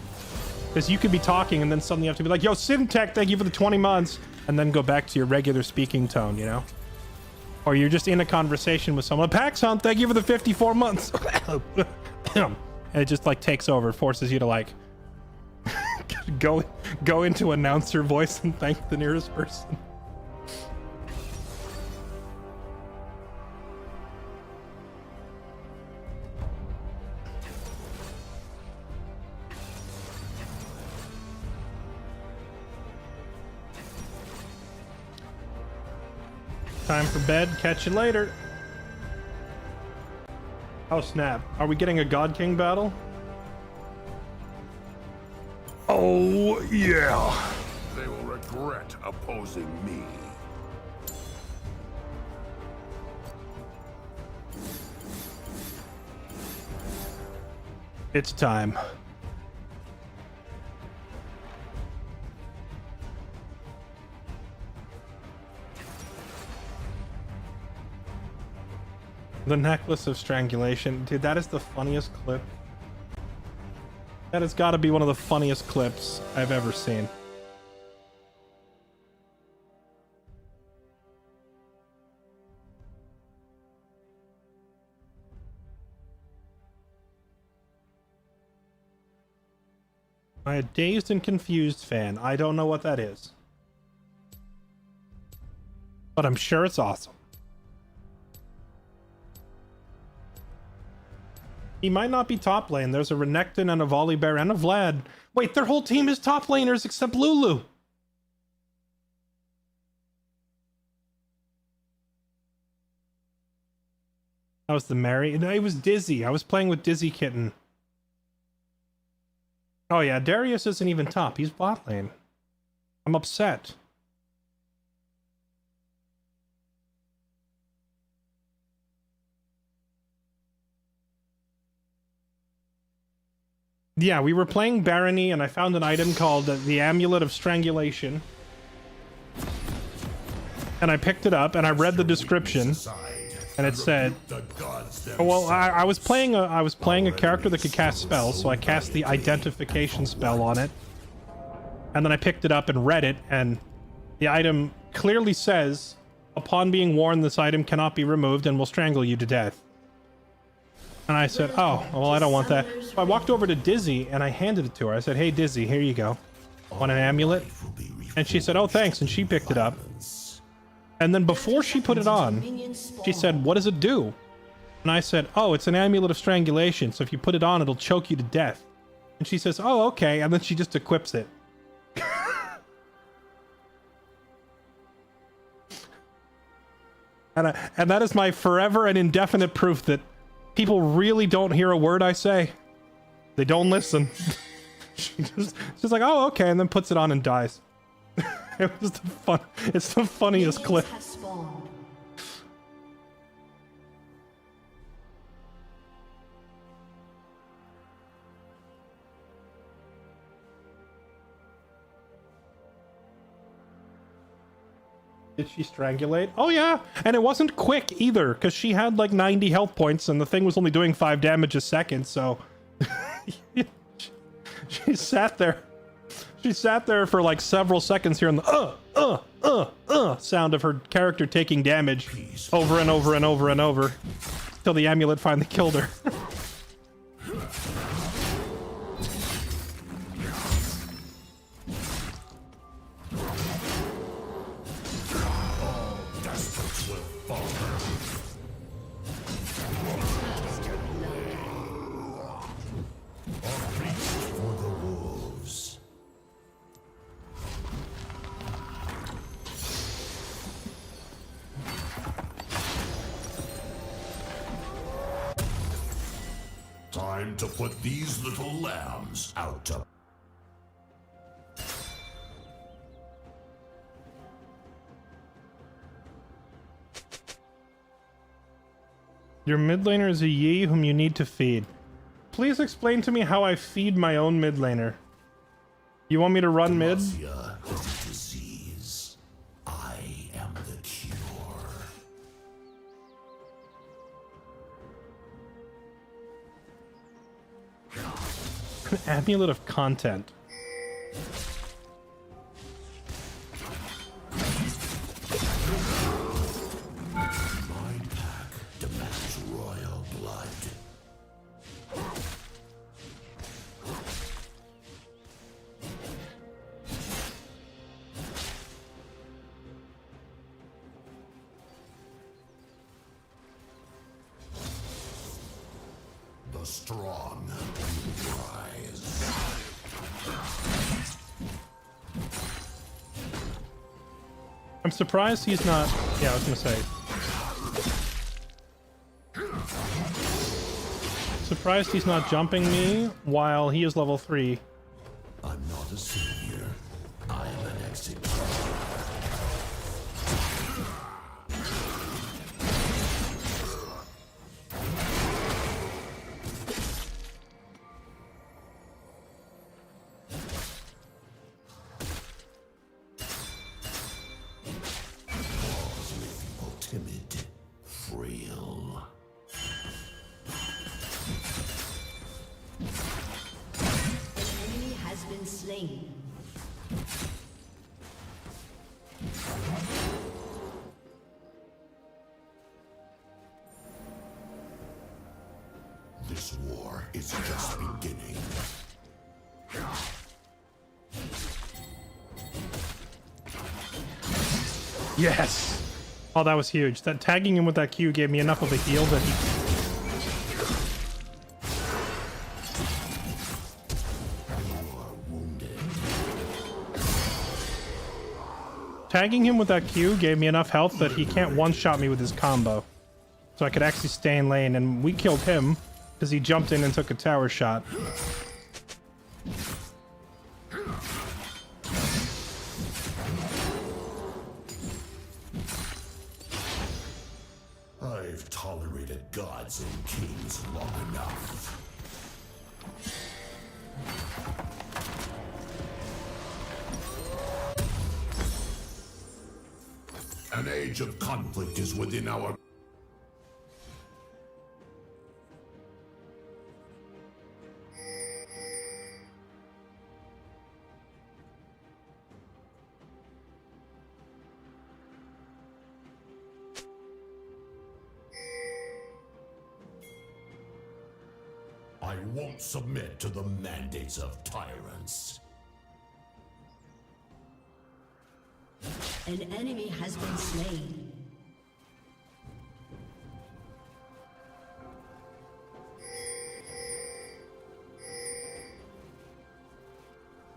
Because you could be talking and then suddenly you have to be like, yo, Syntech, thank you for the 20 months. And then go back to your regular speaking tone, you know? Or you're just in a conversation with someone. Paxon, thank you for the 54 months. And it just like takes over. It forces you to like go into announcer voice and thank the nearest person. Time for bed. Catch you later. Oh, snap. Are we getting a God King battle? Oh, yeah. They will regret opposing me. It's time. The necklace of strangulation. Dude, that is the funniest clip. That has got to be one of the funniest clips I've ever seen. I a dazed and confused fan. I don't know what that is. But I'm sure it's awesome. He might not be top lane. There's a Renekton and a Volibear and a Vlad. Wait, their whole team is top laners except Lulu. That was the Mary. No, it was Dizzy. I was playing with Dizzy Kitten. Oh yeah, Darius isn't even top. He's bot lane. I'm upset. Yeah, we were playing Barony, and I found an item called the Amulet of Strangulation. And I picked it up, and I read the description, and it said, well, I was playing a character that could cast spells, so I cast the Identification spell on it. And then I picked it up and read it, and the item clearly says, upon being worn, this item cannot be removed and will strangle you to death. And I said, oh, well, I don't want that. So I walked over to Dizzy and I handed it to her. I said, hey, Dizzy, here you go. Want an amulet? And she said, oh, thanks. And she picked it up. And then before she put it on, she said, what does it do? And I said, oh, it's an amulet of strangulation. So if you put it on, it'll choke you to death. And she says, oh, okay. And then she just equips it. And that is my forever and indefinite proof that people really don't hear a word I say. They don't listen. She's like, oh, okay, and then puts it on and dies. It's the funniest clip. Did she strangulate? Oh yeah, and it wasn't quick either, because she had like 90 health points and the thing was only doing 5 damage a second, so... she sat there. She sat there for like several seconds hearing the sound of her character taking damage over and over and over and over, till the amulet finally killed her. Time to put these little lambs out to... Your mid laner is a Yi whom you need to feed. Please explain to me how I feed my own mid laner. You want me to run mid? Disease. I am the cure. An amulet of content. My pack demands royal blood. The strong rise. I'm surprised he's not... Yeah, I was gonna say. Surprised he's not jumping me while he is level 3. I'm not a savior. I am an executioner. Timid, frail. An enemy has been slain. This war is just beginning. Yes! Oh, that was huge. That tagging him with that Q gave me enough of a heal that he... Tagging him with that Q gave me enough health that he can't one-shot me with his combo. So I could actually stay in lane, and we killed him because he jumped in and took a tower shot. I've tolerated gods and kings long enough. An age of conflict is within our... I won't submit to the mandates of tyrants. An enemy has been slain.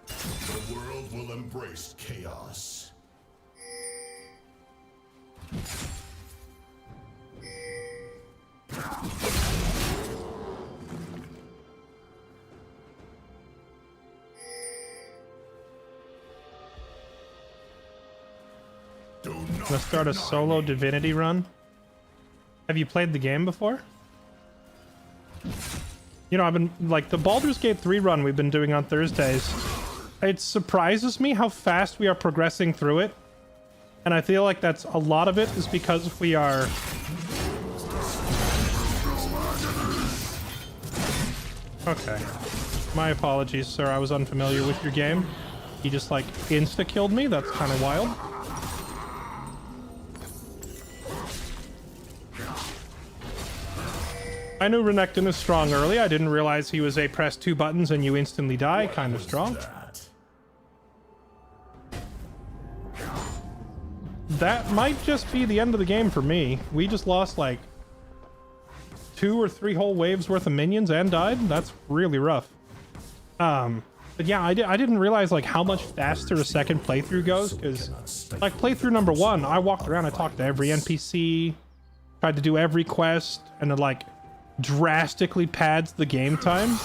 The world will embrace chaos. Let's start a solo divinity run. Have you played the game before? You know, I've been, like, the Baldur's Gate 3 run we've been doing on Thursdays. It surprises me how fast we are progressing through it. And I feel like that's a lot of it is because we are... Okay. My apologies, sir. I was unfamiliar with your game. He just, like, insta-killed me. That's kind of wild. I knew Renekton is strong early. I didn't realize he was a press 2 buttons and you instantly die. Kind of strong. That might just be the end of the game for me. We just lost like 2 or 3 whole waves worth of minions and died. That's really rough. But yeah, I didn't realize like how much faster a second playthrough goes, because like playthrough number 1, I walked around, I talked to every NPC, tried to do every quest, and it like drastically pads the game time.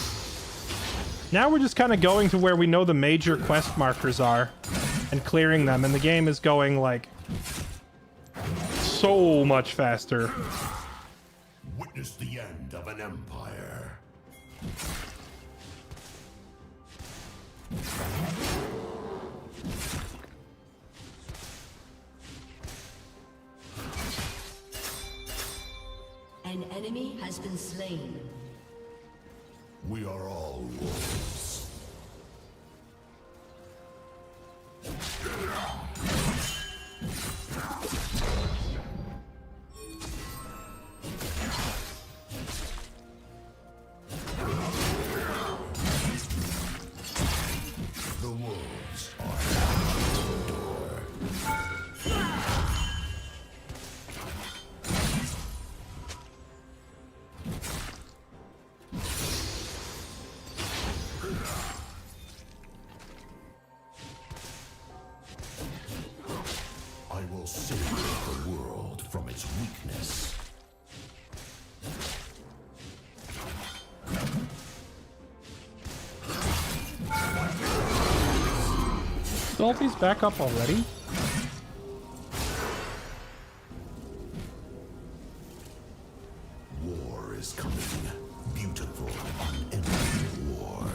Now we're just kind of going to where we know the major quest markers are and clearing them, and the game is going like so much faster. Witness the end of an empire. An enemy has been slain. We are all wolves. The wolves are at the door. I will save the world from its weakness. Salty's back up already? War is coming. Beautiful, unending war.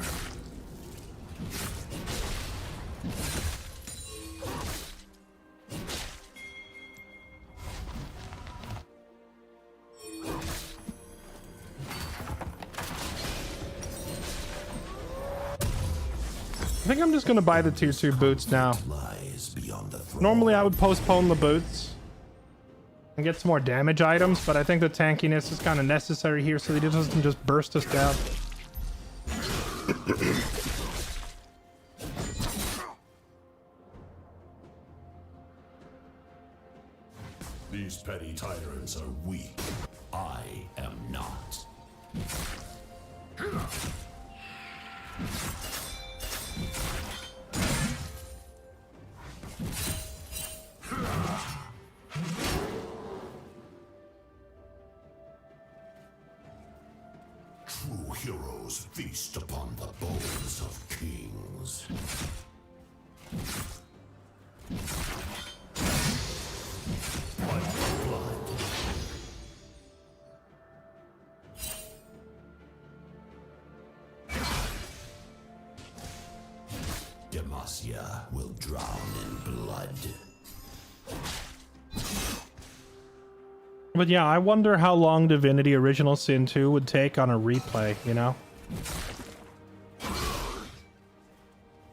I think I'm just gonna buy the tier 2 boots now. Lies beyond the throne. Normally I would postpone the boots and get some more damage items, but I think the tankiness is kind of necessary here so that he doesn't just burst us down. These petty tyrants are weak. I am not. True heroes feast upon the bones of kings. Demacia will drown in blood. But yeah, I wonder how long Divinity Original Sin 2 would take on a replay, you know?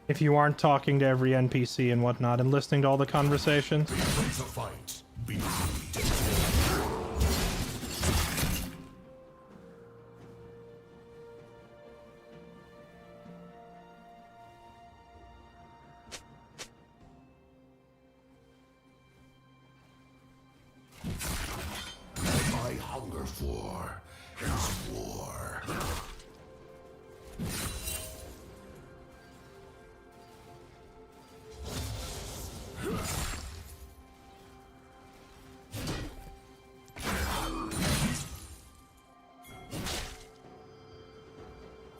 If you aren't talking to every NPC and whatnot and listening to all the conversations. To fight, be I hunger for is war.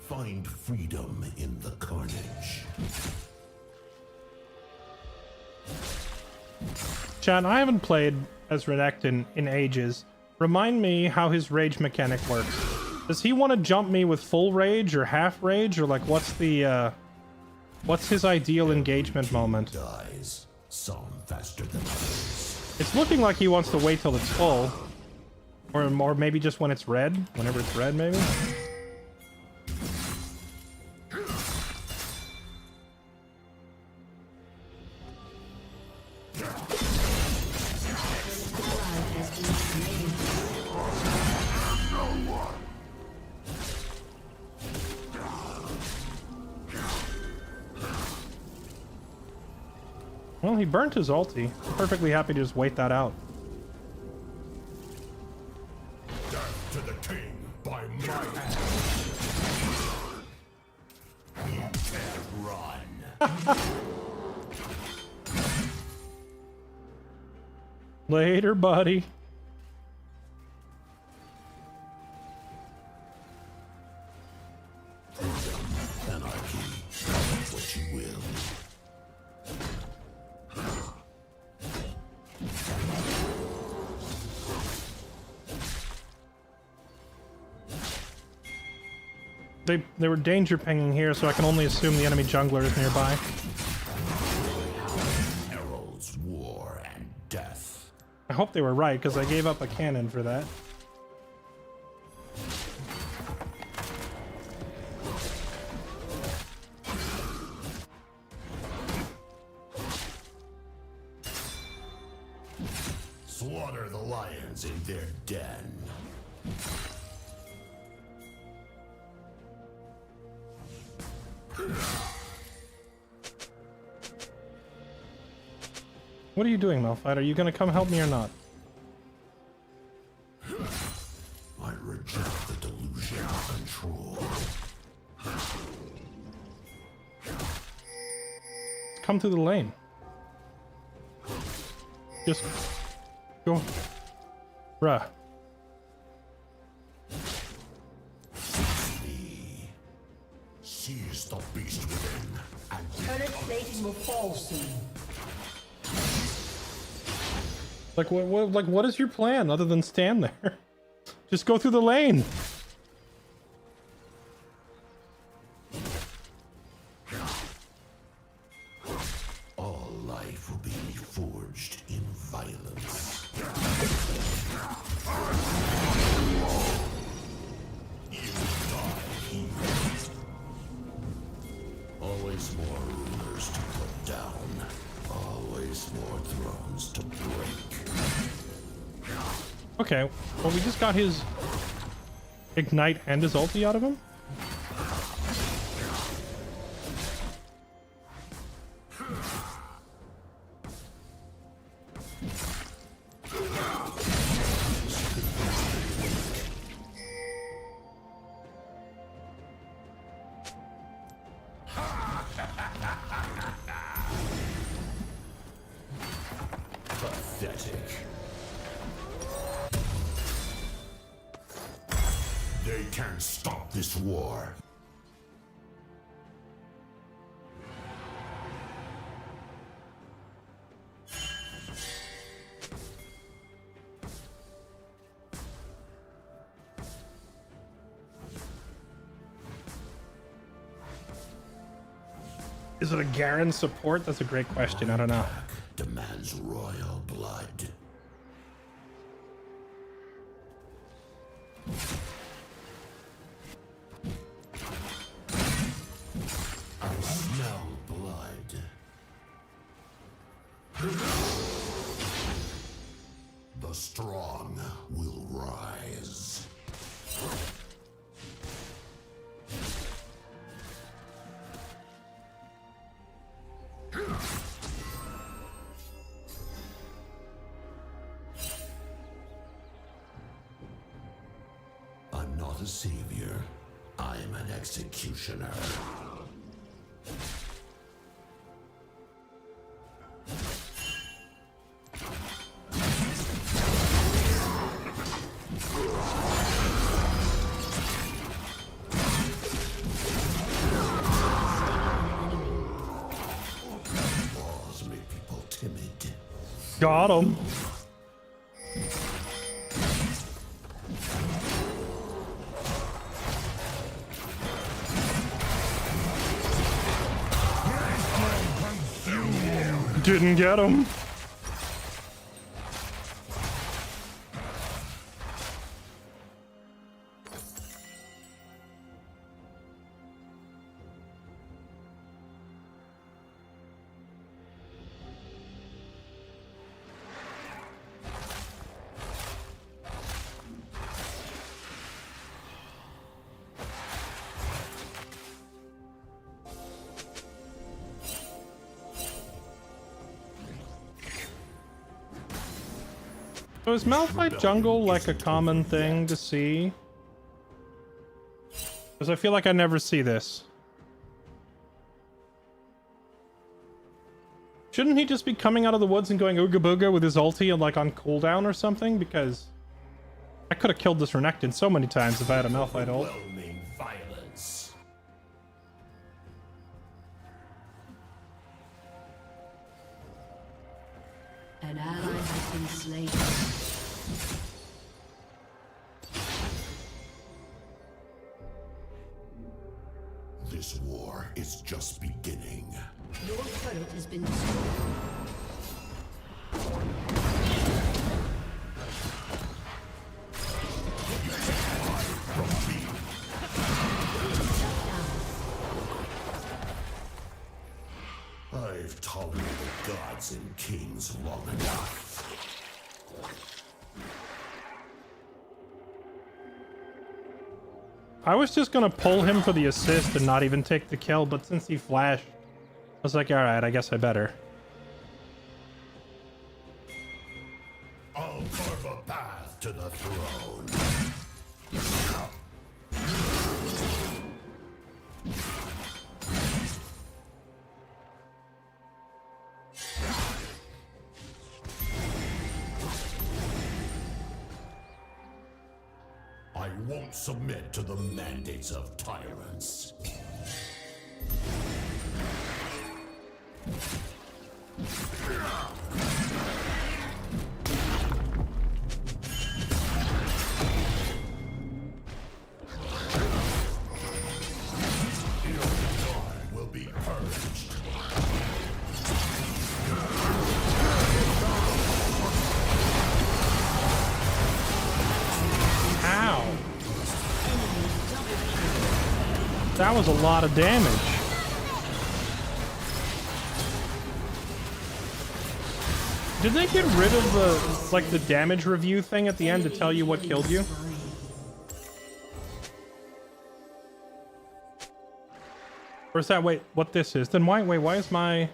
Find freedom in the carnage. Chad, I haven't played as Renekton in ages. Remind me how his rage mechanic works. Does he want to jump me with full rage or half rage, or like what's his ideal engagement moment? Dies, some faster than others. It's looking like he wants to wait till it's full. Or maybe just when it's red. Whenever it's red, maybe? Well, he burnt his ulti. Perfectly happy to just wait that out. Death to the king by my hand. You can't run. Later, buddy. Anarchy. What you will. They were danger pinging here, so I can only assume the enemy jungler is nearby. Heralds war and death. I hope they were right, because I gave up a cannon for that. Slaughter the lions in their den. What are you doing, Malphite? Are you gonna come help me or not? I reject the delusion of control. Come through the lane. Just go. Bruh. Seize the beast within and Turret plating will fall soon. Like what is your plan other than stand there? Just go through the lane. all life will be forged in violence. You die here. Always more rulers to put down. Always more thrones to break. Okay, well we just got his ignite and his ulti out of him. Pathetic. They can't stop this war. Is it a Garen support? That's a great question. I don't know. Demands royal blood. I smell blood. The strong will rise. I'm not a savior. I'm an executioner. Laws make people timid. Got him. Didn't get him. So is Malphite jungle like a common thing to see? Because I feel like I never see this. Shouldn't he just be coming out of the woods and going ooga booga with his ulti and like on cooldown or something? Because I could have killed this Renekton so many times if I had a Malphite ult. Overwhelming violence. An ally has been slain. This war is just beginning. Your turret has been destroyed. I've tolerated gods and kings long enough. I was just gonna pull him for the assist and not even take the kill, but since he flashed, I was like, alright, I guess I better. I'll carve a path to the throne. won't submit to the mandates of tyrants. Will be purged. Ow. That was a lot of damage. Did they get rid of the, like, the damage review thing at the end to tell you what killed you? Or is that, wait, what this is? Then why is my...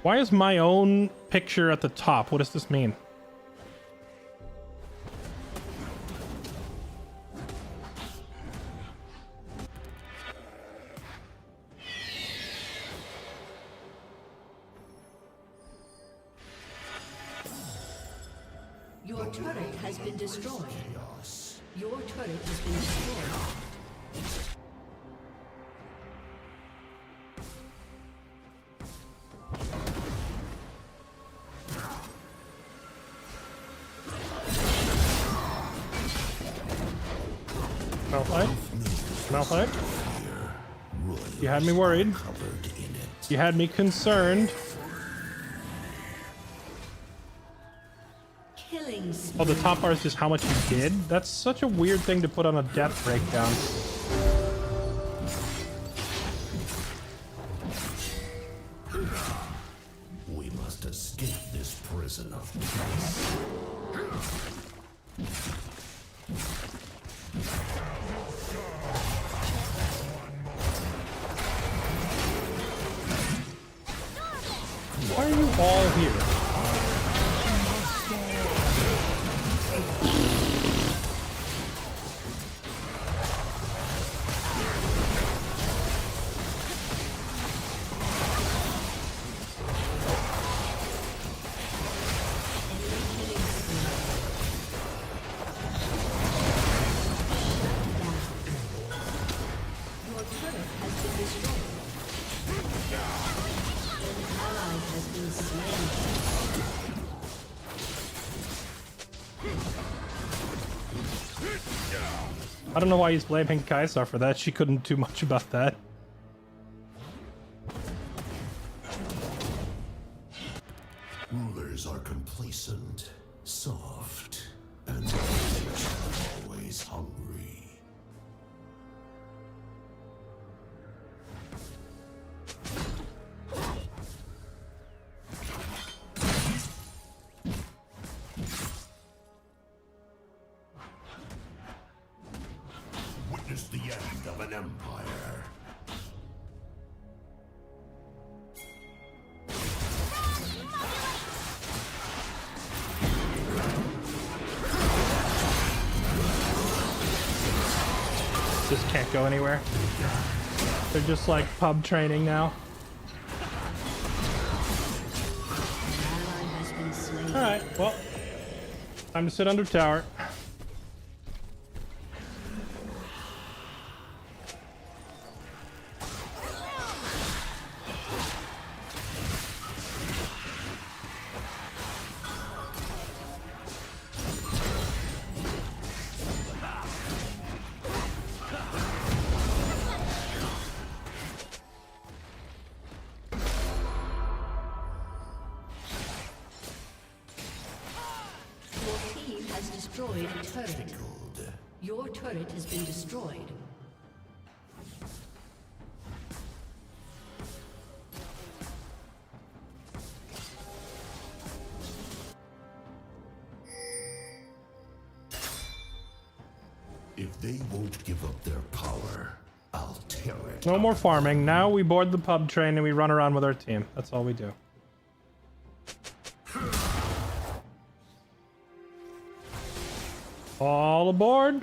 Why is my own picture at the top? What does this mean? Your turret has been destroyed. Your turret has been destroyed. Malphite? You had me worried. You had me concerned. Killing spree. Oh, the top bar is just how much you did? That's such a weird thing to put on a death breakdown. We must escape this prison of peace. Why are you all here? Your turret has been destroyed. An ally has been slain. I don't know why he's blaming Kaisa for that. She couldn't do much about that. Rulers are complacent, soft, and always hungry. Witness the end of an empire. Just can't go anywhere. They're just like pub training now. Ally has been slain. Alright, well. Time to sit under tower. Your team has destroyed a turret. Your turret has been destroyed. If they won't give up their power, I'll tear it. No more farming. Now we board the pub train and we run around with our team. That's all we do. All aboard.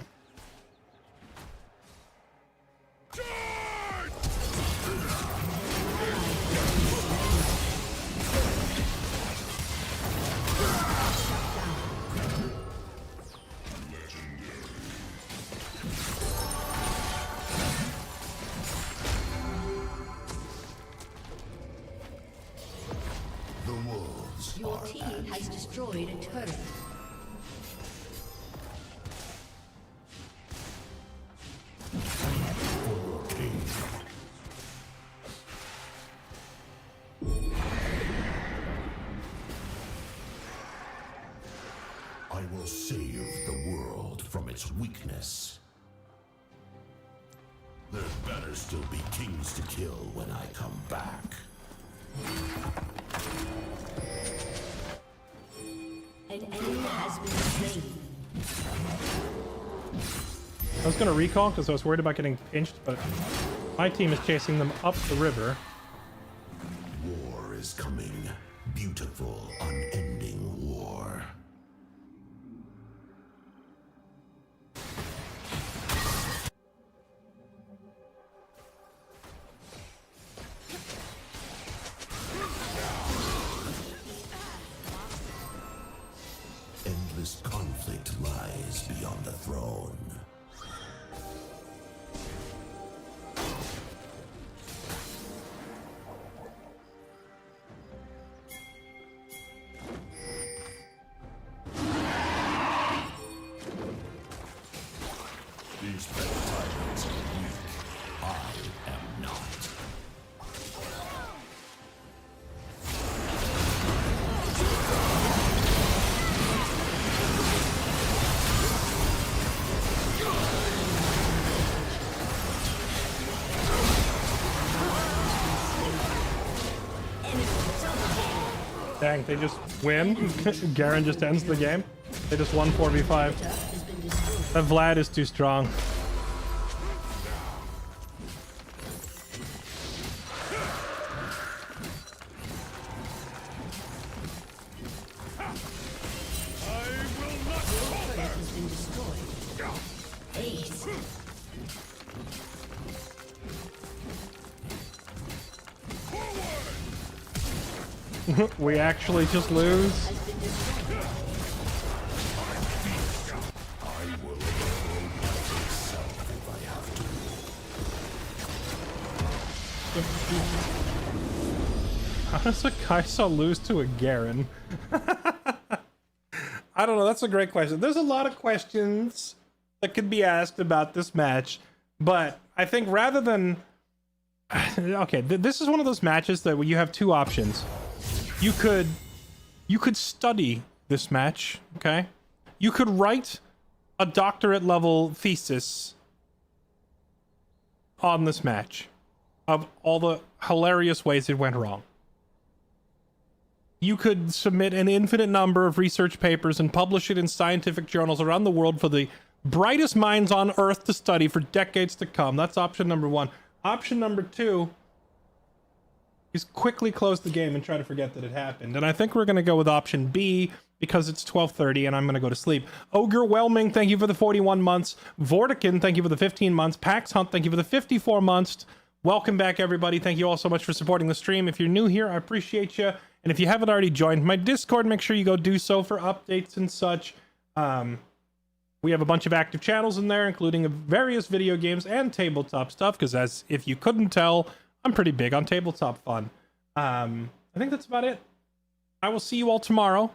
Your team has destroyed a turret. I will save the world from its weakness. There better still be kings to kill when I come back. An enemy has been slain. I was gonna recall because I was worried about getting pinched, but my team is chasing them up the river. War is coming. Beautiful, unending war. Endless conflict lies beyond the throne. These tyrants are weak. I am not. Dang, they just win. Garen just ends the game. They just won 4v5. That Vlad is too strong. We actually just lose. I will overthrow myself if I have to. How does a Kaisa lose to a Garen? I don't know. That's a great question. There's a lot of questions that could be asked about this match, but I think rather than... Okay, this is one of those matches that you have two options. You could study this match, okay? You could write a doctorate level thesis on this match of all the hilarious ways it went wrong. You could submit an infinite number of research papers and publish it in scientific journals around the world for the brightest minds on Earth to study for decades to come. That's option number one. Option number two is quickly close the game and try to forget that it happened. And I think we're going to go with option B because it's 12:30 and I'm going to go to sleep. Ogre Whelming, thank you for the 41 months. Vortican, thank you for the 15 months. Pax Hunt, thank you for the 54 months. Welcome back, everybody. Thank you all so much for supporting the stream. If you're new here, I appreciate you. And if you haven't already joined my Discord, make sure you go do so for updates and such. We have a bunch of active channels in there, including various video games and tabletop stuff, because as if you couldn't tell, I'm pretty big on tabletop fun. I think that's about it. I will see you all tomorrow.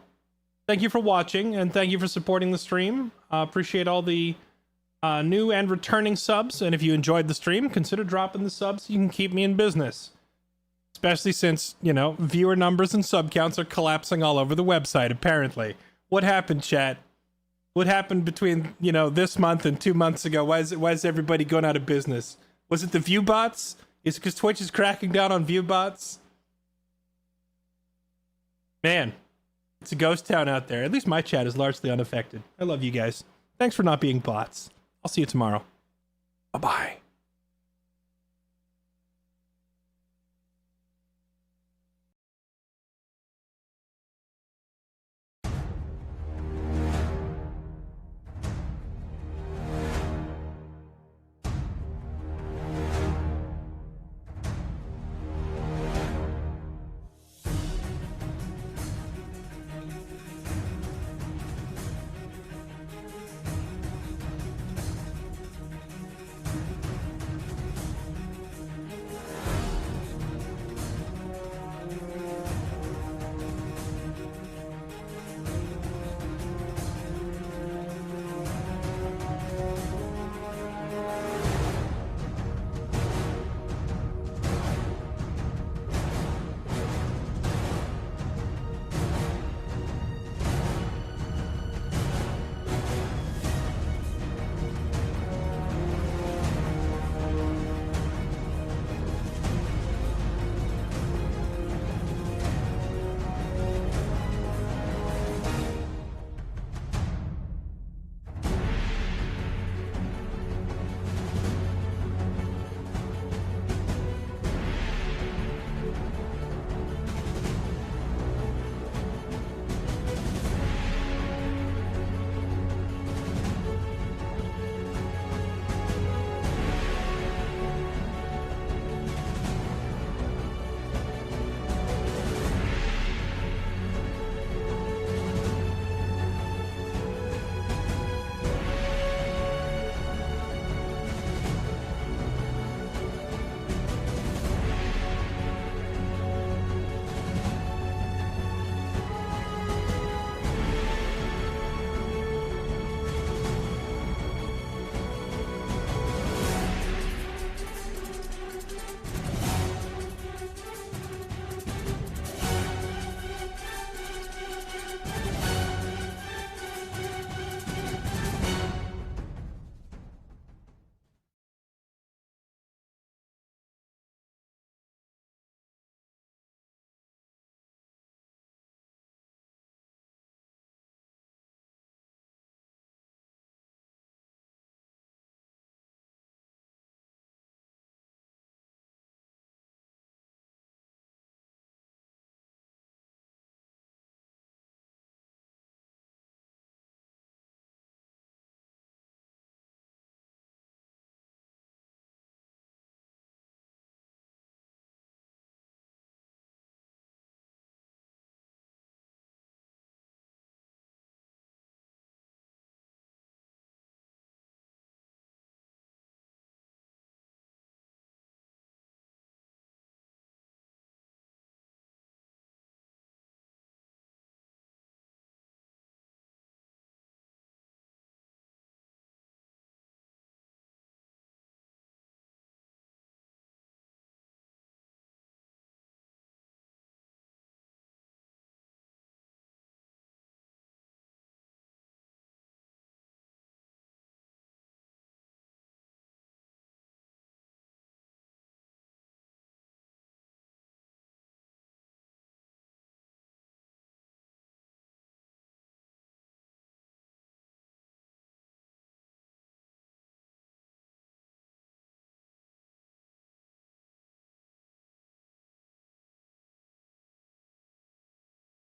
Thank you for watching, and thank you for supporting the stream. Appreciate all the new and returning subs, and if you enjoyed the stream, consider dropping the subs so you can keep me in business. Especially since, you know, viewer numbers and sub counts are collapsing all over the website, apparently. What happened, chat? What happened between, you know, this month and 2 months ago? Why is everybody going out of business? Was it the view bots? Is it because Twitch is cracking down on view bots? Man, it's a ghost town out there. At least my chat is largely unaffected. I love you guys. Thanks for not being bots. I'll see you tomorrow. Bye-bye.